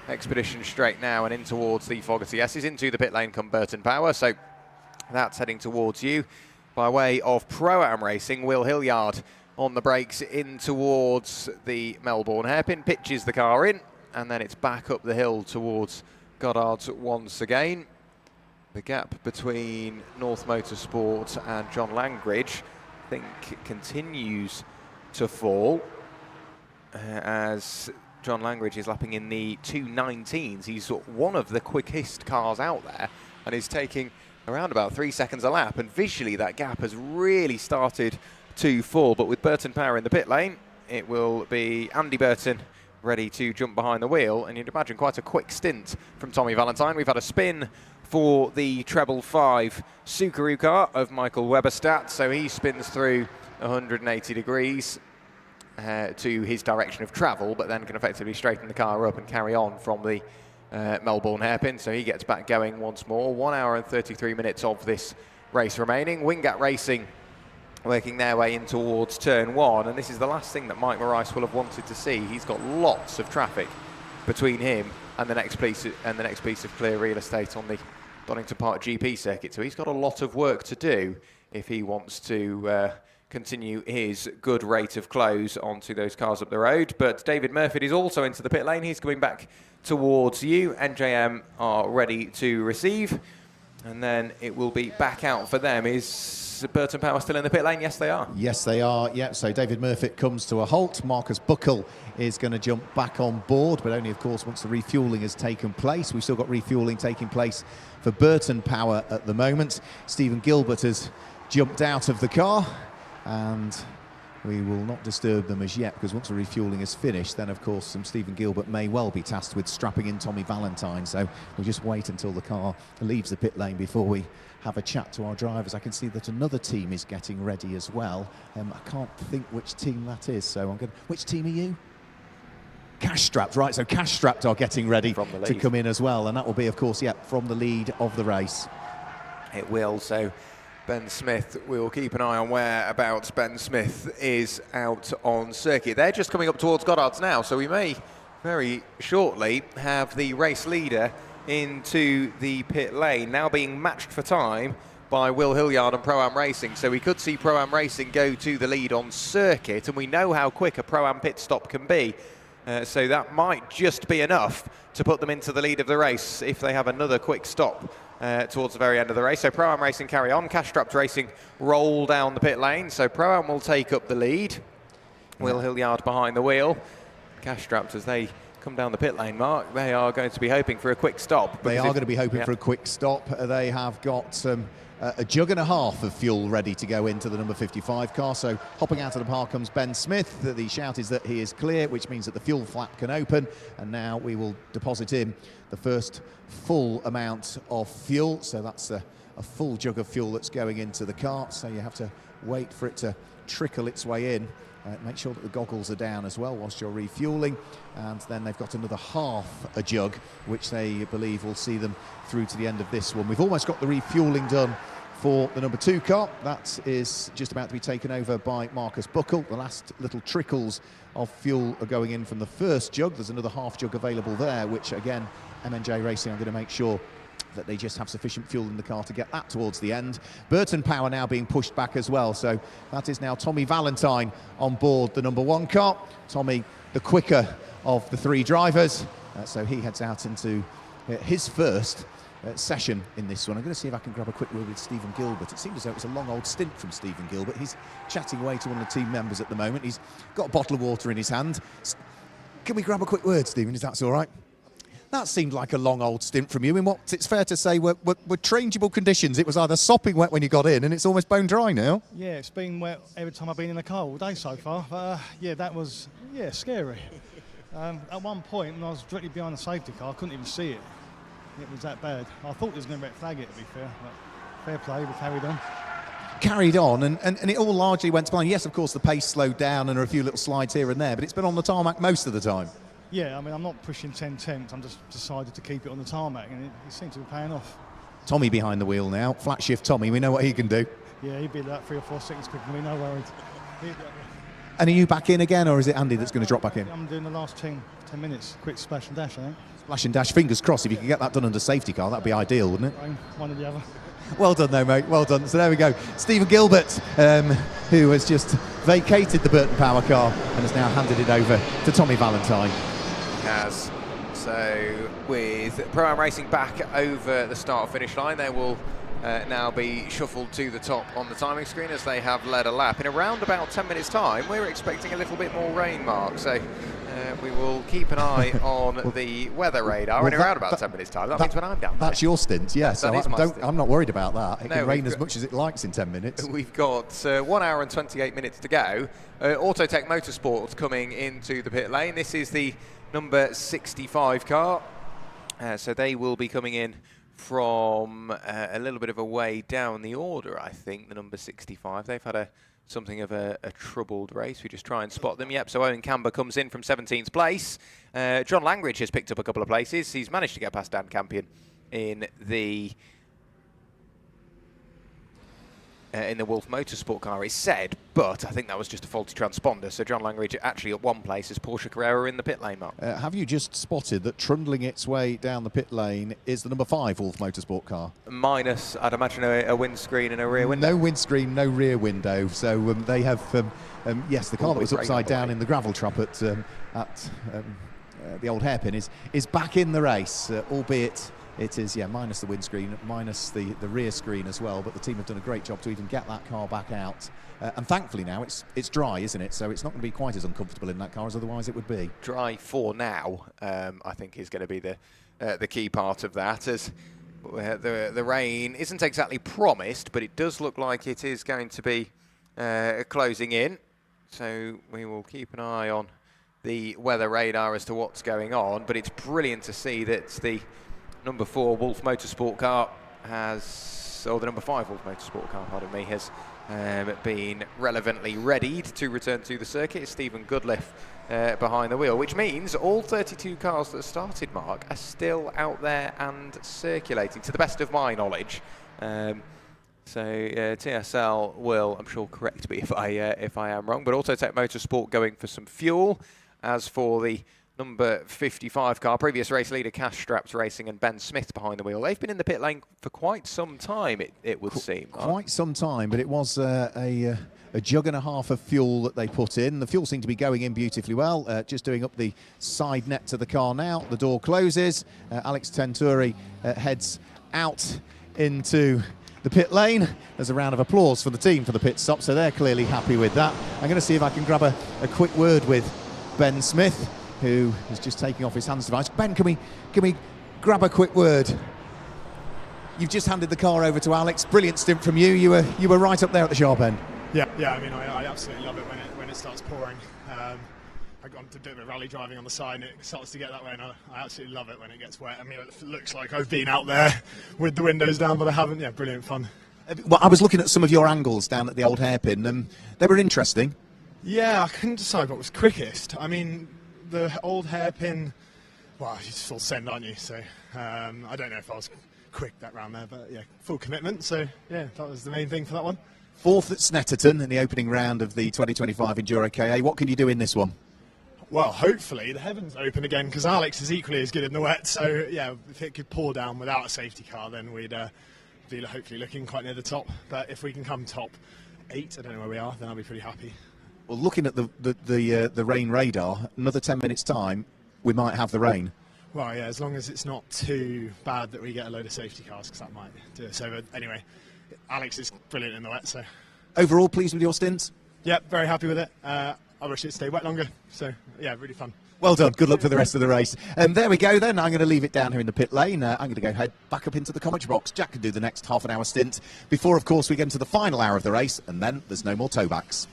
Speaker 1: Expedition straight now and in towards the Fogarty S. He's into the pit lane come Burton Power, so that's heading towards you. By way of Pro-Am Racing, Will Hilliard on the brakes in towards the Melbourne hairpin, pitches the car in, and then it's back up the hill towards Goddard's once again. The gap between North Motorsport and John Langridge, I think, continues to fall as John Langridge is lapping in the 2:19s. He's one of the quickest cars out there and is taking around about 3 seconds a lap, and visually that gap has really started to fall. But with Burton Power in the pit lane, it will be Andy Burton ready to jump behind the wheel, and you'd imagine quite a quick stint from Tommy Valentine. We've had a spin for the treble 5 Subaru car of Michael Weberstadt, so he spins through 180 degrees to his direction of travel, but then can effectively straighten the car up and carry on from the Melbourne hairpin, so he gets back going once more. 1 hour and 33 minutes of this race remaining. Wingat Racing working their way in towards turn 1, and this is the last thing that Mike Morais will have wanted to see. He's got lots of traffic between him and the next piece of clear real estate on the Donington Park GP circuit. So he's got a lot of work to do if he wants to continue his good rate of close onto those cars up the road. But David Murphy is also into the pit lane. He's coming back towards you. NJM are ready to receive, and then it will be back out for them. Is Burton Power still in the pit lane? Yes, they are.
Speaker 4: Yes, they are. Yeah, so David Murphy comes to a halt. Marcus Buckle is going to jump back on board, but only, of course, once the refuelling has taken place. We've still got refuelling taking place for Burton Power at the moment. Stephen Gilbert has jumped out of the car, and we will not disturb them as yet, because once the refuelling is finished, then of course Stephen Gilbert may well be tasked with strapping in Tommy Valentine. So we'll just wait until the car leaves the pit lane before we have a chat to our drivers. I can see that another team is getting ready as well. I can't think which team that is, so I'm going to... Which team are you? Cash Strapped, right, so Cash Strapped are getting ready to come in as well, and that will be, of course, from the lead of the race.
Speaker 1: It will, so Ben Smith, we'll keep an eye on whereabouts Ben Smith is out on circuit. They're just coming up towards Goddard's now, so we may very shortly have the race leader into the pit lane, now being matched for time by Will Hilliard and Pro-Am Racing. So we could see Pro-Am Racing go to the lead on circuit, and we know how quick a Pro-Am pit stop can be. So that might just be enough to put them into the lead of the race if they have another quick stop towards the very end of the race. So Pro-Am Racing carry on. Cash Strapped Racing roll down the pit lane. So Pro-Am will take up the lead. Will Hilliard behind the wheel. Cash Strapped, as they come down the pit lane, Mark, they are going to be hoping for a quick stop.
Speaker 4: They are going to be hoping for a quick stop. They have got a jug and a half of fuel ready to go into the number 55 car. So hopping out of the park comes Ben Smith. The shout is that he is clear, which means that the fuel flap can open, and now we will deposit in the first full amount of fuel. So that's a full jug of fuel that's going into the cart, so you have to wait for it to trickle its way in. Make sure that the goggles are down as well whilst you're refueling, and then they've got another half a jug, which they believe will see them through to the end of this one. We've almost got the refueling done for the number 2 car. That is just about to be taken over by Marcus Buckle. The last little trickles of fuel are going in from the first jug. There's another half jug available there, which again, MNJ Racing are going to make sure that they just have sufficient fuel in the car to get that towards the end. Burton Power now being pushed back as well, so that is now Tommy Valentine on board the number 1 car. Tommy, the quicker of the 3 drivers, so he heads out into his first session in this one. I'm going to see if I can grab a quick word with Stephen Gilbert. It seems as though it's a long old stint from Stephen Gilbert. He's chatting away to one of the team members at the moment. He's got a bottle of water in his hand. Can we grab a quick word, Stephen, if that's all right? That seemed like a long old stint from you in what it's fair to say were changeable conditions. It was either sopping wet when you got in, and it's almost bone dry now.
Speaker 14: Yeah, it's been wet every time I've been in the car all day so far. But yeah, that was scary. At one point, when I was directly behind the safety car, I couldn't even see it. It was that bad. I thought it was going to red flag it, to be fair. But fair play, we carried on. And it all largely went to plan. Yes, of course, the pace slowed down and there are a few little slides here and there, but it's been on the tarmac most of the time. Yeah, I mean, I'm not pushing 10 tenths. I'm just decided to keep it on the tarmac, and it seems to be paying off. Tommy behind the wheel now. Flat shift Tommy. We know what he can do. Yeah, he'd be about 3 or 4 seconds quicker than me, no worries. And are you back in again, or is it Andy that's going to drop back in? I'm doing the last 10 minutes. Quick splash and dash, I think. Splash and dash. Fingers crossed. If you could get that done under safety car, that'd be ideal, wouldn't it? One or the other. Well done, though, mate. Well done. So there we go. Stephen Gilbert, who has just vacated the Burton Power car and has now handed it over to Tommy Valentine. Has. So with Pro-Am Racing back over the start-finish line, they will now be shuffled to the top on the timing screen as they have led a lap. In around about 10 minutes' time, we're expecting a little bit more rain, Mark. So we will keep an eye on the weather radar in around about 10 minutes' time. That means when I'm down there. That's your stint, yes. Yeah, so I'm not worried about that. It can rain as much as it likes in 10 minutes. We've got 1 hour and 28 minutes to go. Autotech Motorsport coming into the pit lane. This is the number 65 car. So they will be coming in from a little bit of a way down the order, I think, the number 65. They've had something of a troubled race. We just try and spot them. Yep, so Owen Camber comes in from 17th place. John Langridge has picked up a couple of places. He's managed to get past Dan Campion in the
Speaker 1: in the Wolf Motorsport car is said, but I think that was just a faulty transponder. So John Langridge actually at one place is Porsche Carrera in the pit lane, Mark.
Speaker 4: Have you just spotted that trundling its way down the pit lane is the number 5 Wolf Motorsport car?
Speaker 1: Minus, I'd imagine, a windscreen and a rear window.
Speaker 4: No windscreen, no rear window. So they have, yes, the car that was upside down in the gravel trap at the old hairpin is back in the race, albeit it is, minus the windscreen, minus the rear screen as well. But the team have done a great job to even get that car back out. And thankfully now it's dry, isn't it? So it's not going to be quite as uncomfortable in that car as otherwise it would be.
Speaker 1: Dry for now, I think, is going to be the key part of that. As the rain isn't exactly promised, but it does look like it is going to be closing in. So we will keep an eye on the weather radar as to what's going on. But it's brilliant to see that the number 4 Wolf Motorsport car the number 5 Wolf Motorsport car, pardon me, has been relevantly readied to return to the circuit. It's Stephen Goodliff behind the wheel, which means all 32 cars that started, Mark, are still out there and circulating, to the best of my knowledge. So TSL will, I'm sure, correct me if I am wrong, but Autotech Motorsport going for some fuel. As for the number 55 car, previous race leader Cash Straps Racing and Ben Smith behind the wheel. They've been in the pit lane for quite some time, it would seem.
Speaker 4: Quite some time, but it was a jug and a half of fuel that they put in. The fuel seemed to be going in beautifully well. Just doing up the side net to the car now. The door closes. Alex Tenturi heads out into the pit lane. There's a round of applause for the team for the pit stop, so they're clearly happy with that. I'm going to see if I can grab a quick word with Ben Smith, who is just taking off his hands device. Ben, can we grab a quick word? You've just handed the car over to Alex. Brilliant stint from you. You were right up there at the sharp end.
Speaker 15: Yeah. I mean, I absolutely love it when it starts pouring. I got to do a bit of rally driving on the side, and it starts to get that way, and I absolutely love it when it gets wet. I mean, it looks like I've been out there with the windows down, but I haven't. Yeah, brilliant fun.
Speaker 4: Well, I was looking at some of your angles down at the old hairpin. They were interesting.
Speaker 15: Yeah, I couldn't decide what was quickest. I mean, the old hairpin, well, you're full send, aren't you? So I don't know if I was quick that round there, but yeah, full commitment. So yeah, that was the main thing for that one.
Speaker 4: 4th at Snetterton in the opening round of the 2025 EnduroKA. What can you do in this one?
Speaker 15: Well, hopefully the heavens open again, because Alex is equally as good in the wet. So yeah, if it could pour down without a safety car, then we'd be hopefully looking quite near the top. But if we can come top 8, I don't know where we are, then I'll be pretty happy.
Speaker 4: Well, looking at the rain radar, another 10 minutes time, we might have the rain.
Speaker 15: Well, yeah, as long as it's not too bad that we get a load of safety cars, because that might do it. So, but anyway, Alex is brilliant in the wet. So,
Speaker 4: overall, pleased with your stints?
Speaker 15: Yep, very happy with it. I wish it stayed wet longer. So, yeah, really fun.
Speaker 4: Well done. Good luck for the rest of the race. There we go then. I'm going to leave it down here in the pit lane. I'm going to go head back up into the commentary box. Jack can do the next half an hour stint before, of course, we get into the final hour of the race, and then there's no more towbacks.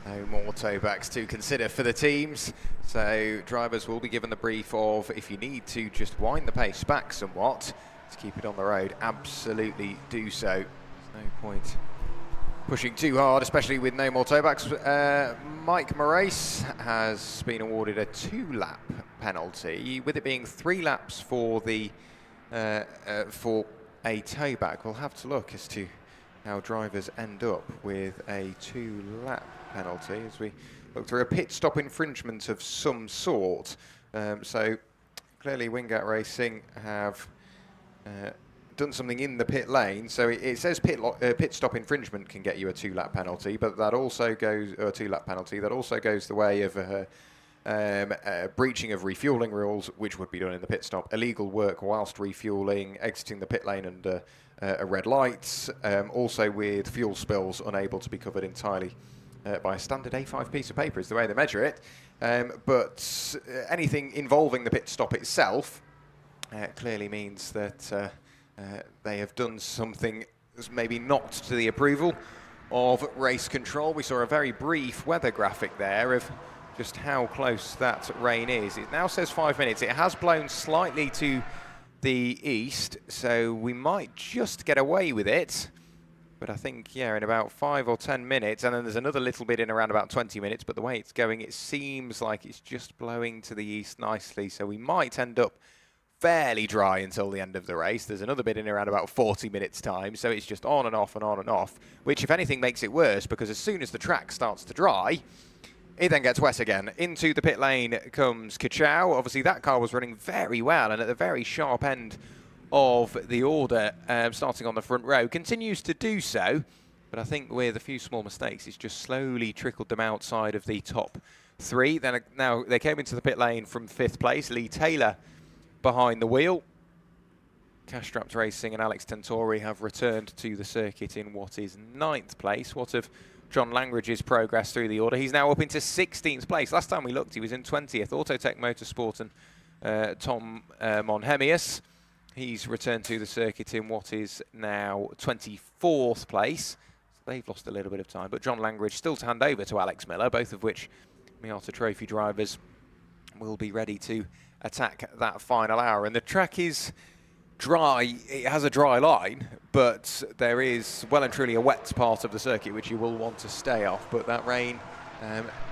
Speaker 1: No more towbacks to consider for the teams. So drivers will be given the brief of, if you need to just wind the pace back somewhat to keep it on the road, absolutely do so. There's no point pushing too hard, especially with no more towbacks. Mike Morace has been awarded a 2-lap penalty, with it being 3 laps for the for a towback. We'll have to look as to how drivers end up with a 2-lap penalty as we look through a pit stop infringement of some sort. So clearly Wingate Racing have done something in the pit lane. So it says pit stop infringement can get you a 2-lap penalty, but that also goes, or a 2-lap penalty, that also goes the way of breaching of refuelling rules, which would be done in the pit stop, illegal work whilst refuelling, exiting the pit lane under a red light, also with fuel spills unable to be covered entirely by a standard A5 piece of paper is the way they measure it. But anything involving the pit stop itself clearly means that they have done something that's maybe not to the approval of race control. We saw a very brief weather graphic there of just how close that rain is. It now says 5 minutes. It has blown slightly to the east, so we might just get away with it. But I think, yeah, in about 5 or 10 minutes, and then there's another little bit in around about 20 minutes, but the way it's going, it seems like it's just blowing to the east nicely. So we might end up fairly dry until the end of the race. There's another bit in around about 40 minutes time, so it's just on and off and on and off, which if anything makes it worse, because as soon as the track starts to dry, it then gets wet again. Into the pit lane comes Kachow. Obviously that car was running very well and at the very sharp end of the order, starting on the front row, continues to do so, but I think with a few small mistakes it's just slowly trickled them outside of the top 3. Then now they came into the pit lane from 5th place. Lee Taylor behind the wheel. Cash-strapped Racing and Alex Tentori have returned to the circuit in what is 9th place. What of John Langridge's progress through the order? He's now up into 16th place. Last time we looked, he was in 20th. Autotech Motorsport and Tom Monhemius. He's returned to the circuit in what is now 24th place. So they've lost a little bit of time, but John Langridge still to hand over to Alex Miller, both of which Miata Trophy drivers will be ready to attack that final hour. And the track is dry. It has a dry line, but there is well and truly a wet part of the circuit which you will want to stay off. But that rain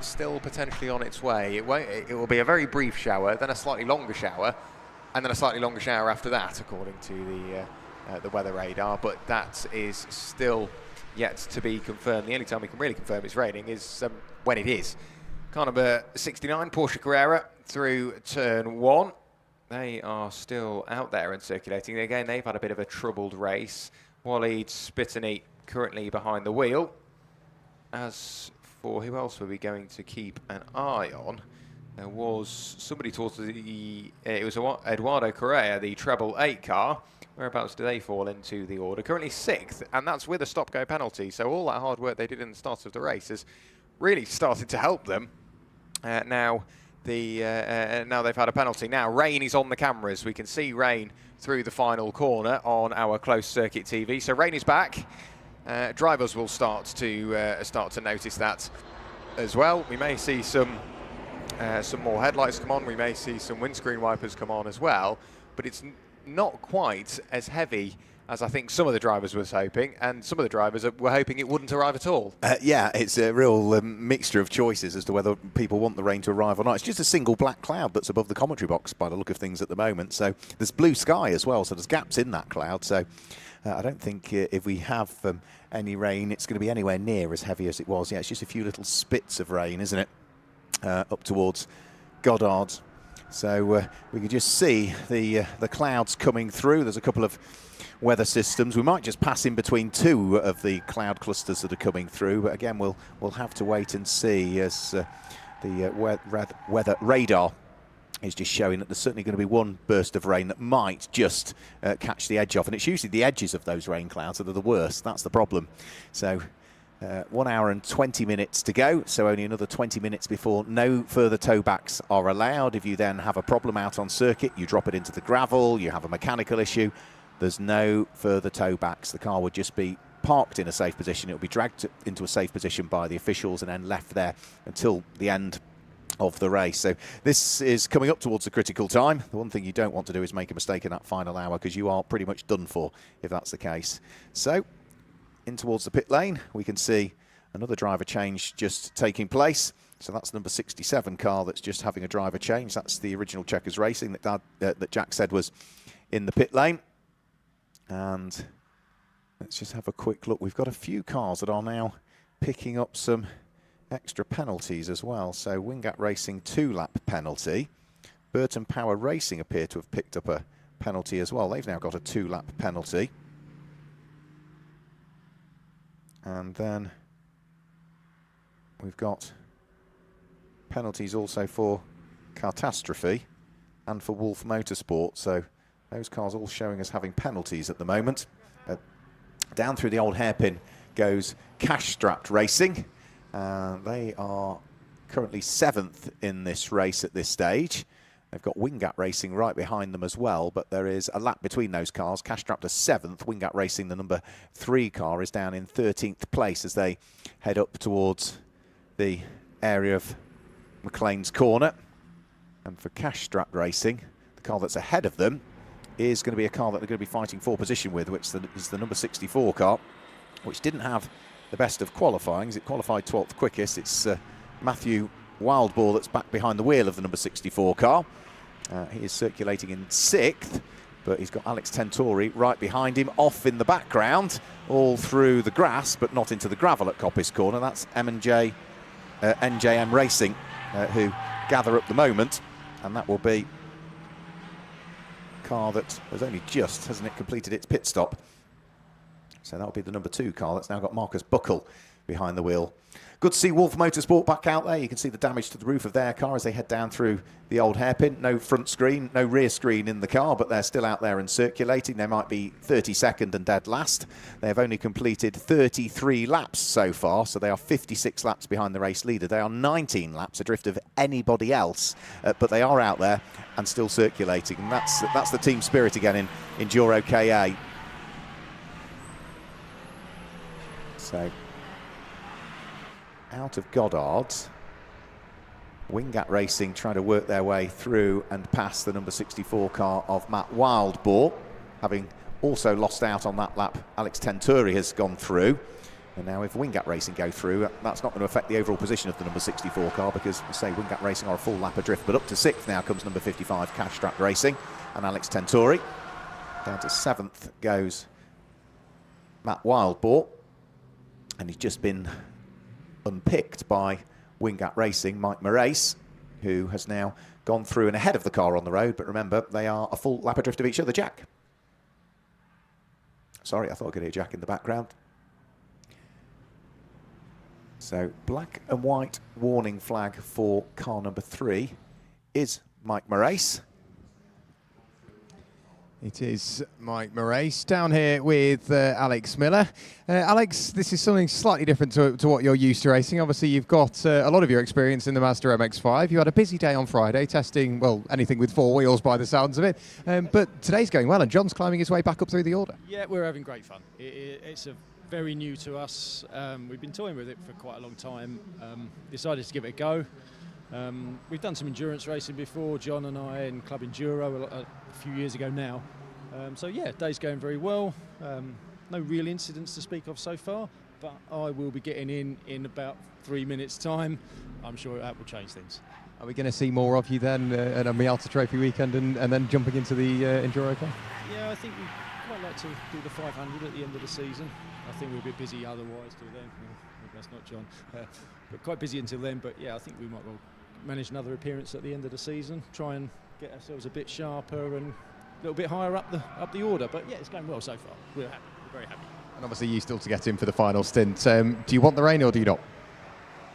Speaker 1: still potentially on its way. It will be a very brief shower, then a slightly longer shower, and then a slightly longer shower after that, according to the weather radar. But that is still yet to be confirmed. The only time we can really confirm it's raining is when it is. Car number 69, Porsche Carrera, through turn 1. They are still out there and circulating. Again, they've had a bit of a troubled race. Waleed Spittany currently behind the wheel. As for who else were we going to keep an eye on, there was somebody towards the... it was Eduardo Correa, the treble 8 car. Whereabouts do they fall into the order? Currently 6th, and that's with a stop-go penalty. So all that hard work they did in the start of the race has really started to help them. Now they've had a penalty. Now Rain is on the cameras. We can see Rain through the final corner on our closed circuit TV. So Rain is back. Drivers will start to notice that as well. We may see some more headlights come on. We may see some windscreen wipers come on as well. But it's not quite as heavy as I think some of the drivers was hoping, and some of the drivers were hoping it wouldn't arrive at all.
Speaker 2: Yeah, it's a real mixture of choices as to whether people want the rain to arrive or not. It's just a single black cloud that's above the commentary box by the look of things at the moment. So there's blue sky as well, so there's gaps in that cloud. So I don't think if we have any rain, it's going to be anywhere near as heavy as it was. Yeah, it's just a few little spits of rain, isn't it, up towards Goddard. So we can just see the clouds coming through. There's a couple of weather systems. We might just pass in between 2 of the cloud clusters that are coming through, but again we'll have to wait and see, as the weather radar is just showing that there's certainly going to be one burst of rain that might just catch the edge off, and it's usually the edges of those rain clouds that are the worst. That's the problem. So 1 hour and 20 minutes to go, so only another 20 minutes before no further towbacks are allowed. If you then have a problem out on circuit, you drop it into the gravel, you have a mechanical issue, there's no further towbacks. The car would just be parked in a safe position. It will be dragged into a safe position by the officials and then left there until the end of the race. So this is coming up towards the critical time. The one thing you don't want to do is make a mistake in that final hour, because you are pretty much done for if that's the case. So in towards the pit lane, we can see another driver change just taking place. So that's number 67 car that's just having a driver change. That's the original Checkers Racing that Jack said was in the pit lane. And let's just have a quick look. We've got a few cars that are now picking up some extra penalties as well. So Wingat Racing 2-lap penalty. Burton Power Racing appear to have picked up a penalty as well. They've now got a 2-lap penalty. And then we've got penalties also for Catastrophe and for Wolf Motorsport. So those cars all showing us having penalties at the moment. Down through the old hairpin goes Cash-strapped Racing. They are currently 7th in this race at this stage. They've got Wingat Racing right behind them as well, but there is a lap between those cars. Cash-strapped are 7th. Wingat Racing, the number 3 car, is down in 13th place as they head up towards the area of McLean's Corner. And for Cash-strapped Racing, the car that's ahead of them is going to be a car that they're going to be fighting for position with, which is the number 64 car, which didn't have the best of qualifying. It qualified 12th quickest. It's Matthew Wildball that's back behind the wheel of the number 64 car. He is circulating in 6th, but he's got Alex Tentori right behind him, off in the background, all through the grass, but not into the gravel at Coppice Corner. That's NJM Racing, who gather up the moment, and that will be a car that has only just, hasn't it, completed its pit stop. So that'll be the number 2 car that's now got Marcus Buckle behind the wheel. Good to see Wolf Motorsport back out there. You can see the damage to the roof of their car as they head down through the old hairpin. No front screen, no rear screen in the car, but they're still out there and circulating. They might be 32nd and dead last. They have only completed 33 laps so far, so they are 56 laps behind the race leader. They are 19 laps adrift of anybody else, but they are out there and still circulating. And that's the team spirit again in EnduroKA. So, out of Goddard's, Wingat Racing trying to work their way through and past the number 64 car of Matt Wildboar. Having also lost out on that lap, Alex Tentori has gone through. And now if Wingat Racing go through, that's not going to affect the overall position of the number 64 car, because, I say, Wingat Racing are a full lap adrift. But up to 6th now comes number 55, Cash Strap Racing, and Alex Tentori. Down to 7th goes Matt Wildboar. And he's just been unpicked by Wingat Racing, Mike Morace, who has now gone through and ahead of the car on the road. But remember, they are a full lap adrift of each other. Jack. Sorry, I thought I could hear Jack in the background. So, black and white warning flag for car number 3 is Mike Morace.
Speaker 9: It is Mike Morace down here with Alex Miller. Alex, this is something slightly different to what you're used to racing. Obviously, you've got a lot of your experience in the Mazda MX-5. You had a busy day on Friday testing, well, anything with 4 wheels by the sounds of it. But today's going well, and John's climbing his way back up through the order.
Speaker 16: Yeah, we're having great fun. It's very new to us. We've been toying with it for quite a long time. Decided to give it a go. We've done some endurance racing before, John and I, in Club Enduro a few years ago now. So yeah, day's going very well. No real incidents to speak of so far, but I will be getting in about 3 minutes' time. I'm sure that will change things.
Speaker 9: Are we going to see more of you then at a Miata Trophy weekend and then jumping into the EnduroKA?
Speaker 16: Yeah, I think we'd quite like to do the 500 at the end of the season. I think we're a bit busy otherwise till then. Maybe that's not John. But quite busy until then, but yeah, I think we might well manage another appearance at the end of the season, try and get ourselves a bit sharper and a little bit higher up the order. But yeah, it's going well so far. We're happy. We're very happy.
Speaker 9: And obviously you still to get in for the final stint. Do you want the rain or do you not?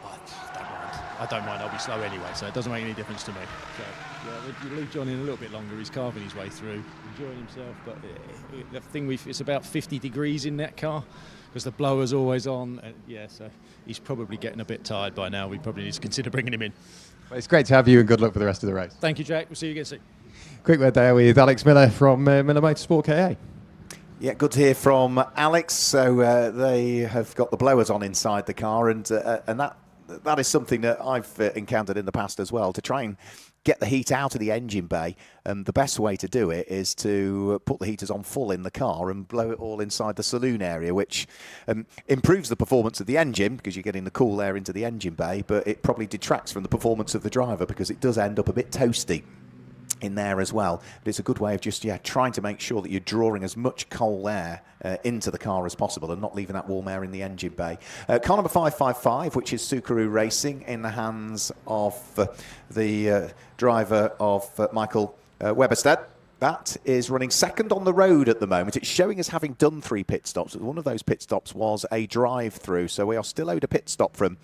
Speaker 16: I don't mind. I'll be slow anyway, so it doesn't make any difference to me. So yeah, you leave John in a little bit longer. He's carving his way through, enjoying himself. But the thing it's about 50 degrees in that car because the blower's always on. Yeah, so he's probably getting a bit tired by now. We probably need to consider bringing him in.
Speaker 9: Well, it's great to have you, and good luck for the rest of the race.
Speaker 16: Thank you, Jack. We'll see you again soon.
Speaker 9: Quick word there with Alex Miller from Miller Motorsport KA.
Speaker 2: Yeah, good to hear from Alex. So they have got the blowers on inside the car, and that is something that I've encountered in the past as well, to try and get the heat out of the engine bay. And the best way to do it is to put the heaters on full in the car and blow it all inside the saloon area, which improves the performance of the engine because you're getting the cool air into the engine bay, but it probably detracts from the performance of the driver because it does end up a bit toasty in there as well. But it's a good way of just trying to make sure that you're drawing as much cold air into the car as possible and not leaving that warm air in the engine bay. Car number 555, which is Subaru Racing, in the hands of the driver of Michael Weberstedt. That is running second on the road at the moment. It's showing as having done 3 pit stops. One of those pit stops was a drive-through, so we are still owed a pit stop from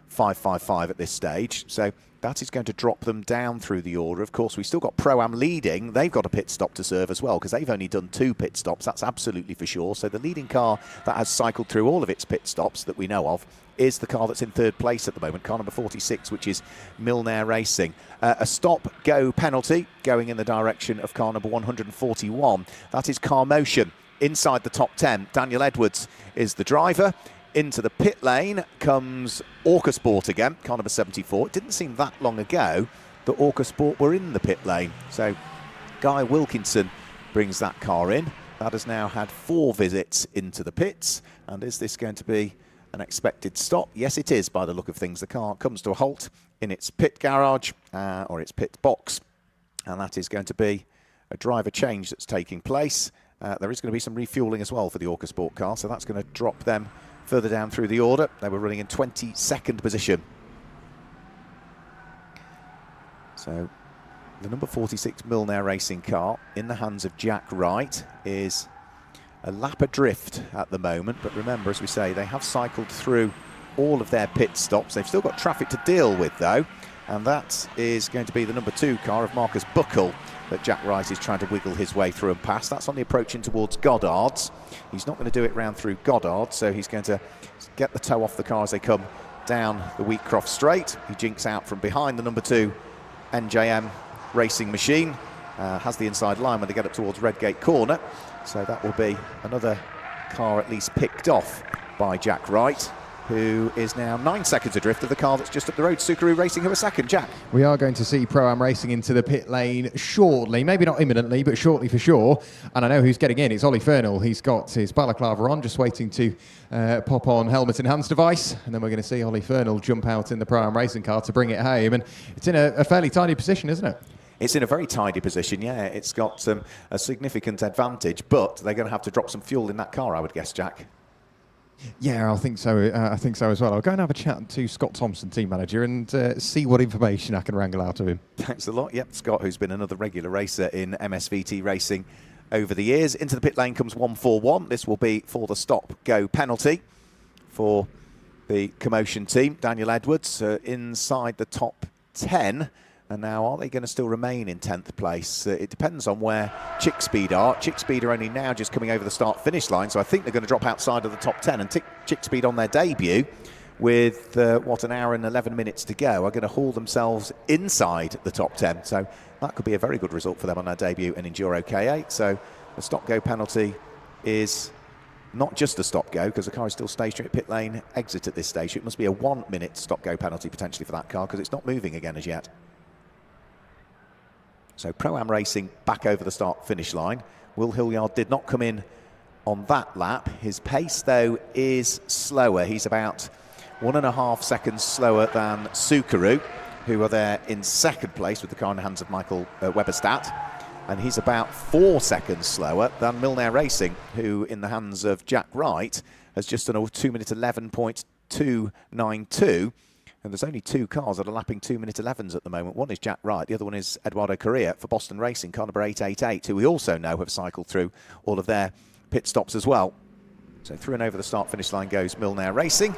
Speaker 2: 555 at this stage. So that is going to drop them down through the order. Of course, we've still got Pro-Am leading. They've got a pit stop to serve as well because they've only done 2 pit stops. That's absolutely for sure. So the leading car that has cycled through all of its pit stops that we know of is the car that's in 3rd place at the moment, car number 46, which is Milner Racing. A stop-go penalty going in the direction of car number 141. That is Car Motion inside the top 10. Daniel Edwards is the driver. Into the pit lane comes EnduroKA Sport again, car number 74. It didn't seem that long ago that EnduroKA Sport were in the pit lane. So Guy Wilkinson brings that car in. That has now had 4 visits into the pits. And is this going to be an expected stop? Yes, it is, by the look of things. The car comes to a halt in its pit garage or its pit box And that is going to be a driver change that's taking place. There is going to be some refuelling as well for the EnduroKA Sport car, so that's going to drop them further down through the order. They were running in 22nd position. So the number 46 Milner Racing car in the hands of Jack Wright is a lap adrift at the moment, but remember, as we say, they have cycled through all of their pit stops. They've still got traffic to deal with though, and that is going to be the number 2 car of Marcus Buckle that Jack Wright is trying to wiggle his way through and past. That's on the approach in towards Goddard's. He's not going to do it round through Goddard, so he's going to get the toe off the car as they come down the Wheatcroft straight. He jinks out from behind the number 2 NJM Racing Machine, has the inside line when they get up towards Redgate Corner, so that will be another car at least picked off by Jack Wright, who is now 9 seconds adrift of the car that's just up the road. Subaru Racing, who are second. Jack?
Speaker 9: We are going to see Pro-Am Racing into the pit lane shortly, maybe not imminently, but shortly for sure. And I know who's getting in. It's Ollie Fernell. He's got his balaclava on, just waiting to pop on helmet and hands device. And then we're going to see Ollie Fernell jump out in the Pro-Am Racing car to bring it home. And it's in a fairly tidy position, isn't it?
Speaker 2: It's in a very tidy position, yeah. It's got a significant advantage, but they're going to have to drop some fuel in that car, I would guess, Jack.
Speaker 9: Yeah, I think so. I think so as well. I'll go and have a chat to Scott Thompson, team manager, and see what information I can wrangle out of him.
Speaker 2: Thanks a lot. Yep, Scott, who's been another regular racer in MSVT racing over the years. Into the pit lane comes 141. This will be for the stop-go penalty for the Commotion team. Daniel Edwards inside the top 10. And now, are they going to still remain in 10th place? It depends on where Chickspeed are. Chickspeed are only now just coming over the start-finish line, so I think they're going to drop outside of the top 10. And Chickspeed on their debut, with, an hour and 11 minutes to go, are going to haul themselves inside the top 10. So that could be a very good result for them on their debut in EnduroKA. So the stop-go penalty is not just a stop-go, because the car is still stationary at pit lane exit at this stage. It must be a 1-minute stop-go penalty potentially for that car, because it's not moving again as yet. So Pro-Am Racing back over the start-finish line. Will Hilliard did not come in on that lap. His pace, though, is slower. He's about 1.5 seconds slower than Subaru, who are there in second place with the car in the hands of Michael Weberstadt. And he's about 4 seconds slower than Milner Racing, who in the hands of Jack Wright has just done a 2-minute 11.292. And there's only 2 cars that are lapping 2-minute 11s at the moment. One is Jack Wright, the other one is EnduroKA for Boston Racing, car number 888, who we also know have cycled through all of their pit stops as well. So through and over the start-finish line goes Milner Racing.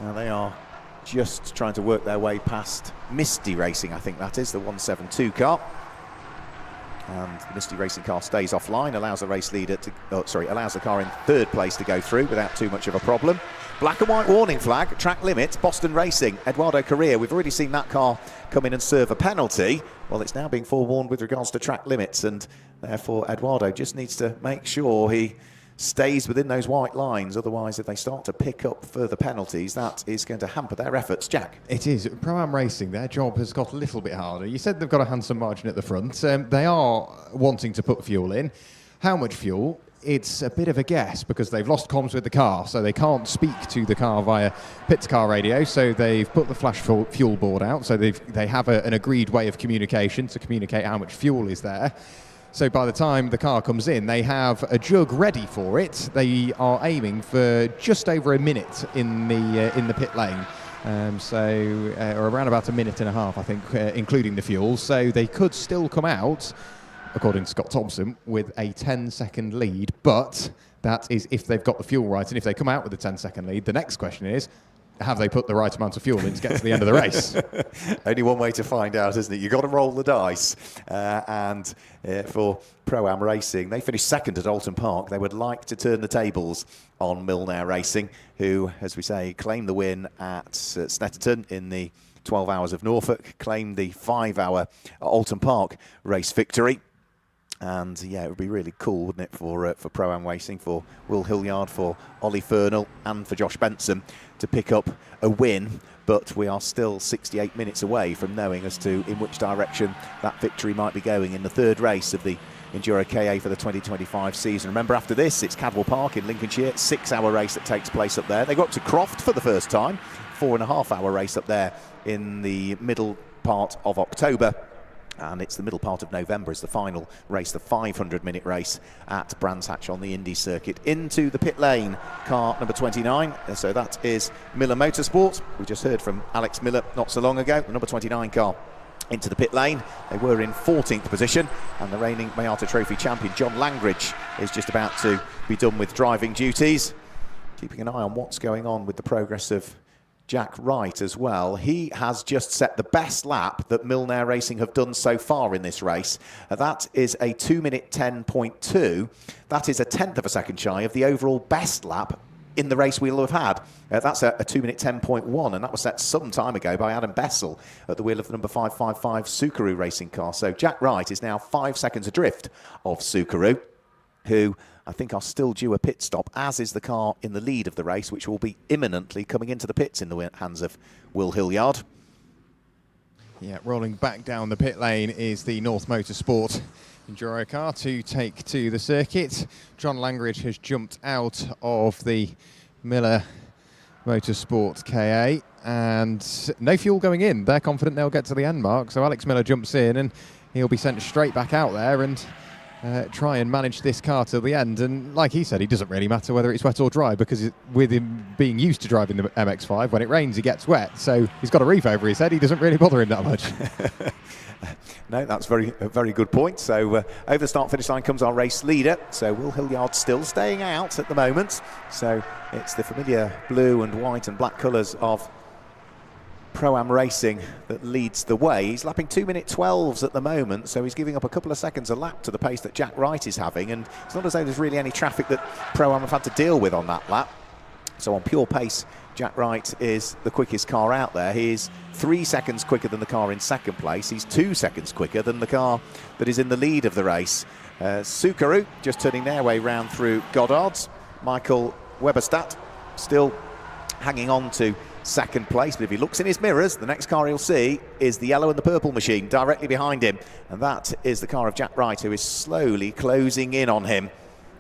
Speaker 2: Now they are just trying to work their way past Misty Racing, I think that is, the 172 car. And the Misty Racing car stays offline, allows the race leader to, allows the car in third place to go through without too much of a problem. Black and white warning flag, track limit, Boston Racing, EnduroKA. We've already seen that car come in and serve a penalty. Well, it's now being forewarned with regards to track limits, and therefore Eduardo just needs to make sure he stays within those white lines. Otherwise, if they start to pick up further penalties, that is going to hamper their efforts. Jack?
Speaker 9: It is. Pro-Am Racing, their job has got a little bit harder. You said they've got a handsome margin at the front. They are wanting to put fuel in. How much fuel? It's a bit of a guess, because they've lost comms with the car, so they can't speak to the car via pit car radio. So they've put the flash fuel board out, so they have an agreed way of communication to communicate how much fuel is there. So by the time the car comes in, they have a jug ready for it. They are aiming for just over a minute in the pit lane. Or around about 1.5 minutes, I think, including the fuel. So they could still come out, according to Scott Thompson, with a 10-second lead. But that is if they've got the fuel right. And if they come out with a 10-second lead, the next question is, have they put the right amount of fuel in to get to the end of the race?
Speaker 2: Only one way to find out, isn't it? You've got to roll the dice. For Pro-Am Racing, they finished second at Alton Park. They would like to turn the tables on Milner Racing, who, as we say, claimed the win at Snetterton in the 12 Hours of Norfolk, claimed the 5-hour Alton Park race victory. And yeah, it would be really cool, wouldn't it, for Pro-Am Racing, for Will Hilliard, for Ollie Fernell, and for Josh Benson to pick up a win. But we are still 68 minutes away from knowing as to in which direction that victory might be going in the third race of the EnduroKA for the 2025 season. Remember, after this, it's Cadwell Park in Lincolnshire, 6-hour race that takes place up there. They go up to Croft for the first time, 4.5-hour race up there in the middle part of October. And it's the middle part of November is the final race, the 500-minute race at Brands Hatch on the Indy circuit. Into the pit lane, car number 29. So that is Miller Motorsport. We just heard from Alex Miller not so long ago, the number 29 car into the pit lane. They were in 14th position, and the reigning Mayata Trophy champion John Langridge is just about to be done with driving duties. Keeping an eye on what's going on with the progress of Jack Wright as well. He has just set the best lap that Milner Racing have done so far in this race. That is a 2-minute 10.2. That is a tenth of a second shy of the overall best lap in the race we'll have had. That's a 2-minute 10.1, and that was set some time ago by Adam Bessel at the wheel of the number 555 Subaru racing car. So Jack Wright is now 5 seconds adrift of Subaru, who I think are still due a pit stop, as is the car in the lead of the race, which will be imminently coming into the pits in the hands of Will Hilliard.
Speaker 9: Yeah, rolling back down the pit lane is the North Motorsport EnduroKA to take to the circuit. John Langridge has jumped out of the Miller Motorsport KA, and no fuel going in. They're confident they'll get to the end mark, so Alex Miller jumps in and he'll be sent straight back out there and try and manage this car till the end. And like he said, it doesn't really matter whether it's wet or dry, because with him being used to driving the MX-5, when it rains he gets wet, so he's got a roof over his head. He doesn't really bother him that much.
Speaker 2: No, that's a very good point. So over the start-finish line comes our race leader. So Will Hilliard still staying out at the moment. So it's the familiar blue and white and black colours of Pro-Am Racing that leads the way. He's lapping 2-minute 12s at the moment, so he's giving up a couple of seconds a lap to the pace that Jack Wright is having, and it's not as though there's really any traffic that Pro-Am have had to deal with on that lap. So on pure pace, Jack Wright is the quickest car out there. He is 3 seconds quicker than the car in second place. He's 2 seconds quicker than the car that is in the lead of the race. Subaru just turning their way round through Goddard's. Michael Weberstadt still hanging on to second place, but if he looks in his mirrors, the next car he'll see is the yellow and the purple machine directly behind him, and that is the car of Jack Wright, who is slowly closing in on him.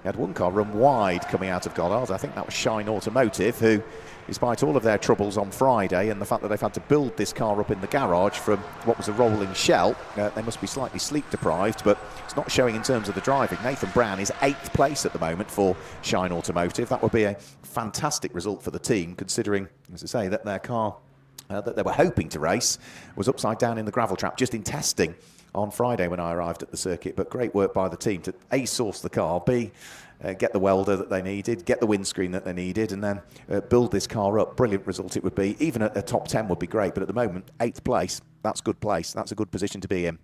Speaker 2: He had one car run wide coming out of Goddard's. I think that was Shine Automotive, who, despite all of their troubles on Friday and the fact that they've had to build this car up in the garage from what was a rolling shell, they must be slightly sleep deprived, but it's not showing in terms of the driving. Nathan Brown is 8th place at the moment for Shine Automotive. That would be a fantastic result for the team, considering, as I say, that their car that they were hoping to race was upside down in the gravel trap just in testing on Friday when I arrived at the circuit. But great work by the team to A, source the car, B, get the welder that they needed, get the windscreen that they needed, and then build this car up. Brilliant result it would be. Even a top 10 would be great, but at the moment, 8th place, that's good place. That's a good position to be in.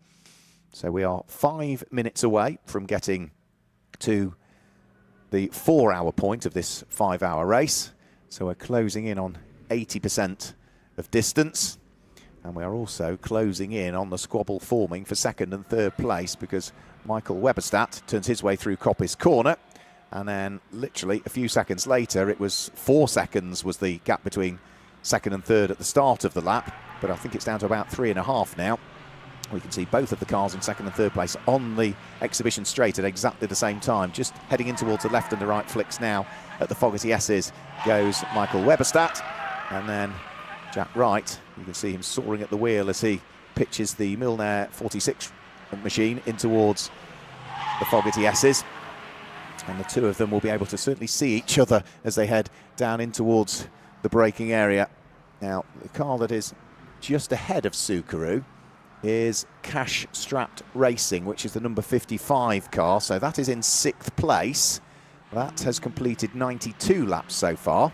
Speaker 2: So we are 5 minutes away from getting to the 4-hour point of this 5-hour race. So we're closing in on 80% of distance. And we are also closing in on the squabble forming for second and third place, because Michael Weberstadt turns his way through Coppice Corner, and then literally a few seconds later, it was 4 seconds was the gap between second and third at the start of the lap, but I think it's down to about 3.5 now. We can see both of the cars in second and third place on the exhibition straight at exactly the same time. Just heading in towards the left and the right flicks now at the Fogarty S's goes Michael Weberstadt, and then Jack Wright, you can see him soaring at the wheel as he pitches the Milner 46 machine in towards the Fogarty S's. And the two of them will be able to certainly see each other as they head down in towards the braking area. Now, the car that is just ahead of Subaru is Cash Strapped Racing, which is the number 55 car. So that is in 6th place. That has completed 92 laps so far.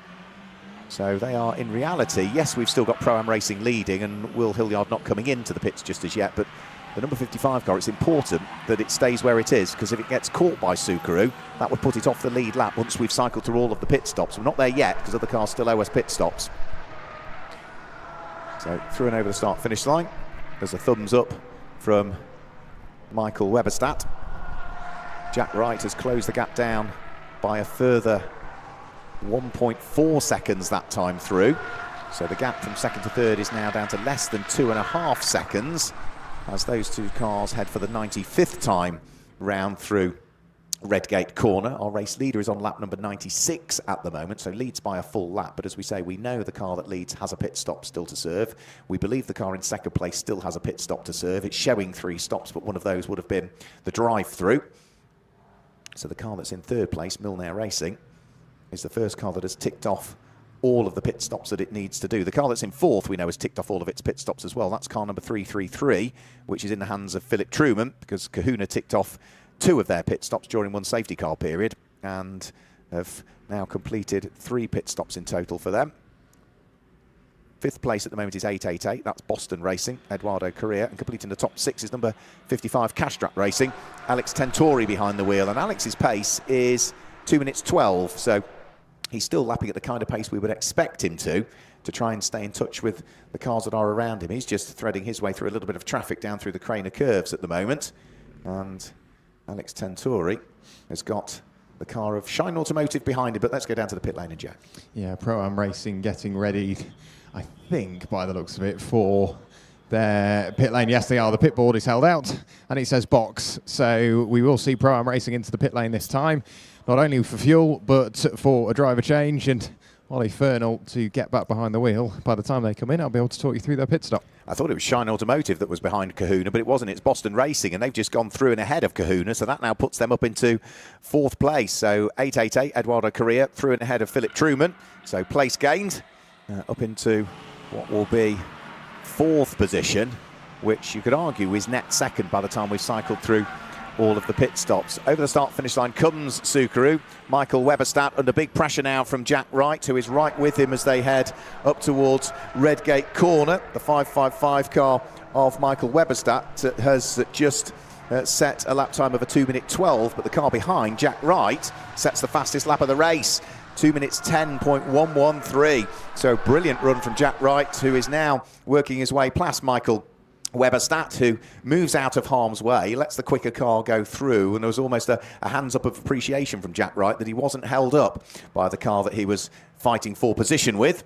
Speaker 2: So they are, in reality, yes, we've still got Pro-Am Racing leading and Will Hilliard not coming into the pits just as yet, but the number 55 car, it's important that it stays where it is, because if it gets caught by Subaru, that would put it off the lead lap once we've cycled through all of the pit stops. We're not there yet, because other cars still owe us pit stops. So through and over the start-finish line. There's a thumbs up from Michael Weberstadt. Jack Wright has closed the gap down by a further 1.4 seconds that time through. So the gap from second to third is now down to less than 2.5 seconds as those two cars head for the 95th time round through Redgate Corner. Our race leader is on lap number 96 at the moment, so leads by a full lap. But as we say, we know the car that leads has a pit stop still to serve. We believe the car in second place still has a pit stop to serve. It's showing 3 stops, but one of those would have been the drive-through. So the car that's in third place, Milner Racing, is the first car that has ticked off all of the pit stops that it needs to do. The car that's in fourth, we know, has ticked off all of its pit stops as well. That's car number 333, which is in the hands of Philip Truman, because Kahuna ticked off 2 of their pit stops during one safety car period and have now completed 3 pit stops in total for them. Fifth place at the moment is 888. That's Boston Racing, Eduardo Correa, and completing the top 6 is number 55, Castrap Racing, Alex Tentori behind the wheel, and Alex's pace is 2 minutes 12, so he's still lapping at the kind of pace we would expect him to try and stay in touch with the cars that are around him. He's just threading his way through a little bit of traffic down through the Craner curves at the moment, and Alex Tentori has got the car of Shine Automotive behind him. But let's go down to the pit lane and Jack.
Speaker 9: Yeah, Pro-Am Racing getting ready, I think, by the looks of it, for their pit lane. Yes, they are. The pit board is held out, and it says box. So we will see Pro-Am Racing into the pit lane this time, not only for fuel, but for a driver change. And Ollie Fernal to get back behind the wheel. By the time they come in, I'll be able to talk you through their pit stop.
Speaker 2: I thought it was Shine Automotive that was behind Kahuna, but it wasn't. It's Boston Racing, and they've just gone through and ahead of Kahuna, so that now puts them up into 4th place. So 888, Eduardo Correa, through and ahead of Philip Truman. So place gained, up into what will be 4th position, which you could argue is net second by the time we've cycled through all of the pit stops. Over the start-finish line comes Subaru. Michael Weberstadt under big pressure now from Jack Wright, who is right with him as they head up towards Redgate Corner. The 555 car of Michael Weberstadt has just set a lap time of a 2 minute 12, but the car behind, Jack Wright, sets the fastest lap of the race. 2 minutes 10.113. So brilliant run from Jack Wright, who is now working his way past Michael Weberstadt, who moves out of harm's way, lets the quicker car go through, and there was almost a hands up of appreciation from Jack Wright that he wasn't held up by the car that he was fighting for position with.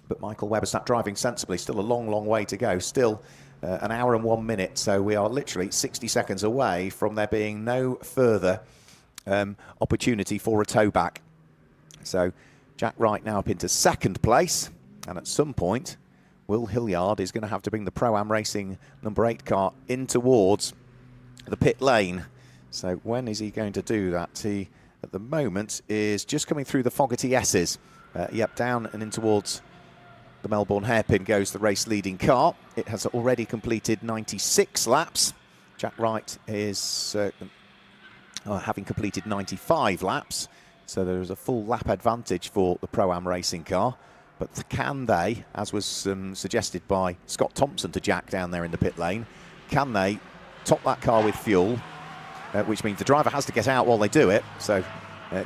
Speaker 2: But Michael Weberstadt driving sensibly, still a long, long way to go, still an hour and 1 minute, so we are literally 60 seconds away from there being no further opportunity for a tow back. So Jack Wright now up into 2nd place, and at some point Will Hilliard is going to have to bring the Pro-Am Racing number 8 car in towards the pit lane. So when is he going to do that? He, at the moment, is just coming through the Fogarty S's. Yep, down and in towards the Melbourne hairpin goes the race-leading car. It has already completed 96 laps. Jack Wright is having completed 95 laps. So there is a full lap advantage for the Pro-Am Racing car. But can they, as was suggested by Scott Thompson to Jack down there in the pit lane, can they top that car with fuel, which means the driver has to get out while they do it. So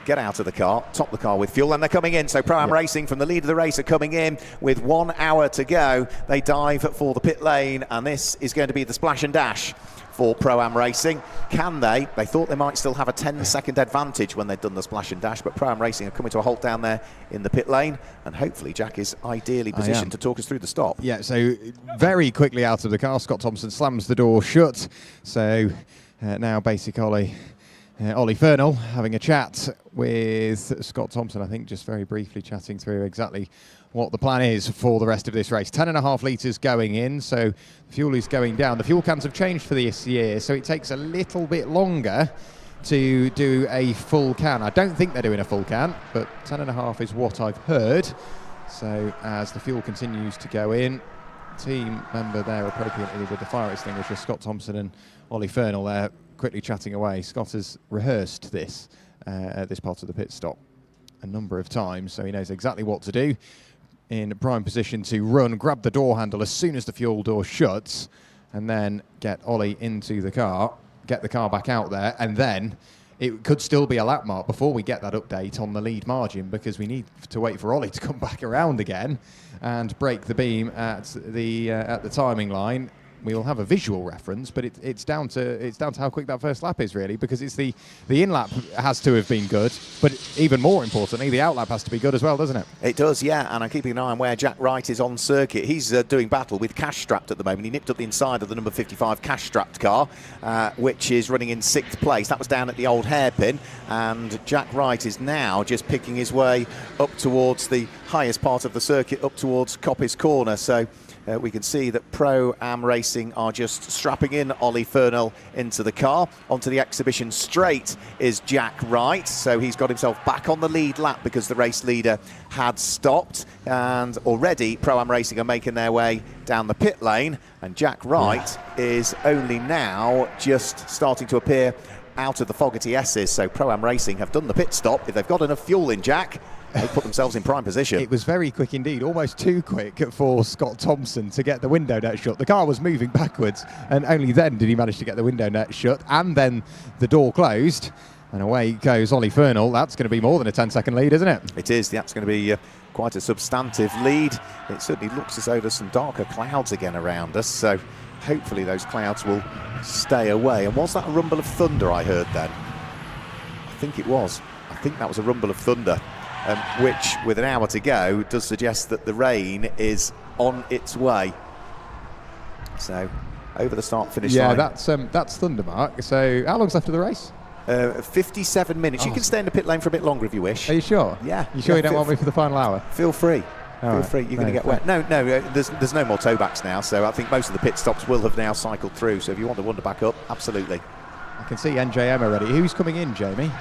Speaker 2: get out of the car, top the car with fuel, and they're coming in. So Pro-Am Racing from the lead of the race are coming in with 1 hour to go. They dive for the pit lane, and this is going to be the splash and dash for Pro-Am Racing. Can they? They thought they might still have a 10-second advantage when they'd done the splash and dash, but Pro-Am Racing are coming to a halt down there in the pit lane, and hopefully Jack is ideally positioned to talk us through the stop.
Speaker 9: Yeah, so very quickly out of the car, Scott Thompson slams the door shut. So now basically Ollie Fernal having a chat with Scott Thompson, I think just very briefly chatting through exactly what the plan is for the rest of this race. 10.5 litres going in, so fuel is going down. The fuel cans have changed for this year, so it takes a little bit longer to do a full can. I don't think they're doing a full can, but 10.5 is what I've heard. So as the fuel continues to go in, team member there appropriately with the fire extinguisher, Scott Thompson and Ollie Fernal there quickly chatting away. Scott has rehearsed this at this part of the pit stop a number of times, so he knows exactly what to do. In prime position to run, grab the door handle as soon as the fuel door shuts, and then get Ollie into the car, get the car back out there, and then it could still be a lap mark before we get that update on the lead margin, because we need to wait for Ollie to come back around again and break the beam at the timing line. we will have a visual reference, but it's down to how quick that first lap is, really, because it's the in-lap has to have been good, but even more importantly, the out-lap has to be good as well, doesn't it?
Speaker 2: It does, yeah, and I'm keeping an eye on where Jack Wright is on circuit. He's doing battle with Cash Strapped at the moment. He nipped up the inside of the number 55 Cash Strapped car, which is running in 6th place. That was down at the old hairpin, and Jack Wright is now just picking his way up towards the highest part of the circuit, up towards Coppice Corner. So we can see that Pro-Am Racing are just strapping in Ollie Fernell into the car. Onto the exhibition straight is Jack Wright. So he's got himself back on the lead lap because the race leader had stopped. And already Pro-Am Racing are making their way down the pit lane. And Jack Wright is only now just starting to appear out of the Fogarty S's. So Pro-Am Racing have done the pit stop. If they've got enough fuel in, Jack, they put themselves in prime position.
Speaker 9: It was very quick indeed, almost too quick for Scott Thompson to get the window net shut. The car was moving backwards, and only then did he manage to get the window net shut, and then the door closed, and away goes Ollie Fernell. That's going to be more than a 10-second lead, isn't it?
Speaker 2: It is. That's going to be quite a substantive lead. It certainly looks as though there's some darker clouds again around us, so hopefully those clouds will stay away. And was that a rumble of thunder I heard then? I think it was. I think that was a rumble of thunder. Which, with an hour to go, does suggest that the rain is on its way. So, over the start-finish line.
Speaker 9: Yeah, that's thunder, Mark. So, how long's left of the race?
Speaker 2: 57 minutes. You can stay in the pit lane for a bit longer if you wish.
Speaker 9: Are you sure?
Speaker 2: Yeah.
Speaker 9: You sure you don't want me for the final hour?
Speaker 2: Feel free.
Speaker 9: Feel
Speaker 2: free. You're going to get wet. No, there's no more towbacks now, so I think most of the pit stops will have now cycled through. So if you want to wander back up, absolutely.
Speaker 9: I can see NJM already. Who's coming in, Jamie?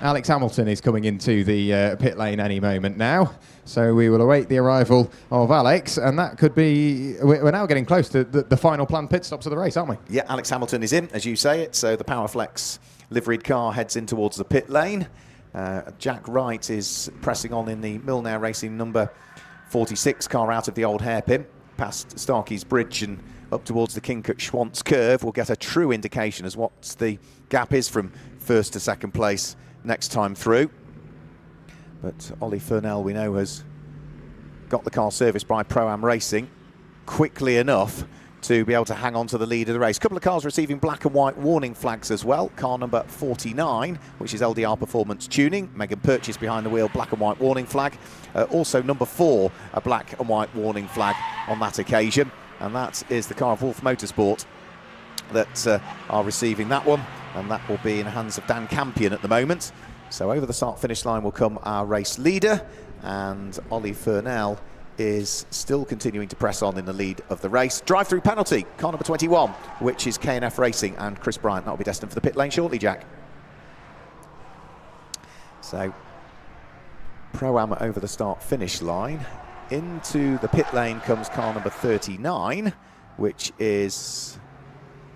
Speaker 9: Alex Hamilton is coming into the pit lane any moment now, so we will await the arrival of Alex, and that could be, we're now getting close to the final planned pit stops of the race, aren't we?
Speaker 2: Yeah, Alex Hamilton is in, as you say it, so the Powerflex liveried car heads in towards the pit lane. Jack Wright is pressing on in the Milner Racing number 46 car out of the old hairpin, past Starkey's Bridge and up towards the Kinkert-Schwantz curve. We'll get a true indication as what the gap is from first to second place next time through. But Ollie Fernell, we know, has got the car serviced by Pro-Am Racing quickly enough to be able to hang on to the lead of the race. A couple of cars receiving black and white warning flags as well. Car number 49, which is LDR Performance Tuning. Megan Purchase behind the wheel, black and white warning flag. Also number 4, a black and white warning flag on that occasion. And that is the car of Wolf Motorsport that are receiving that one. And that will be in the hands of Dan Campion at the moment. So over the start-finish line will come our race leader, and Ollie Fernell is still continuing to press on in the lead of the race. Drive-through penalty, car number 21, which is K&F Racing and Chris Bryant. That will be destined for the pit lane shortly, Jack. So Pro-Am over the start-finish line. Into the pit lane comes car number 39, which is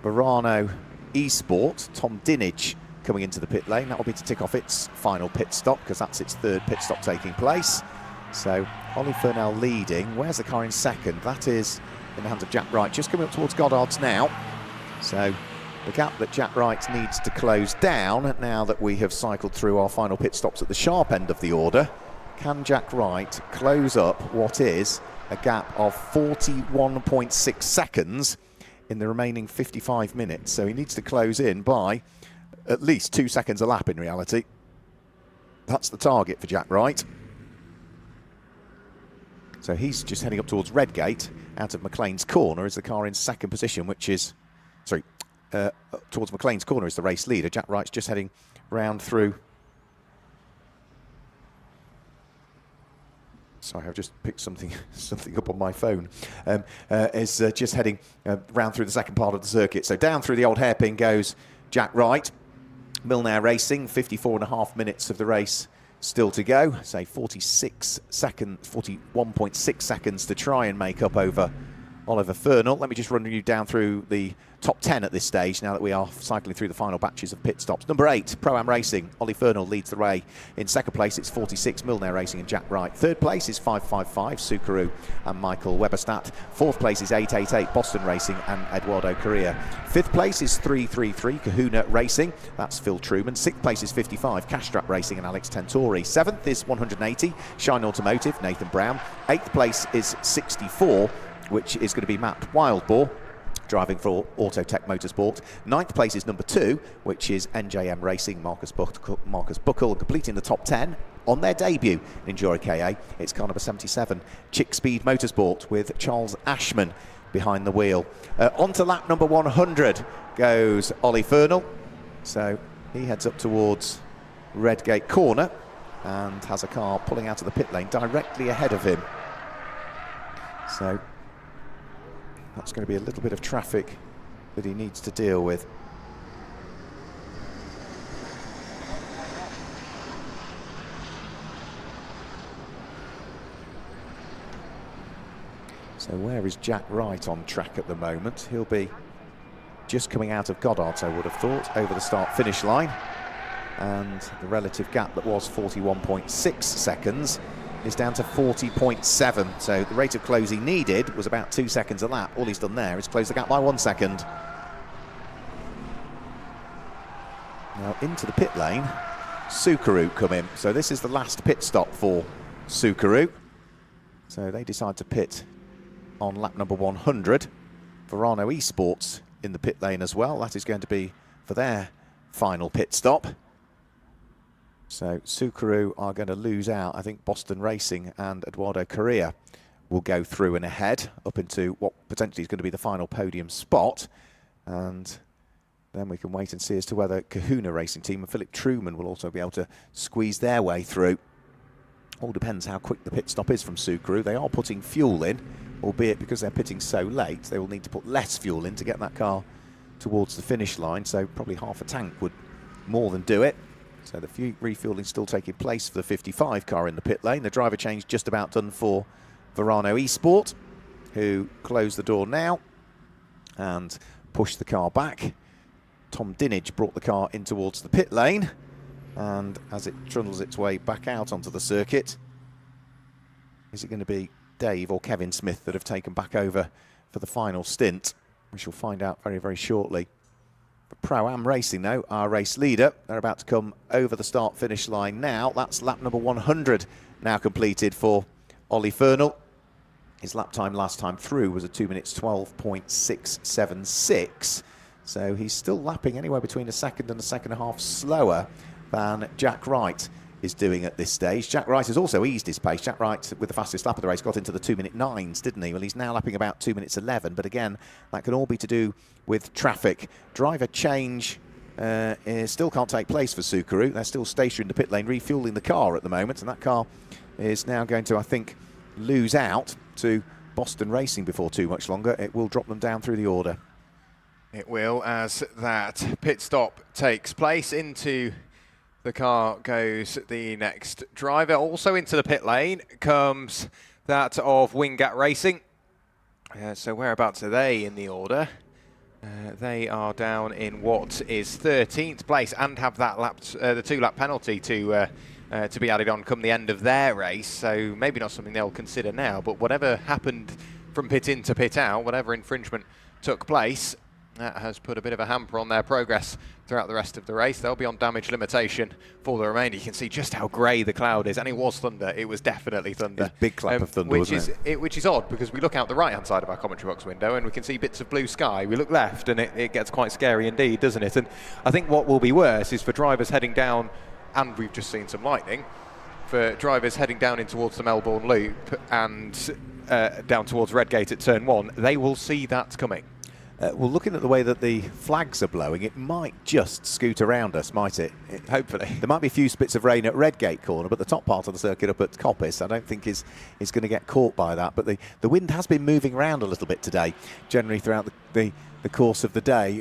Speaker 2: Verano Esport, Tom Dinage coming into the pit lane. That will be to tick off its final pit stop because that's its third pit stop taking place. So Ollie Fernell leading. Where's the car in second? That is in the hands of Jack Wright, just coming up towards Goddard's now. So the gap that Jack Wright needs to close down now that we have cycled through our final pit stops at the sharp end of the order. Can Jack Wright close up what is a gap of 41.6 seconds in the remaining 55 minutes? So he needs to close in by at least 2 seconds a lap in reality. That's the target for Jack Wright. So he's just heading up towards Redgate out of McLean's Corner as the car in second position, which is, towards McLean's Corner is the race leader. Jack Wright's just heading round through. Sorry, I've just picked something up on my phone. Is just heading round through the second part of the circuit. So down through the old hairpin goes Jack Wright. Milner Racing, 54.5 minutes of the race still to go. Say 41.6 seconds to try and make up over Oliver Fernell. Let me just run you down through the top 10 at this stage now that we are cycling through the final batches of pit stops. Number 8, Pro-Am Racing. Ollie Fernell leads the way. In second place, it's 46, Milner Racing and Jack Wright. Third place is 555, Sukaru and Michael Weberstadt. Fourth place is 888, Boston Racing and Eduardo Correa. Fifth place is 333, Kahuna Racing. That's Phil Truman. Sixth place is 55, Castrap Racing and Alex Tentori. Seventh is 180, Shine Automotive, Nathan Brown. Eighth place is 64, which is going to be Matt Wildboar, driving for Autotech Motorsport. 9th place is number 2, which is NJM Racing, Marcus Buckle, completing the top 10 on their debut in EnduroKA. It's car number 77, Chick Speed Motorsport, with Charles Ashman behind the wheel. On to lap number 100 goes Ollie Fernell. So he heads up towards Redgate Corner and has a car pulling out of the pit lane directly ahead of him. So that's going to be a little bit of traffic that he needs to deal with. So where is Jack Wright on track at the moment? He'll be just coming out of Goddard's, I would have thought, over the start-finish line. And the relative gap that was 41.6 seconds is down to 40.7. So the rate of close he needed was about 2 seconds a lap. All he's done there is close the gap by 1 second. Now into the pit lane, Sukaru come in. So this is the last pit stop for Sukaru. So they decide to pit on lap number 100. Verano Esports in the pit lane as well. That is going to be for their final pit stop. So Sukaru are going to lose out. I think Boston Racing and Eduardo Correa will go through and ahead up into what potentially is going to be the final podium spot. And then we can wait and see as to whether Kahuna Racing Team and Philip Truman will also be able to squeeze their way through. All depends how quick the pit stop is from Sukaru. They are putting fuel in, albeit because they're pitting so late, they will need to put less fuel in to get that car towards the finish line. So probably half a tank would more than do it. So the refueling still taking place for the 55 car in the pit lane. The driver change just about done for Verano Esport, who close the door now and push the car back. Tom Dinage brought the car in towards the pit lane, and as it trundles its way back out onto the circuit, is it going to be Dave or Kevin Smith that have taken back over for the final stint? We shall find out very, very shortly. Pro-Am Racing, though, our race leader, they're about to come over the start-finish line now. That's lap number 100 now completed for Ollie Fernell. His lap time last time through was a 2 minutes 12.676. So he's still lapping anywhere between a second and a second and a half slower than Jack Wright is doing at this stage. Jack Wright has also eased his pace. Jack Wright, with the fastest lap of the race, got into the 2 minute 9s, didn't he? Well, he's now lapping about 2 minutes 11, but again, that can all be to do with traffic. Driver change still can't take place for Sukaru. They're still stationary in the pit lane, refueling the car at the moment, and that car is now going to, I think, lose out to Boston Racing before too much longer. It will drop them down through the order.
Speaker 1: It will, as that pit stop takes place. Into the car goes the next driver. Also into the pit lane comes that of Wingat Racing. So whereabouts are they in the order? They are down in what is 13th place and have that the 2-lap penalty to be added on come the end of their race. So maybe not something they'll consider now, but whatever happened from pit in to pit out, whatever infringement took place, that has put a bit of a hamper on their progress throughout the rest of the race. They'll be on damage limitation for the remainder. You can see just how grey the cloud is, and it was thunder. It was definitely thunder.
Speaker 2: It's a big clap of thunder, wasn't it?
Speaker 1: Which is odd, because we look out the right-hand side of our commentary box window and we can see bits of blue sky. We look left and it gets quite scary indeed, doesn't it? And I think what will be worse is for drivers heading down, and we've just seen some lightning, for drivers heading down in towards the Melbourne Loop and down towards Redgate at turn 1, they will see that coming.
Speaker 2: Well, looking at the way that the flags are blowing, it might just scoot around us, might it?
Speaker 1: Hopefully.
Speaker 2: There might be a few spits of rain at Redgate Corner, but the top part of the circuit up at Coppice, I don't think is going to get caught by that. But the wind has been moving around a little bit today, generally throughout the course of the day.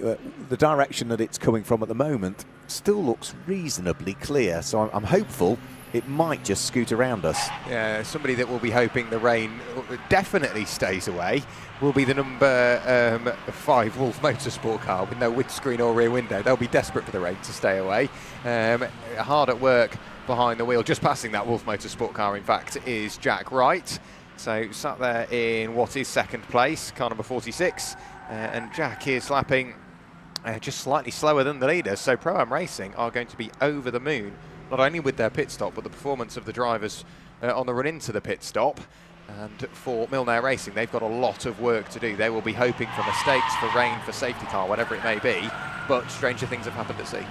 Speaker 2: The direction that it's coming from at the moment still looks reasonably clear, so I'm hopeful it might just scoot around us.
Speaker 1: Yeah, somebody that will be hoping the rain definitely stays away will be the number 5 Wolf Motorsport car with no windscreen or rear window. They'll be desperate for the rain to stay away. Hard at work behind the wheel. Just passing that Wolf Motorsport car, in fact, is Jack Wright. So sat there in what is second place, car number 46. And Jack is lapping just slightly slower than the leader. So Pro-Am Racing are going to be over the moon, not only with their pit stop, but the performance of the drivers on the run into the pit stop. And for Milner Racing, they've got a lot of work to do. They will be hoping for mistakes, for rain, for safety car, whatever it may be, but stranger things have happened at sea.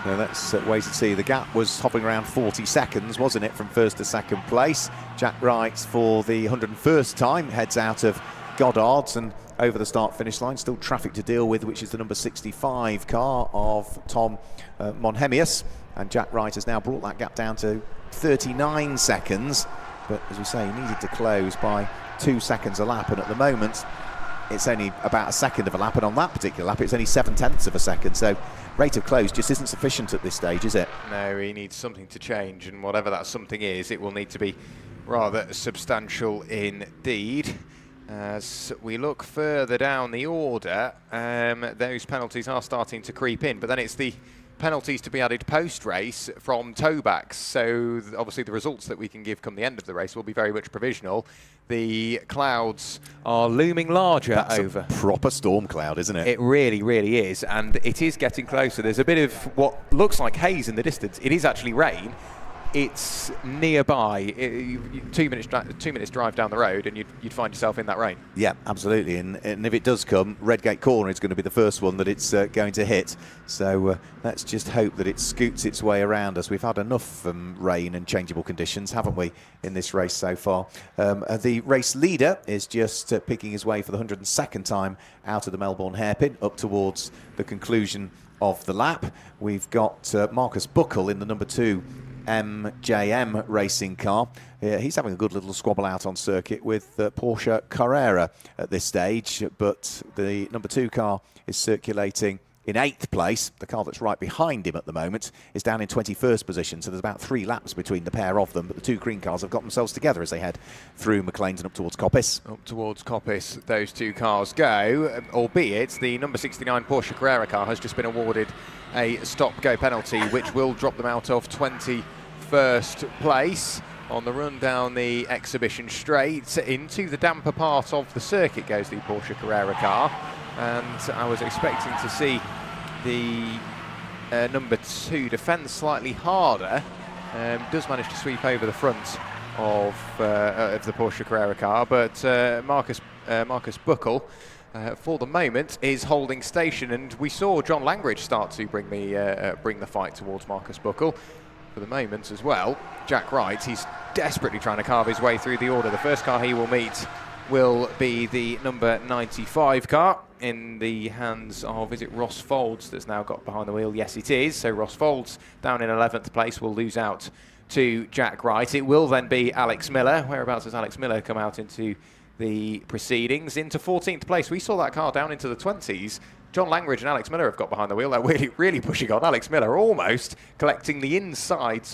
Speaker 2: Yeah, let's wait and see. The gap was hovering around 40 seconds, wasn't it, from first to second place. Jack Wright, for the 101st time, heads out of Goddard's and over the start-finish line. Still traffic to deal with, which is the number 65 car of Tom Monhemius. And Jack Wright has now brought that gap down to 39 seconds. But as we say, he needed to close by 2 seconds a lap. And at the moment, it's only about a second of a lap. And on that particular lap, it's only 7/10 of a second. So rate of close just isn't sufficient at this stage, is it?
Speaker 1: No, he needs something to change. And whatever that something is, it will need to be rather substantial indeed. As we look further down the order, those penalties are starting to creep in. But then it's the penalties to be added post-race from towbacks. So obviously the results that we can give come the end of the race will be very much provisional. The clouds are looming larger.
Speaker 2: That's
Speaker 1: over.
Speaker 2: A proper storm cloud, isn't it?
Speaker 1: It really, really is. And it is getting closer. There's a bit of what looks like haze in the distance. It is actually rain. It's nearby. 2 minutes drive down the road and you'd find yourself in that rain.
Speaker 2: Yeah, absolutely. And if it does come, Redgate Corner is going to be the first one that it's going to hit. So let's just hope that it scoots its way around us. We've had enough rain and changeable conditions, haven't we, in this race so far? The race leader is just picking his way for the 102nd time out of the Melbourne hairpin up towards the conclusion of the lap. We've got Marcus Buckle in the number 2 MJM racing car. He's having a good little squabble out on circuit with Porsche Carrera at this stage, but the number 2 car is circulating in 8th place. The car that's right behind him at the moment is down in 21st position, so there's about 3 laps between the pair of them, but the 2 green cars have got themselves together as they head through McLean's and up towards Coppice.
Speaker 1: Up towards Coppice those 2 cars go, albeit the number 69 Porsche Carrera car has just been awarded a stop-go penalty, which will drop them out of 21st place. On the run down the exhibition straight into the damper part of the circuit goes the Porsche Carrera car, and I was expecting to see the number 2 defend slightly harder. Does manage to sweep over the front of the Porsche Carrera car, but Marcus Buckle for the moment is holding station, and we saw John Langridge start to bring the fight towards Marcus Buckle. For the moment as well, Jack Wright, he's desperately trying to carve his way through the order. The first car he will meet will be the number 95 car in the hands of, is it Ross Folds that's now got behind the wheel? Yes, it is. So Ross Folds down in 11th place will lose out to Jack Wright. It will then be Alex Miller. Whereabouts has Alex Miller come out into the proceedings? Into 14th place. We saw that car down into the 20s. John Langridge and Alex Miller have got behind the wheel. They're really pushing on. Alex Miller almost collecting the inside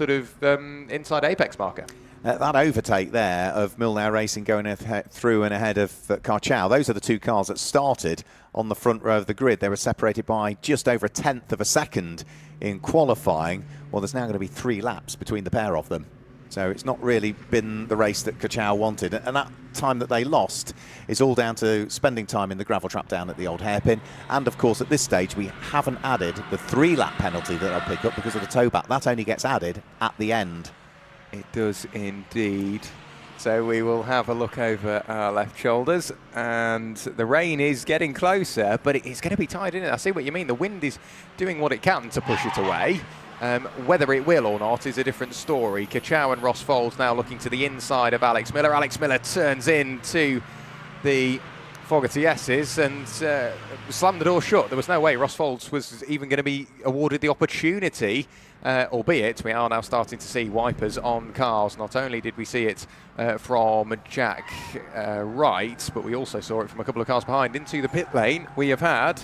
Speaker 1: inside apex marker.
Speaker 2: That overtake there of Milner Racing going through and ahead of Carchow. Those are the 2 cars that started on the front row of the grid. They were separated by just over 1/10 of a second in qualifying. Well, there's now going to be 3 laps between the pair of them. So it's not really been the race that Carchow wanted. And that time that they lost is all down to spending time in the gravel trap down at the old hairpin. And, of course, at this stage, we haven't added the 3-lap penalty that they'll pick up because of the tow back. That only gets added at the end.
Speaker 1: It does indeed. So we will have a look over our left shoulders, and the rain is getting closer, but it's going to be tight, isn't it? I see what you mean. The wind is doing what it can to push it away. Whether it will or not is a different story. Carchow and Ross Folds now looking to the inside of Alex Miller. Alex Miller turns into the Fogarty S's and slammed the door shut. There was no way Ross Folds was even going to be awarded the opportunity, albeit we are now starting to see wipers on cars. Not only did we see it from Jack Wright, but we also saw it from a couple of cars behind. Into the pit lane we have had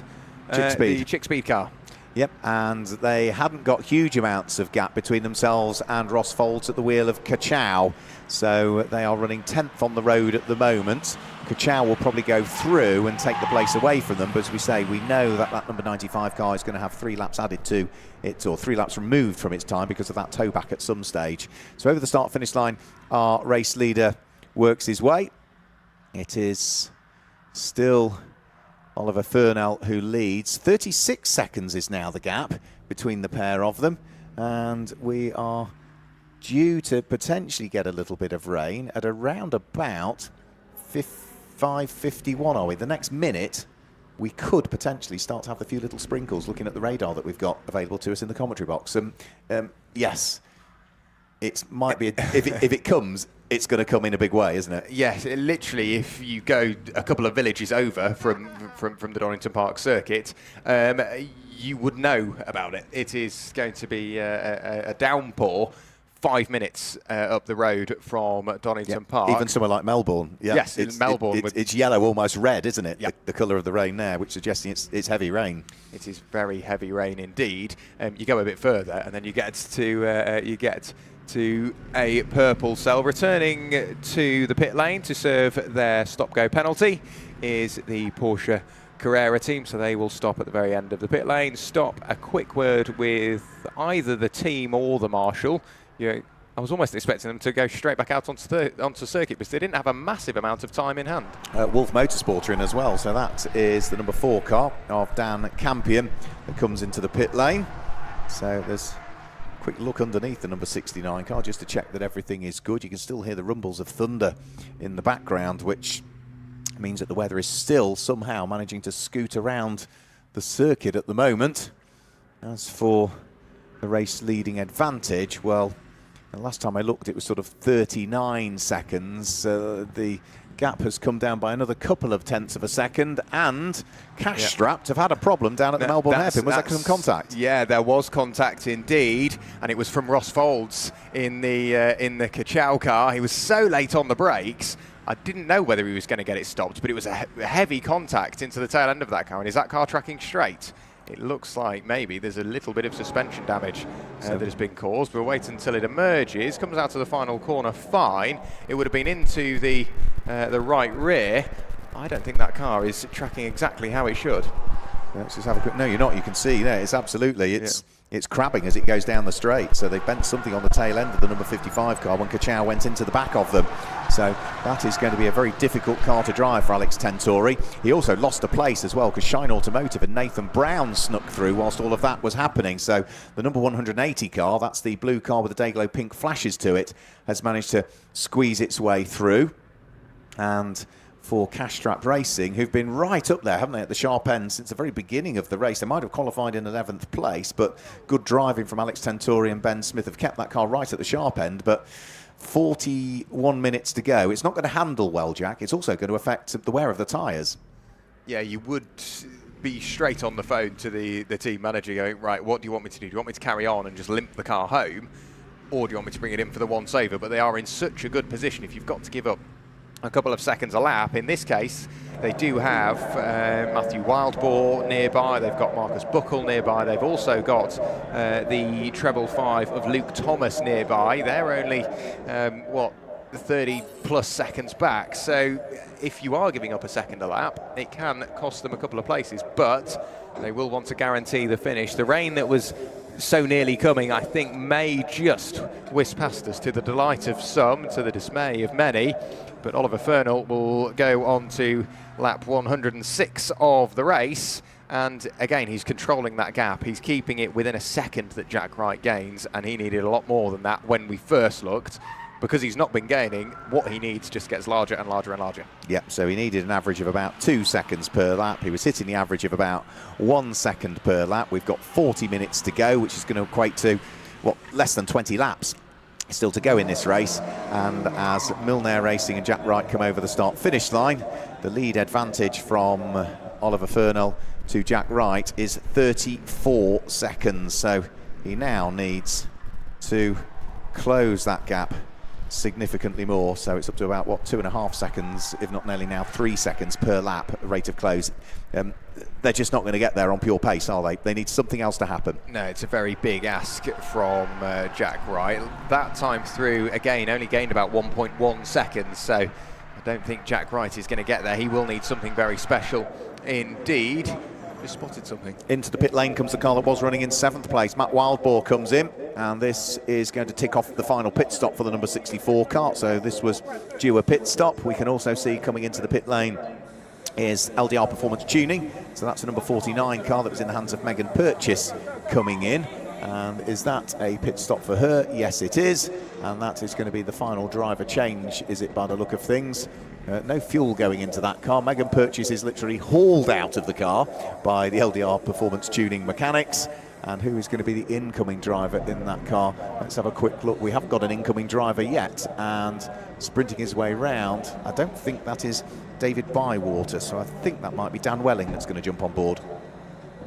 Speaker 1: the Chick Speed car.
Speaker 2: Yep, and they hadn't got huge amounts of gap between themselves and Ross Folds at the wheel of Carchow. So they are running 10th on the road at the moment. Carchow will probably go through and take the place away from them. But as we say, we know that that number 95 car is going to have 3 laps added to it, or 3 laps removed from its time because of that tow back at some stage. So over the start-finish line, our race leader works his way. It is still Oliver Furnell who leads. 36 seconds is now the gap between the pair of them, and we are due to potentially get a little bit of rain at around about 5:51, are we? The next minute, we could potentially start to have a few little sprinkles looking at the radar that we've got available to us in the commentary box. Yes, it might be, if it comes, it's going to come in a big way, isn't it?
Speaker 1: Yes, literally, if you go a couple of villages over from the Donington Park circuit, you would know about it. It is going to be a downpour 5 minutes up the road from Donington Park.
Speaker 2: Even somewhere like Melbourne. Yeah.
Speaker 1: Yes, in Melbourne.
Speaker 2: It's yellow, almost red, isn't it? The colour of the rain there, which suggesting it's heavy rain.
Speaker 1: It is very heavy rain indeed. You go a bit further, and then you get to a purple cell. Returning to the pit lane to serve their stop-go penalty is the Porsche Carrera team, so they will stop at the very end of the pit lane. Stop, a quick word with either the team or the marshal. I was almost expecting them to go straight back out onto circuit, because they didn't have a massive amount of time in hand.
Speaker 2: Wolf Motorsport are in as well, so that is the number 4 car of Dan Campion that comes into the pit lane. So there's a quick look underneath the number 69 car just to check that everything is good. You can still hear the rumbles of thunder in the background, which means that the weather is still somehow managing to scoot around the circuit at the moment. As for the race leading advantage, well, the last time I looked it was sort of 39 seconds. The gap has come down by another couple of tenths of a second, and Cash Strapped have had a problem down at the Melbourne hairpin. Was there some contact?
Speaker 1: Yeah, there was contact indeed, and it was from Ross Folds in the Ka-Chow car. He was so late on the brakes, I didn't know whether he was going to get it stopped, but it was a heavy contact into the tail end of that car. And is that car tracking straight? It looks like maybe there's a little bit of suspension damage that has been caused. We'll wait until it emerges, comes out to the final corner fine. It would have been into the right rear. I don't think that car is tracking exactly how it should.
Speaker 2: Let's just have a quick. No, you're not. You can see there. It's absolutely. It's crabbing as it goes down the straight. So they bent something on the tail end of the number 55 car when Ka-Chow went into the back of them. So that is going to be a very difficult car to drive for Alex Tentori. He also lost a place as well because Shine Automotive and Nathan Brown snuck through whilst all of that was happening. So the number 180 car, that's the blue car with the Dayglow pink flashes to it, has managed to squeeze its way through. And for Cash Strapped Racing, who've been right up there, haven't they, at the sharp end since the very beginning of the race. They might have qualified in 11th place, but good driving from Alex Tentori and Ben Smith have kept that car right at the sharp end. But 41 minutes to go. It's not going to handle well, Jack. It's also going to affect the wear of the tyres.
Speaker 1: Yeah, you would be straight on the phone to the team manager going, right, what do you want me to do? Do you want me to carry on and just limp the car home? Or do you want me to bring it in for the once over? But they are in such a good position. If you've got to give up a couple of seconds a lap, in this case, they do have Matthew Wildboar nearby. They've got Marcus Buckle nearby. They've also got the treble 5 of Luke Thomas nearby. They're only, 30 plus seconds back. So if you are giving up a second a lap, it can cost them a couple of places, but they will want to guarantee the finish. The rain that was so nearly coming, I think, may just whisk past us, to the delight of some, to the dismay of many. But Oliver Fernal will go on to lap 106 of the race. And again, he's controlling that gap. He's keeping it within a second that Jack Wright gains, and he needed a lot more than that when we first looked. Because he's not been gaining, what he needs just gets larger and larger and larger.
Speaker 2: Yep, so he needed an average of about 2 seconds per lap. He was hitting the average of about 1 second per lap. We've got 40 minutes to go, which is going to equate to, less than 20 laps still to go in this race. And as Milner Racing and Jack Wright come over the start-finish line, the lead advantage from Oliver Fernal to Jack Wright is 34 seconds. So he now needs to close that gap significantly more, so it's up to about 2.5 seconds, if not nearly now 3 seconds per lap rate of close. They're just not going to get there on pure pace, are they? They need something else to happen.
Speaker 1: No, it's a very big ask from Jack Wright. That time through, again, only gained about 1.1 seconds, so I don't think Jack Wright is going to get there. He will need something very special indeed. Just spotted something.
Speaker 2: Into the pit lane comes the car that was running in 7th place. Matt Wildboar comes in, and this is going to tick off the final pit stop for the number 64 car. So this was due a pit stop. We can also see coming into the pit lane is LDR Performance Tuning. So that's the number 49 car that was in the hands of Megan Purchase coming in. And is that a pit stop for her? Yes, it is. And that is going to be the final driver change, is it, by the look of things? No fuel going into that car. Megan Purchase is literally hauled out of the car by the LDR Performance Tuning mechanics. And who is going to be the incoming driver in that car? Let's have a quick look. We haven't got an incoming driver yet. And sprinting his way round, I don't think that is David Bywater. So I think that might be Dan Welling that's going to jump on board.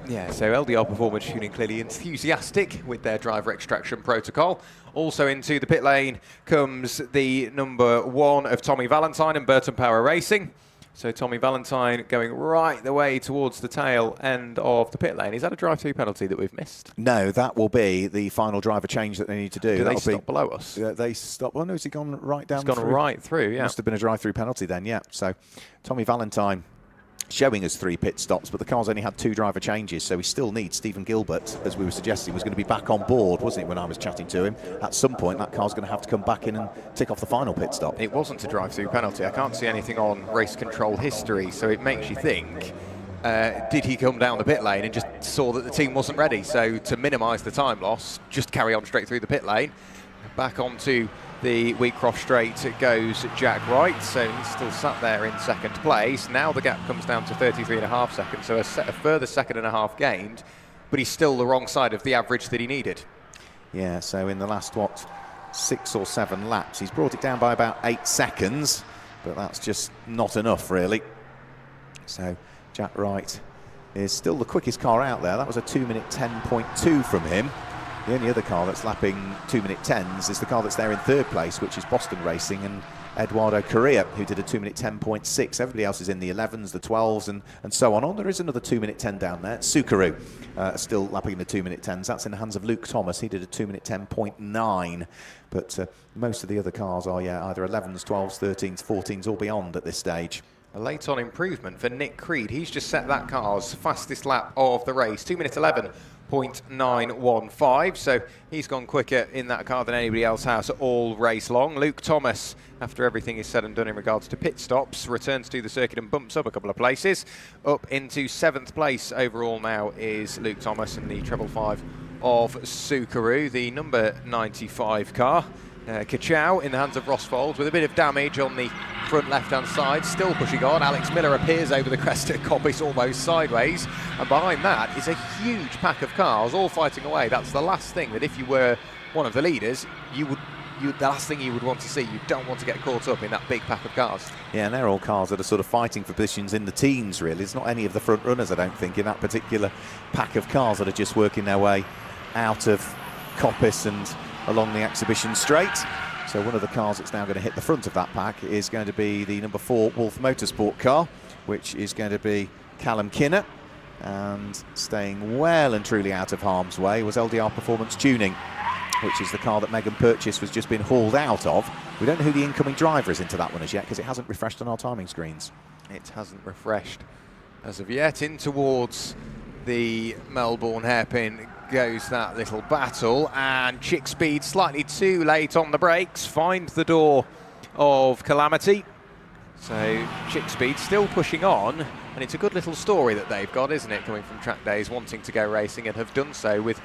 Speaker 1: Yeah, so LDR Performance Tuning clearly enthusiastic with their driver extraction protocol. Also into the pit lane comes the number 1 of Tommy Valentine and Burton Power Racing. So Tommy Valentine going right the way towards the tail end of the pit lane. Is that a drive-through penalty that we've missed?
Speaker 2: No, that will be the final driver change that they need to do.
Speaker 1: Do they stop below us?
Speaker 2: They stop. Well, no, has he gone right down?
Speaker 1: He's gone right through, yeah.
Speaker 2: Must have been a drive-through penalty then, yeah. So Tommy Valentine showing us 3 pit stops, but the car's only had 2 driver changes, so we still need Stephen Gilbert, as we were suggesting, was going to be back on board, wasn't it, when I was chatting to him? At some point, that car's going to have to come back in and tick off the final pit stop.
Speaker 1: It wasn't a drive-through penalty. I can't see anything on race control history, so it makes you think, did he come down the pit lane and just saw that the team wasn't ready? So to minimise the time loss, just carry on straight through the pit lane. Back onto the Wheatcroft straight goes Jack Wright, so he's still sat there in second place. Now the gap comes down to 33.5 seconds, so a further 1.5 seconds gained, but he's still the wrong side of the average that he needed.
Speaker 2: Yeah, so in the last, 6 or 7 laps, he's brought it down by about 8 seconds, but that's just not enough, really. So Jack Wright is still the quickest car out there. That was a 2-minute 10.2 from him. The only other car that's lapping 2-minute 10s is the car that's there in 3rd place, which is Boston Racing and Eduardo Correa, who did a 2-minute 10.6. Everybody else is in the 11s, the 12s, and so on. There is another 2-minute 10 down there. Sukaru still lapping in the 2-minute 10s. That's in the hands of Luke Thomas. He did a 2-minute 10.9. But most of the other cars are, either 11s, 12s, 13s, 14s, or beyond at this stage.
Speaker 1: A late on improvement for Nick Creed. He's just set that car's fastest lap of the race, 2-minute 11.915. So he's gone quicker in that car than anybody else has all race long. Luke Thomas, after everything is said and done in regards to pit stops, returns to the circuit and bumps up a couple of places. Up into 7th place overall now is Luke Thomas in the treble 5 of Sukaru, the number 95 car. Kachow in the hands of Ross Fold with a bit of damage on the front left-hand side, still pushing on. Alex Miller appears over the crest at Coppice almost sideways, and behind that is a huge pack of cars all fighting away. That's the last thing that if you were one of the leaders, the last thing you would want to see. You don't want to get caught up in that big pack of cars.
Speaker 2: Yeah, and they're all cars that are sort of fighting for positions in the teens, really. It's not any of the front runners, I don't think, in that particular pack of cars that are just working their way out of Coppice and along the exhibition straight. So one of the cars that's now going to hit the front of that pack is going to be the number 4 Wolf Motorsport car, which is going to be Callum Kinner. And staying well and truly out of harm's way was LDR Performance Tuning, which is the car that Megan Purchase was just been hauled out of. We don't know who the incoming driver is into that one as yet, because it hasn't refreshed on our timing screens.
Speaker 1: It hasn't refreshed as of yet. In towards the Melbourne hairpin goes that little battle, and Chick Speed slightly too late on the brakes finds the door of calamity. So Chick Speed still pushing on, and it's a good little story that they've got, isn't it, coming from Track Days, wanting to go racing, and have done so with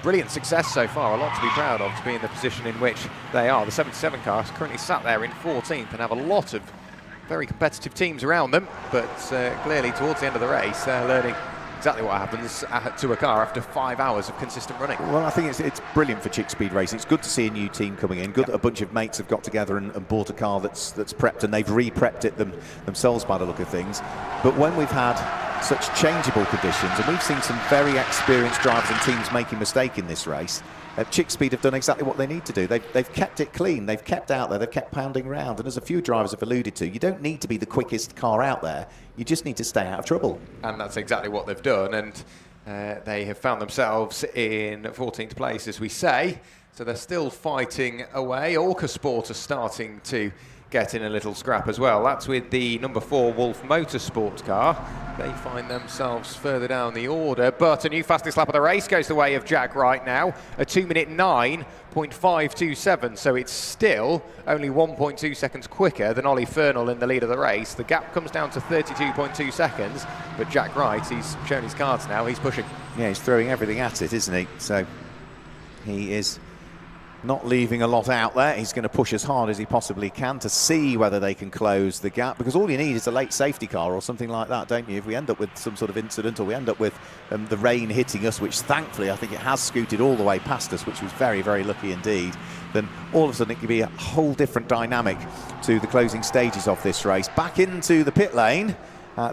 Speaker 1: brilliant success so far. A lot to be proud of, to be in the position in which they are. The 77 car is currently sat there in 14th and have a lot of very competitive teams around them, but clearly towards the end of the race they're learning exactly what happens to a car after 5 hours of consistent running.
Speaker 2: Well, I think it's brilliant for Chick Speed Racing. It's good to see a new team coming in. Good that a bunch of mates have got together and bought a car that's prepped, and they've re-prepped it themselves by the look of things. But when we've had such changeable conditions, and we've seen some very experienced drivers and teams making mistake in this race, Chick Speed have done exactly what they need to do. They've kept it clean, they've kept out there, they've kept pounding round, and as a few drivers have alluded to, you don't need to be the quickest car out there, you just need to stay out of trouble.
Speaker 1: And that's exactly what they've done, and they have found themselves in 14th place, as we say, so they're still fighting away. Orca Sport are starting to get in a little scrap as well. That's with the number 4 Wolf Motorsport car. They find themselves further down the order, but a new fastest lap of the race goes the way of Jack Wright now, a 2-minute 9.527, so it's still only 1.2 seconds quicker than Ollie Fernell in the lead of the race. The gap comes down to 32.2 seconds, but Jack Wright, he's shown his cards now, he's pushing.
Speaker 2: Yeah, he's throwing everything at it, isn't he? So he is not leaving a lot out there. He's going to push as hard as he possibly can to see whether they can close the gap, because all you need is a late safety car or something like that, don't you? If we end up with some sort of incident, or we end up with the rain hitting us, which thankfully I think it has scooted all the way past us, which was very, very lucky indeed, then all of a sudden it could be a whole different dynamic to the closing stages of this race. Back into the pit lane.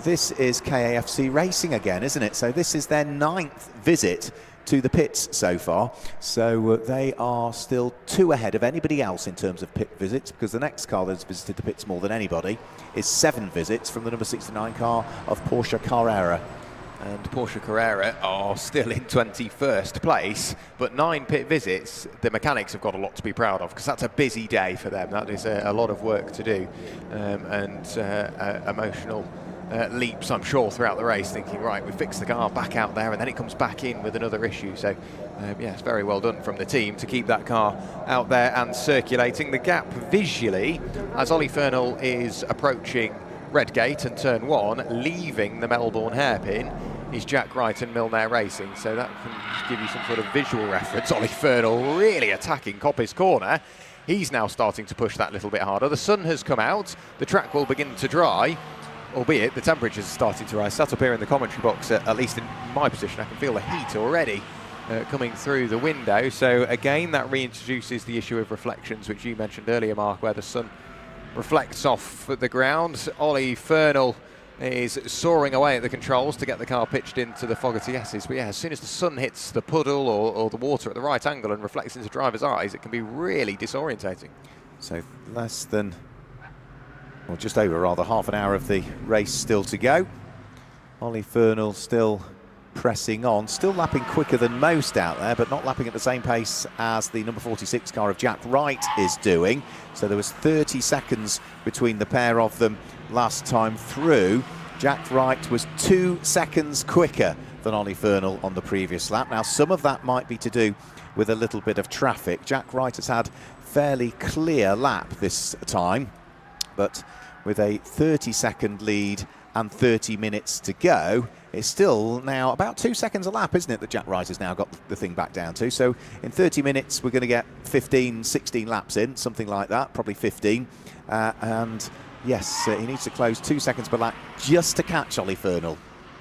Speaker 2: This is KAFC Racing again, isn't it? So this is their 9th visit to the pits so far, so they are still 2 ahead of anybody else in terms of pit visits, because the next car that's visited the pits more than anybody is 7 visits from the number 69 car of Porsche Carrera.
Speaker 1: And Porsche Carrera are still in 21st place, but 9 pit visits. The mechanics have got a lot to be proud of, because that's a busy day for them. That is a lot of work to do, and emotional leaps, I'm sure, throughout the race, thinking, right, we fixed the car back out there, and then it comes back in with another issue. So, yeah, it's very well done from the team to keep that car out there and circulating. The gap visually, as Ollie Fernall is approaching Redgate and turn 1, leaving the Melbourne hairpin, is Jack Wright and Milner Racing. So that can give you some sort of visual reference. Ollie Fernall really attacking Coppice Corner. He's now starting to push that little bit harder. The sun has come out. The track will begin to dry, albeit the temperatures are starting to rise. Sat up here in the commentary box, at least in my position, I can feel the heat already coming through the window. So again, that reintroduces the issue of reflections, which you mentioned earlier, Mark, where the sun reflects off the ground. Ollie Fernall is soaring away at the controls to get the car pitched into the Fogarty S's. But yeah, as soon as the sun hits the puddle or the water at the right angle and reflects into driver's eyes, it can be really disorientating.
Speaker 2: So less than, or just over rather, half an hour of the race still to go. Ollie Fernall still pressing on, still lapping quicker than most out there, but not lapping at the same pace as the number 46 car of Jack Wright is doing. So there was 30 seconds between the pair of them last time through. Jack Wright was 2 seconds quicker than Ollie Fernall on the previous lap. Now, some of that might be to do with a little bit of traffic. Jack Wright has had fairly clear lap this time, but with a 30-second lead and 30 minutes to go, it's still now about 2 seconds a lap, isn't it, that Jack Wright has now got the thing back down to. So in 30 minutes, we're going to get 15, 16 laps in, something like that, probably 15. And yes, he needs to close 2 seconds per lap just to catch Ollie Fernall.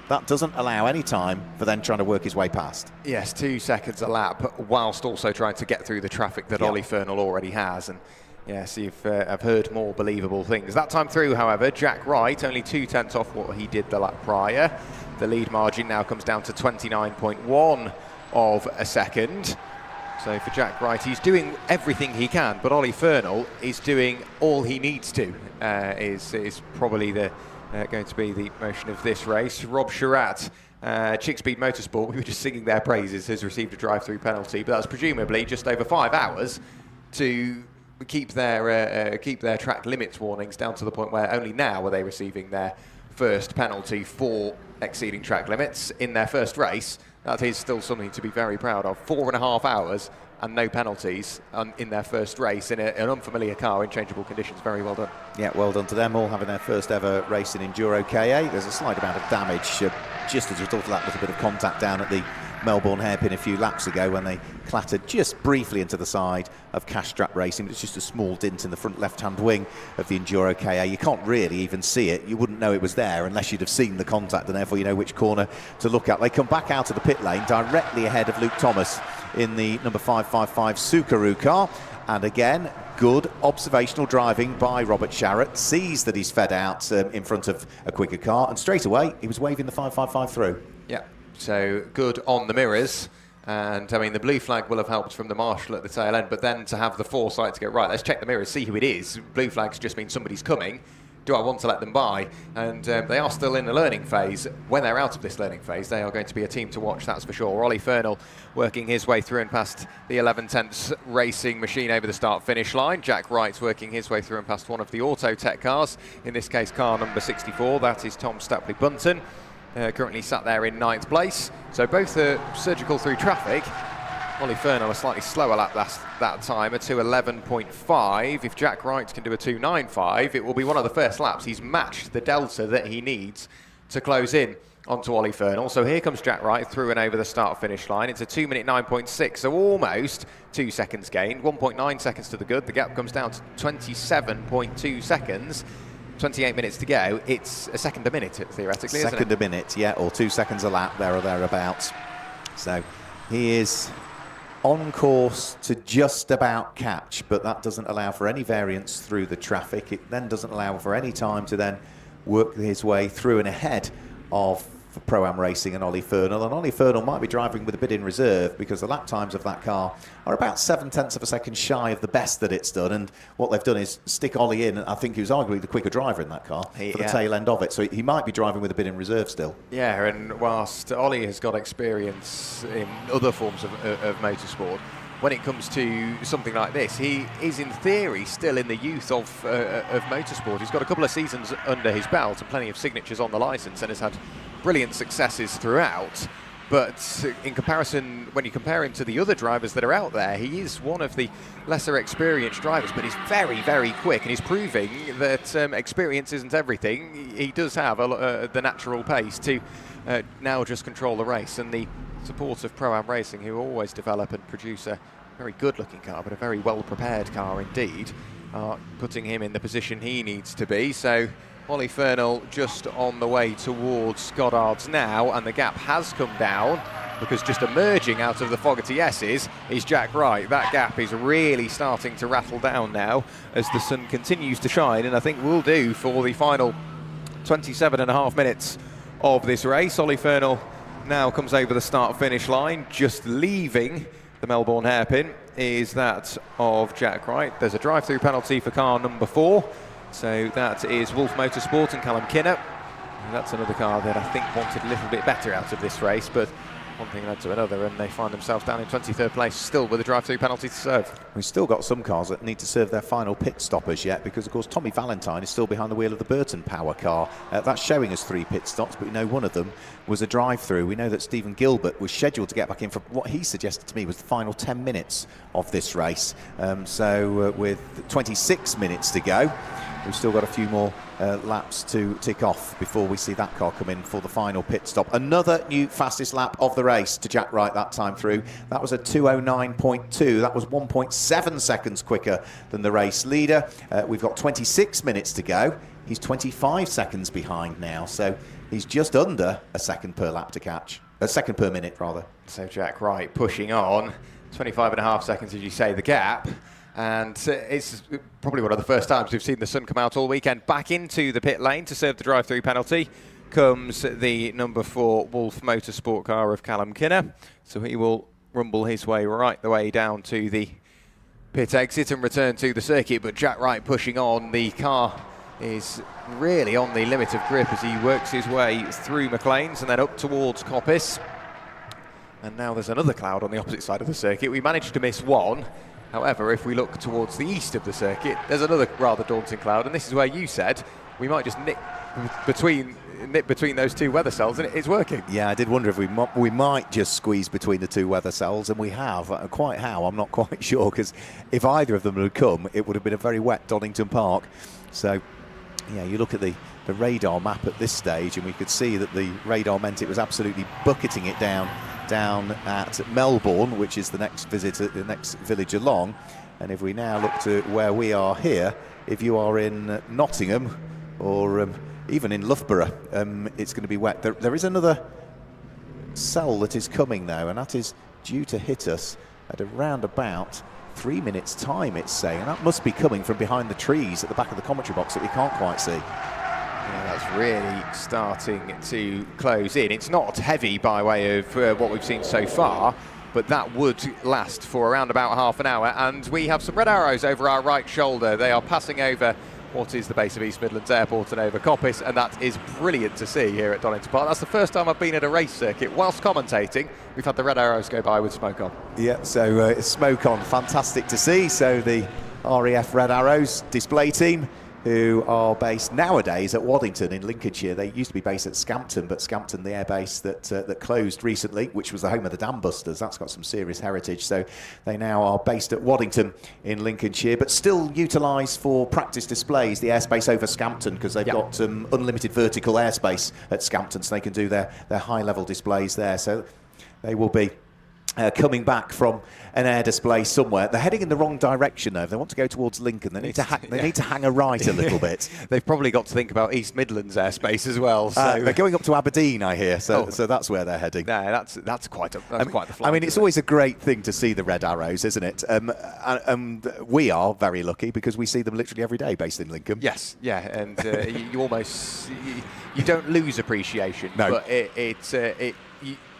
Speaker 2: That doesn't allow any time for then trying to work his way past.
Speaker 1: Yes, 2 seconds a lap, whilst also trying to get through the traffic that Ollie Fernall already has. And yes, I've heard more believable things. That time through, however, Jack Wright only 2/10 off what he did the lap prior. The lead margin now comes down to 29.1 of a second. So for Jack Wright, he's doing everything he can, but Ollie Fernall is doing all he needs to, is probably going to be the motion of this race. Rob Sherratt, Chickspeed Motorsport, we were just singing their praises, has received a drive-through penalty, but that's presumably just over 5 hours to keep their track limits warnings down to the point where only now are they receiving their first penalty for exceeding track limits in their first race. That is still something to be very proud of. 4.5 hours and no penalties in their first race in an unfamiliar car in changeable conditions. Very well done.
Speaker 2: Yeah, well done to them, all having their first ever race in EnduroKA. There's a slight amount of damage just as a result of that little bit of contact down at the Melbourne hairpin a few laps ago when they clattered just briefly into the side of Castrap Racing, but it's just a small dint in the front left-hand wing of the EnduroKA. You can't really even see it. You wouldn't know it was there unless you'd have seen the contact, and therefore you know which corner to look at. They come back out of the pit lane directly ahead of Luke Thomas in the number 555 Subaru car. And again, good observational driving by Robert Sherratt. Sees that he's fed out in front of a quicker car, and straight away he was waving the 555 through.
Speaker 1: Yeah. So good on the mirrors, and I mean the blue flag will have helped from the marshal at the tail end, but then to have the foresight to go, right, let's check the mirrors, see who it is. Blue flags just mean somebody's coming. Do I want to let them by? And they are still in the learning phase. When they're out of this learning phase, they are going to be a team to watch, that's for sure. Ollie Fernall working his way through and past the 11/10 racing machine over the start-finish line. Jack Wright working his way through and past one of the Auto Tech cars, in this case car number 64, that is Tom Stapley-Bunton. Currently sat there in 9th place. So both are surgical through traffic. Ollie Fernall a slightly slower lap that time, a 2:11.5. If Jack Wright can do a 2:9.5, it will be one of the first laps he's matched the delta that he needs to close in onto Ollie Fernall. So here comes Jack Wright through and over the start-finish line. It's a 2-minute 9.6, so almost 2 seconds gained. 1.9 seconds to the good. The gap comes down to 27.2 seconds. 28 minutes to go. It's a second a minute, theoretically, isn't it?
Speaker 2: Second a minute, yeah, or 2 seconds a lap, there or thereabouts. So he is on course to just about catch, but that doesn't allow for any variance through the traffic. It then doesn't allow for any time to then work his way through and ahead of Pro-Am Racing and Ollie Fernall. And Ollie Fernall might be driving with a bit in reserve because the lap times of that car are about 0.7 of a second shy of the best that it's done. And what they've done is stick Ollie in. I think he was arguably the quicker driver in that car for the tail end of it. So he might be driving with a bit in reserve still. Yeah,
Speaker 1: and whilst Ollie has got experience in other forms of motorsport, when it comes to something like this, he is in theory still in the youth of motorsport. He's got a couple of seasons under his belt and plenty of signatures on the licence and has had brilliant successes throughout. But in comparison, when you compare him to the other drivers that are out there, he is one of the lesser experienced drivers, but he's very, very quick, and he's proving that experience isn't everything. He does have the natural pace to now just control the race, and the support of Pro-Am Racing, who always develop and produce a very good-looking car, but a very well-prepared car indeed, are putting him in the position he needs to be. So Ollie Fernall just on the way towards Goddard's now, and the gap has come down because just emerging out of the Fogarty S's is Jack Wright. That gap is really starting to rattle down now as the sun continues to shine, and I think will do for the final 27.5 minutes of this race. Ollie Fernall now comes over the start-finish line, just leaving the Melbourne hairpin is that of Jack Wright. There's a drive-through penalty for car number 4. So that is Wolf Motorsport and Callum Kinner. And that's another car that I think wanted a little bit better out of this race, but one thing led to another, and they find themselves down in 23rd place, still with a drive-through penalty to serve.
Speaker 2: We've still got some cars that need to serve their final pit stoppers yet, because of course Tommy Valentine is still behind the wheel of the Burton Power car. That's showing us 3 pit stops, but we know one of them was a drive-through. We know that Stephen Gilbert was scheduled to get back in for what he suggested to me was the final 10 minutes of this race. With 26 minutes to go, we've still got a few more laps to tick off before we see that car come in for the final pit stop. Another new fastest lap of the race to Jack Wright that time through. That was a 2:09.2. That was 1.7 seconds quicker than the race leader. We've got 26 minutes to go. He's 25 seconds behind now, so he's just under a second per lap to catch. A second per minute, rather.
Speaker 1: So Jack Wright pushing on. 25.5 seconds, as you say, the gap. And it's probably one of the first times we've seen the sun come out all weekend. Back into the pit lane to serve the drive-through penalty comes the number 4 Wolf Motorsport car of Callum Kinner. So he will rumble his way right the way down to the pit exit and return to the circuit. But Jack Wright pushing on. The car is really on the limit of grip as he works his way through McLean's and then up towards Coppice. And now there's another cloud on the opposite side of the circuit. We managed to miss one. However, if we look towards the east of the circuit, there's another rather daunting cloud, and this is where you said we might just nip between those 2 weather cells, and it's working.
Speaker 2: Yeah, I did wonder if we might just squeeze between the 2 weather cells, and we have. Quite how, I'm not quite sure, because if either of them had come, it would have been a very wet Donington Park. So, yeah, you look at the radar map at this stage, and we could see that the radar meant it was absolutely bucketing it down at Melbourne, which is the next village along. And if we now look to where we are here, if you are in Nottingham or even in Loughborough, it's going to be wet. There is another cell that is coming now, and that is due to hit us at around about 3 minutes time, it's saying. And that must be coming from behind the trees at the back of the commentary box that we can't quite see.
Speaker 1: Yeah, that's really starting to close in. It's not heavy by way of what we've seen so far, but that would last for around about half an hour. And we have some red arrows over our right shoulder. They are passing over what is the base of East Midlands Airport and over Coppice, and that is brilliant to see here at Donington Park. That's the first time I've been at a race circuit whilst commentating. We've had the red arrows go by with smoke on.
Speaker 2: Yeah, so smoke on, fantastic to see. So the RAF Red Arrows display team who are based nowadays at Waddington in Lincolnshire. They used to be based at Scampton, but Scampton, the airbase that closed recently, which was the home of the Dam Busters, that's got some serious heritage. So they now are based at Waddington in Lincolnshire, but still utilised for practice displays, the airspace over Scampton, because they've got unlimited vertical airspace at Scampton, so they can do their high-level displays there. So they will be coming back from an air display somewhere. They're heading in the wrong direction, though. If they want to go towards Lincoln, they need to hang a right a little bit.
Speaker 1: They've probably got to think about East Midlands airspace as well. So
Speaker 2: they're going up to Aberdeen, I hear. So that's where they're heading.
Speaker 1: No, that's quite the flight.
Speaker 2: I mean, it's always a great thing to see the red arrows, isn't it? And we are very lucky because we see them literally every day, based in Lincoln.
Speaker 1: Yes, yeah, and you almost you don't lose appreciation.
Speaker 2: No,
Speaker 1: but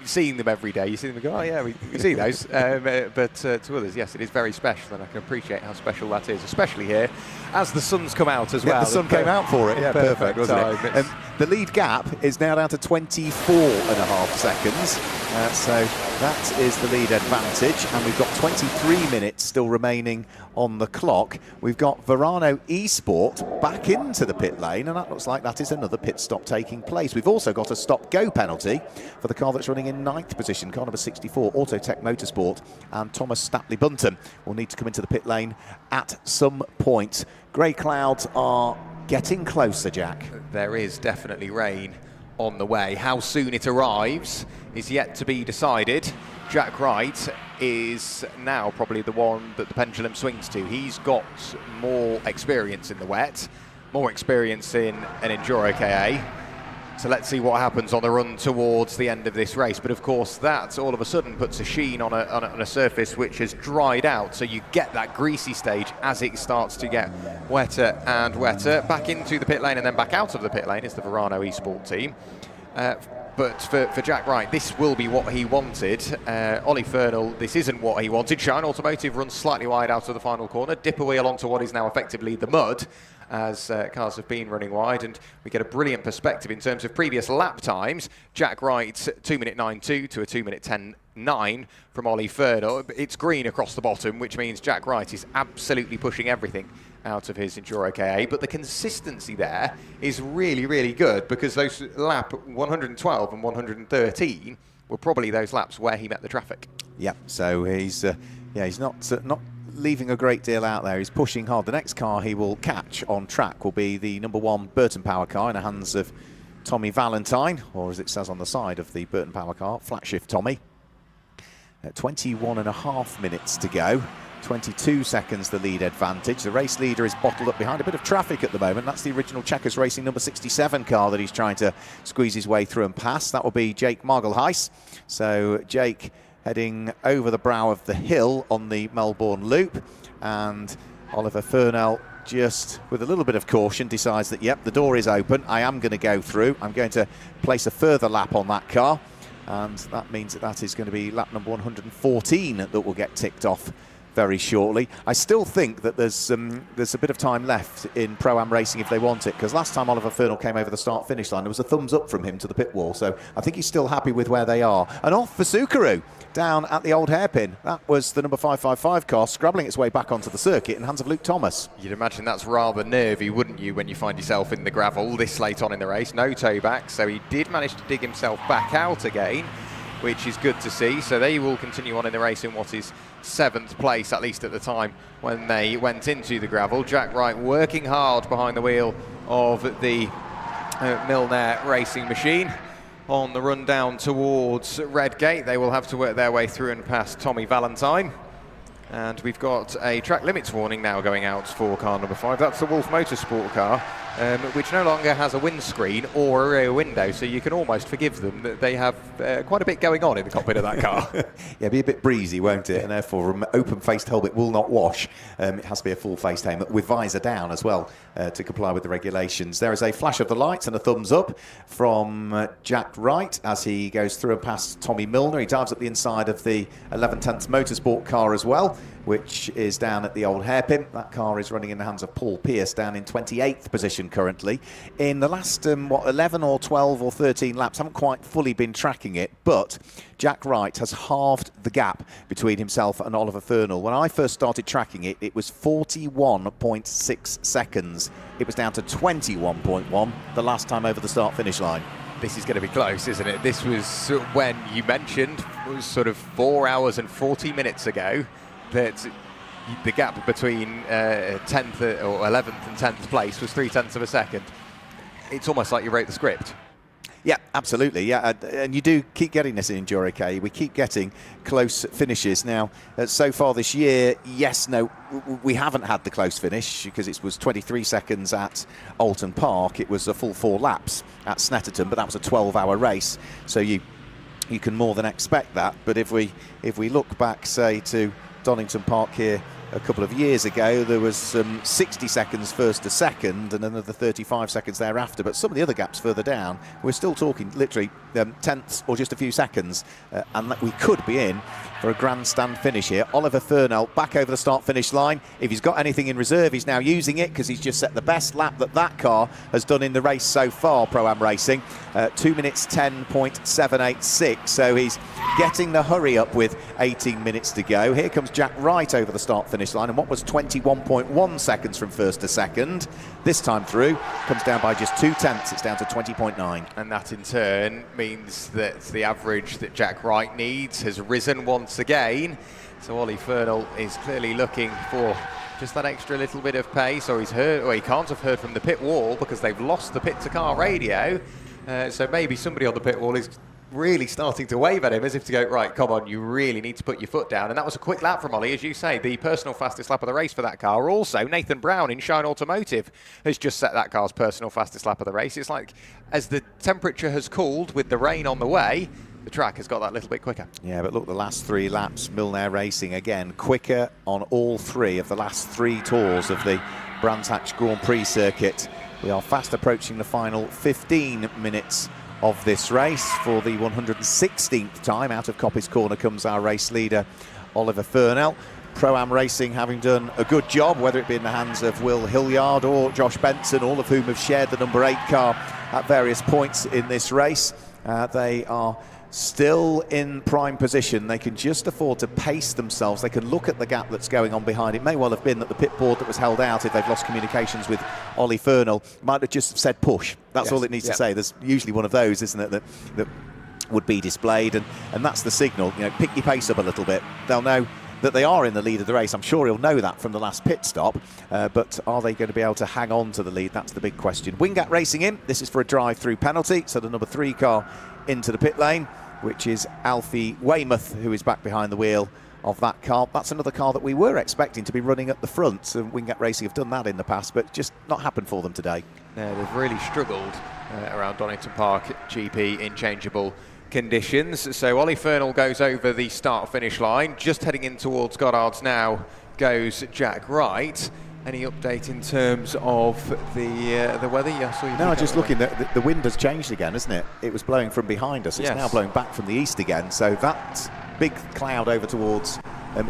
Speaker 1: seeing them every day, you see them and go, oh yeah, we see those. But to others, yes, it is very special, and I can appreciate how special that is, especially here, as the sun's come out as well.
Speaker 2: The sun came out for it. Yeah, perfect, wasn't it? The lead gap is now down to 24.5 seconds. So that is the lead advantage, and we've got 23 minutes still remaining on the clock. We've got Verano Esport back into the pit lane, and that looks like that is another pit stop taking place. We've also got a stop-go penalty for the car that's running in 9th position, car number 64, Autotech Motorsport, and Thomas Stapley Bunton will need to come into the pit lane at some point. Grey clouds are getting closer, Jack.
Speaker 1: There is definitely rain on the way. How soon it arrives is yet to be decided. Jack Wright is now probably the one that the pendulum swings to. He's got more experience in the wet, more experience in an EnduroKA. So let's see what happens on the run towards the end of this race. But of course, that all of a sudden puts a sheen on a surface which has dried out. So you get that greasy stage as it starts to get wetter and wetter. Back into the pit lane and then back out of the pit lane is the Verano Esport team. But for Jack Wright, this will be what he wanted. Ollie Fernal, this isn't what he wanted. Shine Automotive runs slightly wide out of the final corner. Dip a wheel onto what is now effectively the mud, as cars have been running wide, and we get a brilliant perspective in terms of previous lap times. Jack Wright, 2:09.2 to a 2:10.9 from Ollie Fernal. It's green across the bottom, which means Jack Wright is absolutely pushing everything out of his EnduroKA, but the consistency there is really, really good, because those lap 112 and 113 were probably those laps where he met the traffic.
Speaker 2: Yeah, so he's not leaving a great deal out there. He's pushing hard. The next car he will catch on track will be the number 1 Burton Power car in the hands of Tommy Valentine, or as it says on the side of the Burton Power car, flat shift Tommy. 21.5 minutes to go. 22 seconds the lead advantage. The race leader is bottled up behind a bit of traffic at the moment. That's the original Checkers Racing number 67 car that he's trying to squeeze his way through and pass. That will be Jake Margelheis. So Jake heading over the brow of the hill on the Melbourne Loop, and Oliver Fernal, just with a little bit of caution, decides that, yep, the door is open, I am going to go through, I'm going to place a further lap on that car, and that means that is going to be lap number 114 that will get ticked off very shortly. I still think that there's a bit of time left in Pro-Am racing if they want it, because last time Oliver Fernal came over the start-finish line, there was a thumbs up from him to the pit wall, so I think he's still happy with where they are. And off for Subaru, down at the old hairpin. That was the number 555 car, scrabbling its way back onto the circuit in hands of Luke Thomas.
Speaker 1: You'd imagine that's rather nervy, wouldn't you, when you find yourself in the gravel this late on in the race. No toe back, so he did manage to dig himself back out again, which is good to see. So they will continue on in the race in what is 7th place, at least at the time when they went into the gravel. Jack Wright working hard behind the wheel of the Milner racing machine. On the run down towards Redgate, they will have to work their way through and past Tommy Valentine. And we've got a track limits warning now going out for car number 5. That's the Wolf Motorsport car, which no longer has a windscreen or a rear window, so you can almost forgive them that they have quite a bit going on in the cockpit of that car.
Speaker 2: Yeah, be a bit breezy, won't it? And therefore, an open-faced helmet will not wash. It has to be a full-faced helmet with visor down as well to comply with the regulations. There is a flash of the lights and a thumbs up from Jack Wright as he goes through and past Tommy Milner. He dives up the inside of the 11/10 Motorsport car as well. which is down at the old hairpin. That car is running in the hands of Paul Pierce, down in 28th position currently. In the last, 11 or 12 or 13 laps, haven't quite fully been tracking it, but Jack Wright has halved the gap between himself and Oliver Fernal. When I first started tracking it, it was 41.6 seconds. It was down to 21.1 the last time over the start-finish line.
Speaker 1: This is going to be close, isn't it? This was when you mentioned, it was sort of 4 hours and 40 minutes ago, that the gap between 10th or 11th and 10th place was 0.3 of a second. It's almost like you wrote the script.
Speaker 2: Yeah, absolutely. Yeah, and you do keep getting this in EnduroKA. We keep getting close finishes. Now, so far this year, yes, no, we haven't had the close finish because it was 23 seconds at Alton Park. It was a full 4 laps at Snetterton, but that was a 12-hour race. So you can more than expect that. But if we look back, say, to Donington Park here a couple of years ago, there was 60 seconds first to second and another 35 seconds thereafter, but some of the other gaps further down, we're still talking literally tenths or just a few seconds, and that we could be in for a grandstand finish here. Oliver Fernal back over the start-finish line. If he's got anything in reserve, he's now using it because he's just set the best lap that car has done in the race so far, Pro-Am Racing, 2 minutes 10.786, so he's getting the hurry up with 18 minutes to go. Here comes Jack Wright over the start-finish line, and what was 21.1 seconds from first to second, this time through comes down by just 0.2. It's down to 20.9.
Speaker 1: And that in turn means that the average that Jack Wright needs has risen once again. So Ollie Fernal is clearly looking for just that extra little bit of pace, or he can't have heard from the pit wall because they've lost the pit to car radio. So maybe somebody on the pit wall is really starting to wave at him as if to go, right, come on, you really need to put your foot down. And that was a quick lap from Ollie, as you say, the personal fastest lap of the race for that car. Also, Nathan Brown in Shine Automotive has just set that car's personal fastest lap of the race. It's like, as the temperature has cooled with the rain on the way, the track has got that little bit quicker.
Speaker 2: Yeah, but look, the last 3 laps, Milner Racing again, quicker on all 3 of the last 3 tours of the Brands Hatch Grand Prix circuit. We are fast approaching the final 15 minutes of this race. For the 116th time out of Coppice Corner comes our race leader, Oliver Fernal. Pro-Am Racing having done a good job, whether it be in the hands of Will Hilliard or Josh Benson, all of whom have shared the number 8 car at various points in this race. They are still in prime position. They can just afford to pace themselves. They can look at the gap that's going on behind. It may well have been that the pit board that was held out, if they've lost communications with Ollie Fernal, might have just said push. That's all it needs to say. There's usually one of those, isn't it, that would be displayed, and that's the signal. You know, pick your pace up a little bit. They'll know that they are in the lead of the race. I'm sure he'll know that from the last pit stop, but are they going to be able to hang on to the lead? That's the big question. Wingate Racing in. This is for a drive-through penalty, so the number 3 car into the pit lane, which is Alfie Weymouth, who is back behind the wheel of that car. That's another car that we were expecting to be running at the front. So Wingate Racing have done that in the past, but just not happened for them today.
Speaker 1: Yeah, they've really struggled around Donington Park GP in changeable conditions. So Ollie Fernal goes over the start-finish line. Just heading in towards Goddard's now goes Jack Wright. Any update in terms of the weather? Yes,
Speaker 2: no, just looking, the wind has changed again, isn't it? It was blowing from behind us. It's now blowing back from the east again. So that big cloud over towards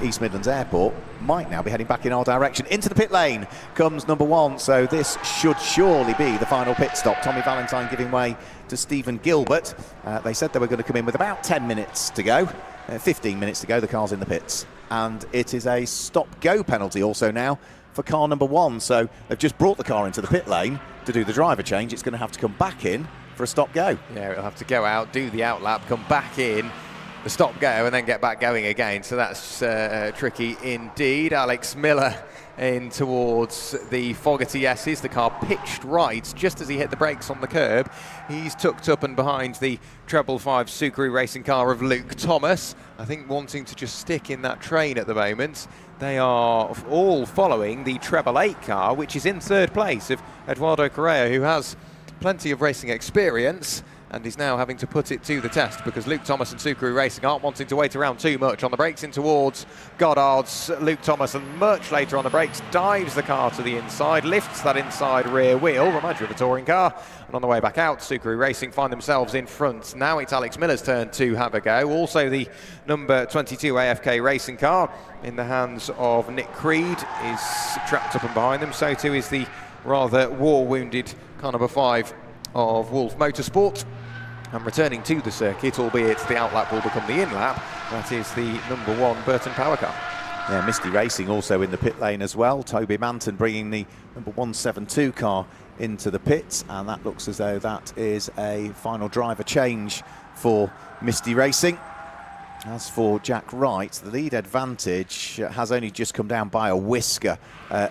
Speaker 2: East Midlands Airport might now be heading back in our direction. Into the pit lane comes number 1. So this should surely be the final pit stop. Tommy Valentine giving way to Stephen Gilbert. They said they were going to come in with about 10 minutes to go. 15 minutes to go. The car's in the pits. And it is a stop-go penalty also now for car number 1. So they've just brought the car into the pit lane to do the driver change. It's going to have to come back in for a stop-go.
Speaker 1: Yeah, it'll have to go out, do the outlap, come back in, the stop-go, and then get back going again. So that's tricky indeed. Alex Miller in towards the Fogarty S's. The car pitched right just as he hit the brakes on the curb. He's tucked up and behind the treble 5 Subaru racing car of Luke Thomas. I think wanting to just stick in that train at the moment. They are all following the treble 8 car, which is in 3rd place, of Eduardo Correa, who has plenty of racing experience. and he's now having to put it to the test because Luke Thomas and Subaru Racing aren't wanting to wait around too much. On the brakes in towards Goddard's, Luke Thomas, and much later on the brakes dives the car to the inside, lifts that inside rear wheel, reminds you of a touring car, and on the way back out, Subaru Racing find themselves in front. Now it's Alex Miller's turn to have a go. Also the number 22 AFK racing car in the hands of Nick Creed is trapped up and behind them. So too is the rather war-wounded car number 5 of Wolf Motorsport. And returning to the circuit, albeit the outlap will become the in-lap, that is the number 1 Burton Power car.
Speaker 2: Yeah, Misty Racing also in the pit lane as well. Toby Manton bringing the number 172 car into the pits, and that looks as though that is a final driver change for Misty Racing. As for Jack Wright, the lead advantage has only just come down by a whisker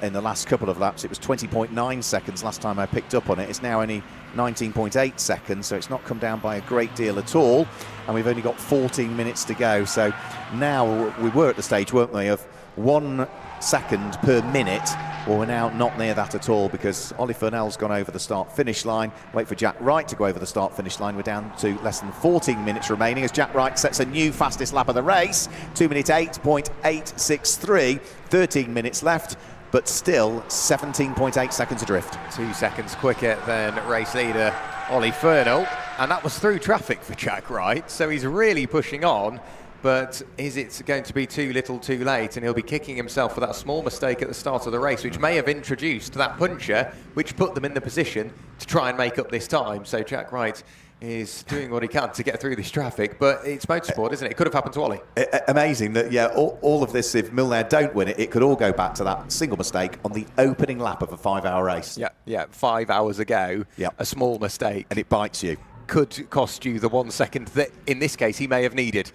Speaker 2: in the last couple of laps. It was 20.9 seconds last time I picked up on it. It's now only 19.8 seconds, so it's not come down by a great deal at all. And we've only got 14 minutes to go. So now we were at the stage, weren't we, of 1 second per minute. Well, we're now not near that at all because Ollie Furnell's gone over the start-finish line. Wait for Jack Wright to go over the start-finish line. We're down to less than 14 minutes remaining as Jack Wright sets a new fastest lap of the race. 2 minute 8.863. 13 minutes left, but still 17.8 seconds adrift.
Speaker 1: 2 seconds quicker than race leader Ollie Furnell. And that was through traffic for Jack Wright, so he's really pushing on. But is it going to be too little too late? And he'll be kicking himself for that small mistake at the start of the race, which may have introduced that puncher, which put them in the position to try and make up this time. So Jack Wright is doing what he can to get through this traffic, but it's motorsport, isn't it? It could have happened to Ollie.
Speaker 2: Amazing that, yeah, all of this, if Milner don't win it, it could all go back to that single mistake on the opening lap of a 5-hour race.
Speaker 1: Yeah, 5 hours ago, a small mistake.
Speaker 2: And it bites you.
Speaker 1: Could cost you the 1 second that, in this case, he may have needed.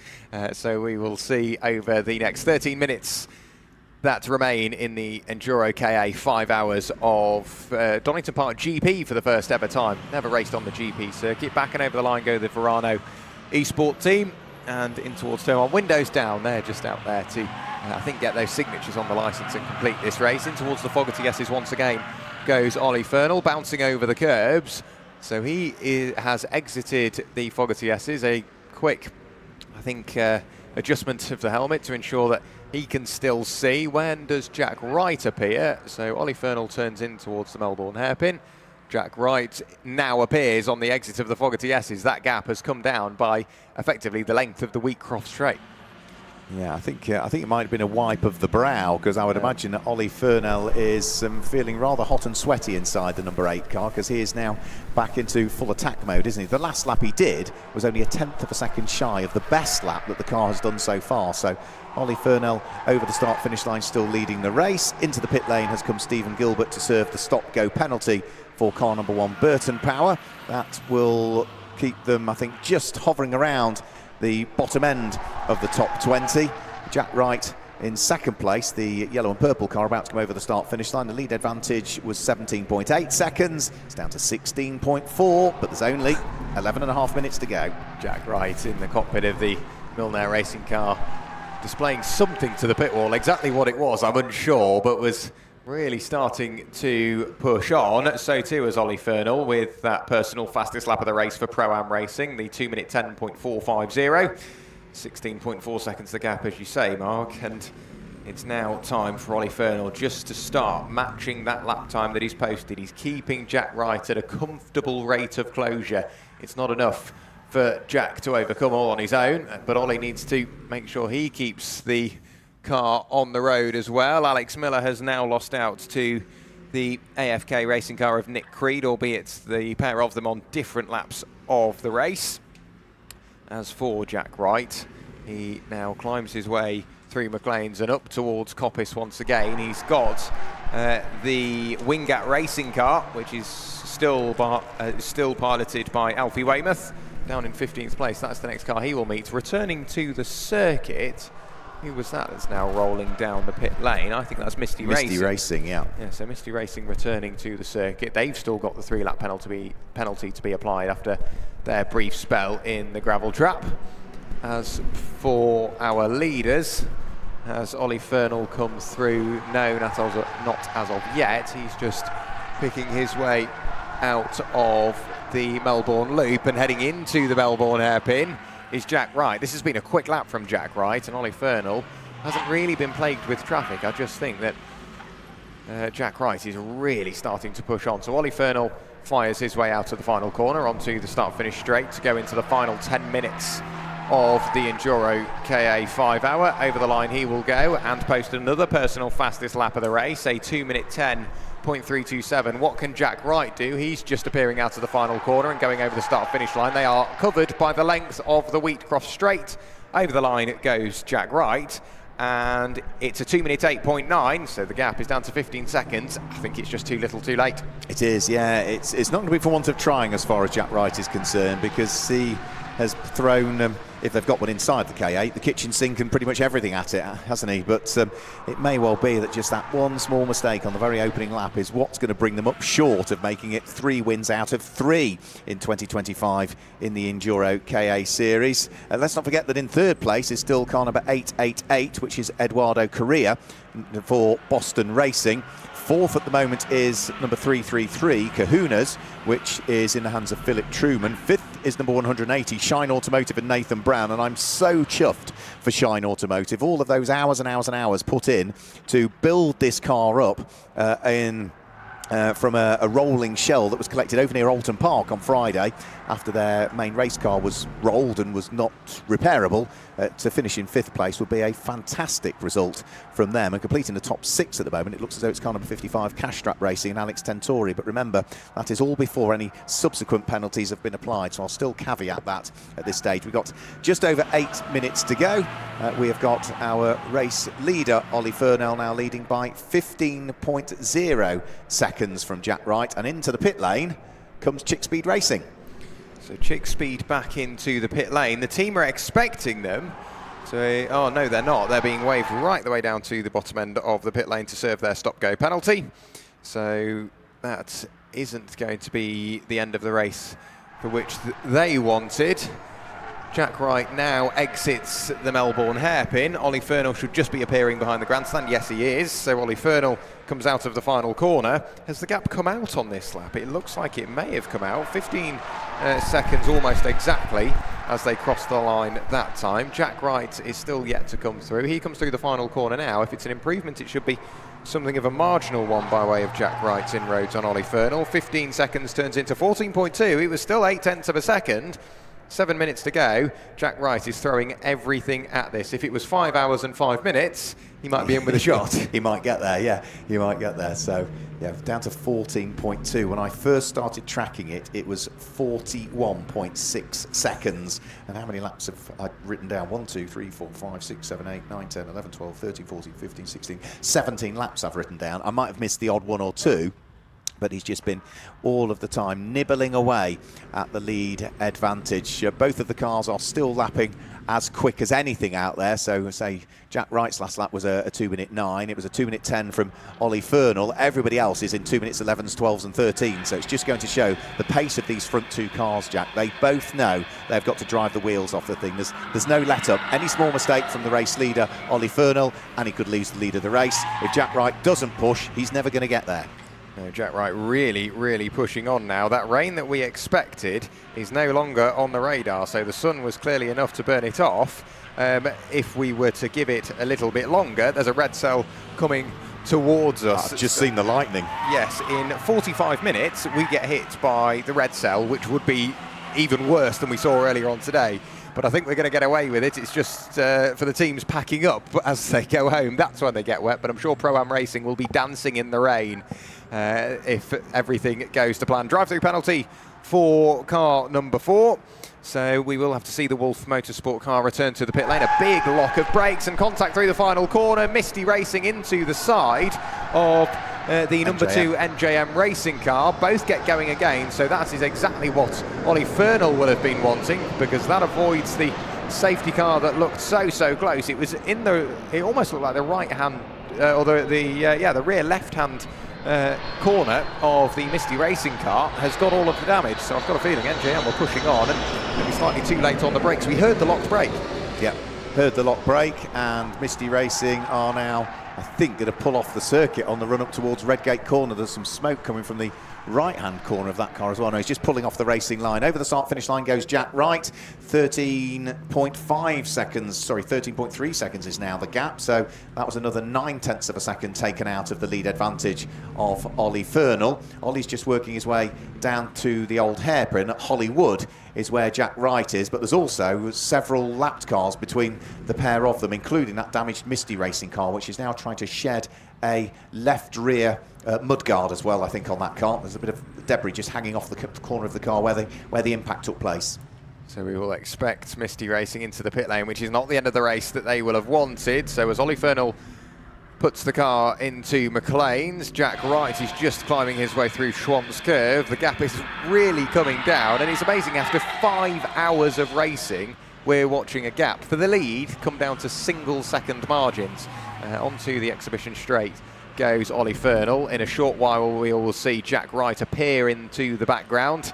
Speaker 1: So we will see over the next 13 minutes that remain in the EnduroKA 5 hours of Donington Park GP for the first ever time. Never raced on the GP circuit. Back and over the line go the Verano eSport team. And in towards turn 1. Windows down there, just out there to, I think, get those signatures on the licence and complete this race. In towards the Fogarty S's once again goes Ollie Furnell, bouncing over the curbs. So he has exited the Fogarty S's. A quick, I think, adjustment of the helmet to ensure that he can still see. When does Jack Wright appear? So Ollie Furnell turns in towards the Melbourne hairpin. Jack Wright now appears on the exit of the Fogarty S's. That gap has come down by effectively the length of the Wheatcroft straight.
Speaker 2: Yeah, I think it might have been a wipe of the brow, because I would imagine that Ollie Furnell is feeling rather hot and sweaty inside the number 8 car, because he is now back into full attack mode, isn't he? The last lap he did was only a 1/10 of a second shy of the best lap that the car has done so far. So Ollie Furnell over the start-finish line, still leading the race. Into the pit lane has come Stephen Gilbert to serve the stop-go penalty for car number 1 Burton Power. That will keep them, I think, just hovering around the bottom end of the top 20. Jack Wright in second place, the yellow and purple car about to come over the start-finish line. The lead advantage was 17.8 seconds. It's down to 16.4, but there's only 11.5 minutes to go.
Speaker 1: Jack Wright in the cockpit of the Milner racing car, displaying something to the pit wall. Exactly what it was, I'm unsure, but was really starting to push on. So too as Ollie Furnell with that personal fastest lap of the race for Pro-Am Racing, the 2 minute 10.450. 16.4 seconds the gap, as you say, Mark, and it's now time for Ollie Furnell just to start matching that lap time that he's posted. He's keeping Jack Wright at a comfortable rate of closure. It's not enough for Jack to overcome all on his own, but Ollie needs to make sure he keeps the car on the road as well. Alex Miller has now lost out to the AFK racing car of Nick Creed, albeit the pair of them on different laps of the race. As for Jack Wright, he now climbs his way through McLean's and up towards Coppice once again. He's got the Wingat racing car, which is still piloted by Alfie Weymouth, down in 15th place. That's the next car he will meet. Returning to the circuit, who was that that's now rolling down the pit lane? I think that's Misty Racing.
Speaker 2: Misty Racing, yeah.
Speaker 1: Yeah, so Misty Racing returning to the circuit. They've still got the 3-lap penalty to be applied after their brief spell in the gravel trap. As for our leaders, as Ollie Furnell comes through, no, not as of yet. He's just picking his way out of the Melbourne Loop, and heading into the Melbourne hairpin is Jack Wright. This has been a quick lap from Jack Wright, and Ollie Fernell hasn't really been plagued with traffic. I just think that Jack Wright is really starting to push on. So Ollie Fernell fires his way out of the final corner onto the start-finish straight to go into the final 10 minutes of the EnduroKA 5-hour. Over the line he will go and post another personal fastest lap of the race, a 2-minute 10.327. What can Jack Wright do? He's just appearing out of the final corner and going over the start-finish line. They are covered by the length of the Wheatcroft Straight. Over the line it goes Jack Wright, and it's a 2-minute 8.9, so the gap is down to 15 seconds. I think it's just too little too late.
Speaker 2: It is, yeah. It's not going to be for want of trying as far as Jack Wright is concerned, because he has thrown, if they've got one inside the K8, the kitchen sink and pretty much everything at it, hasn't he? But it may well be that just that one small mistake on the very opening lap is what's going to bring them up short of making it 3 wins out of 3 in 2025 in the EnduroKA series. Let's not forget that in third place is still car number 888, which is Eduardo Correa for Boston Racing. Fourth at the moment is number 333, Kahunas, which is in the hands of Philip Truman. Fifth is number 180, Shine Automotive and Nathan Brown. And I'm so chuffed for Shine Automotive. All of those hours and hours and hours put in to build this car up from a rolling shell that was collected over near Alton Park on Friday after their main race car was rolled and was not repairable. To finish in 5th place would be a fantastic result from them, and completing the top 6 at the moment. It looks as though it's car number 55, Castrap Racing and Alex Tentori, but remember that is all before any subsequent penalties have been applied, so I'll still caveat that at this stage. We've got just over 8 minutes to go. We have got our race leader Ollie Fernell now leading by 15.0 seconds from Jack Wright, and into the pit lane comes Chick Speed Racing.
Speaker 1: So Chick Speed back into the pit lane. The team are expecting them to... Oh, no, they're not. They're being waved right the way down to the bottom end of the pit lane to serve their stop-go penalty. So that isn't going to be the end of the race for which they wanted. Jack Wright now exits the Melbourne hairpin. Ollie Fernell should just be appearing behind the grandstand. Yes, he is. So Ollie Fernell comes out of the final corner. Has the gap come out on this lap? It looks like it may have come out. 15 seconds almost exactly as they cross the line that time. Jack Wright is still yet to come through. He comes through the final corner now. If it's an improvement, it should be something of a marginal one by way of Jack Wright's inroads on Ollie Fernell. 15 seconds turns into 14.2. It was still 0.8 of a second. 7 minutes to go. Jack Wright is throwing everything at this. If it was 5 hours and 5 minutes, he might be in with a shot.
Speaker 2: He might get there, yeah. He might get there. So, yeah, down to 14.2. When I first started tracking it, it was 41.6 seconds. And how many laps have I written down? 1, 2, 3, 4, 5, 6, 7, 8, 9, 10, 11, 12, 13, 14, 15, 16, 17 laps I've written down. I might have missed the odd 1 or 2. But he's just been all of the time nibbling away at the lead advantage. Both of the cars are still lapping as quick as anything out there. So, say, Jack Wright's last lap was a 2-minute 9. It was a 2-minute 10 from Ollie Fernell. Everybody else is in 2 minutes 11s, 12s and 13s. So it's just going to show the pace of these front 2 cars, Jack. They both know they've got to drive the wheels off the thing. There's no let-up. Any small mistake from the race leader, Ollie Fernell, and he could lose the lead of the race. If Jack Wright doesn't push, he's never going to get there.
Speaker 1: No, Jack Wright really, really pushing on now. That rain that we expected is no longer on the radar, so the sun was clearly enough to burn it off. If we were to give it a little bit longer, there's a red cell coming towards us.
Speaker 2: I've just seen the lightning.
Speaker 1: Yes, in 45 minutes we get hit by the red cell, which would be even worse than we saw earlier on today. But I think we're going to get away with it. It's just for the teams packing up as they go home. That's when they get wet. But I'm sure Pro-Am Racing will be dancing in the rain if everything goes to plan. Drive-through penalty for car number 4. So we will have to see the Wolf Motorsport car return to the pit lane. A big lock of brakes and contact through the final corner. Misty Racing into the side of the number 2 NJM racing car. Both get going again, so that is exactly what Ollie Fernell will have been wanting, because that avoids the safety car that looked so close. It was in the, it almost looked like the right hand or the rear left hand corner of the Misty Racing car has got all of the damage. So I've got a feeling NJM were pushing on and maybe slightly too late on the brakes. We heard the locked brake.
Speaker 2: Yeah, heard the lock brake, and Misty Racing are now I think, going to pull off the circuit on the run up towards Redgate Corner. There's some smoke coming from the right-hand corner of that car as well. No, he's just pulling off the racing line. Over the start-finish line goes Jack Wright. 13.5 seconds, sorry, 13.3 seconds is now the gap. So that was another 9/10 of a second taken out of the lead advantage of Ollie Fernell. Ollie's just working his way down to the old hairpin at Hollywood is where Jack Wright is, but there's also several lapped cars between the pair of them, including that damaged Misty Racing car, which is now trying to shed a left rear mudguard as well, I think, on that car. There's a bit of debris just hanging off the corner of the car where the impact took place.
Speaker 1: So we will expect Misty Racing into the pit lane, which is not the end of the race that they will have wanted. So as Ollie Fernell puts the car into McLean's, Jack Wright is just climbing his way through Schwant's Curve. The gap is really coming down, and it's amazing, after 5 hours of racing, we're watching a gap for the lead come down to single-second margins. Onto the exhibition straight goes Ollie Fernell. In a short while we will see Jack Wright appear into the background,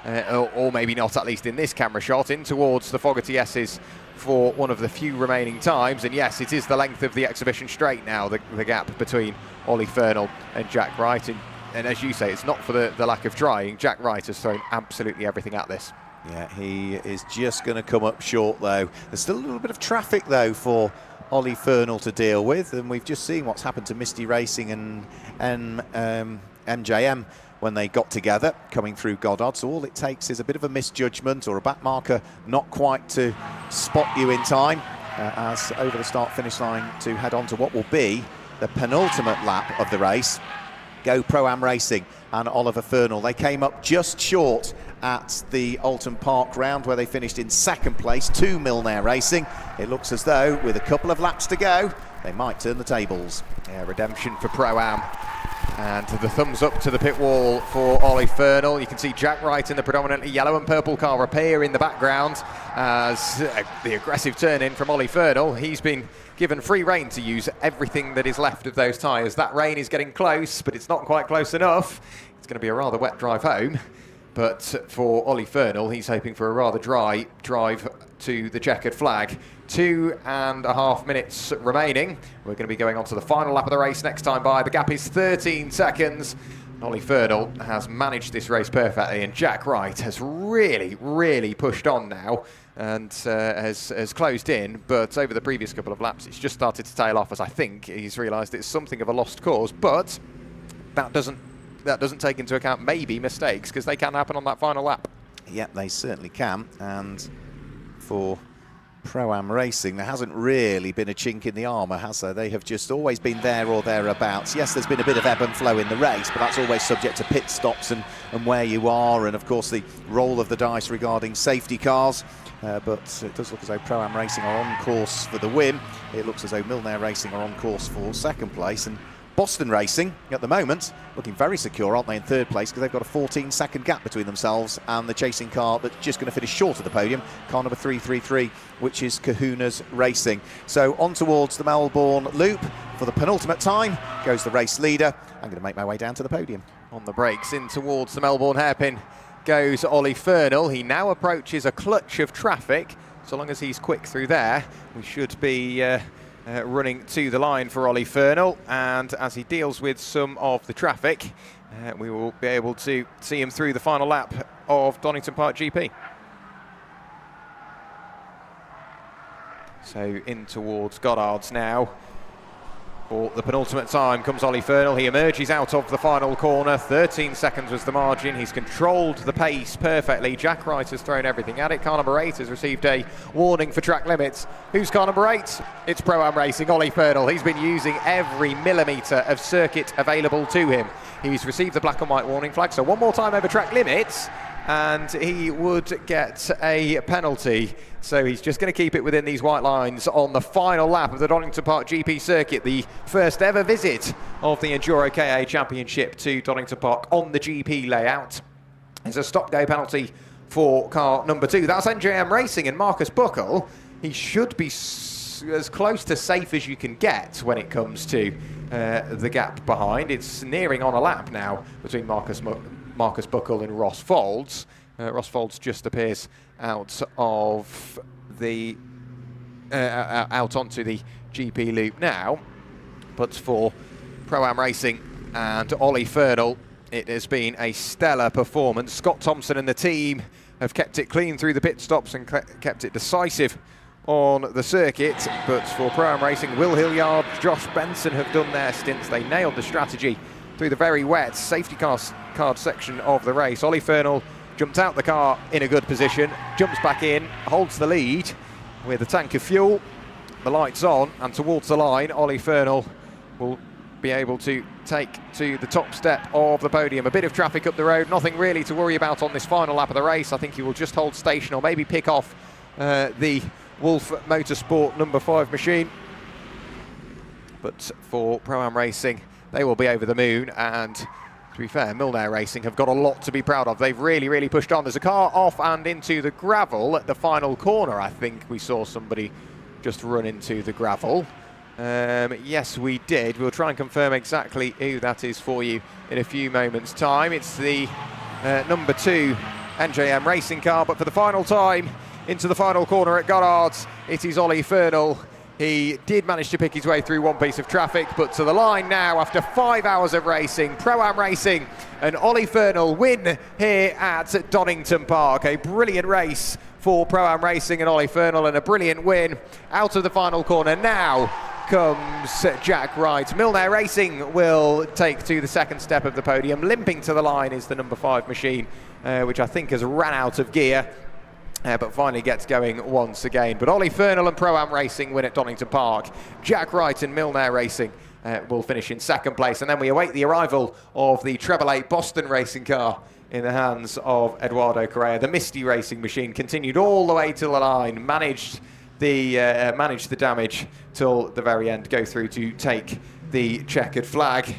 Speaker 1: or maybe not, at least in this camera shot, in towards the Fogarty S's for one of the few remaining times. And yes, it is the length of the exhibition straight now, the gap between Ollie Fernell and Jack Wright. And as you say, it's not for the lack of trying. Jack Wright has thrown absolutely everything at this.
Speaker 2: Yeah, he is just going to come up short, though. There's still a little bit of traffic, though, for Ollie Fernell to deal with, and we've just seen what's happened to Misty Racing and MJM when they got together coming through Goddard. So all it takes is a bit of a misjudgment or a back marker not quite to spot you in time as over the start-finish line to head on to what will be the penultimate lap of the race. Go Pro-Am Racing and Oliver Fernell. They came up just short at the Alton Park round, where they finished in second place to Milner Racing. It looks as though, with a couple of laps to go, they might turn the tables.
Speaker 1: Yeah, redemption for Pro-Am. And the thumbs up to the pit wall for Ollie Fernell. You can see Jack Wright in the predominantly yellow and purple car appear in the background as the aggressive turn in from Ollie Fernell. He's been given free rein to use everything that is left of those tyres. That rain is getting close, but it's not quite close enough. It's going to be a rather wet drive home. But for Ollie Fernell, he's hoping for a rather dry drive to the checkered flag. 2.5 minutes remaining. We're going to be going on to the final lap of the race next time by. The gap is 13 seconds. Ollie Fernell has managed this race perfectly, and Jack Wright has really pushed on now and has closed in. But over the previous couple of laps, it's just started to tail off, as I think he's realised it's something of a lost cause. But that doesn't take into account maybe mistakes, because they can happen on that final lap.
Speaker 2: Yep, they certainly can. And for Pro-Am Racing, there hasn't really been a chink in the armour, has there? They have just always been there or thereabouts. Yes, there's been a bit of ebb and flow in the race, but that's always subject to pit stops and where you are, and of course the roll of the dice regarding safety cars. But it does look as though Pro-Am Racing are on course for the win. It looks as though Milner Racing are on course for second place, and Boston Racing, at the moment, looking very secure, aren't they, in third place, because they've got a 14-second gap between themselves and the chasing car that's just going to finish short of the podium, car number 333, which is Kahuna's Racing. So on towards the Melbourne Loop for the penultimate time goes the race leader. I'm going to make my way down to the podium.
Speaker 1: On the brakes, in towards the Melbourne hairpin goes Ollie Fernell. He now approaches a clutch of traffic. So long as he's quick through there, we should be running to the line for Ollie Fernell, and as he deals with some of the traffic, we will be able to see him through the final lap of Donington Park GP. So in towards Goddard's now. For the penultimate time comes Ollie Fernell. He emerges out of the final corner. 13 seconds was the margin. He's controlled the pace perfectly. Jack Wright has thrown everything at it. Car number 8 has received a warning for track limits. Who's car number 8? It's Pro-Am Racing, Ollie Fernell. He's been using every millimetre of circuit available to him. He's received the black and white warning flag. So one more time over track limits, and he would get a penalty. So he's just going to keep it within these white lines on the final lap of the Donington Park GP circuit, the first ever visit of the EnduroKA Championship to Donington Park on the GP layout. There's a stop-go penalty for car number 2. That's MJM Racing and Marcus Buckle. He should be as close to safe as you can get when it comes to the gap behind. It's nearing on a lap now between Marcus Buckle and Ross Folds. Ross Folds just appears out of the out onto the GP loop now. But for Pro-Am Racing and Ollie Fernell, it has been a stellar performance. Scott Thompson and the team have kept it clean through the pit stops and kept it decisive on the circuit. But for Pro-Am Racing, Will Hilliard, Josh Benson have done their stints. They nailed the strategy through the very wet safety card section of the race. Ollie Fernell jumped out the car in a good position, jumps back in, holds the lead with a tank of fuel, the lights on, and towards the line, Ollie Fernell will be able to take to the top step of the podium. A bit of traffic up the road, nothing really to worry about on this final lap of the race. I think he will just hold station or maybe pick off the Wolf Motorsport number 5 machine. But for Pro-Am Racing, they will be over the moon, and to be fair, Milnair Racing have got a lot to be proud of. They've really pushed on. There's a car off and into the gravel at the final corner. I think we saw somebody just run into the gravel. Yes, we did. We'll try and confirm exactly who that is for you in a few moments' time. It's the number 2 NJM racing car, but for the final time into the final corner at Goddard's, it is Ollie Fernell. He did manage to pick his way through one piece of traffic, but to the line now after 5 hours of racing. Pro-Am Racing and Ollie Fernell win here at Donington Park. A brilliant race for Pro-Am Racing and Ollie Fernell, and a brilliant win out of the final corner. Now comes Jack Wright. Milnair Racing will take to the second step of the podium. Limping to the line is the number 5 machine, which I think has ran out of gear. But finally gets going once again. But Ollie Fernell and Pro-Am Racing win at Donington Park. Jack Wright and Milnair Racing will finish in second place. And then we await the arrival of the Treble 8 Boston racing car in the hands of Eduardo Correa. The Misty racing machine continued all the way to the line, managed the damage till the very end, go through to take the checkered flag.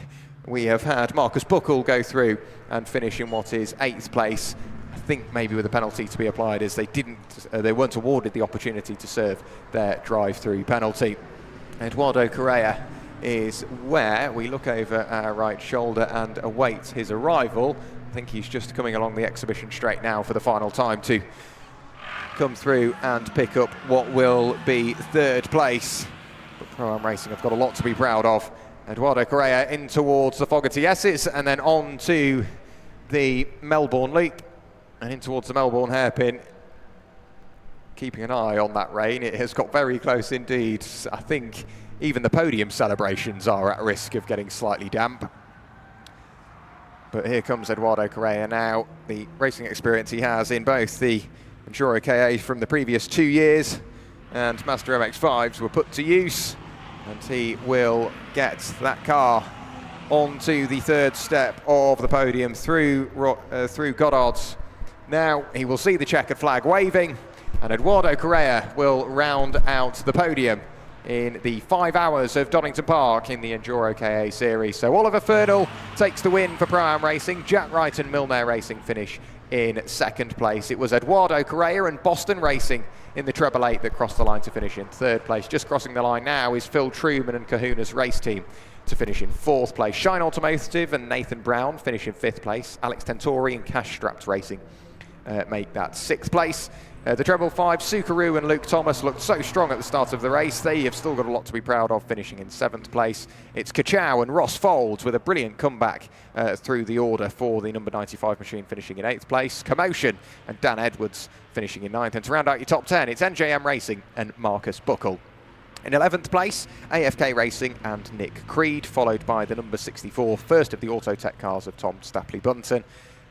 Speaker 1: We have had Marcus Buckle go through and finish in what is 8th place. I think maybe with a penalty to be applied, as they weren't awarded the opportunity to serve their drive-through penalty. Eduardo Correa is where we look over our right shoulder and await his arrival. I think he's just coming along the exhibition straight now for the final time to come through and pick up what will be 3rd place. But Pro-Am Racing have got a lot to be proud of. Eduardo Correa in towards the Fogarty S's and then on to the Melbourne Loop and in towards the Melbourne hairpin. Keeping an eye on that rain, it has got very close indeed. I think even the podium celebrations are at risk of getting slightly damp. But here comes Eduardo Correa now. The racing experience he has in both the EnduroKA from the previous 2 years and Master MX-5s were put to use, and he will get that car onto the 3rd step of the podium through Goddard's. Now he will see the checkered flag waving, and Eduardo Correa will round out the podium in the 5 hours of Donington Park in the EnduroKA series. So Oliver Fernell takes the win for Pro-Am Racing. Jack Wright and Milnair Racing finish in 2nd place. It was Eduardo Correa and Boston Racing in the Treble 8 that crossed the line to finish in 3rd place. Just crossing the line now is Phil Truman and Kahuna's race team to finish in 4th place. Shine Automotive and Nathan Brown finish in 5th place. Alex Tentori and Cash Straps Racing make that 6th place. The Treble 5, Sukaru and Luke Thomas looked so strong at the start of the race. They have still got a lot to be proud of, finishing in 7th place. It's Kachow and Ross Folds with a brilliant comeback through the order for the number 95 machine, finishing in 8th place. Commotion and Dan Edwards finishing in 9th. And to round out your top 10, it's NJM Racing and Marcus Buckle. In 11th place, AFK Racing and Nick Creed, followed by the number 64, first of the Autotech cars of Tom Stapley-Bunton.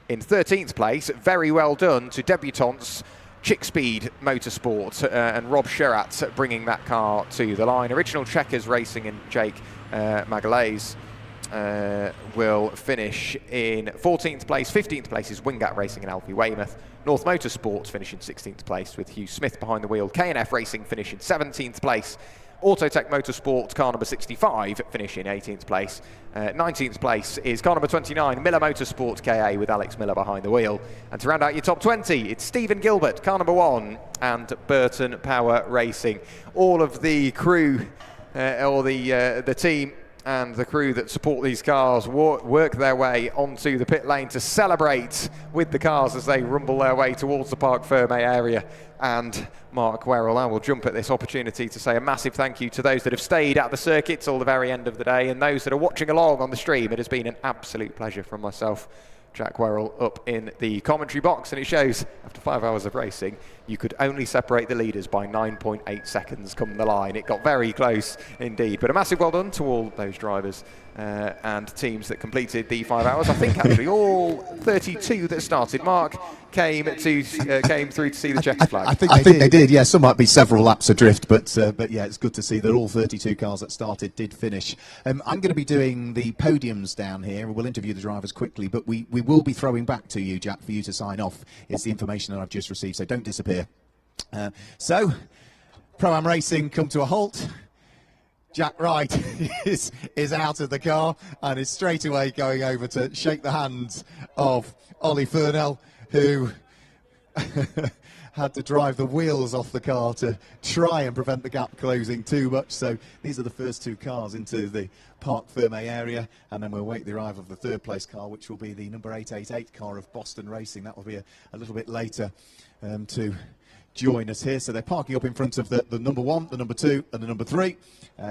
Speaker 1: In 13th place, very well done to debutants Chickspeed Motorsport and Rob Sherratt bringing that car to the line. Original Checkers Racing and Jake Magalhaes will finish in 14th place. 15th place is Wingat Racing and Alfie Weymouth. North Motorsport finish in 16th place with Hugh Smith behind the wheel. K&F Racing finish in 17th place. Autotech Motorsport, car number 65, finish in 18th place. 19th place is car number 29, Miller Motorsport KA with Alex Miller behind the wheel. And to round out your top 20, it's Stephen Gilbert, car number 1, and Burton Power Racing. All of the crew, or the team and the crew that support these cars work their way onto the pit lane to celebrate with the cars as they rumble their way towards the Parc Ferme area. And Mark Werrell, I will jump at this opportunity to say a massive thank you to those that have stayed at the circuit till the very end of the day, and those that are watching along on the stream. It has been an absolute pleasure from myself, Jack Werrell, up in the commentary box, and it shows after 5 hours of racing you could only separate the leaders by 9.8 seconds come the line. It got very close indeed, but a massive well done to all those drivers and teams that completed the 5 hours. I think actually all 32 that started, Mark, came through to see the checkered flag.
Speaker 4: I think they did. Yeah, some might be several laps adrift, but yeah, it's good to see that all 32 cars that started did finish. I'm going to be doing the podiums down here. We'll interview the drivers quickly, but we will be throwing back to you, Jack, for you to sign off. It's the information that I've just received, so don't disappear. So, Pro-Am racing come to a halt. Jack Wright is out of the car and is straight away going over to shake the hands of Ollie Furnell, who had to drive the wheels off the car to try and prevent the gap closing too much. So these are the first two cars into the Parc Ferme area, and then we'll wait the arrival of the third place car, which will be the number 888 car of Boston Racing. That will be a little bit later to join us here. So they're parking up in front of the number 1, the number 2 and the number 3.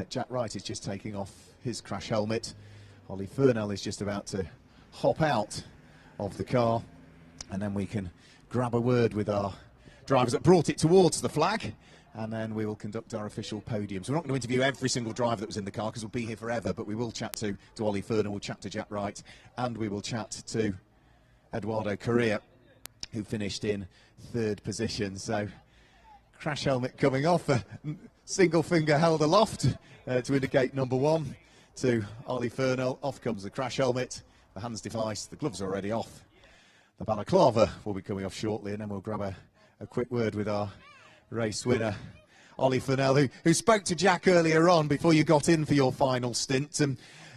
Speaker 4: Jack Wright is just taking off his crash helmet. Ollie Furnell is just about to hop out of the car, and then we can grab a word with our drivers that brought it towards the flag, and then we will conduct our official podiums. We're not going to interview every single driver that was in the car because we'll be here forever, but we will chat to Ollie Furnell, we'll chat to Jack Wright, and we will chat to Eduardo Correa, who finished in 3rd position. So crash helmet coming off, a single finger held aloft to indicate number 1 to Ollie Furnell. Off comes the crash helmet, the hands device, the gloves are already off. The balaclava will be coming off shortly, and then we'll grab a quick word with our race winner, Ollie Furnell, who spoke to Jack earlier on before you got in for your final stint.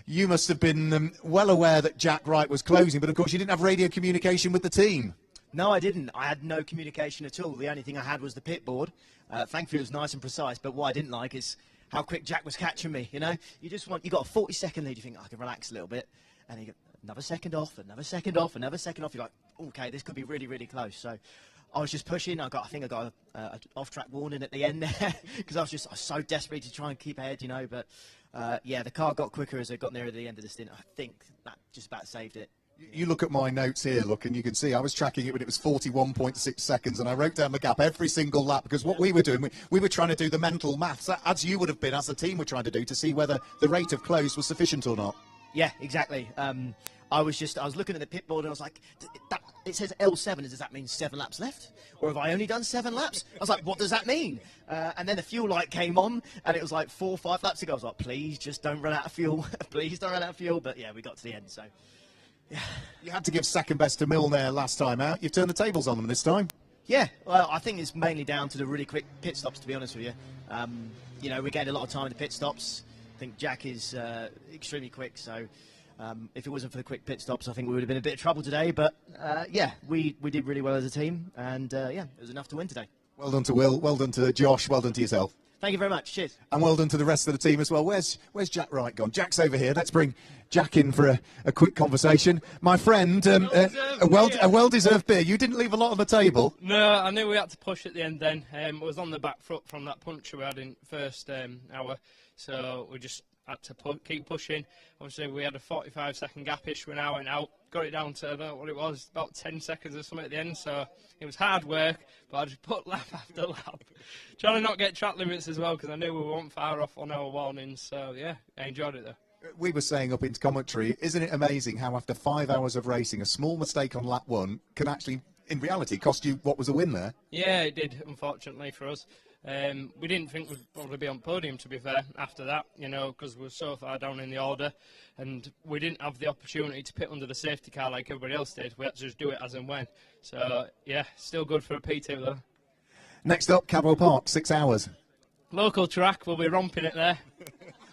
Speaker 4: You must have been well aware that Jack Wright was closing, but of course you didn't have radio communication with the team.
Speaker 11: No, I didn't. I had no communication at all. The only thing I had was the pit board. Thankfully, it was nice and precise, but what I didn't like is how quick Jack was catching me, you know? You got a 40-second lead, you think, I can relax a little bit, and then you get another second off, another second off, another second off. You're like, okay, this could be really, really close. So I was just pushing. I think I got an off-track warning at the end there because I was so desperate to try and keep ahead, you know. But yeah, the car got quicker as it got nearer the end of the stint. I think that just about saved it.
Speaker 4: You look at my notes here, look, and you can see I was tracking it when it was 41.6 seconds, and I wrote down the gap every single lap because what we were doing, we were trying to do the mental maths, as you would have been, as the team were trying to do, to see whether the rate of close was sufficient or not.
Speaker 11: Yeah, exactly. I was looking at the pit board and I was like, it says L7, does that mean 7 laps left? Or have I only done 7 laps? I was like, what does that mean? And then the fuel light came on and it was like 4 or 5 laps ago. I was like, please just don't run out of fuel. Please don't run out of fuel. But yeah, we got to the end, so. Yeah.
Speaker 4: You had to give second best to Milner last time out. You've turned the tables on them this time.
Speaker 11: Yeah, well, I think it's mainly down to the really quick pit stops, to be honest with you. You know, we gained a lot of time in the pit stops. I think Jack is extremely quick, so if it wasn't for the quick pit stops, I think we would have been in a bit of trouble today. But yeah, we did really well as a team, and yeah, it was enough to win today.
Speaker 4: Well done to Will, well done to Josh, well done to yourself.
Speaker 11: Thank you very much. Cheers.
Speaker 4: And well done to the rest of the team as well. Where's Jack Wright gone? Jack's over here. Let's bring Jack in for a quick conversation. My friend, a well-deserved beer. You didn't leave a lot on the table.
Speaker 17: No, I knew we had to push at the end then. It was on the back foot from that puncture we had in first hour. So we just had to keep pushing. Obviously, we had a 45-second gap-ish when I went out. Got it down to, I don't know what it was, about 10 seconds or something at the end. So it was hard work, but I just put lap after lap. Trying to not get track limits as well, because I knew we weren't far off on our warnings. So, yeah, I enjoyed it, though.
Speaker 4: We were saying up into commentary, isn't it amazing how after 5 hours of racing, a small mistake on lap 1 can actually, in reality, cost you what was a win there?
Speaker 17: Yeah, it did, unfortunately, for us. We didn't think we'd probably be on podium, to be fair, after that, you know, because we were so far down in the order, and we didn't have the opportunity to pit under the safety car like everybody else did. We had to just do it as and when. So, yeah, still good for a P2, though.
Speaker 4: Next up, Cadwell Park, 6 hours.
Speaker 17: Local track, we'll be romping it there.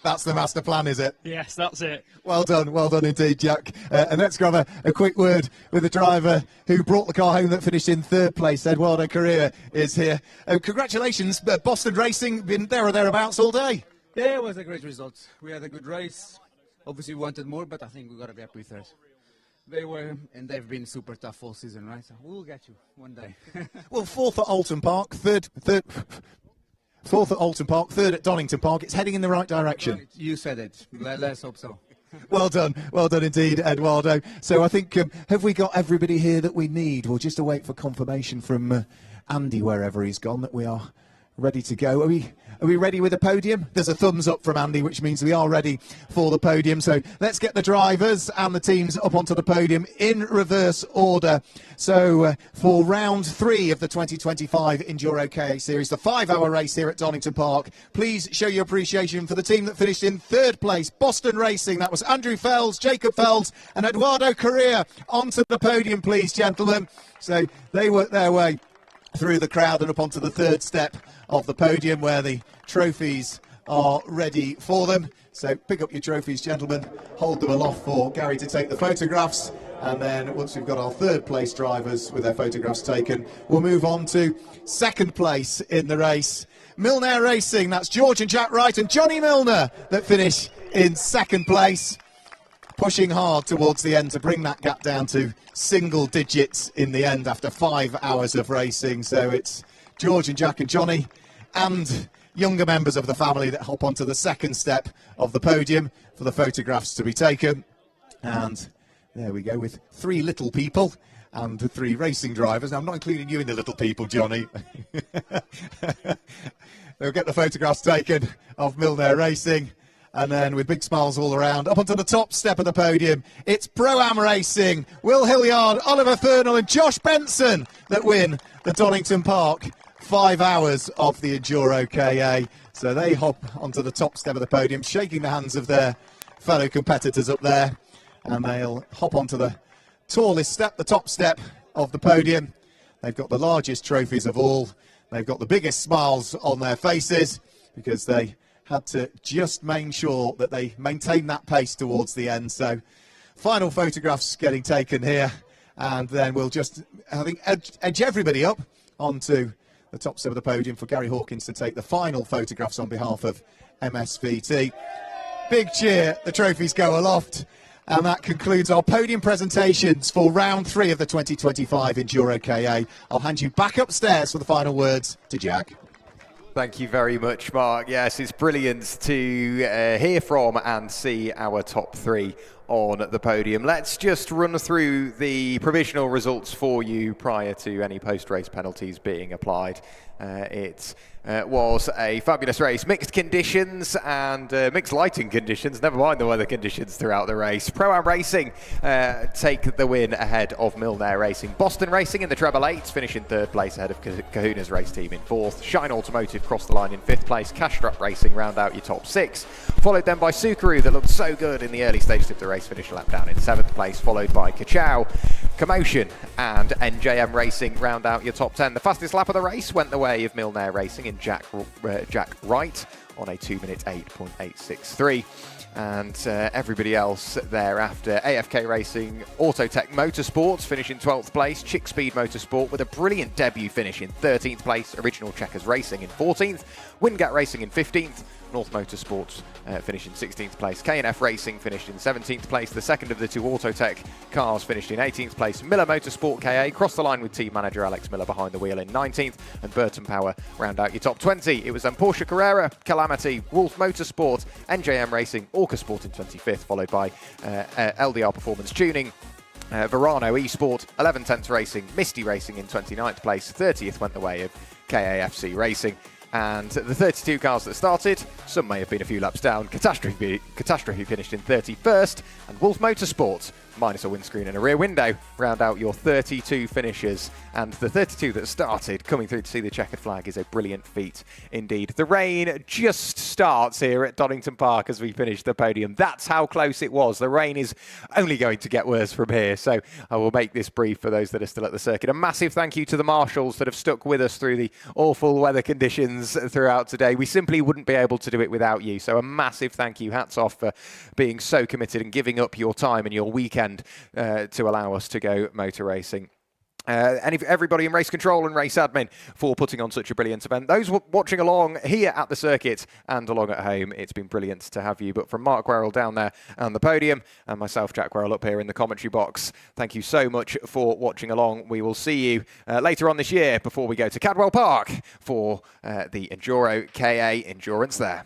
Speaker 4: That's the master plan, is it?
Speaker 17: Yes, that's it.
Speaker 4: Well done indeed, Jack. And let's grab a quick word with the driver who brought the car home that finished in 3rd place. Eduardo Correa is here. Congratulations, Boston Racing, been there or thereabouts all day.
Speaker 18: Yeah, it was a great result. We had a good race. Obviously, we wanted more, but I think we got to be happy with third. They were, and they've been super tough all season, right? So we'll get you one day.
Speaker 4: Well, fourth at Alton Park, fourth at Alton Park, third at Donington Park. It's heading in the right direction.
Speaker 18: You said it. Let's hope so.
Speaker 4: Well done indeed, Eduardo. So I think, have we got everybody here that we need? We'll just await for confirmation from Andy, wherever he's gone, that we are ready to go. Are we ready with the podium? There's a thumbs up from Andy, which means we are ready for the podium. So let's get the drivers and the teams up onto the podium in reverse order. So for round 3 of the 2025 EnduroKA series, the 5-hour race here at Donington Park, please show your appreciation for the team that finished in 3rd place, Boston Racing. That was Andrew Fells, Jacob Fells and Eduardo Correa. Onto the podium, please, gentlemen. So they worked their way through the crowd and up onto the 3rd step of the podium, where the trophies are ready for them. So pick up your trophies, gentlemen, hold them aloft for Gary to take the photographs, and then once we've got our 3rd place drivers with their photographs taken, we'll move on to 2nd place in the race. Milner Racing, that's George and Jack Wright and Johnny Milner that finish in 2nd place, pushing hard towards the end to bring that gap down to single digits in the end after 5 hours of racing. So it's George and Jack and Johnny and younger members of the family that hop onto the 2nd step of the podium for the photographs to be taken. And there we go, with 3 little people and 3 racing drivers. Now, I'm not including you in the little people, Johnny. They'll get the photographs taken of Milner Racing. And then with big smiles all around, up onto the top step of the podium, it's Pro-Am Racing, Will Hilliard, Oliver Fernell and Josh Benson that win the Donington Park 5 hours of the EnduroKA. So they hop onto the top step of the podium, shaking the hands of their fellow competitors up there. And they'll hop onto the tallest step, the top step of the podium. They've got the largest trophies of all. They've got the biggest smiles on their faces because they had to just make sure that they maintain that pace towards the end. So final photographs getting taken here, and then we'll just, I think, edge everybody up onto the top step of the podium for Gary Hawkins to take the final photographs on behalf of MSVT. Big cheer, the trophies go aloft, and that concludes our podium presentations for round 3 of the 2025 EnduroKA. I'll hand you back upstairs for the final words to Jack.
Speaker 1: Thank you very much, Mark. Yes, it's brilliant to hear from and see our top 3 on the podium. Let's just run through the provisional results for you prior to any post-race penalties being applied. It was a fabulous race, mixed conditions and mixed lighting conditions, never mind the weather conditions throughout the race. Pro-Am Racing take the win ahead of Milner Racing. Boston Racing in the treble 8s finish in 3rd place ahead of Kahuna's race team in 4th. Shine Automotive crossed the line in 5th place. Castrap Racing round out your top 6, followed then by Subaru that looked so good in the early stages of the race, finished a lap down in 7th place, followed by Kachow, Commotion and NJM Racing round out your top 10. The fastest lap of the race went the way of Milner Racing in Jack Wright on a 2-minute 8.863. And everybody else thereafter, AFK Racing, Autotech Motorsports finish in 12th place, Chick Speed Motorsport with a brilliant debut finish in 13th place, Original Checkers Racing in 14th, Wingat Racing in 15th, North Motorsports finished in 16th place. K&F Racing finished in 17th place. The second of the 2 Autotech cars finished in 18th place. Miller Motorsport KA crossed the line with team manager Alex Miller behind the wheel in 19th. And Burton Power round out your top 20. It was then Porsche Carrera, Calamity, Wolf Motorsport, NJM Racing, Orca Sport in 25th, followed by LDR Performance Tuning, Verano Esport, 11 Tenths Racing, Misty Racing in 29th place. 30th went the way of KAFC Racing. And the 32 cars that started, some may have been a few laps down. Catastrophe finished in 31st, and Wolf Motorsport, minus a windscreen and a rear window, round out your 32 finishers. And the 32 that started coming through to see the checkered flag is a brilliant feat indeed. The rain just starts here at Donington Park as we finish the podium. That's how close it was. The rain is only going to get worse from here, so I will make this brief for those that are still at the circuit. A massive thank you to the marshals that have stuck with us through the awful weather conditions throughout today. We simply wouldn't be able to do it without you, so a massive thank you. Hats off for being so committed and giving up your time and your weekend to allow us to go motor racing. Everybody in race control and race admin for putting on such a brilliant event. Those watching along here at the circuit and along at home, it's been brilliant to have you. But from Mark Werrell down there on the podium and myself, Jack Werrell, up here in the commentary box, thank you so much for watching along. We will see you later on this year before we go to Cadwell Park for the EnduroKA Endurance there.